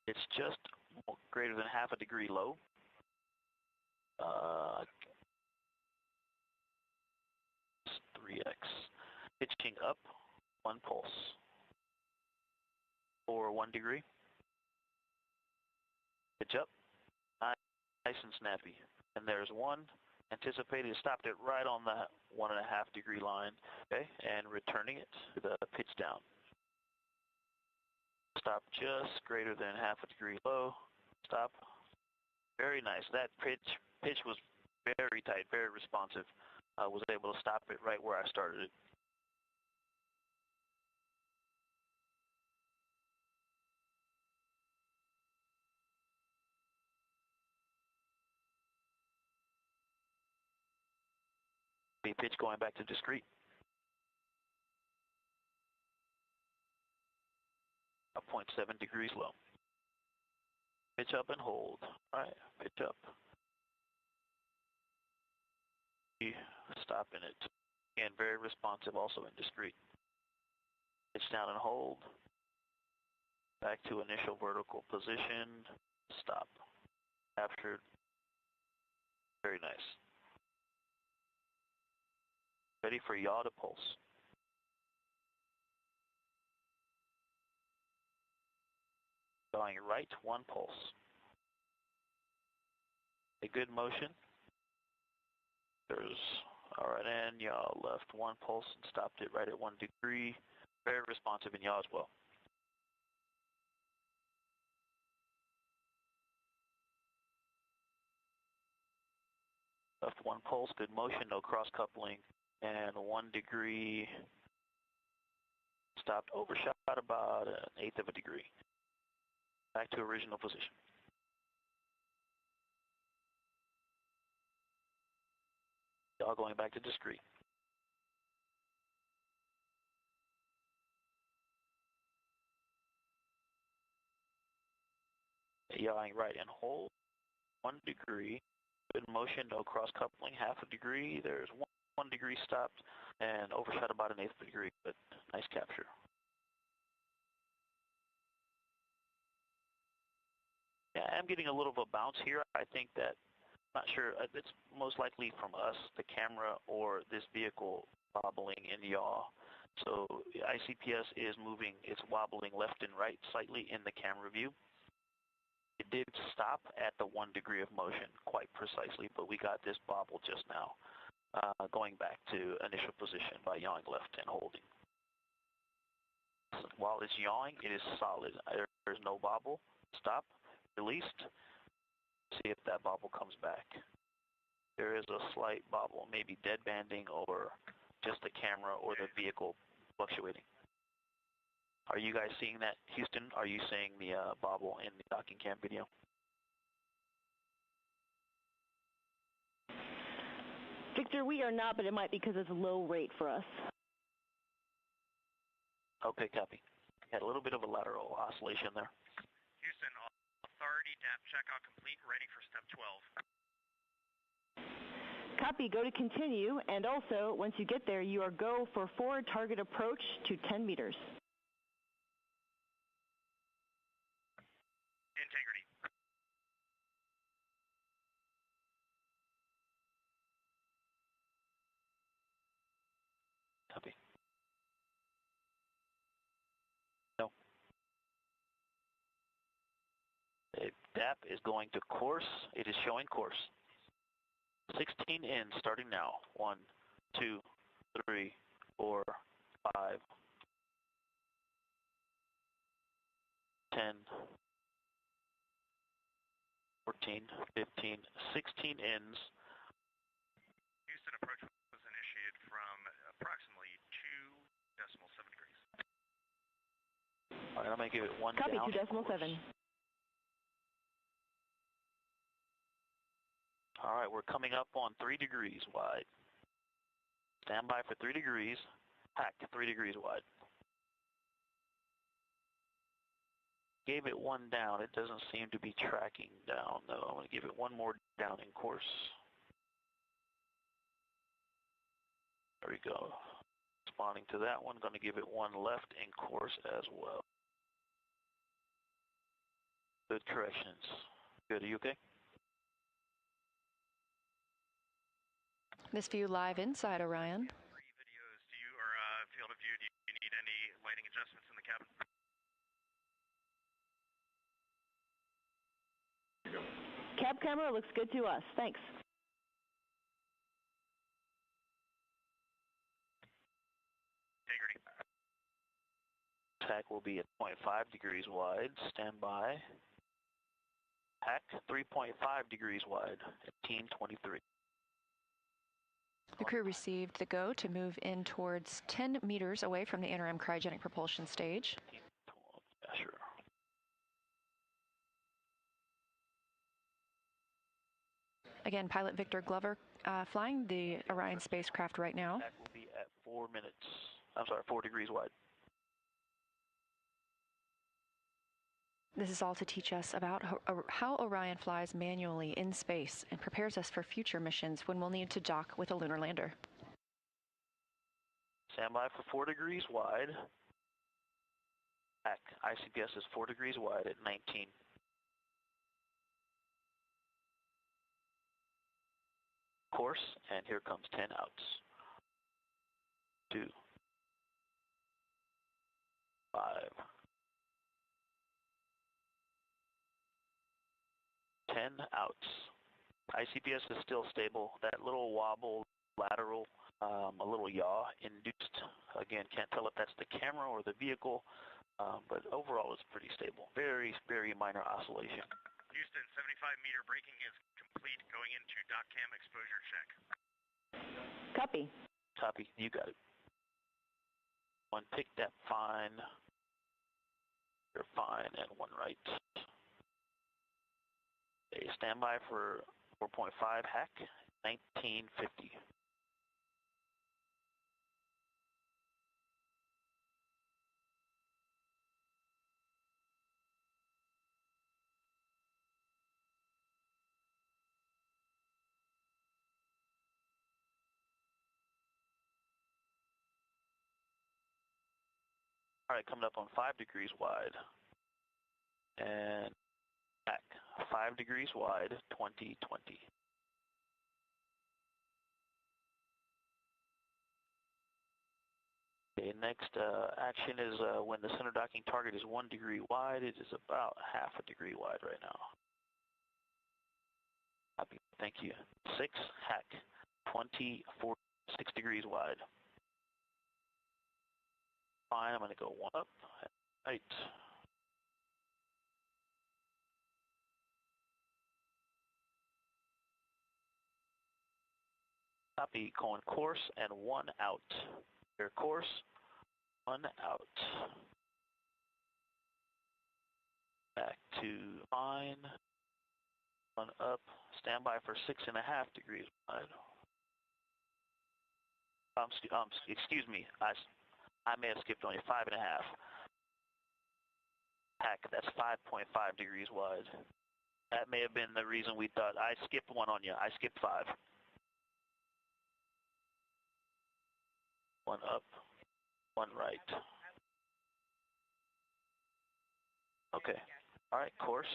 It's just greater than half a degree low. 3x. Pitching up, 1 pulse. For 1 degree. Pitch up, nice and snappy. And there's 1. Anticipated, stopped it right on that 1.5 degree line. Okay, and returning it to the pitch down. Stop just greater than half a degree low. Stop. Very nice. That pitch was very tight, very responsive. I was able to stop it right where I started it. Pitch going back to discrete. 0.7 degrees low. Pitch up and hold. All right, pitch up. Stopping it. Again, very responsive, also in discrete. Pitch down and hold. Back to initial vertical position. Stop. Captured. Very nice. Ready for yaw to pulse. Going right, one pulse. A good motion. There's all right, and yaw left, one pulse, and stopped it right at 1 degree. Very responsive in yaw as well. Left, one pulse, good motion, no cross coupling, and 1 degree. Stopped, overshot about 1/8 of a degree. Back to original position. Yaw going back to discrete. Yawing right and hold. 1 degree. Good motion, no cross coupling. 1/2 degree. There's 1 degree stopped and overshot about 1/8 of a degree, but nice capture. Yeah, I'm getting a little of a bounce here. I think that, not sure, it's most likely from us, the camera, or this vehicle wobbling in yaw. So ICPS is moving, it's wobbling left and right slightly in the camera view. It did stop at the 1 degree of motion quite precisely, but we got this bobble just now, going back to initial position by yawing left and holding. So while it's yawing, it is solid. There's no bobble. Stop. Released. See if that bobble comes back. There is a slight bobble, maybe dead banding or just the camera or the vehicle fluctuating. Are you guys seeing that, Houston? Are you seeing the bobble in the docking cam video? Victor, we are not, but it might be because it's a low rate for us. Okay, copy. Had a little bit of a lateral oscillation there. Houston, authority, DAP checkout complete, ready for step 12. Copy, go to continue, and also, once you get there, you are go for forward target approach to 10 meters. Integrity. Copy. No. The DAP is going to course. It is showing course. 16 in, starting now. 1, 2, 3, 4, 5, 10, 14, 15, 16 ins. Houston approach was initiated from approximately 2.7 degrees. All right, I'm going to give it 1 Copy, down. 2.7. All right, we're coming up on 3 degrees wide. Stand by for 3 degrees. Packed 3 degrees wide. Gave it 1 down. It doesn't seem to be tracking down, though. I'm going to give it 1 more down in course. There we go. Responding to that one, going to give it 1 left in course as well. Good corrections. Good, are you okay? This view live inside Orion. Videos, do you, or field of view, do you need any lighting adjustments in the cabin? Cab camera looks good to us. Thanks. Integrity. hack will be at 0.5 degrees wide. Stand by. Hack 3.5 degrees wide at 1823. The crew received the go to move in towards 10 meters away from the interim cryogenic propulsion stage. Yeah, sure. Again, pilot Victor Glover flying the Orion spacecraft right now. Hack will be at 4 minutes. I'm sorry, 4 degrees wide. This is all to teach us about how Orion flies manually in space and prepares us for future missions when we'll need to dock with a lunar lander. Stand by for 4 degrees wide. Hack. ICPS is 4 degrees wide at 19. Course, and here comes 10 outs. 2, 5. 10 outs. ICPS is still stable. That little wobble, lateral, a little yaw induced. Again, can't tell if that's the camera or the vehicle, but overall it's pretty stable. Very, very minor oscillation. Houston, 75-meter braking is complete. Going into dock cam exposure check. Copy. Copy. You got it. One pick that fine. You're fine, and one right. Okay, stand by for 4.5 hack, 1950. All right, coming up on 5 degrees wide. And back, 5 degrees wide, 2020. Okay, next action is when the center docking target is 1 degree wide. It is about half a degree wide right now. Copy. Thank you. 6, hack, 24, 6 degrees wide. Fine, I'm going to go 1 up. Right. Copy, going course and 1 out. Your course, 1 out. Back to fine. 1 up. Stand by for 6.5 degrees wide. Excuse me. I may have skipped on you. 5.5. Hack. That's 5.5 degrees wide. That may have been the reason we thought I skipped 1 on you. I skipped 5. 1 up, 1 right. Okay. All right, course.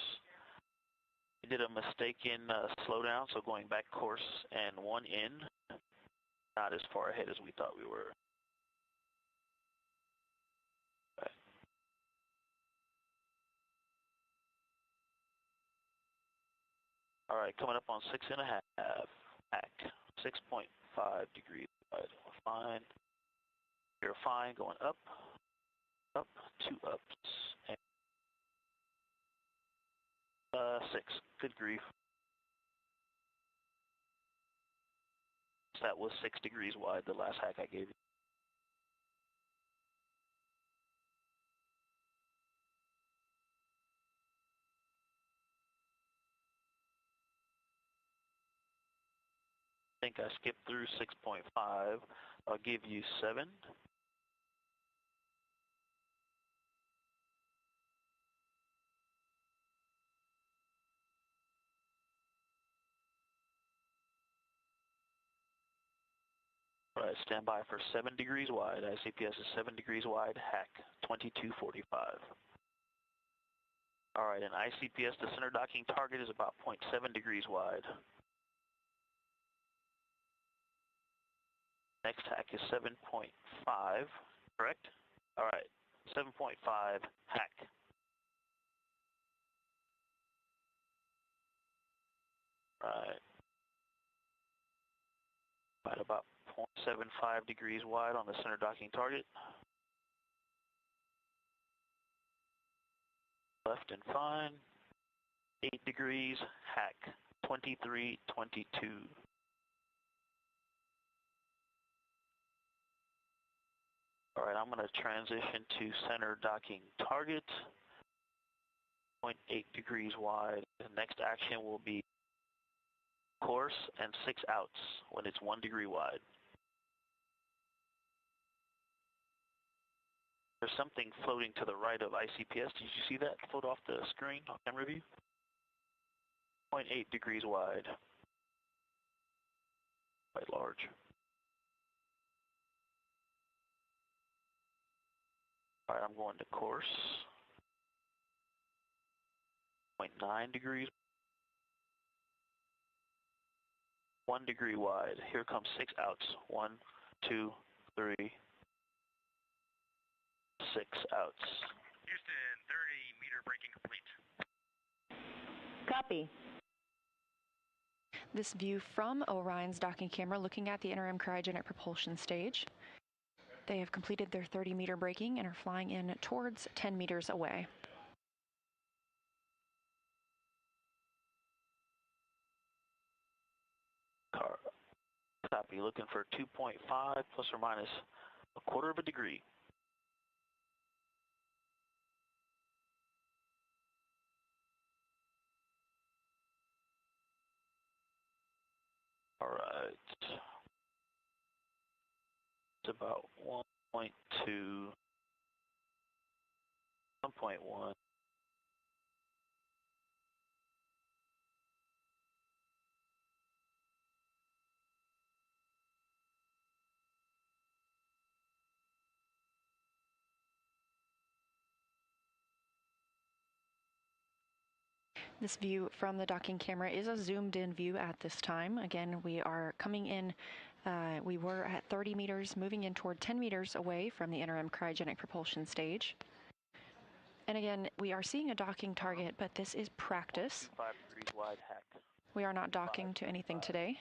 We did a mistake in slowdown, so going back course and 1 in. Not as far ahead as we thought we were. Okay. All right, coming up on 6.5. Hack. 6.5 degrees wide. Fine. You're fine. Going up. Up. 2 ups. And 6. Good grief. That was 6 degrees wide, the last hack I gave you. I think I skipped through 6.5. I'll give you 7. All right, stand by for 7 degrees wide. ICPS is 7 degrees wide. Hack, 2245. All right, and ICPS, the center docking target is about 0.7 degrees wide. Next hack is 7.5, correct? All right, 7.5, hack. Right. Right about 0.75 degrees wide on the center docking target. left and fine. 8 degrees, hack, 2322. All right, I'm going to transition to center docking target, 0.8 degrees wide. The next action will be course and 6 outs when it's 1 degree wide. There's something floating to the right of ICPS. Did you see that float off the screen on camera view? 0.8 degrees wide. Quite large. All right, I'm going to course. 0.9 degrees. 1 degree wide. Here comes 6 outs. 1, 2, 3, 6 outs. Houston, 30-meter braking complete. Copy. This view from Orion's docking camera looking at the interim cryogenic propulsion stage. They have completed their 30-meter braking and are flying in towards 10 meters away. Copy. Looking for 2.5 plus or minus a quarter of a degree. All right. It's about 1.2, 1.1. This view from the docking camera is a zoomed-in view at this time. Again, we are coming in, we were at 30 meters, moving in toward 10 meters away from the interim cryogenic propulsion stage. And again, we are seeing a docking target, but this is practice. 5 degrees wide hack. We are not docking to anything today.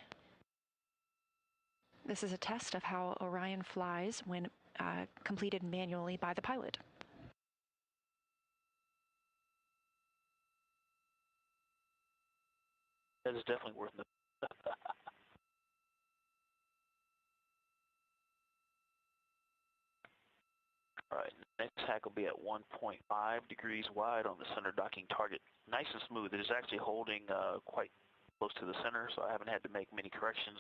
This is a test of how Orion flies when completed manually by the pilot. That is definitely worth it. All right, next hack will be at 1.5 degrees wide on the center docking target. Nice and smooth. It is actually holding quite close to the center, so I haven't had to make many corrections.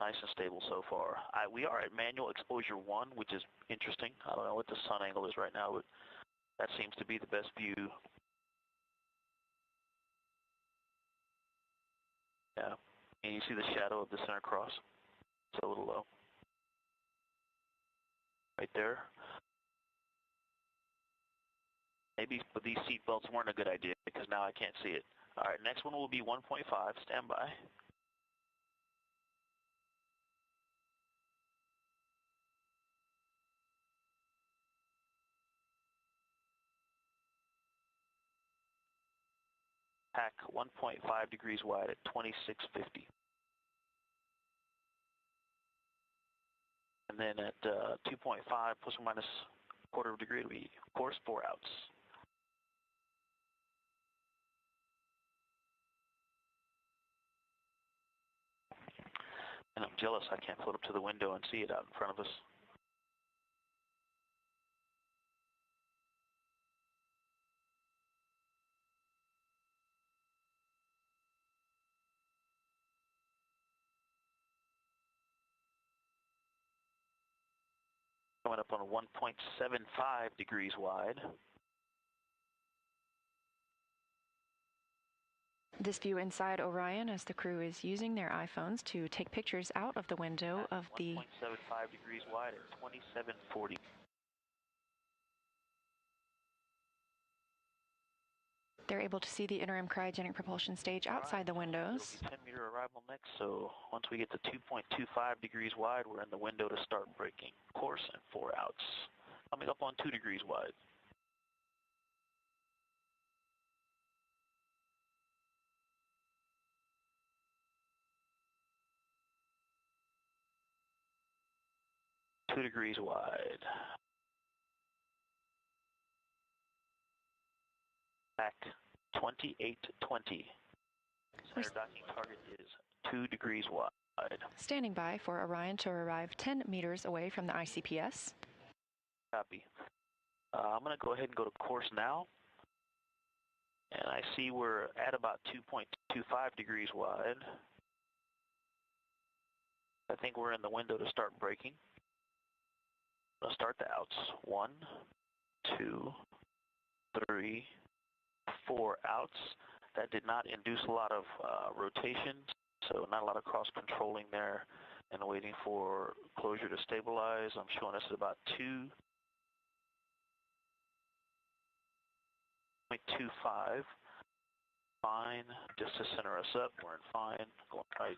Nice and stable so far. We are at manual exposure 1, which is interesting. I don't know what the sun angle is right now, but that seems to be the best view. Yeah, and you see the shadow of the center cross? It's a little low. Right there. Maybe these seat belts weren't a good idea because now I can't see it. All right, next one will be 1.5. Stand by. Hack 1.5 degrees wide at 2650. And then at 2.5 plus or minus a quarter of a degree, it'll be course 4 outs. And I'm jealous I can't float up to the window and see it out in front of us. Coming up on 1.75 degrees wide. This view inside Orion as the crew is using their iPhones to take pictures out of the window of the 1.75 degrees wide at 2740. They're able to see the interim cryogenic propulsion stage outside the windows. It'll be 10-meter arrival next, so once we get to 2.25 degrees wide, we're in the window to start braking. Course and 4 outs. Coming up on 2 degrees wide. Two degrees wide. back 2820. Center docking target is 2 degrees wide. Standing by for Orion to arrive 10 meters away from the ICPS. Copy. I'm going to go ahead and go to course now. And I see we're at about 2.25 degrees wide. I think we're in the window to start braking. Let's start the outs. 1, 2, 3, 4 outs. That did not induce a lot of rotation, so not a lot of cross-controlling there and waiting for closure to stabilize. I'm showing us at about 2.25. Fine, just to center us up. We're in fine, going right.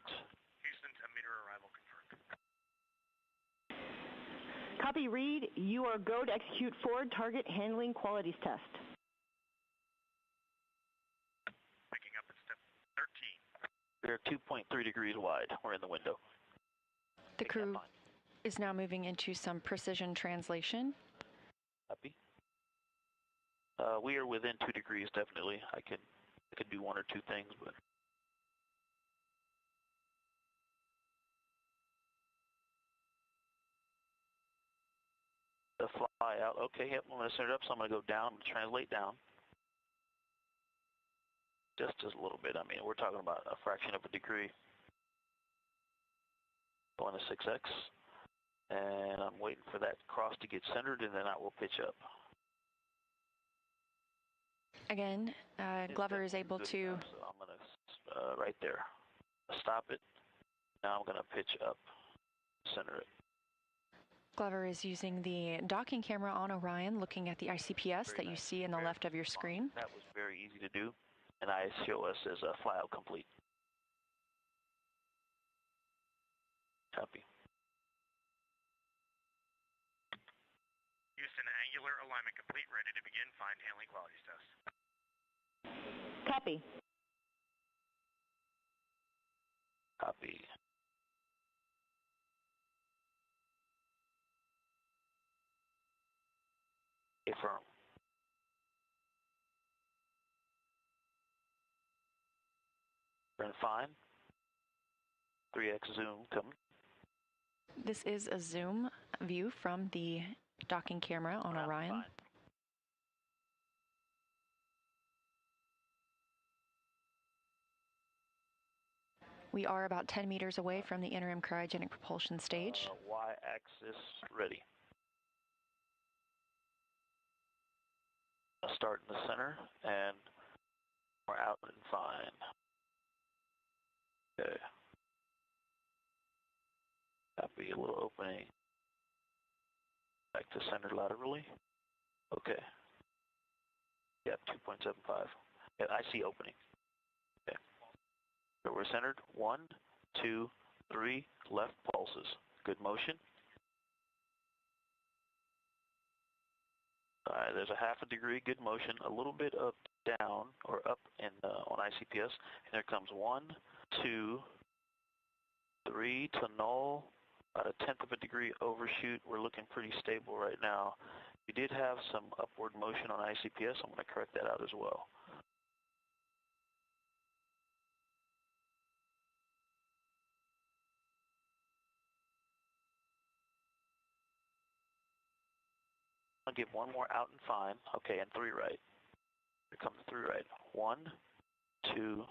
Houston, 10-meter arrival confirmed. Copy, read. You are go to execute forward target handling qualities test. Picking up at step 13. We're 2.3 degrees wide. We're in the window. The crew is now moving into some precision translation. Copy. We are within 2 degrees, definitely. I could do 1 or 2 things, but the fly out. Okay, yep, I'm going to center it up, so I'm going to go down, translate down. Just a little bit. I mean, we're talking about a fraction of a degree. Going to 6x, and I'm waiting for that cross to get centered, and then I will pitch up. Again, Glover is able to... So I'm going to, right there, stop it. Now I'm going to pitch up, center it. Glover is using the docking camera on Orion, looking at the ICPS that you see in the left of your screen. That was very easy to do, and I show us as a flyout complete. Copy. Houston, angular alignment complete, ready to begin fine handling qualities test. Copy. Copy. Affirm. We're in fine. 3x zoom coming. This is a zoom view from the docking camera on Orion. Fine. We are about 10 meters away from the interim cryogenic propulsion stage. Y-axis ready. I'll start in the center, and we're out and fine. Okay. Copy, a little opening. Back to center laterally. Okay. Yep, 2.75. Yeah, I see opening. Okay. So we're centered. 1, 2, 3, left pulses. Good motion. All right, there's a half a degree, good motion, a little bit of down or up in on ICPS. And there comes 1, 2, 3 to null, about a 1/10 of a degree overshoot. We're looking pretty stable right now. We did have some upward motion on ICPS. I'm going to correct that out as well. I'll give 1 more out and fine. Okay, and 3 right. Here comes 3 right. 1, 2,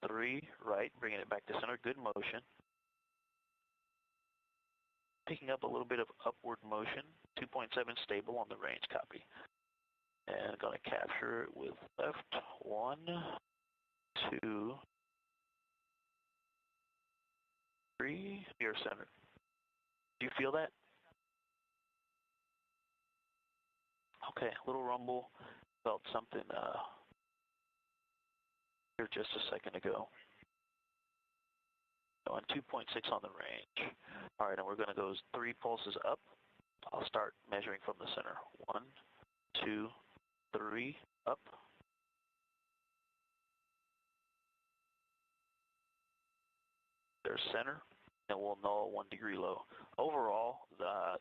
3 right, bringing it back to center. Good motion. Picking up a little bit of upward motion. 2.7 stable on the range. Copy. And going to capture it with left. 1, 2, 3. You're centered. Do you feel that? Okay, a little rumble. Felt something here just a second ago. On 2.6 on the range. All right, and we're going to go 3 pulses up. I'll start measuring from the center. 1, 2, 3, up. There's center, and we'll null 1 degree low. Overall, the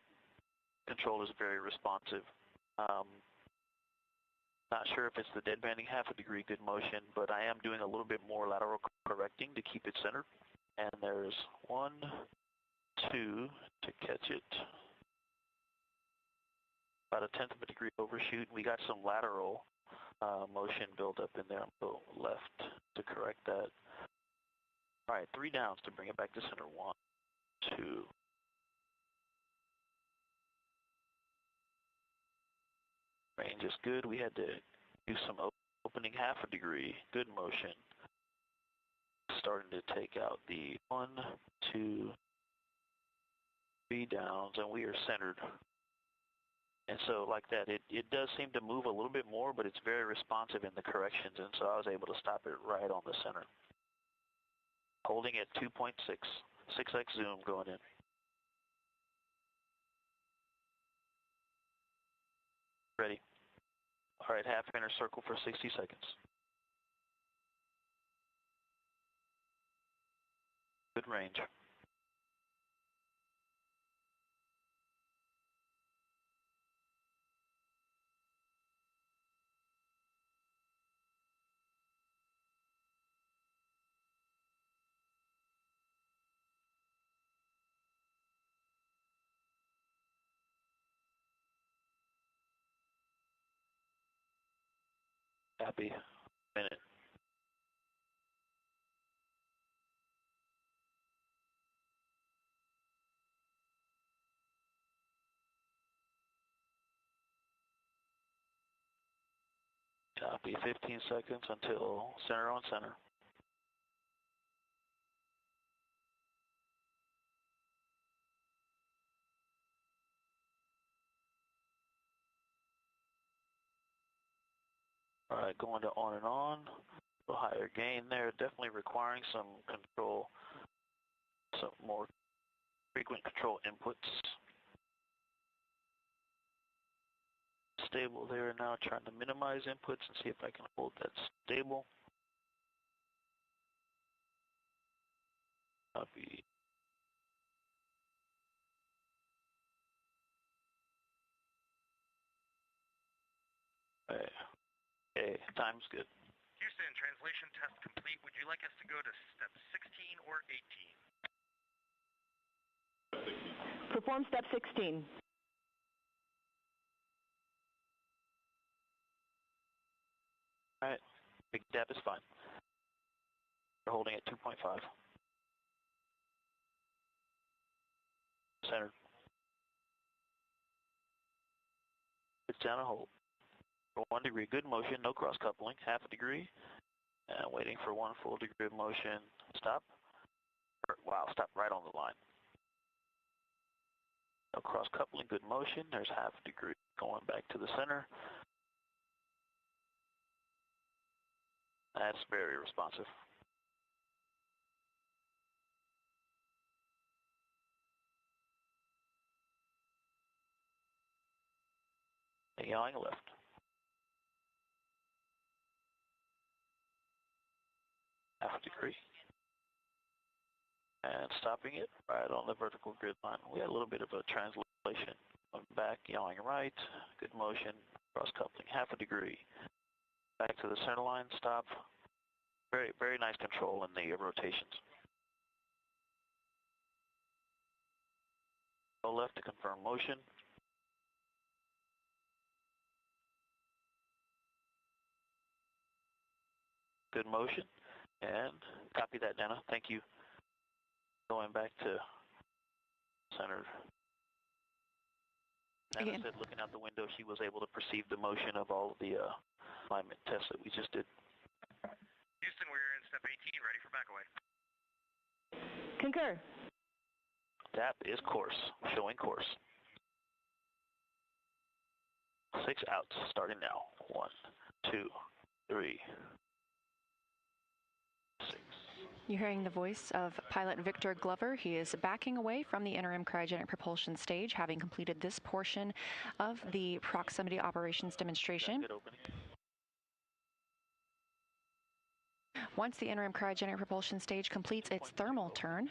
control is very responsive. Not sure if it's the dead banding half a degree, good motion, but I am doing a little bit more lateral correcting to keep it centered. And there's 1, 2 to catch it. About a 1/10 of a degree overshoot. We got some lateral motion built up in there. I'll go left to correct that. All right, 3 downs to bring it back to center. 1, 2. Range is good. We had to do some opening half a degree. Good motion. Starting to take out the 1, 2, 3 downs, and we are centered. And so like that, it does seem to move a little bit more, but it's very responsive in the corrections, and so I was able to stop it right on the center. Holding at 2.6, 6x zoom going in. Ready. All right, half inner circle for 60 seconds. Good range. Happy. Minute. Copy. 15 seconds until center on center. All right, going to on and on. A little higher gain there, definitely requiring some control, some more frequent control inputs. Stable there now, trying to minimize inputs and see if I can hold that stable. Copy. Okay, time's good. Houston, translation test complete. Would you like us to go to step 16 or 18? Perform step 16. All right, big dab is fine. We're holding at 2.5. Center. It's down and hold. For 1 degree, good motion, no cross coupling, half a degree. And waiting for 1 full degree of motion. Stop. Wow, stop right on the line. No cross coupling, good motion. There's half a degree going back to the center. That's very responsive. Yawing left. Half a degree. And stopping it right on the vertical grid line. We had a little bit of a translation. Back, yawing right, good motion, cross coupling, half a degree. Back to the center line, stop. Very, very nice control in the rotations. Go left to confirm motion. Good motion. And copy that, Dana. Thank you. Going back to center. Dana said looking out the window, she was able to perceive the motion of all of the alignment tests that we just did. Houston, we're in step 18, ready for back away. Concur. DAP is course, showing course. 6 outs, starting now. 1, 2, 3, 6. You're hearing the voice of pilot Victor Glover. He is backing away from the interim cryogenic propulsion stage, having completed this portion of the proximity operations demonstration. Once the interim cryogenic propulsion stage completes its thermal turn,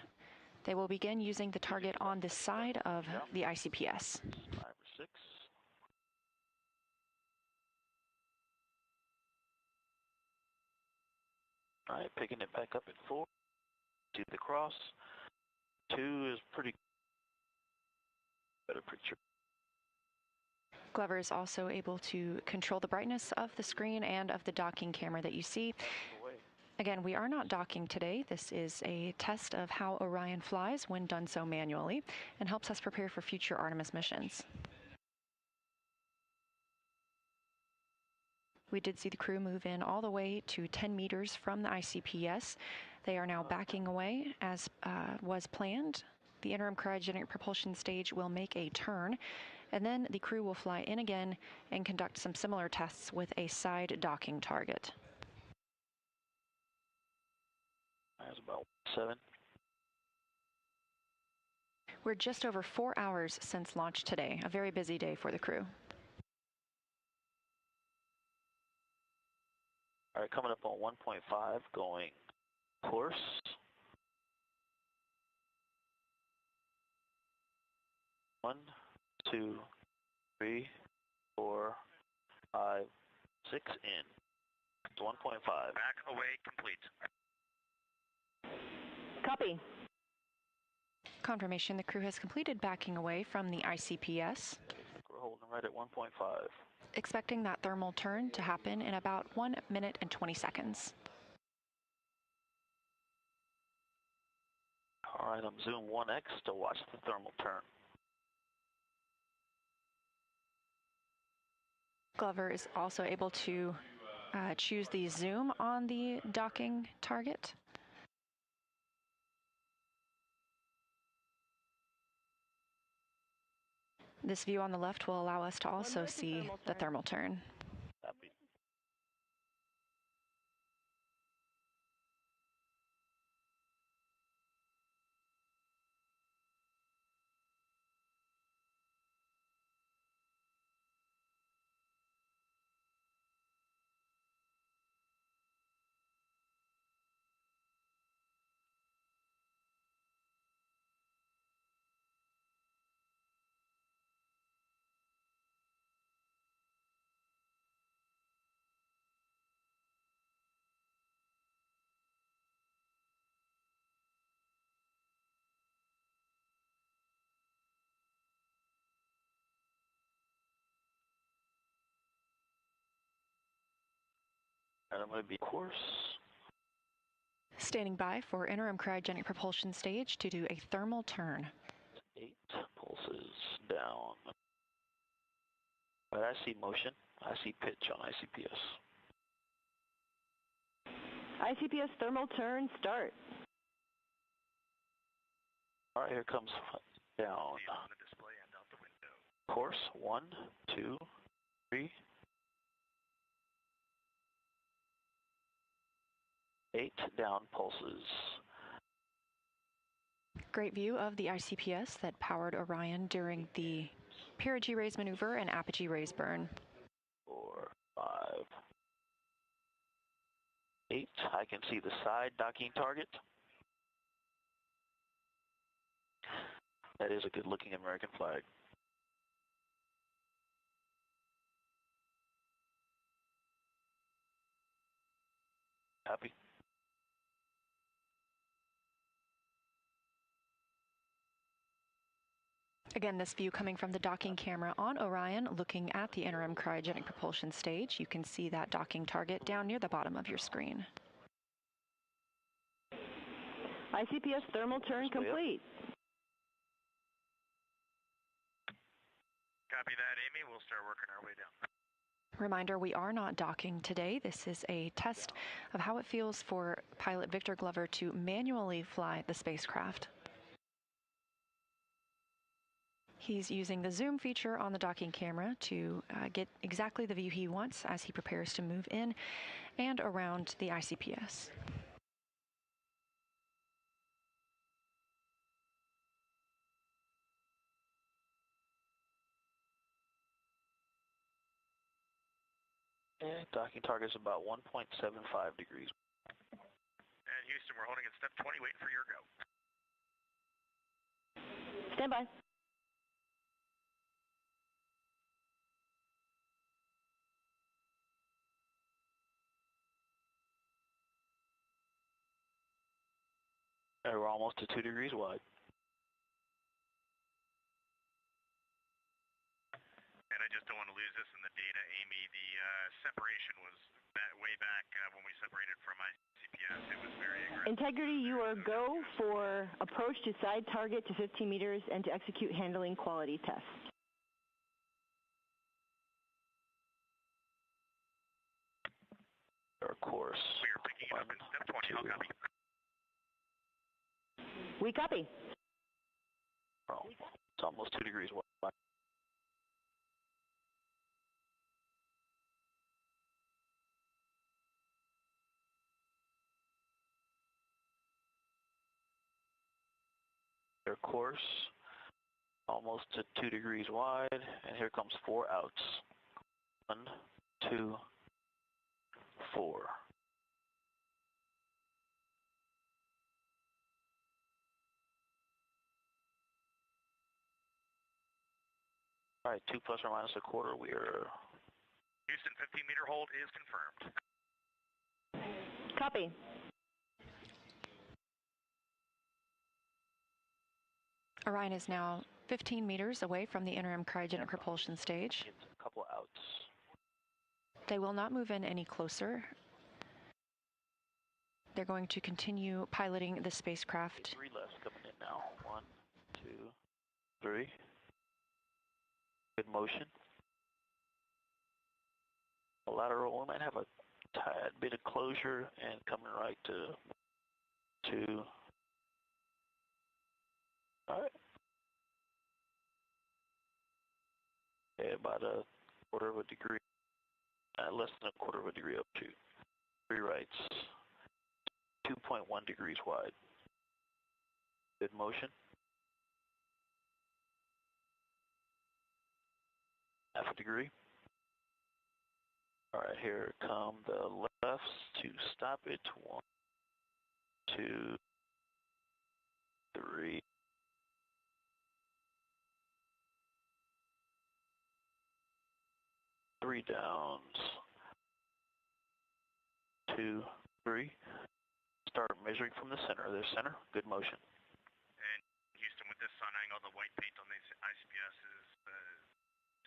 they will begin using the target on this side of the ICPS. 5 or 6. All right, picking it back up at 4. See the cross. 2 is pretty better picture. Glover is also able to control the brightness of the screen and of the docking camera that you see. Again, we are not docking today. This is a test of how Orion flies when done so manually and helps us prepare for future Artemis missions. We did see the crew move in all the way to 10 meters from the ICPS. They are now backing away as was planned. The interim cryogenic propulsion stage will make a turn, and then the crew will fly in again and conduct some similar tests with a side docking target. That's about 7. We're just over 4 hours since launch today, a very busy day for the crew. All right, coming up on 1.5, going course. 1, 2, 3, 4, 5, 6 in. It's 1.5. Back away complete. Copy. Confirmation the crew has completed backing away from the ICPS. We're holding right at 1.5. Expecting that thermal turn to happen in about 1 minute and 20 seconds. All right, I'm zoom 1x to watch the thermal turn. Glover is also able to choose the zoom on the docking target. This view on the left will allow us to also see the thermal turn. Copy. And I'm going to be course. Standing by for interim cryogenic propulsion stage to do a thermal turn. 8 pulses down. But I see motion. I see pitch on ICPS. ICPS thermal turn, start. All right, here comes down. On the display and out the window. Course, 1, 2, 3. 8 down pulses. Great view of the ICPS that powered Orion during the perigee raise maneuver and apogee raise burn. 4, 5, 8. I can see the side docking target. That is a good looking American flag. Happy. Again, this view coming from the docking camera on Orion, looking at the interim cryogenic propulsion stage. You can see that docking target down near the bottom of your screen. ICPS thermal turn complete. Copy that, Amy. We'll start working our way down. Reminder, we are not docking today. This is a test of how it feels for pilot Victor Glover to manually fly the spacecraft. He's using the zoom feature on the docking camera to get exactly the view he wants as he prepares to move in and around the ICPS. And docking target is about 1.75 degrees. And Houston, we're holding at step 20, waiting for your go. Stand by. We're almost to 2 degrees wide. And I just don't want to lose this in the data, Amy. The separation was way back when we separated from ICPS. It was very aggressive. Integrity, you are go for approach to side target to 15 meters and to execute handling quality tests. Our course. We are picking it up in step 20. I'll copy. We copy. Oh, it's almost 2 degrees wide. Their course, almost to 2 degrees wide, and here comes 4 outs. 1, 2, 4. All right, 2 plus or minus a quarter. We are. Houston, 15-meter hold is confirmed. Copy. Orion is now 15 meters away from the interim cryogenic propulsion stage. A couple outs. They will not move in any closer. They're going to continue piloting the spacecraft. 3 left coming in now. 1, 2, 3. Good motion. A lateral, we might have a tad bit of closure and coming right to 2. All right. Okay, about a quarter of a degree, less than a quarter of a degree up to 3 rights, 2.1 degrees wide. Good motion. Half a degree. All right, here come the lefts to stop it. 1, 2, 3. Three downs. 2, 3. Start measuring from the center. There's center. Good motion. And Houston, with this sun angle, the white paint on the ICPS is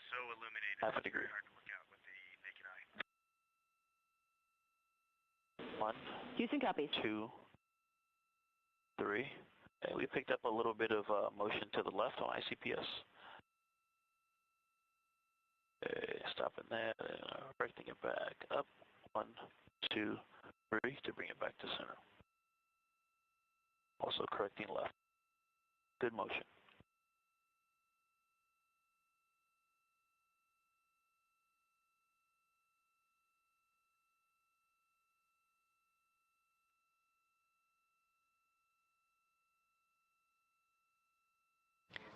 so illuminated. Half a degree. It's hard to look out with the naked eye. 1. Houston copies. 2, 3. And we picked up a little bit of motion to the left on ICPS. Okay, stopping that, correcting it back up. 1, 2, 3 to bring it back to center. Also correcting left. Good motion.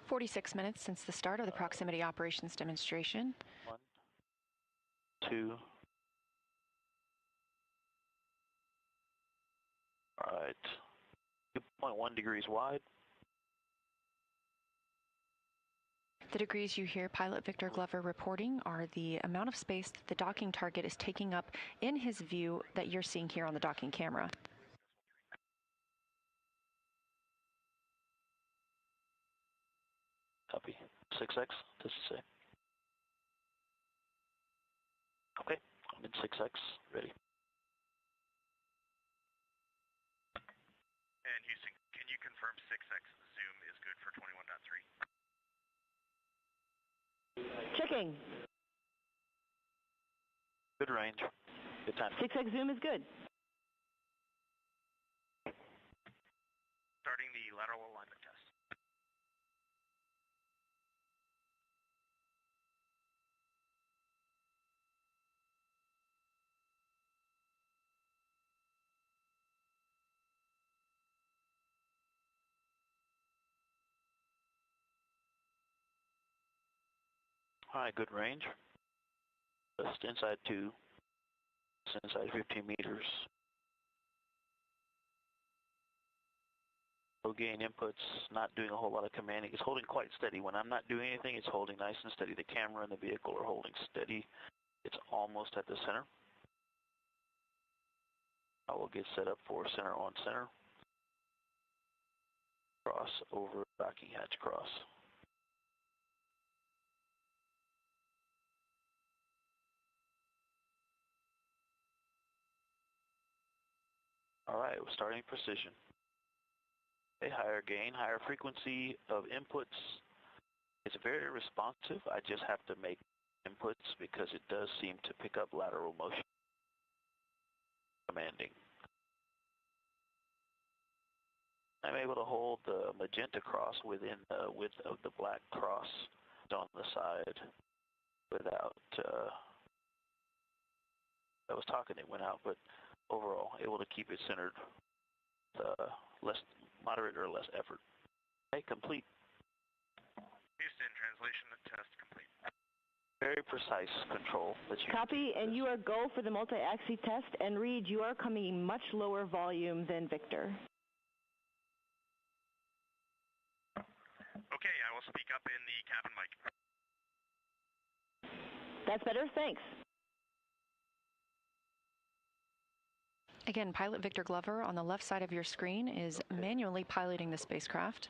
"46 minutes since the start of the proximity operations demonstration. 1, 2. All right. 2.1 degrees wide. The degrees you hear pilot Victor Glover reporting are the amount of space that the docking target is taking up in his view that you're seeing here on the docking camera. Copy. 6X, does it say? Okay, I'm in 6X, ready. And Houston, can you confirm 6X zoom is good for 21.3? Checking. Good range. Good time. 6X zoom is good. Starting the lateral alignment test. All right, good range. Just inside 2. Just inside 15 meters. Low gain inputs, not doing a whole lot of commanding. It's holding quite steady. When I'm not doing anything, it's holding nice and steady. The camera and the vehicle are holding steady. It's almost at the center. I will get set up for center on center. Cross over docking hatch cross. All right, we're starting precision. A higher gain, higher frequency of inputs. It's very responsive. I just have to make inputs because it does seem to pick up lateral motion. Commanding. I'm able to hold the magenta cross within the width of the black cross on the side without, I was talking, it went out, but overall able to keep it centered, less moderate or less effort. Okay, complete. Houston, translation test complete. Very precise control. Copy, and you are go for the multi-axis test, and Reed, you are coming in much lower volume than Victor. Okay, I will speak up in the cabin mic. That's better, thanks. Again, pilot Victor Glover on the left side of your screen is manually piloting the spacecraft,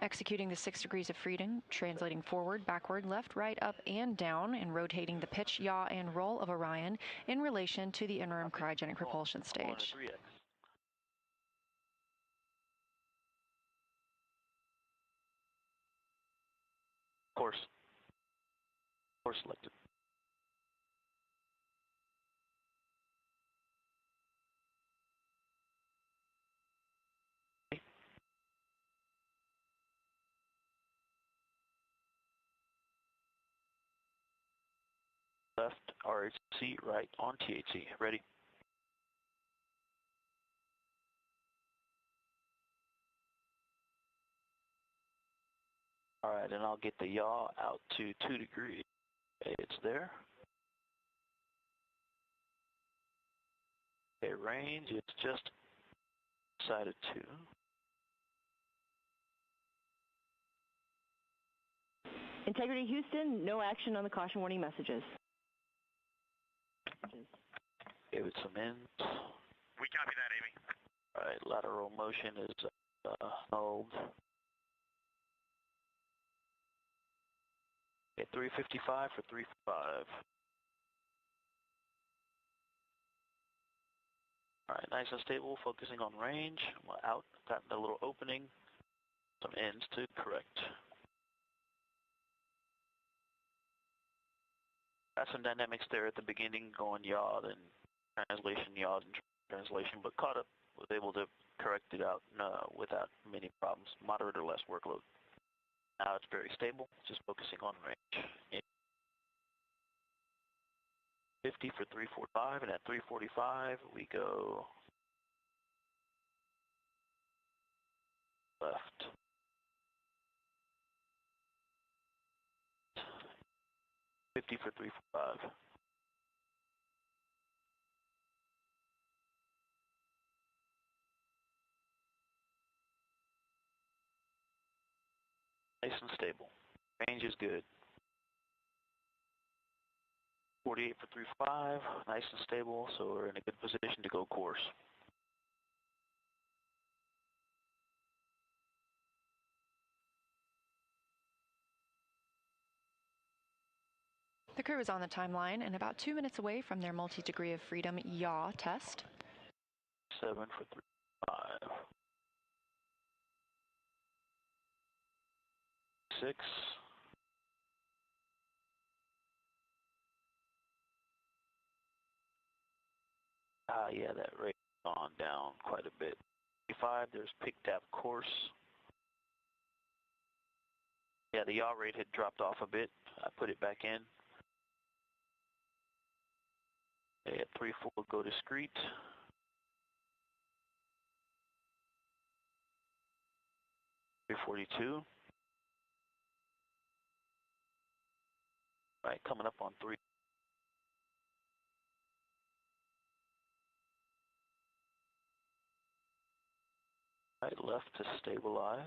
executing the 6 degrees of freedom, translating forward, backward, left, right, up, and down, and rotating the pitch, yaw, and roll of Orion in relation to the interim cryogenic propulsion stage. Course selected. Left RHC, right on THC. Ready? All right, and I'll get the yaw out to 2 degrees. Okay, it's there. Okay, range, it's just side of 2. Integrity Houston, no action on the caution warning messages. Give it some ends. We copy that, Amy. All right, lateral motion is nulled. Okay, 355 for 355. All right, nice and stable, focusing on range. Out, got a little opening, some ends to correct. Got some dynamics there at the beginning, going yaw, then translation, yaw, and translation, but caught up, was able to correct it out without many problems, moderate or less workload. Now it's very stable, just focusing on range. 50 for 345, and at 345 we go left. $50 for 345. Nice and stable. Range is good. 48 for 3.5, nice and stable, so we're in a good position to go course. The crew is on the timeline and about 2 minutes away from their multi-degree of freedom yaw test. 7 for 3.5. 6. Yeah, that rate has gone down quite a bit. 5, there's picked up course. Yeah, the yaw rate had dropped off a bit. I put it back in. At 3-4, go discrete. 342. Right, coming up on 3. Right, left to stabilize.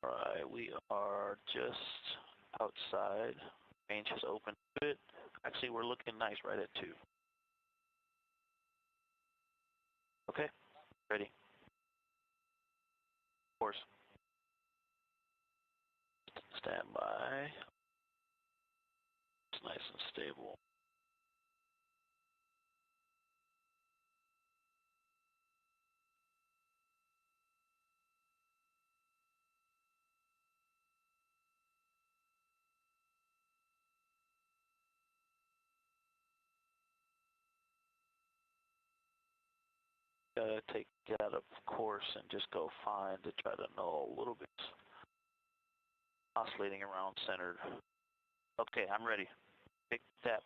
All right, we are just outside. Range has opened a bit. Actually, we're looking nice right at 2. Okay, ready. Course. Stand by. It's nice and stable. Get out of course and just go fine to try to know a little bit. Oscillating around centered. Okay, I'm ready. Pick that.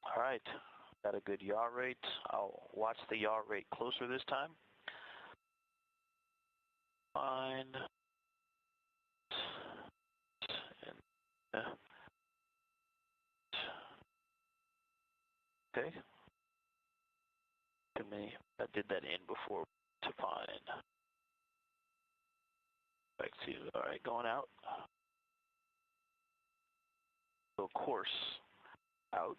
All right, got a good yaw rate. I'll watch the yaw rate closer this time. Fine. And, okay. Too many. I did that in before to fine. Back to, all right, going out. So course out.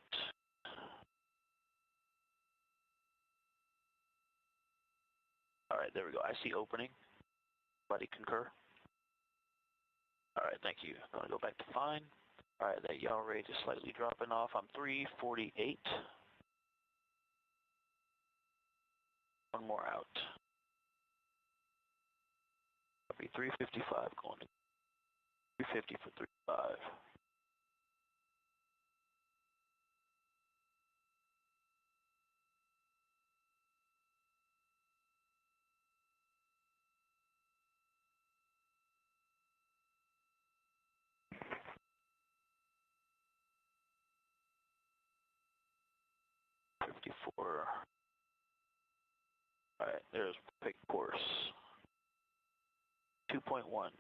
All right, there we go. I see opening. Everybody concur? All right, thank you. I'm going to go back to fine. All right, that yaw rate is slightly dropping off. I'm 348. One more out. I'll be 355 going to 350 for 35. All right, there's pick course. 2.1.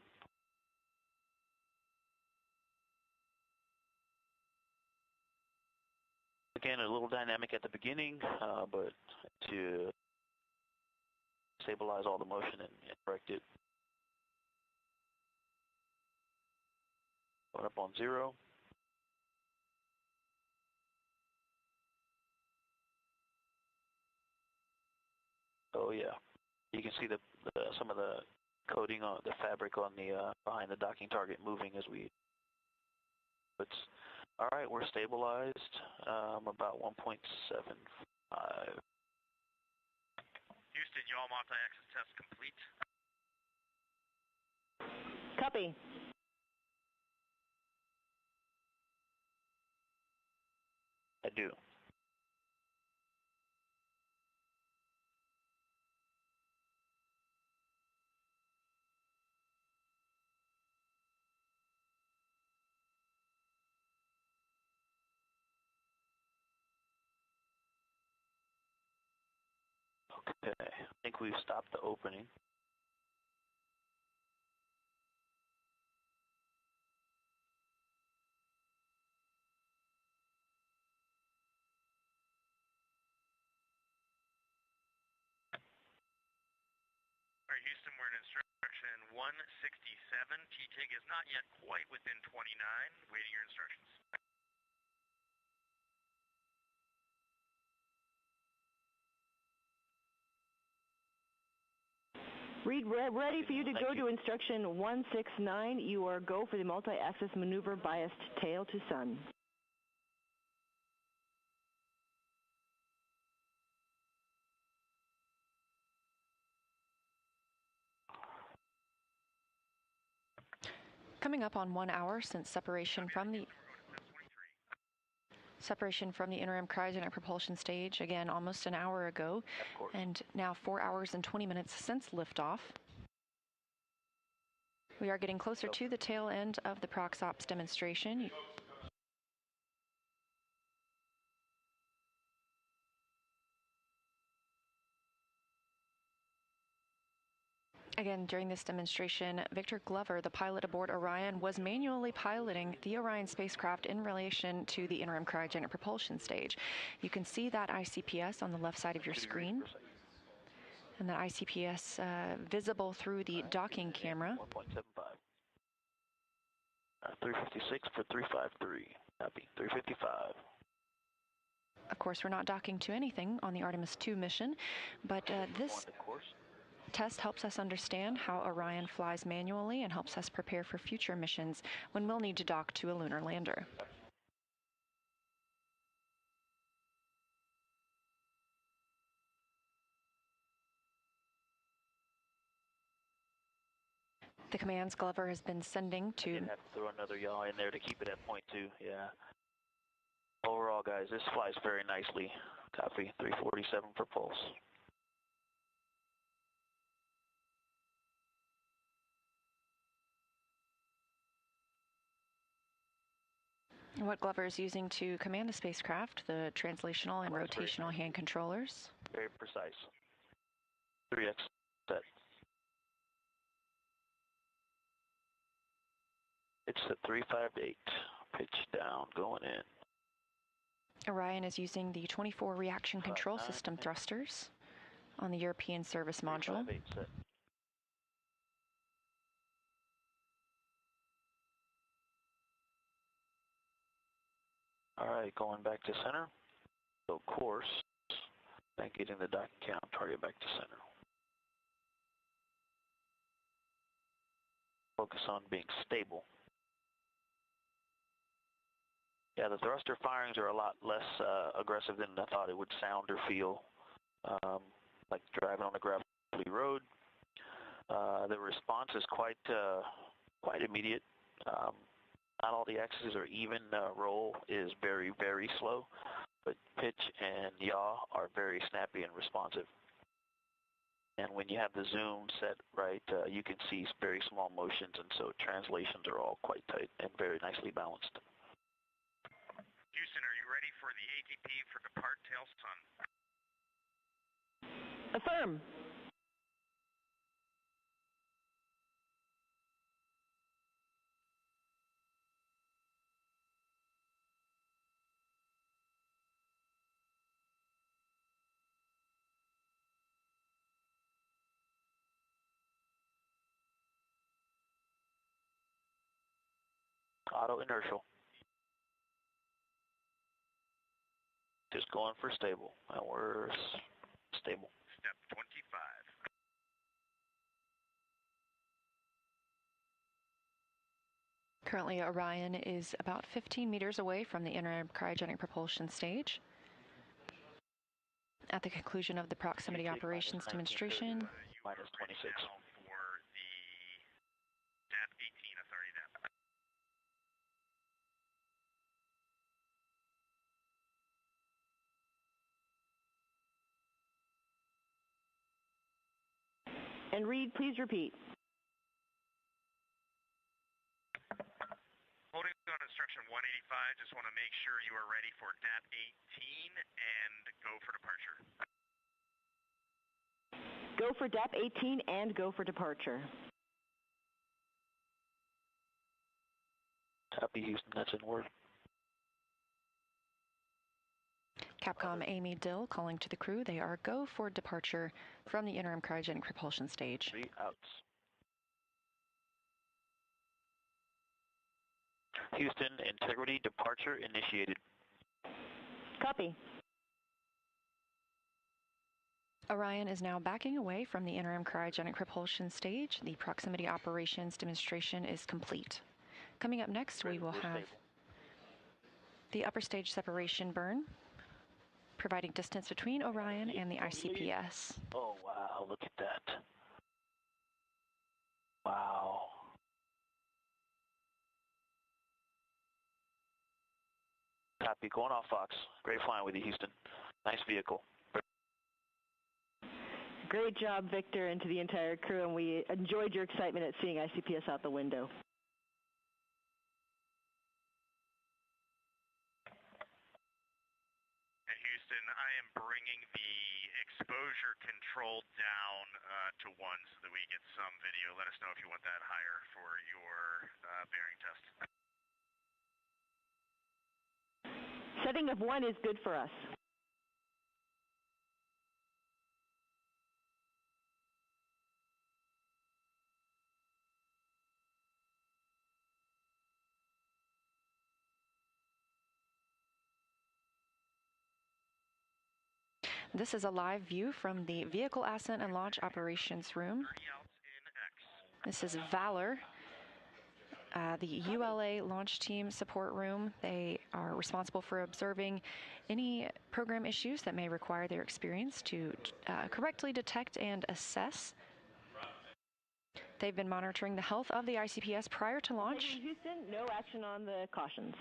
Again, a little dynamic at the beginning, but to stabilize all the motion and correct it. Going up on 0. Oh yeah, you can see some of the coating on the fabric on the behind the docking target moving as we. All right, we're stabilized. About 1.75. Houston, yaw multi-axis test complete. Copy. I do. Okay, I think we've stopped the opening. All right, Houston, we're in instruction 167. TTIG is not yet quite within 29. Waiting your instructions. Reed, ready for you to go to instruction 169. You are go for the multi-axis maneuver biased tail to sun. Coming up on 1 hour since separation from the interim cryogenic propulsion stage, again almost an hour ago, and now 4 hours and 20 minutes since liftoff. We are getting closer to the tail end of the PROXOPS demonstration. Again, during this demonstration, Victor Glover, the pilot aboard Orion, was manually piloting the Orion spacecraft in relation to the interim cryogenic propulsion stage. You can see that ICPS on the left side of your screen. And that ICPS visible through the docking camera. 1.75. 356 for 353. Copy. 355. Of course, we're not docking to anything on the Artemis 2 mission, but this test helps us understand how Orion flies manually and helps us prepare for future missions when we'll need to dock to a lunar lander. The commands Glover has been sending to... I did have to throw another yaw in there to keep it at point 2, yeah. Overall, guys, this flies very nicely. Copy, 347 for pulse. What Glover is using to command the spacecraft, the translational and rotational hand controllers. Very precise. 3x set. It's the 358. Pitch down, going in. Orion is using the 24 reaction control system thrusters on the European service module. Set. All right, going back to center. So course, back getting the docking count, target back to center. Focus on being stable. Yeah, the thruster firings are a lot less aggressive than I thought it would sound or feel, like driving on a gravelly road. The response is quite immediate. Not all the X's are even. Roll is very, very slow, but pitch and yaw are very snappy and responsive. And when you have the zoom set right, you can see very small motions, and so translations are all quite tight and very nicely balanced. Houston, are you ready for the ATP for depart tail sun? Affirm. Auto inertial. Just going for stable. And we're stable. Step 25. Currently, Orion is about 15 meters away from the interim cryogenic propulsion stage. At the conclusion of the proximity operations demonstration, minus 26. For the DAP 18 authority DAP. And Reed, please repeat. Holding on instruction 185, just want to make sure you are ready for DAP 18 and go for departure. Go for DAP 18 and go for departure. Copy, Houston, that's in word. Capcom Amy Dill calling to the crew. They are go for departure from the interim cryogenic propulsion stage. 3 outs. Houston, integrity departure initiated. Copy. Orion is now backing away from the interim cryogenic propulsion stage. The proximity operations demonstration is complete. Coming up next, we will have the upper stage separation burn, providing distance between Orion and the ICPS. Oh, wow, look at that. Wow. Copy, going off Fox. Great flying with you, Houston. Nice vehicle. Great job, Victor, and to the entire crew, and we enjoyed your excitement at seeing ICPS out the window. And Houston, I am bringing the exposure control down to 1 so that we get some video. Let us know if you want that higher for your bearing test. Setting of 1 is good for us. This is a live view from the Vehicle Ascent and Launch Operations Room. This is Valor, the ULA launch team support room. They are responsible for observing any program issues that may require their experience to correctly detect and assess. They've been monitoring the health of the ICPS prior to launch. Houston, no action on the cautions.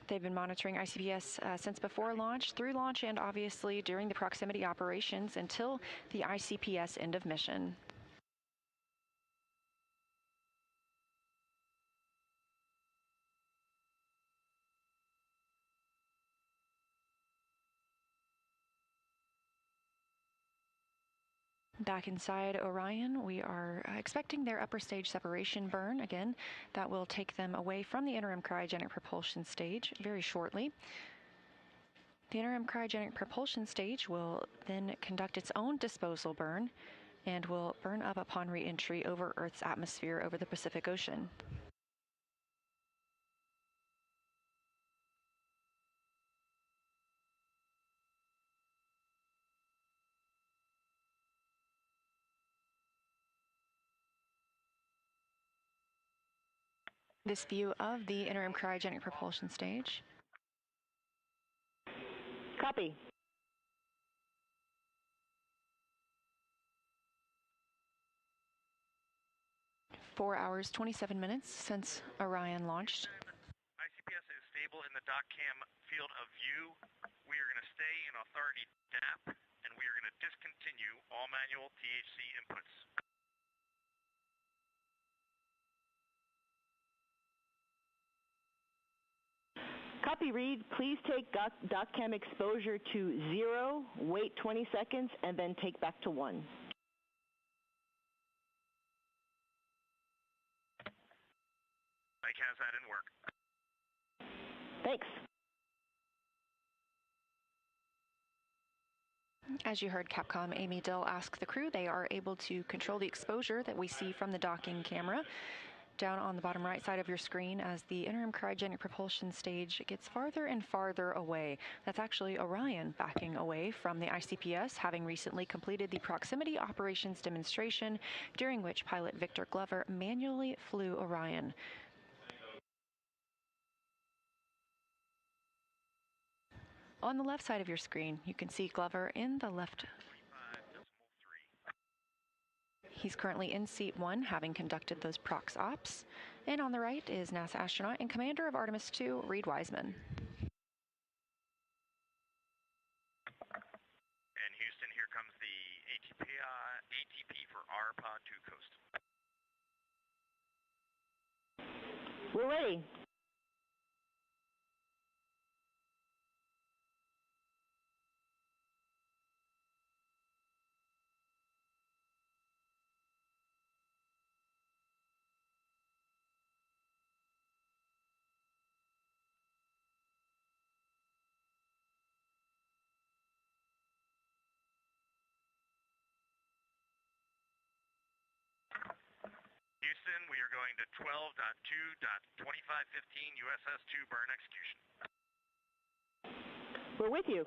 They've been monitoring ICPS since before launch, through launch, and obviously during the proximity operations until the ICPS end of mission. Back inside Orion, we are expecting their upper stage separation burn. Again, that will take them away from the interim cryogenic propulsion stage very shortly. The interim cryogenic propulsion stage will then conduct its own disposal burn and will burn up upon re-entry over Earth's atmosphere over the Pacific Ocean. This view of the interim cryogenic propulsion stage. Copy. Four hours, 27 minutes since Orion launched. ICPS is stable in the DocCam field of view. We are going to stay in authority DAP, and we are going to discontinue all manual THC inputs. Copy, Reed. Please take DocCam exposure to 0, wait 20 seconds, and then take back to 1. Mike has that in work. Thanks. As you heard Capcom Amy Dill ask the crew, they are able to control the exposure that we see from the docking camera down on the bottom right side of your screen as the interim cryogenic propulsion stage gets farther and farther away. That's actually Orion backing away from the ICPS, having recently completed the proximity operations demonstration, during which pilot Victor Glover manually flew Orion. On the left side of your screen, you can see Glover in the left. He's currently in seat 1, having conducted those prox ops. And on the right is NASA astronaut and commander of Artemis 2, Reed Wiseman. And Houston, here comes the ATP for RPod to coast. We're ready. Houston, we are going to 12.2.2515 USS-2 burn execution. We're with you.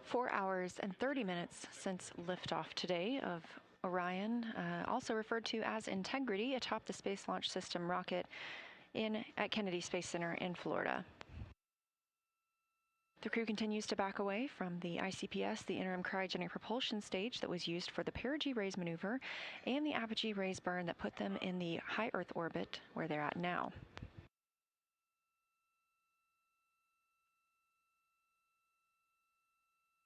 Four hours and 30 minutes since liftoff today of Orion, also referred to as Integrity, atop the Space Launch System rocket at Kennedy Space Center in Florida. The crew continues to back away from the ICPS, the interim cryogenic propulsion stage that was used for the perigee raise maneuver, and the apogee raise burn that put them in the high Earth orbit where they're at now.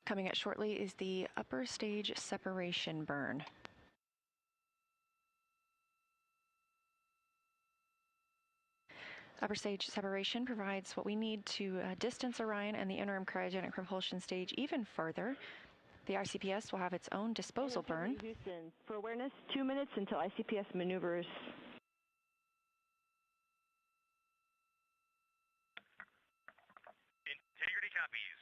Coming up shortly is the upper stage separation burn. Upper stage separation provides what we need to distance Orion and the interim cryogenic propulsion stage even further. The ICPS will have its own disposal burn. Houston, for awareness, 2 minutes until ICPS maneuvers. Integrity copies.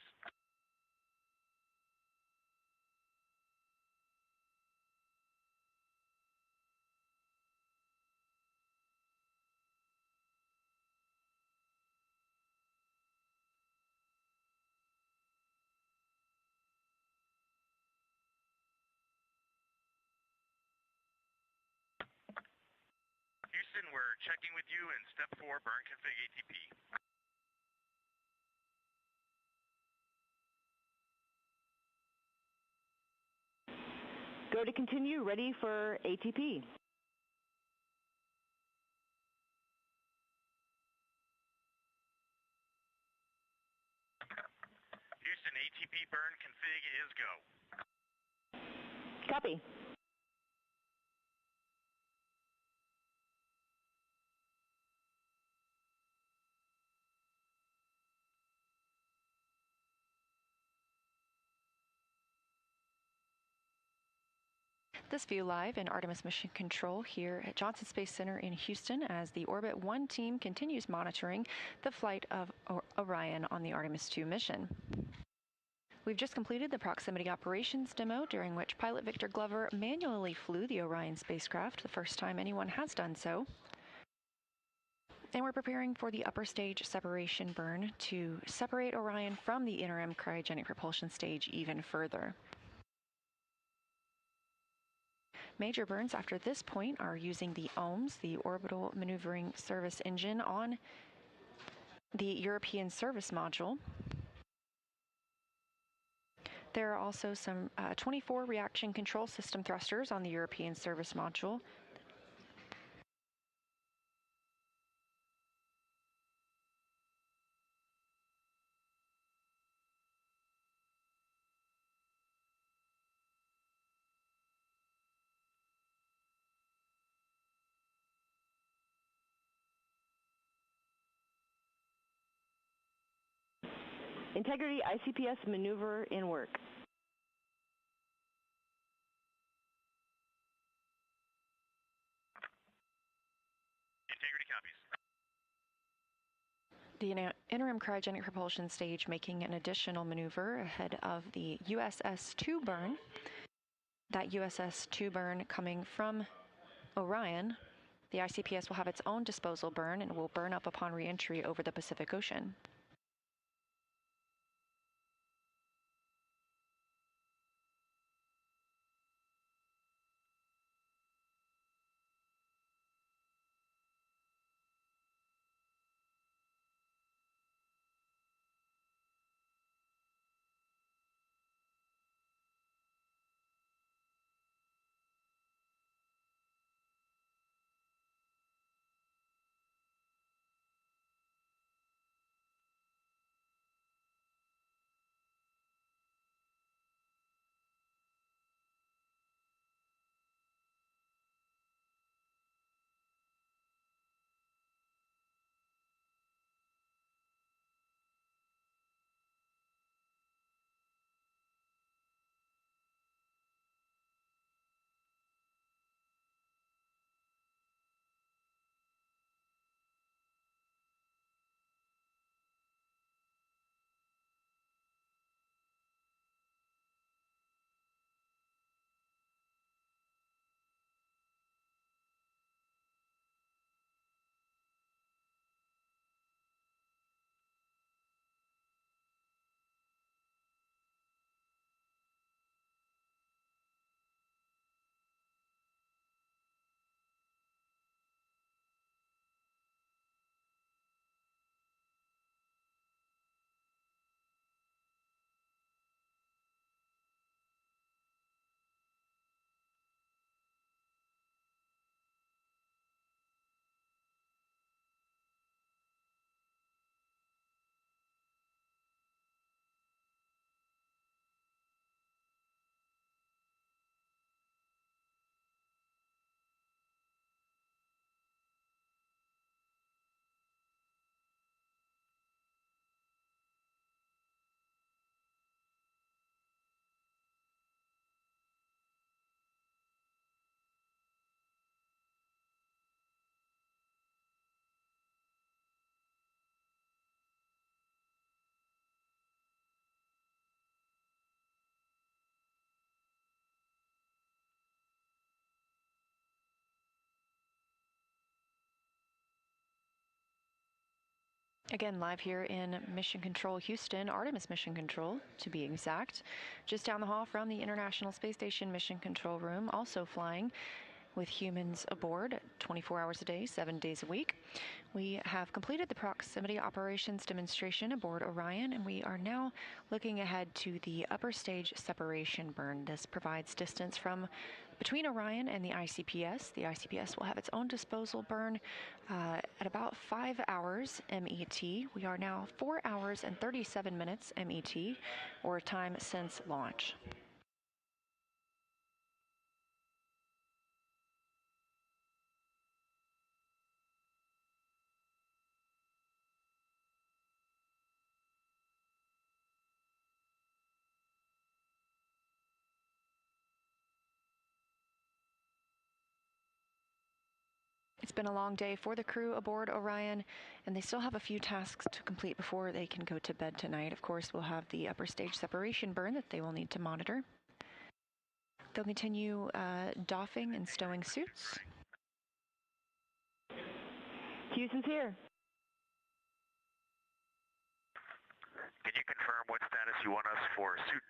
Houston, we're checking with you in step 4, burn config ATP. Go to continue, ready for ATP. Houston, ATP burn config is go. Copy. This view live in Artemis Mission Control here at Johnson Space Center in Houston as the Orbit 1 team continues monitoring the flight of Orion on the Artemis 2 mission. We've just completed the proximity operations demo, during which pilot Victor Glover manually flew the Orion spacecraft, the first time anyone has done so. And we're preparing for the upper stage separation burn to separate Orion from the interim cryogenic propulsion stage even further. Major burns after this point are using the OMS, the Orbital Maneuvering Service Engine, on the European Service Module. There are also some 24 reaction control system thrusters on the European Service Module. Integrity ICPS maneuver in work. Integrity copies. The interim cryogenic propulsion stage making an additional maneuver ahead of the USS-2 burn. That USS-2 burn coming from Orion. The ICPS will have its own disposal burn and will burn up upon re-entry over the Pacific Ocean. Again, live here in Mission Control Houston, Artemis Mission Control, to be exact. Just down the hall from the International Space Station Mission Control Room, also flying with humans aboard 24 hours a day, 7 days a week. We have completed the proximity operations demonstration aboard Orion, and we are now looking ahead to the upper stage separation burn. This provides distance from between Orion and the ICPS. The ICPS will have its own disposal burn at about 5 hours MET. We are now 4 hours and 37 minutes MET, or time since launch. It's been a long day for the crew aboard Orion, and they still have a few tasks to complete before they can go to bed tonight. Of course, we'll have the upper stage separation burn that they will need to monitor. They'll continue doffing and stowing suits. Houston's here. Can you confirm what status you want us for suit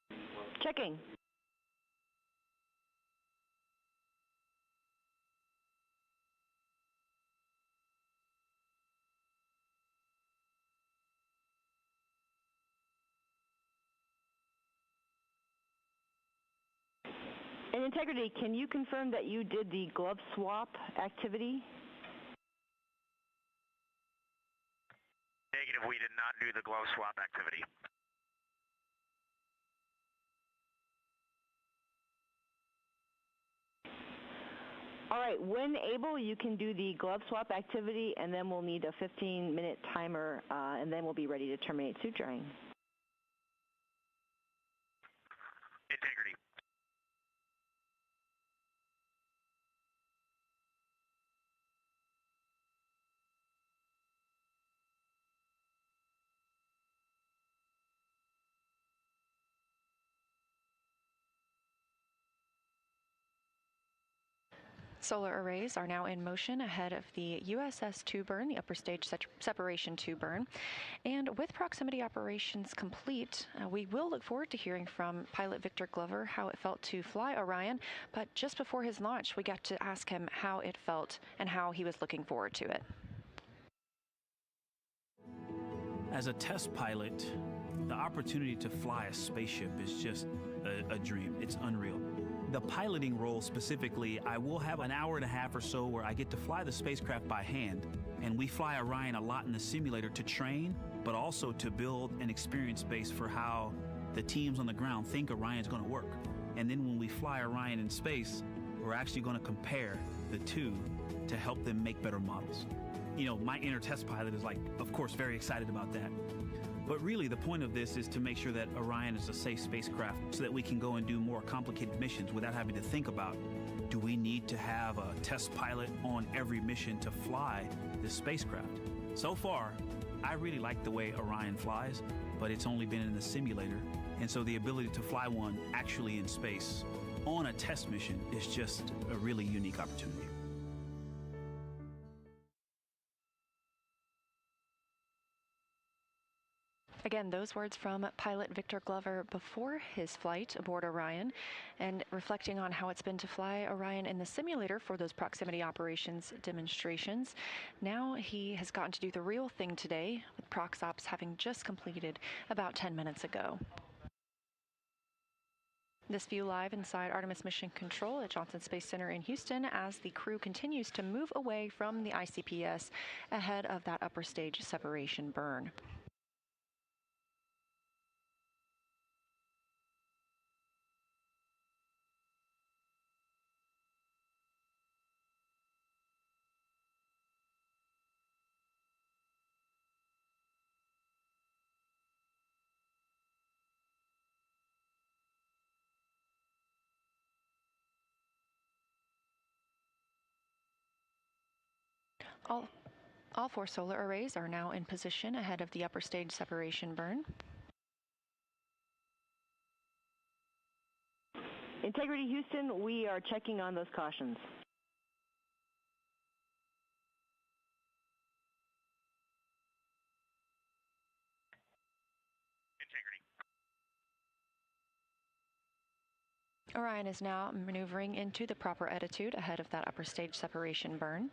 drying? Checking. And Integrity, can you confirm that you did the glove swap activity? Negative, we did not do the glove swap activity. All right, when able, you can do the glove swap activity, and then we'll need a 15-minute timer, and then we'll be ready to terminate suit drying. Integrity. Solar arrays are now in motion ahead of the USS-2 burn, the upper stage separation 2 burn. And with proximity operations complete, we will look forward to hearing from pilot Victor Glover how it felt to fly Orion. But just before his launch, we got to ask him how it felt and how he was looking forward to it. As a test pilot, the opportunity to fly a spaceship is just a dream. It's unreal. The piloting role specifically, I will have an hour and a half or so where I get to fly the spacecraft by hand, and we fly Orion a lot in the simulator to train, but also to build an experience base for how the teams on the ground think Orion's going to work. And then when we fly Orion in space, we're actually going to compare the two to help them make better models. You know, my inner test pilot is like, of course, very excited about that. But really, the point of this is to make sure that Orion is a safe spacecraft so that we can go and do more complicated missions without having to think about, do we need to have a test pilot on every mission to fly this spacecraft? So far, I really like the way Orion flies, but it's only been in the simulator. And so the ability to fly one actually in space on a test mission is just a really unique opportunity. Again, those words from pilot Victor Glover before his flight aboard Orion, and reflecting on how it's been to fly Orion in the simulator for those proximity operations demonstrations. Now he has gotten to do the real thing today, with ProxOps having just completed about 10 minutes ago. This view live inside Artemis Mission Control at Johnson Space Center in Houston as the crew continues to move away from the ICPS ahead of that upper stage separation burn. All 4 solar arrays are now in position ahead of the upper stage separation burn. Integrity Houston, we are checking on those cautions. Orion is now maneuvering into the proper attitude ahead of that upper stage separation burn.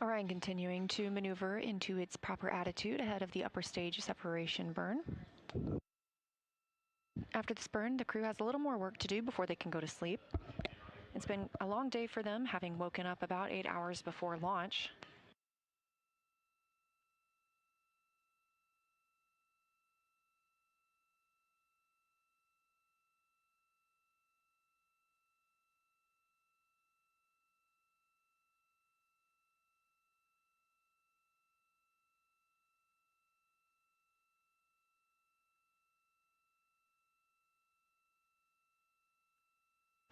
Orion continuing to maneuver into its proper attitude ahead of the upper stage separation burn. After this burn, the crew has a little more work to do before they can go to sleep. It's been a long day for them, having woken up about 8 hours before launch.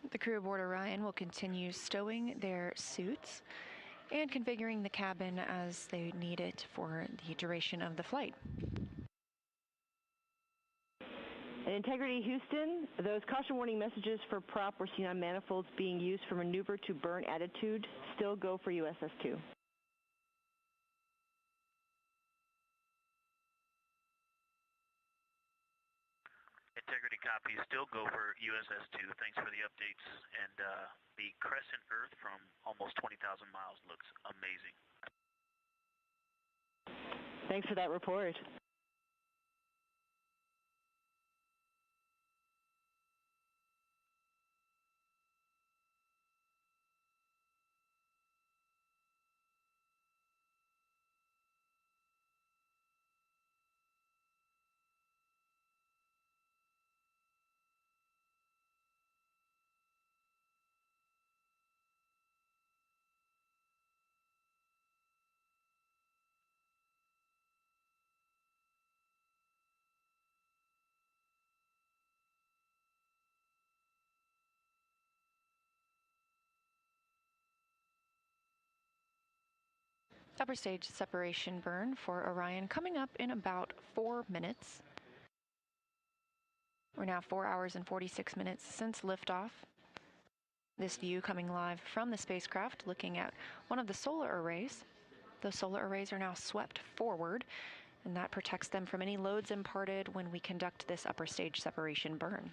The crew aboard Orion will continue stowing their suits and configuring the cabin as they need it for the duration of the flight. At Integrity Houston, those caution warning messages for prop were seen on manifolds being used for maneuver to burn attitude. Still go for USS-2. Integrity copy. Still go for USS-2. Thanks for the updates. And the crescent Earth from almost 20,000 miles looks amazing. Thanks for that report. Upper stage separation burn for Orion coming up in about 4 minutes. We're now 4 hours and 46 minutes since liftoff. This view coming live from the spacecraft, looking at one of the solar arrays. Those solar arrays are now swept forward, and that protects them from any loads imparted when we conduct this upper stage separation burn.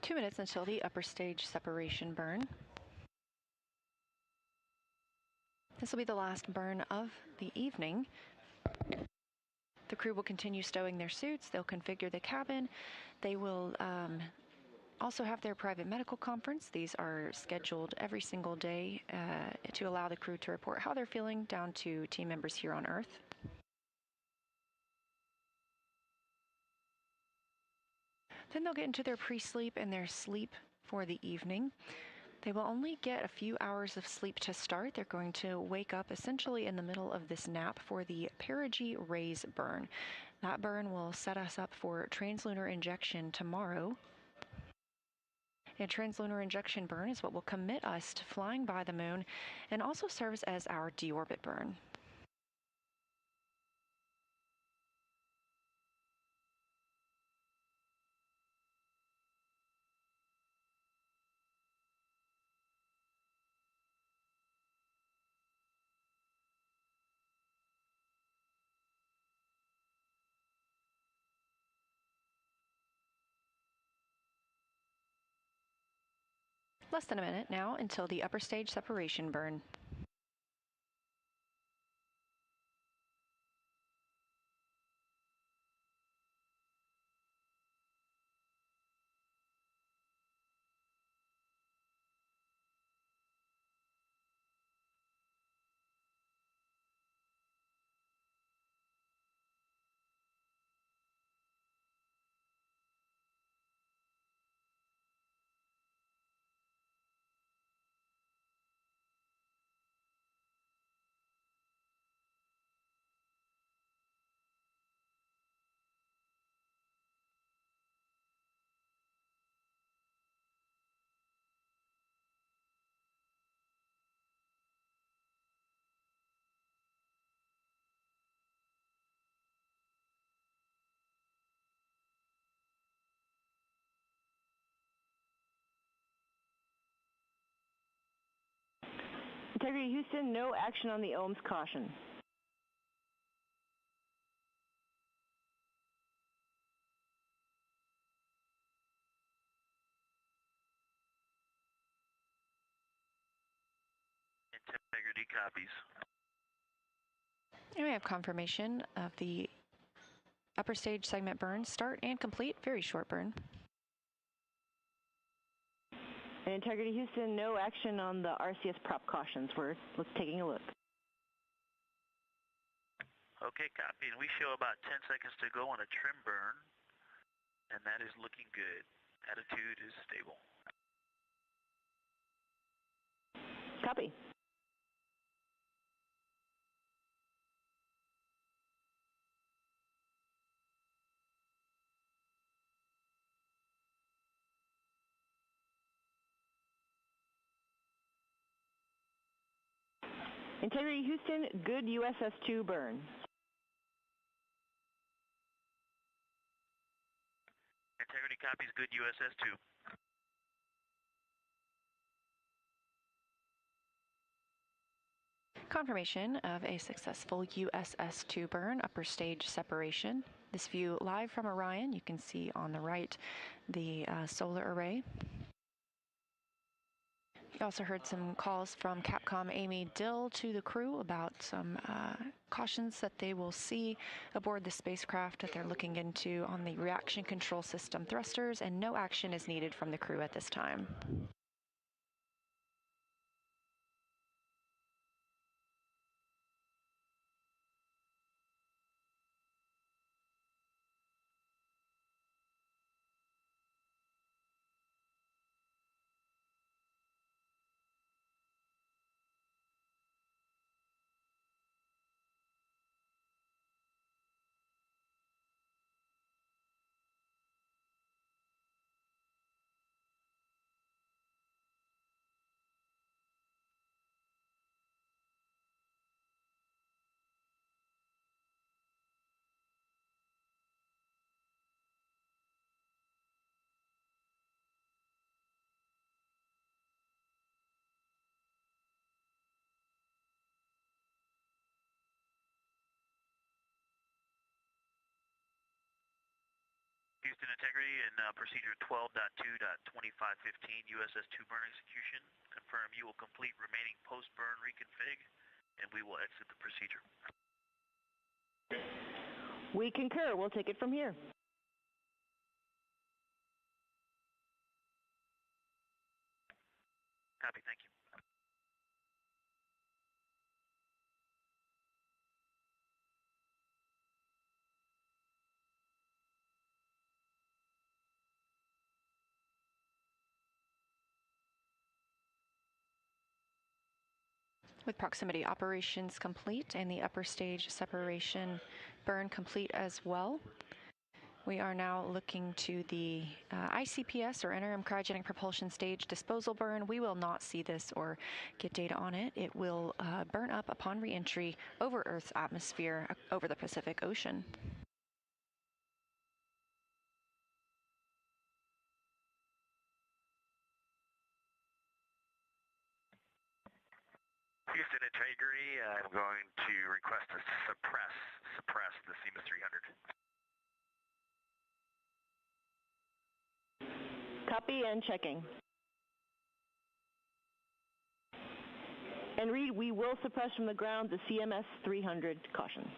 2 minutes until the upper stage separation burn. This will be the last burn of the evening. The crew will continue stowing their suits. They'll configure the cabin. They will also have their private medical conference. These are scheduled every single day to allow the crew to report how they're feeling down to team members here on Earth. Then they'll get into their pre-sleep and their sleep for the evening. They will only get a few hours of sleep to start. They're going to wake up essentially in the middle of this nap for the perigee raise burn. That burn will set us up for translunar injection tomorrow. A translunar injection burn is what will commit us to flying by the moon and also serves as our deorbit burn. Less than a minute now until the upper stage separation burn. Integrity Houston, no action on the ohms caution. Integrity copies. And we have confirmation of the upper stage segment burn, start and complete, very short burn. And Integrity Houston, no action on the RCS prop cautions. Let's taking a look. Okay, copy. And we show about 10 seconds to go on a trim burn, and that is looking good. Attitude is stable. Copy. Integrity Houston, good USS-2 burn. Integrity copies, good USS-2. Confirmation of a successful USS-2 burn, upper stage separation. This view live from Orion. You can see on the right the solar array. You also heard some calls from Capcom Amy Dill to the crew about some cautions that they will see aboard the spacecraft that they're looking into on the reaction control system thrusters, and no action is needed from the crew at this time. Houston Integrity and procedure 12.2.2515 USS-2 burn execution. Confirm you will complete remaining post-burn reconfig, and we will exit the procedure. We concur. We'll take it from here. Copy, thank you. With proximity operations complete and the upper stage separation burn complete as well, we are now looking to the ICPS, or interim cryogenic propulsion stage disposal burn. We will not see this or get data on it. It will burn up upon reentry over Earth's atmosphere over the Pacific Ocean. Houston Integrity, I'm going to request to suppress the CMIS 300. Copy and checking. And read, we will suppress from the ground the CMS 300 caution.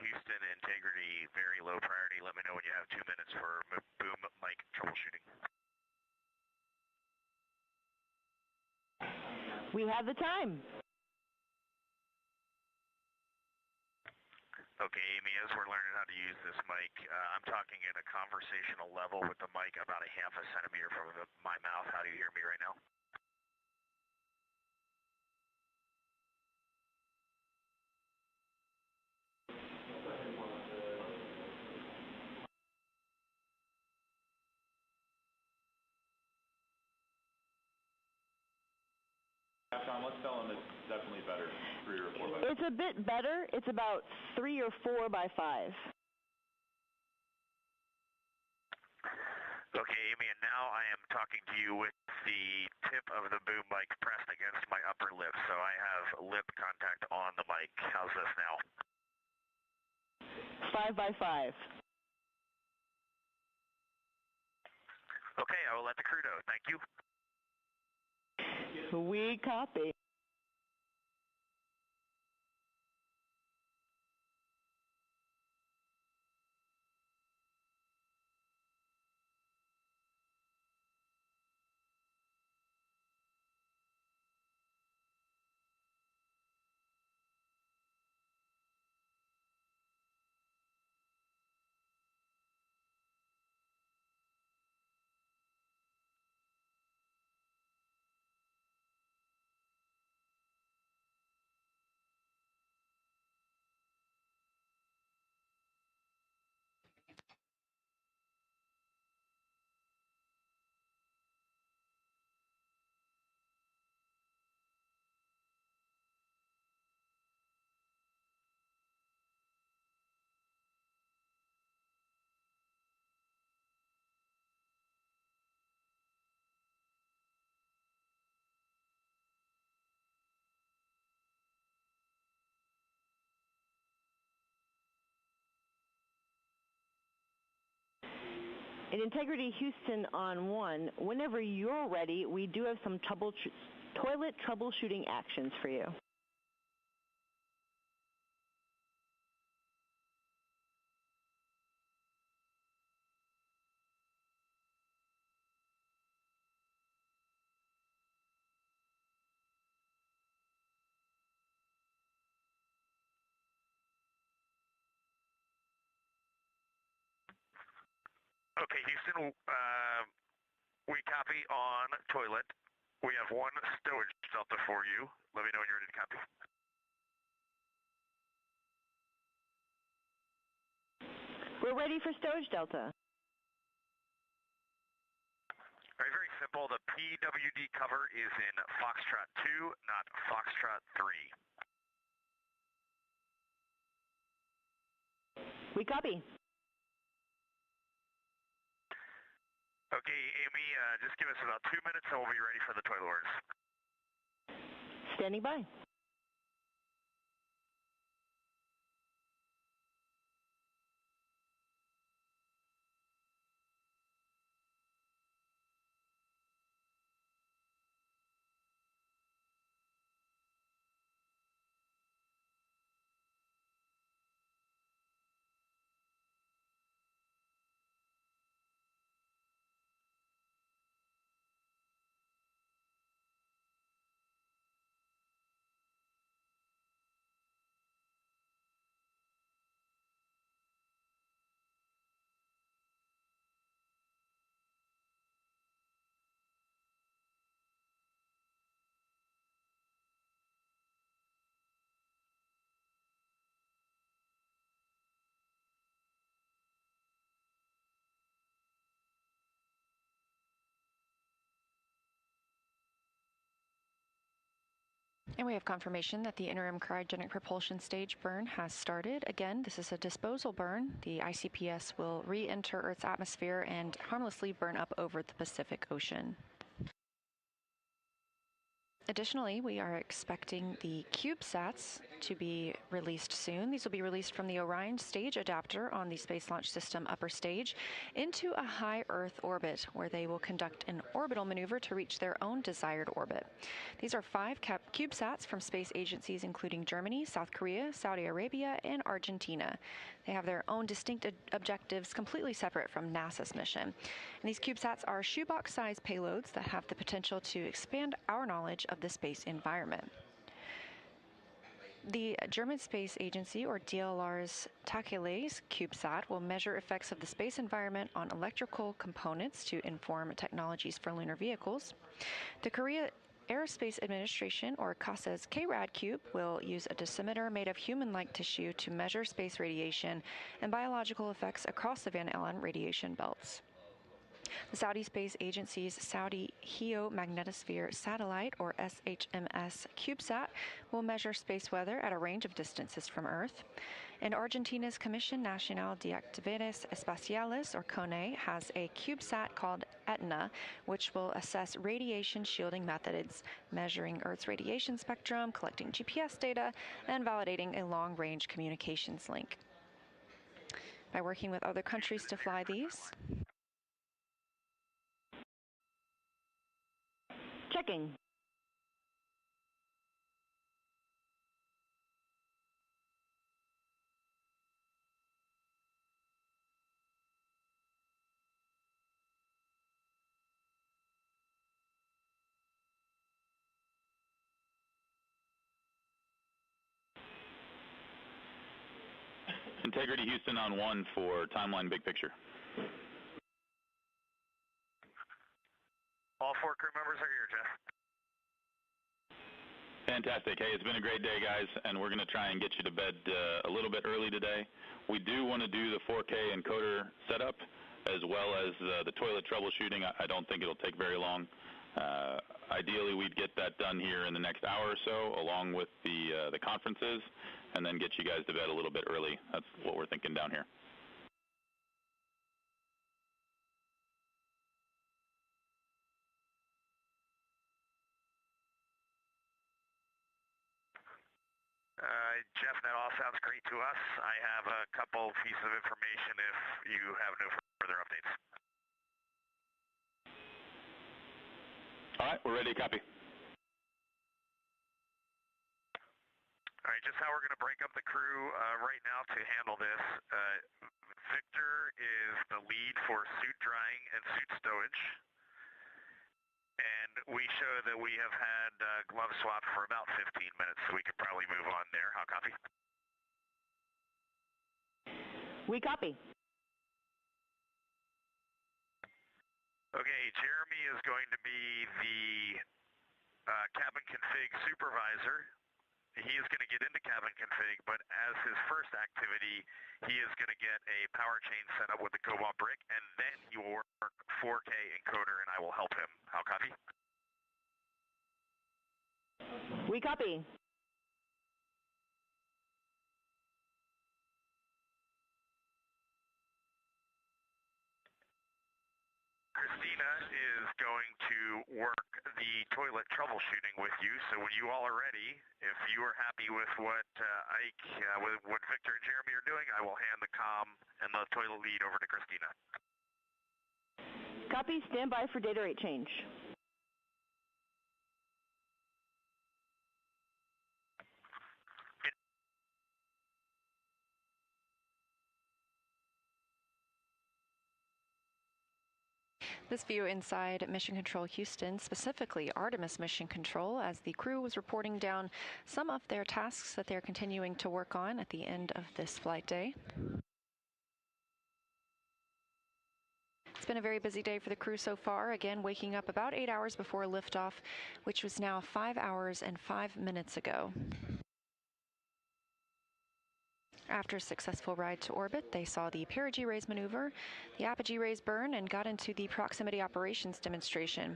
Houston Integrity, very low priority. Let me know when you have 2 minutes for boom mic troubleshooting. We have the time. Okay, Amy, as we're learning how to use this mic, I'm talking at a conversational level with the mic about a half a centimeter from my mouth. How do you hear me right now? Let's tell them it's definitely better, 3 or 4 by 5. It's a bit better. It's about 3 or 4 by 5. Okay, Amy, and now I am talking to you with the tip of the boom mic pressed against my upper lip, so I have lip contact on the mic. How's this now? 5 by 5. Okay, I will let the crew know. Thank you. We copy. In Integrity Houston on 1, whenever you're ready, we do have some toilet troubleshooting actions for you. Okay, Houston, we copy on toilet. We have 1 stowage delta for you. Let me know when you're ready to copy. We're ready for stowage delta. All right, very simple. The PWD cover is in Foxtrot 2, not Foxtrot 3. We copy. Okay, Amy, just give us about 2 minutes and we'll be ready for the toilet orders. Standing by. And we have confirmation that the interim cryogenic propulsion stage burn has started. Again, this is a disposal burn. The ICPS will re-enter Earth's atmosphere and harmlessly burn up over the Pacific Ocean. Additionally, we are expecting the CubeSats to be released soon. These will be released from the Orion stage adapter on the Space Launch System upper stage into a high Earth orbit, where they will conduct an orbital maneuver to reach their own desired orbit. These are 5 CubeSats from space agencies including Germany, South Korea, Saudi Arabia, and Argentina. They have their own distinct objectives completely separate from NASA's mission. And these CubeSats are shoebox-sized payloads that have the potential to expand our knowledge of the space environment. The German Space Agency, or DLR's Takeles CubeSat, will measure effects of the space environment on electrical components to inform technologies for lunar vehicles. The Korea Aerospace Administration, or KASA's KRAD Cube, will use a dosimeter made of human-like tissue to measure space radiation and biological effects across the Van Allen radiation belts. The Saudi Space Agency's Saudi Geomagnetosphere Satellite, or SHMS CubeSat, will measure space weather at a range of distances from Earth. And Argentina's Comisión Nacional de Actividades Espaciales, or CONE, has a CubeSat called Etna, which will assess radiation shielding methods, measuring Earth's radiation spectrum, collecting GPS data, and validating a long-range communications link. By working with other countries to fly these, checking. Integrity Houston on 1 for timeline big picture. All 4 crew members are here, Jeff. Fantastic. Hey, it's been a great day, guys, and we're going to try and get you to bed a little bit early today. We do want to do the 4K encoder setup as well as the toilet troubleshooting. I don't think it'll take very long. Ideally, we'd get that done here in the next hour or so, along with the conferences, and then get you guys to bed a little bit early. That's what we're thinking down here. Jeff, that all sounds great to us. I have a couple pieces of information if you have no further updates. All right, we're ready to copy. All right, just how we're going to break up the crew right now to handle this. Victor is the lead for suit drying and suit stowage. And we show that we have had glove swap for about 15 minutes, so we could probably move on there. How copy? We copy. Okay, Jeremy is going to be the cabin config supervisor. He is going to get into cabin config, but as his first activity, he is going to get a power chain set up with the Cobalt brick, and then he will work 4K encoder, and I will help him. How copy? We copy. Christina is going to work the toilet troubleshooting with you, so when you all are ready, if you are happy with what Ike, with what Victor and Jeremy are doing, I will hand the comm and the toilet lead over to Christina. Copy, stand by for data rate change. This view inside Mission Control Houston, specifically Artemis Mission Control, as the crew was reporting down some of their tasks that they're continuing to work on at the end of this flight day. It's been a very busy day for the crew so far, again waking up about 8 hours before liftoff, which was now 5 hours and 5 minutes ago. After a successful ride to orbit, they saw the perigee raise maneuver, the apogee raise burn, and got into the proximity operations demonstration.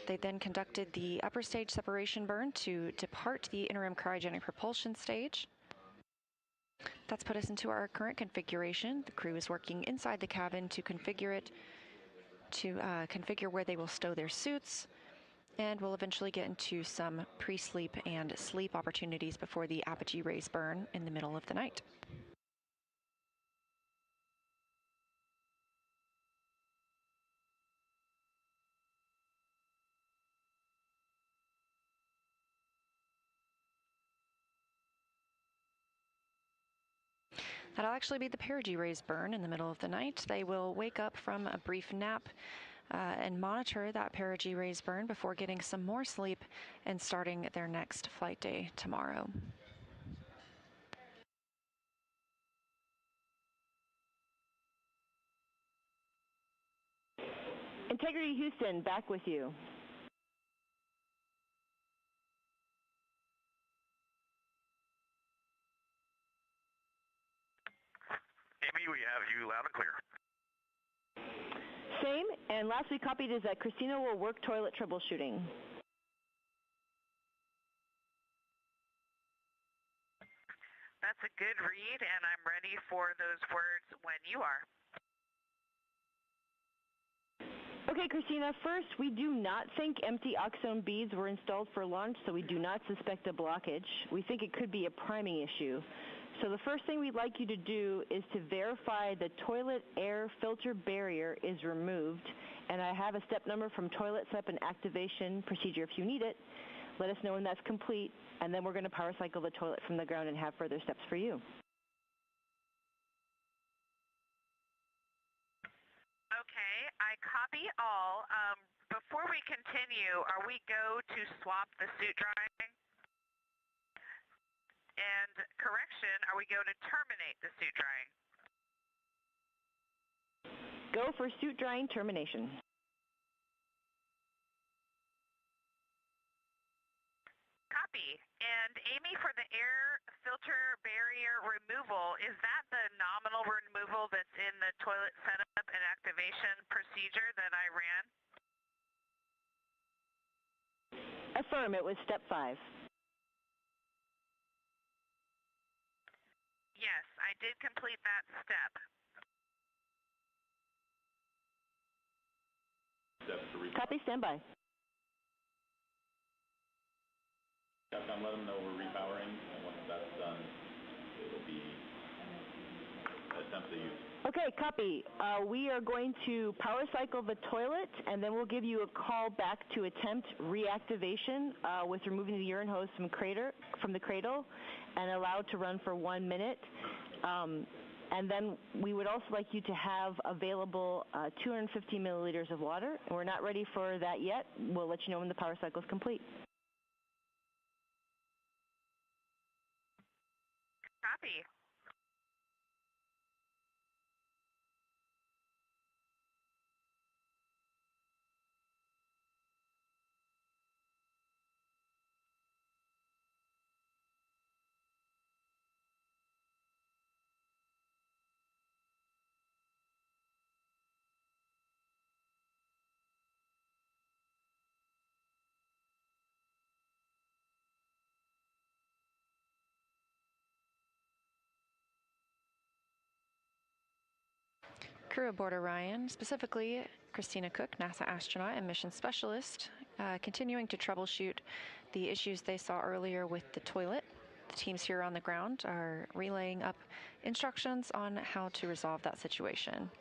They then conducted the upper stage separation burn to depart the interim cryogenic propulsion stage. That's put us into our current configuration. The crew is working inside the cabin to configure it, to configure where they will stow their suits, and we'll eventually get into some pre-sleep and sleep opportunities before the apogee raise burn in the middle of the night. That'll actually be the perigee raise burn in the middle of the night. They will wake up from a brief nap and monitor that perigee raise burn before getting some more sleep and starting their next flight day tomorrow. Integrity Houston, back with you. Amy, we have you loud and clear. Same, and last we copied is that Christina will work toilet troubleshooting. That's a good read, and I'm ready for those words when you are. Okay, Christina, first, we do not think empty oxone beads were installed for launch, so we do not suspect a blockage. We think it could be a priming issue. So the first thing we'd like you to do is to verify the toilet air filter barrier is removed, and I have a step number from toilet setup and activation procedure if you need it. Let us know when that's complete, and then we're going to power cycle the toilet from the ground and have further steps for you. Okay, I copy all. Before we continue, are we go to swap the suit drying? And correction, are we go to terminate the suit drying? Go for suit drying termination. Copy. And Amy, for the air filter barrier removal, is that the nominal removal that's in the toilet setup and activation procedure that I ran? Affirm, it was step 5. Yes, I did complete that step. Copy, standby. Capcom, let them know we're repowering, and once that's done, it will be attempt to use Okay, copy. We are going to power cycle the toilet, and then we'll give you a call back to attempt reactivation with removing the urine hose from the cradle and allowed to run for 1 minute. And then we would also like you to have available 250 milliliters of water. And we're not ready for that yet. We'll let you know when the power cycle is complete. Copy. Crew aboard Orion, specifically Christina Cook, NASA astronaut and mission specialist, continuing to troubleshoot the issues they saw earlier with the toilet. The teams here on the ground are relaying up instructions on how to resolve that situation.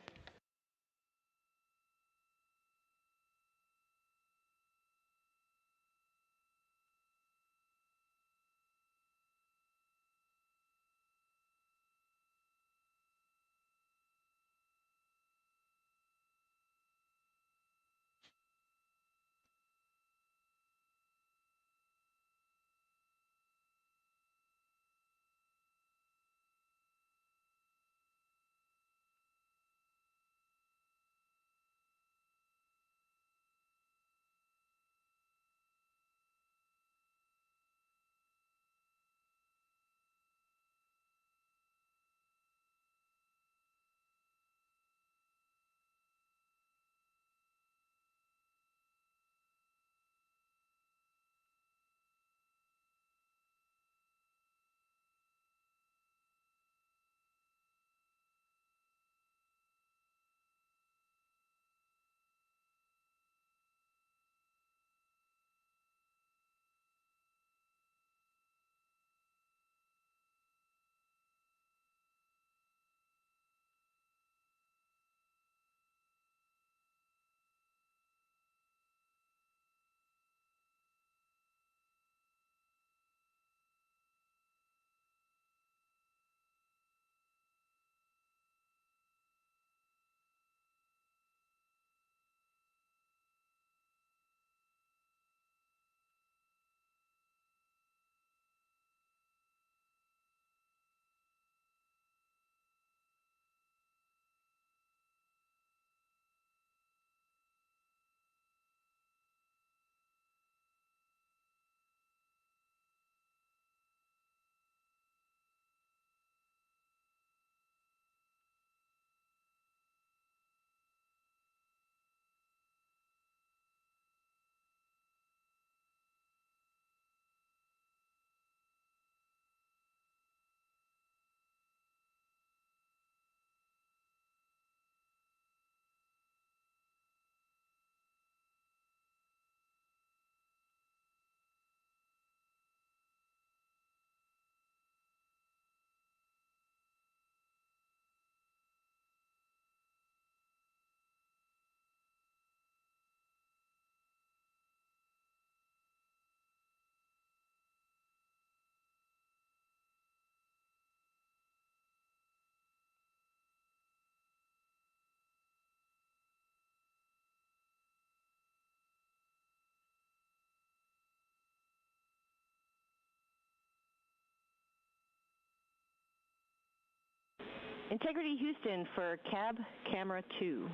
Integrity Houston for cab camera 2.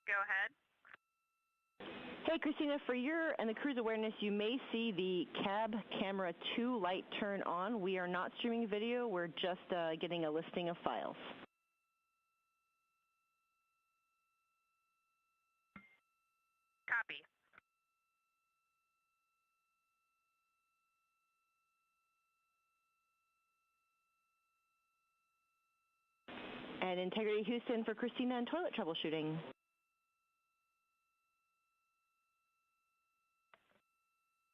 Go ahead. Hey, Christina, for your and the crew's awareness, you may see the cab camera 2 light turn on. We are not streaming video. We're just getting a listing of files. Copy. And Integrity Houston for Christina and toilet troubleshooting.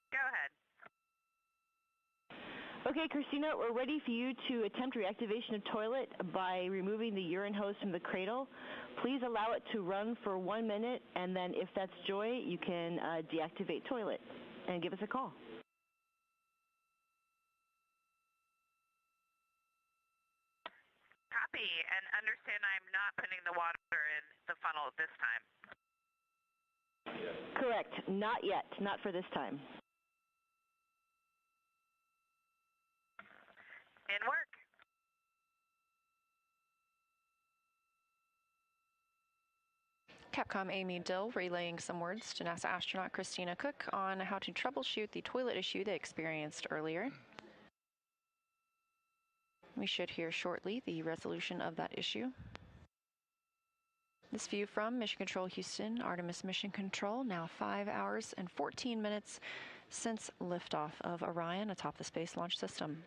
Go ahead. Okay, Christina, we're ready for you to attempt reactivation of toilet by removing the urine hose from the cradle. Please allow it to run for 1 minute, and then if that's joy, you can deactivate toilet and give us a call. Copy, and understand I'm not putting the water in the funnel this time. Correct. Not yet. Not for this time. In work. Capcom Amy Dill relaying some words to NASA astronaut Christina Cook on how to troubleshoot the toilet issue they experienced earlier. We should hear shortly the resolution of that issue. This view from Mission Control Houston, Artemis Mission Control, now 5 hours and 14 minutes since liftoff of Orion atop the Space Launch System.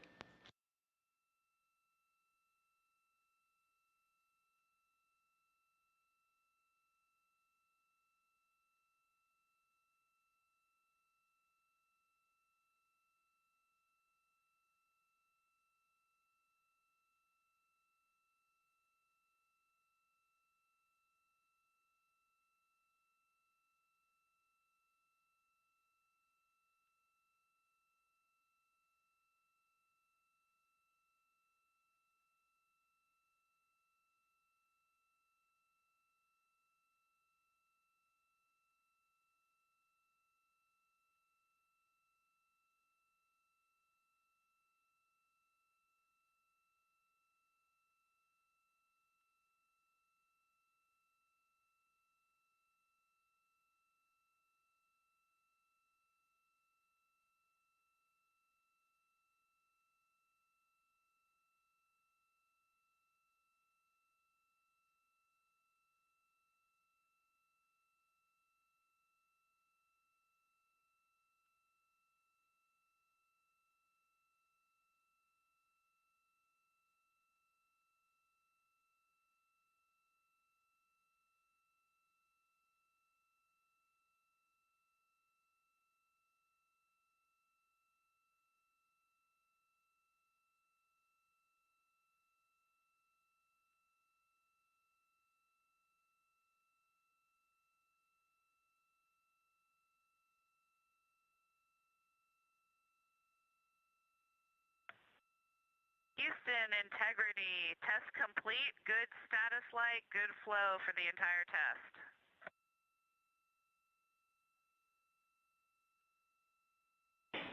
Houston, integrity, test complete, good status light, good flow for the entire test.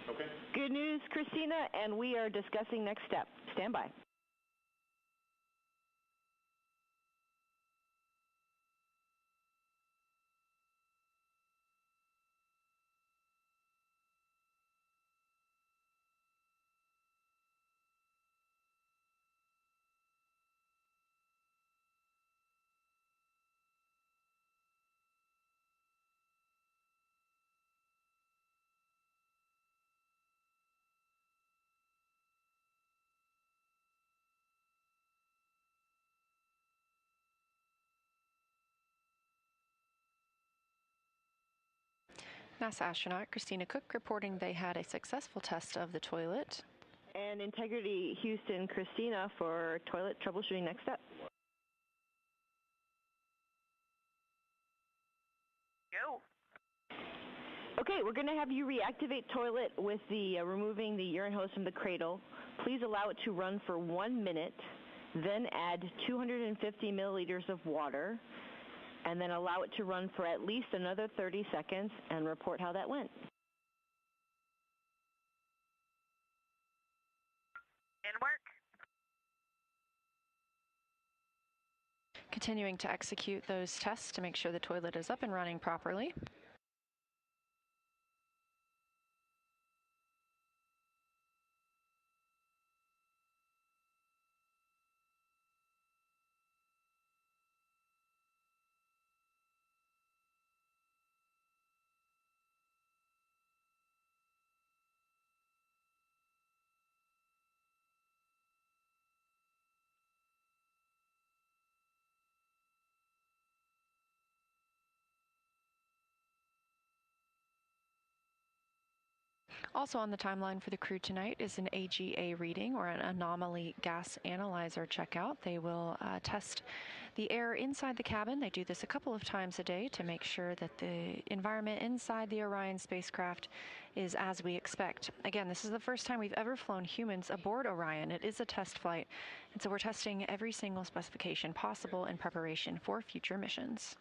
Okay. Good news, Christina, and we are discussing next step. Stand by. NASA astronaut Christina Cook reporting they had a successful test of the toilet. And Integrity Houston, Christina for toilet troubleshooting next step. Go. Okay, we're going to have you reactivate toilet with the removing the urine hose from the cradle. Please allow it to run for 1 minute, then add 250 milliliters of water, and then allow it to run for at least another 30 seconds and report how that went. In work. Continuing to execute those tests to make sure the toilet is up and running properly. Also on the timeline for the crew tonight is an AGA reading, or an anomaly gas analyzer checkout. They will test the air inside the cabin. They do this a couple of times a day to make sure that the environment inside the Orion spacecraft is as we expect. Again, this is the first time we've ever flown humans aboard Orion. It is a test flight, and so we're testing every single specification possible in preparation for future missions.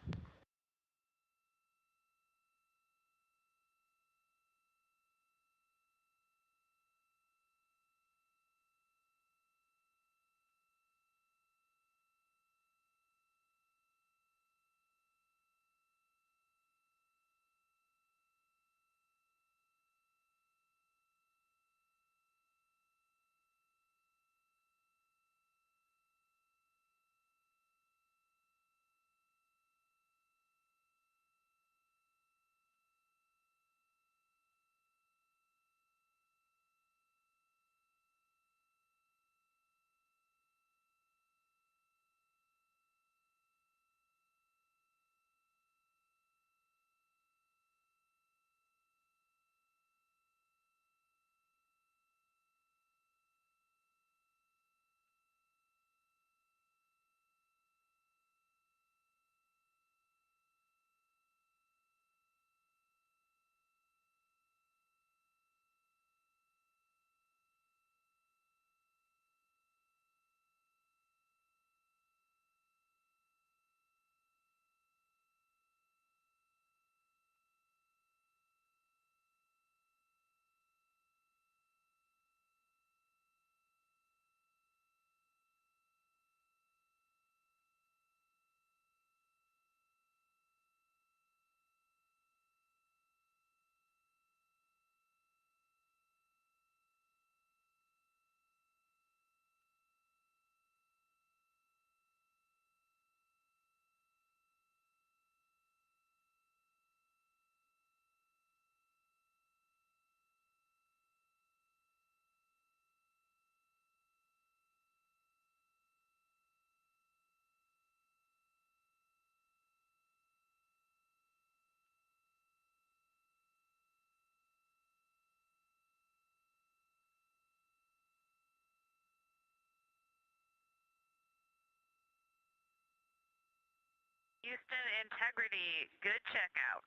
Houston, integrity, good checkout.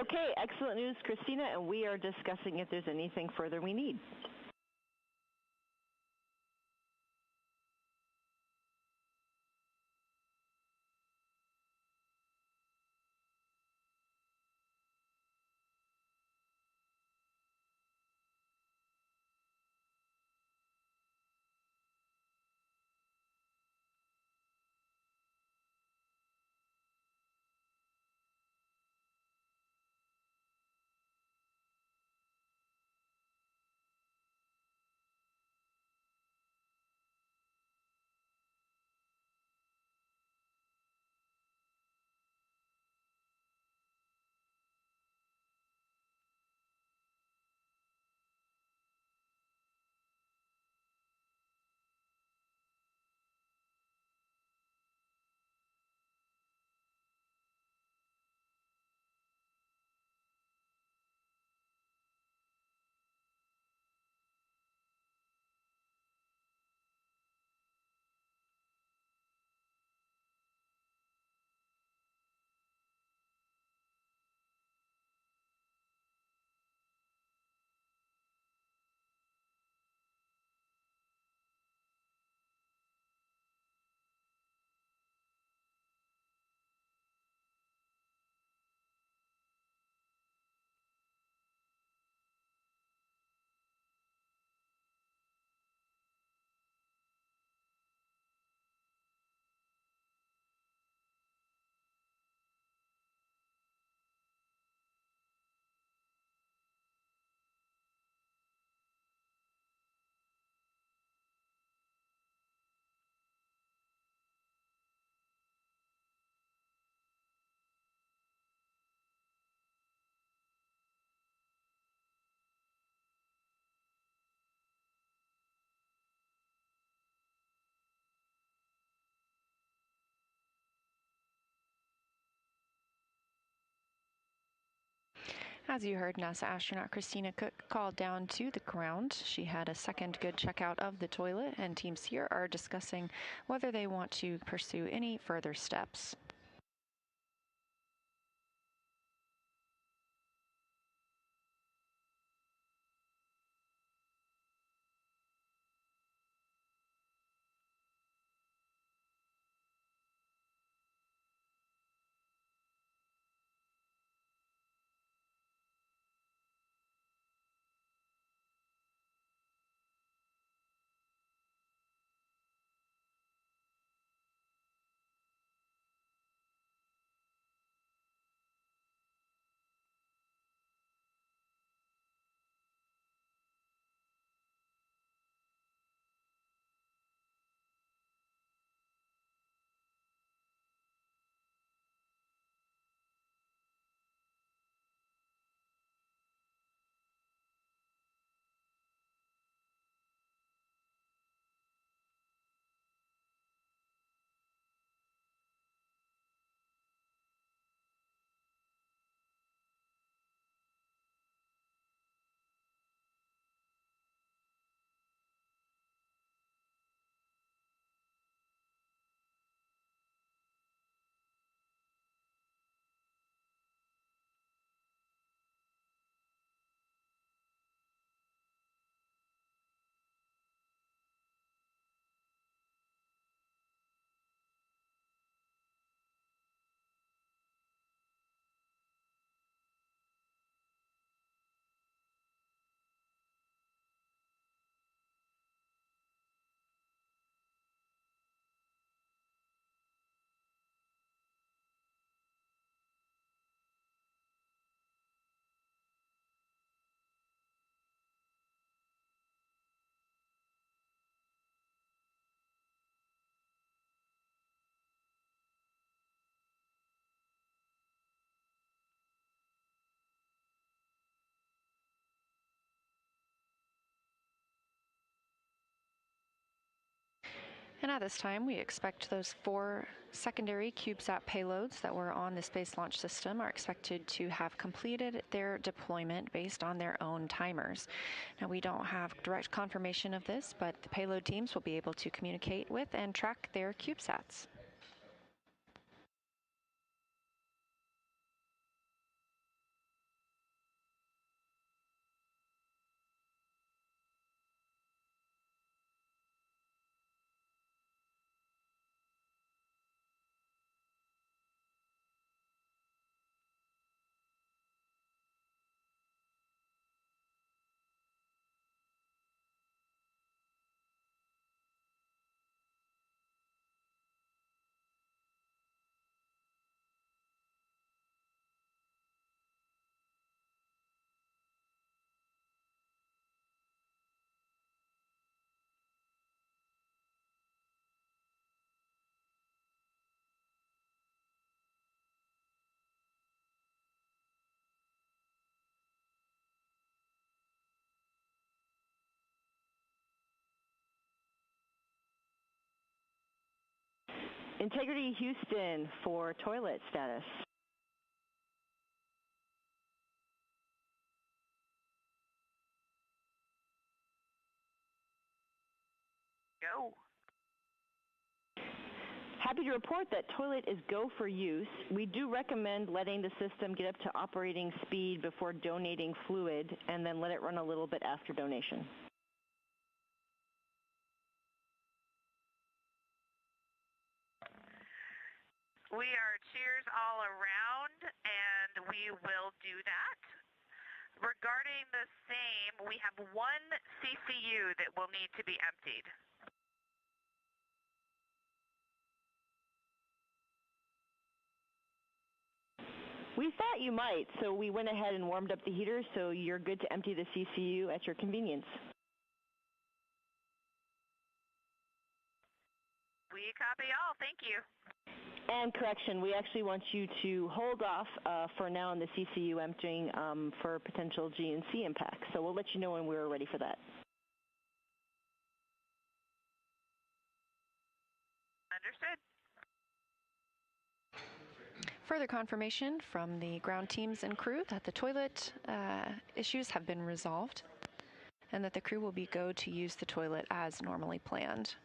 Okay, excellent news, Christina, and we are discussing if there's anything further we need. As you heard, NASA astronaut Christina Cook called down to the ground. She had a second good checkout of the toilet, and teams here are discussing whether they want to pursue any further steps. And at this time, we expect those 4 secondary CubeSat payloads that were on the Space Launch System are expected to have completed their deployment based on their own timers. Now, we don't have direct confirmation of this, but the payload teams will be able to communicate with and track their CubeSats. Integrity Houston for toilet status. Go. Happy to report that toilet is go for use. We do recommend letting the system get up to operating speed before donating fluid, and then let it run a little bit after donation. We are cheers all around, and we will do that. Regarding the same, we have 1 CCU that will need to be emptied. We thought you might, so we went ahead and warmed up the heater, so you're good to empty the CCU at your convenience. We copy all. Thank you. And correction, we actually want you to hold off for now on the CCU emptying for potential GNC impacts. So we'll let you know when we're ready for that. Understood. Further confirmation from the ground teams and crew that the toilet issues have been resolved and that the crew will be go to use the toilet as normally planned.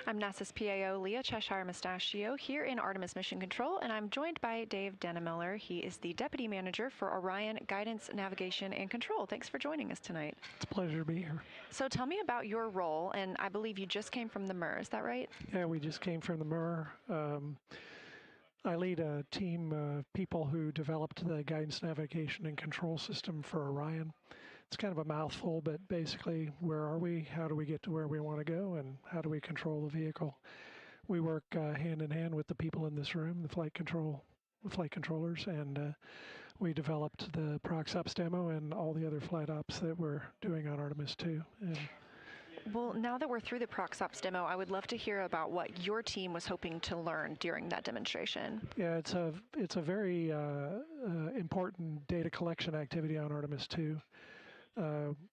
I'm NASA's PAO, Leah Cheshire Mustachio, here in Artemis Mission Control, and I'm joined by Dave Dennemiller. He is the Deputy Manager for Orion Guidance, Navigation, and Control. Thanks for joining us tonight. It's a pleasure to be here. So tell me about your role, and I believe you just came from the MER, is that right? Yeah, we just came from the MER. I lead a team of people who developed the guidance, navigation, and control system for Orion. It's kind of a mouthful, but basically, where are we? How do we get to where we want to go? And how do we control the vehicle? We work hand in hand with the people in this room, the flight controllers, and we developed the PROXOPS demo and all the other flight ops that we're doing on Artemis 2. And well, now that we're through the PROXOPS demo, I would love to hear about what your team was hoping to learn during that demonstration. Yeah, it's a very important data collection activity on Artemis 2.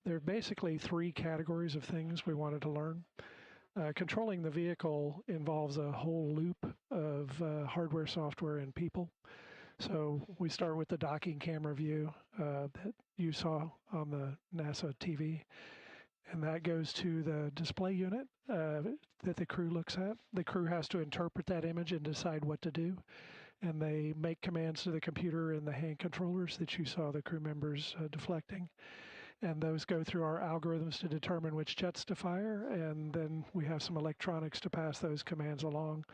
There are basically three categories of things we wanted to learn. Controlling the vehicle involves a whole loop of hardware, software, and people. So we start with the docking camera view that you saw on the NASA TV. And that goes to the display unit that the crew looks at. The crew has to interpret that image and decide what to do. And they make commands to the computer and the hand controllers that you saw the crew members deflecting. And those go through our algorithms to determine which jets to fire, and then we have some electronics to pass those commands along.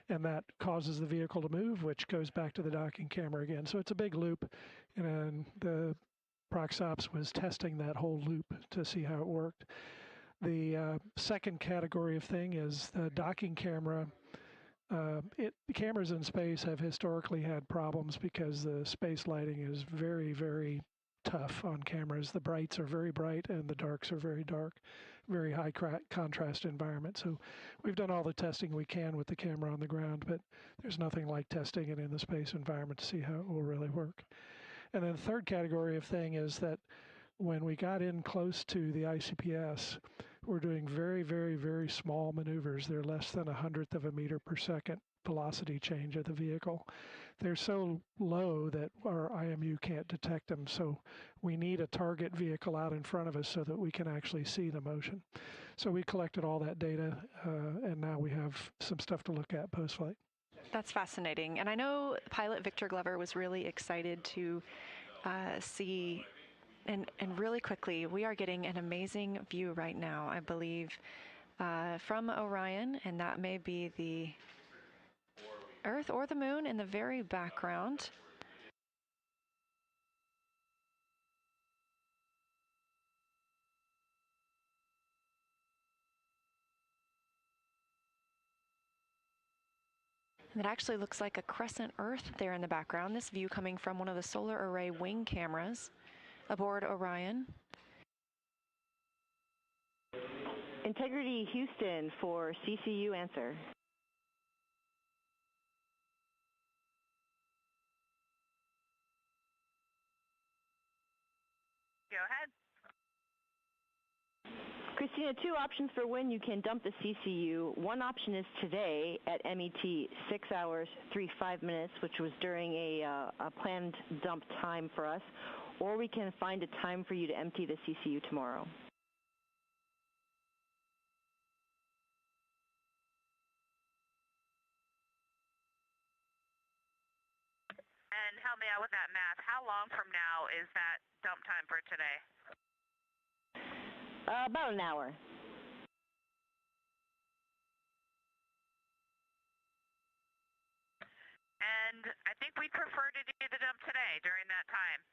And that causes the vehicle to move, which goes back to the docking camera again. So it's a big loop, and the PROXOPS was testing that whole loop to see how it worked. The second category of thing is the docking camera. Cameras in space have historically had problems because the space lighting is very, very tough on cameras. The brights are very bright and the darks are very dark, very high contrast environment. So we've done all the testing we can with the camera on the ground, but there's nothing like testing it in the space environment to see how it will really work. And then the third category of thing is that when we got in close to the ICPS, we're doing very, very, very small maneuvers. They're less than 1/100th of a meter per second velocity change of the vehicle. They're so low that our IMU can't detect them, so we need a target vehicle out in front of us so that we can actually see the motion. So we collected all that data, and now we have some stuff to look at post-flight. That's fascinating. And I know pilot Victor Glover was really excited to see, and really quickly, we are getting an amazing view right now, I believe, from Orion, and that may be the Earth or the Moon in the very background. And it actually looks like a crescent Earth there in the background. This view coming from one of the solar array wing cameras aboard Orion. Integrity Houston for CCU answer. Go ahead. Christina, two options for when you can dump the CCU. One option is today at MET 6 hours 35 minutes, which was during a planned dump time for us, or we can find a time for you to empty the CCU tomorrow. And help me out with that math. How long from now is that dump time for today? About an hour. And I think we'd prefer to do the dump today during that time.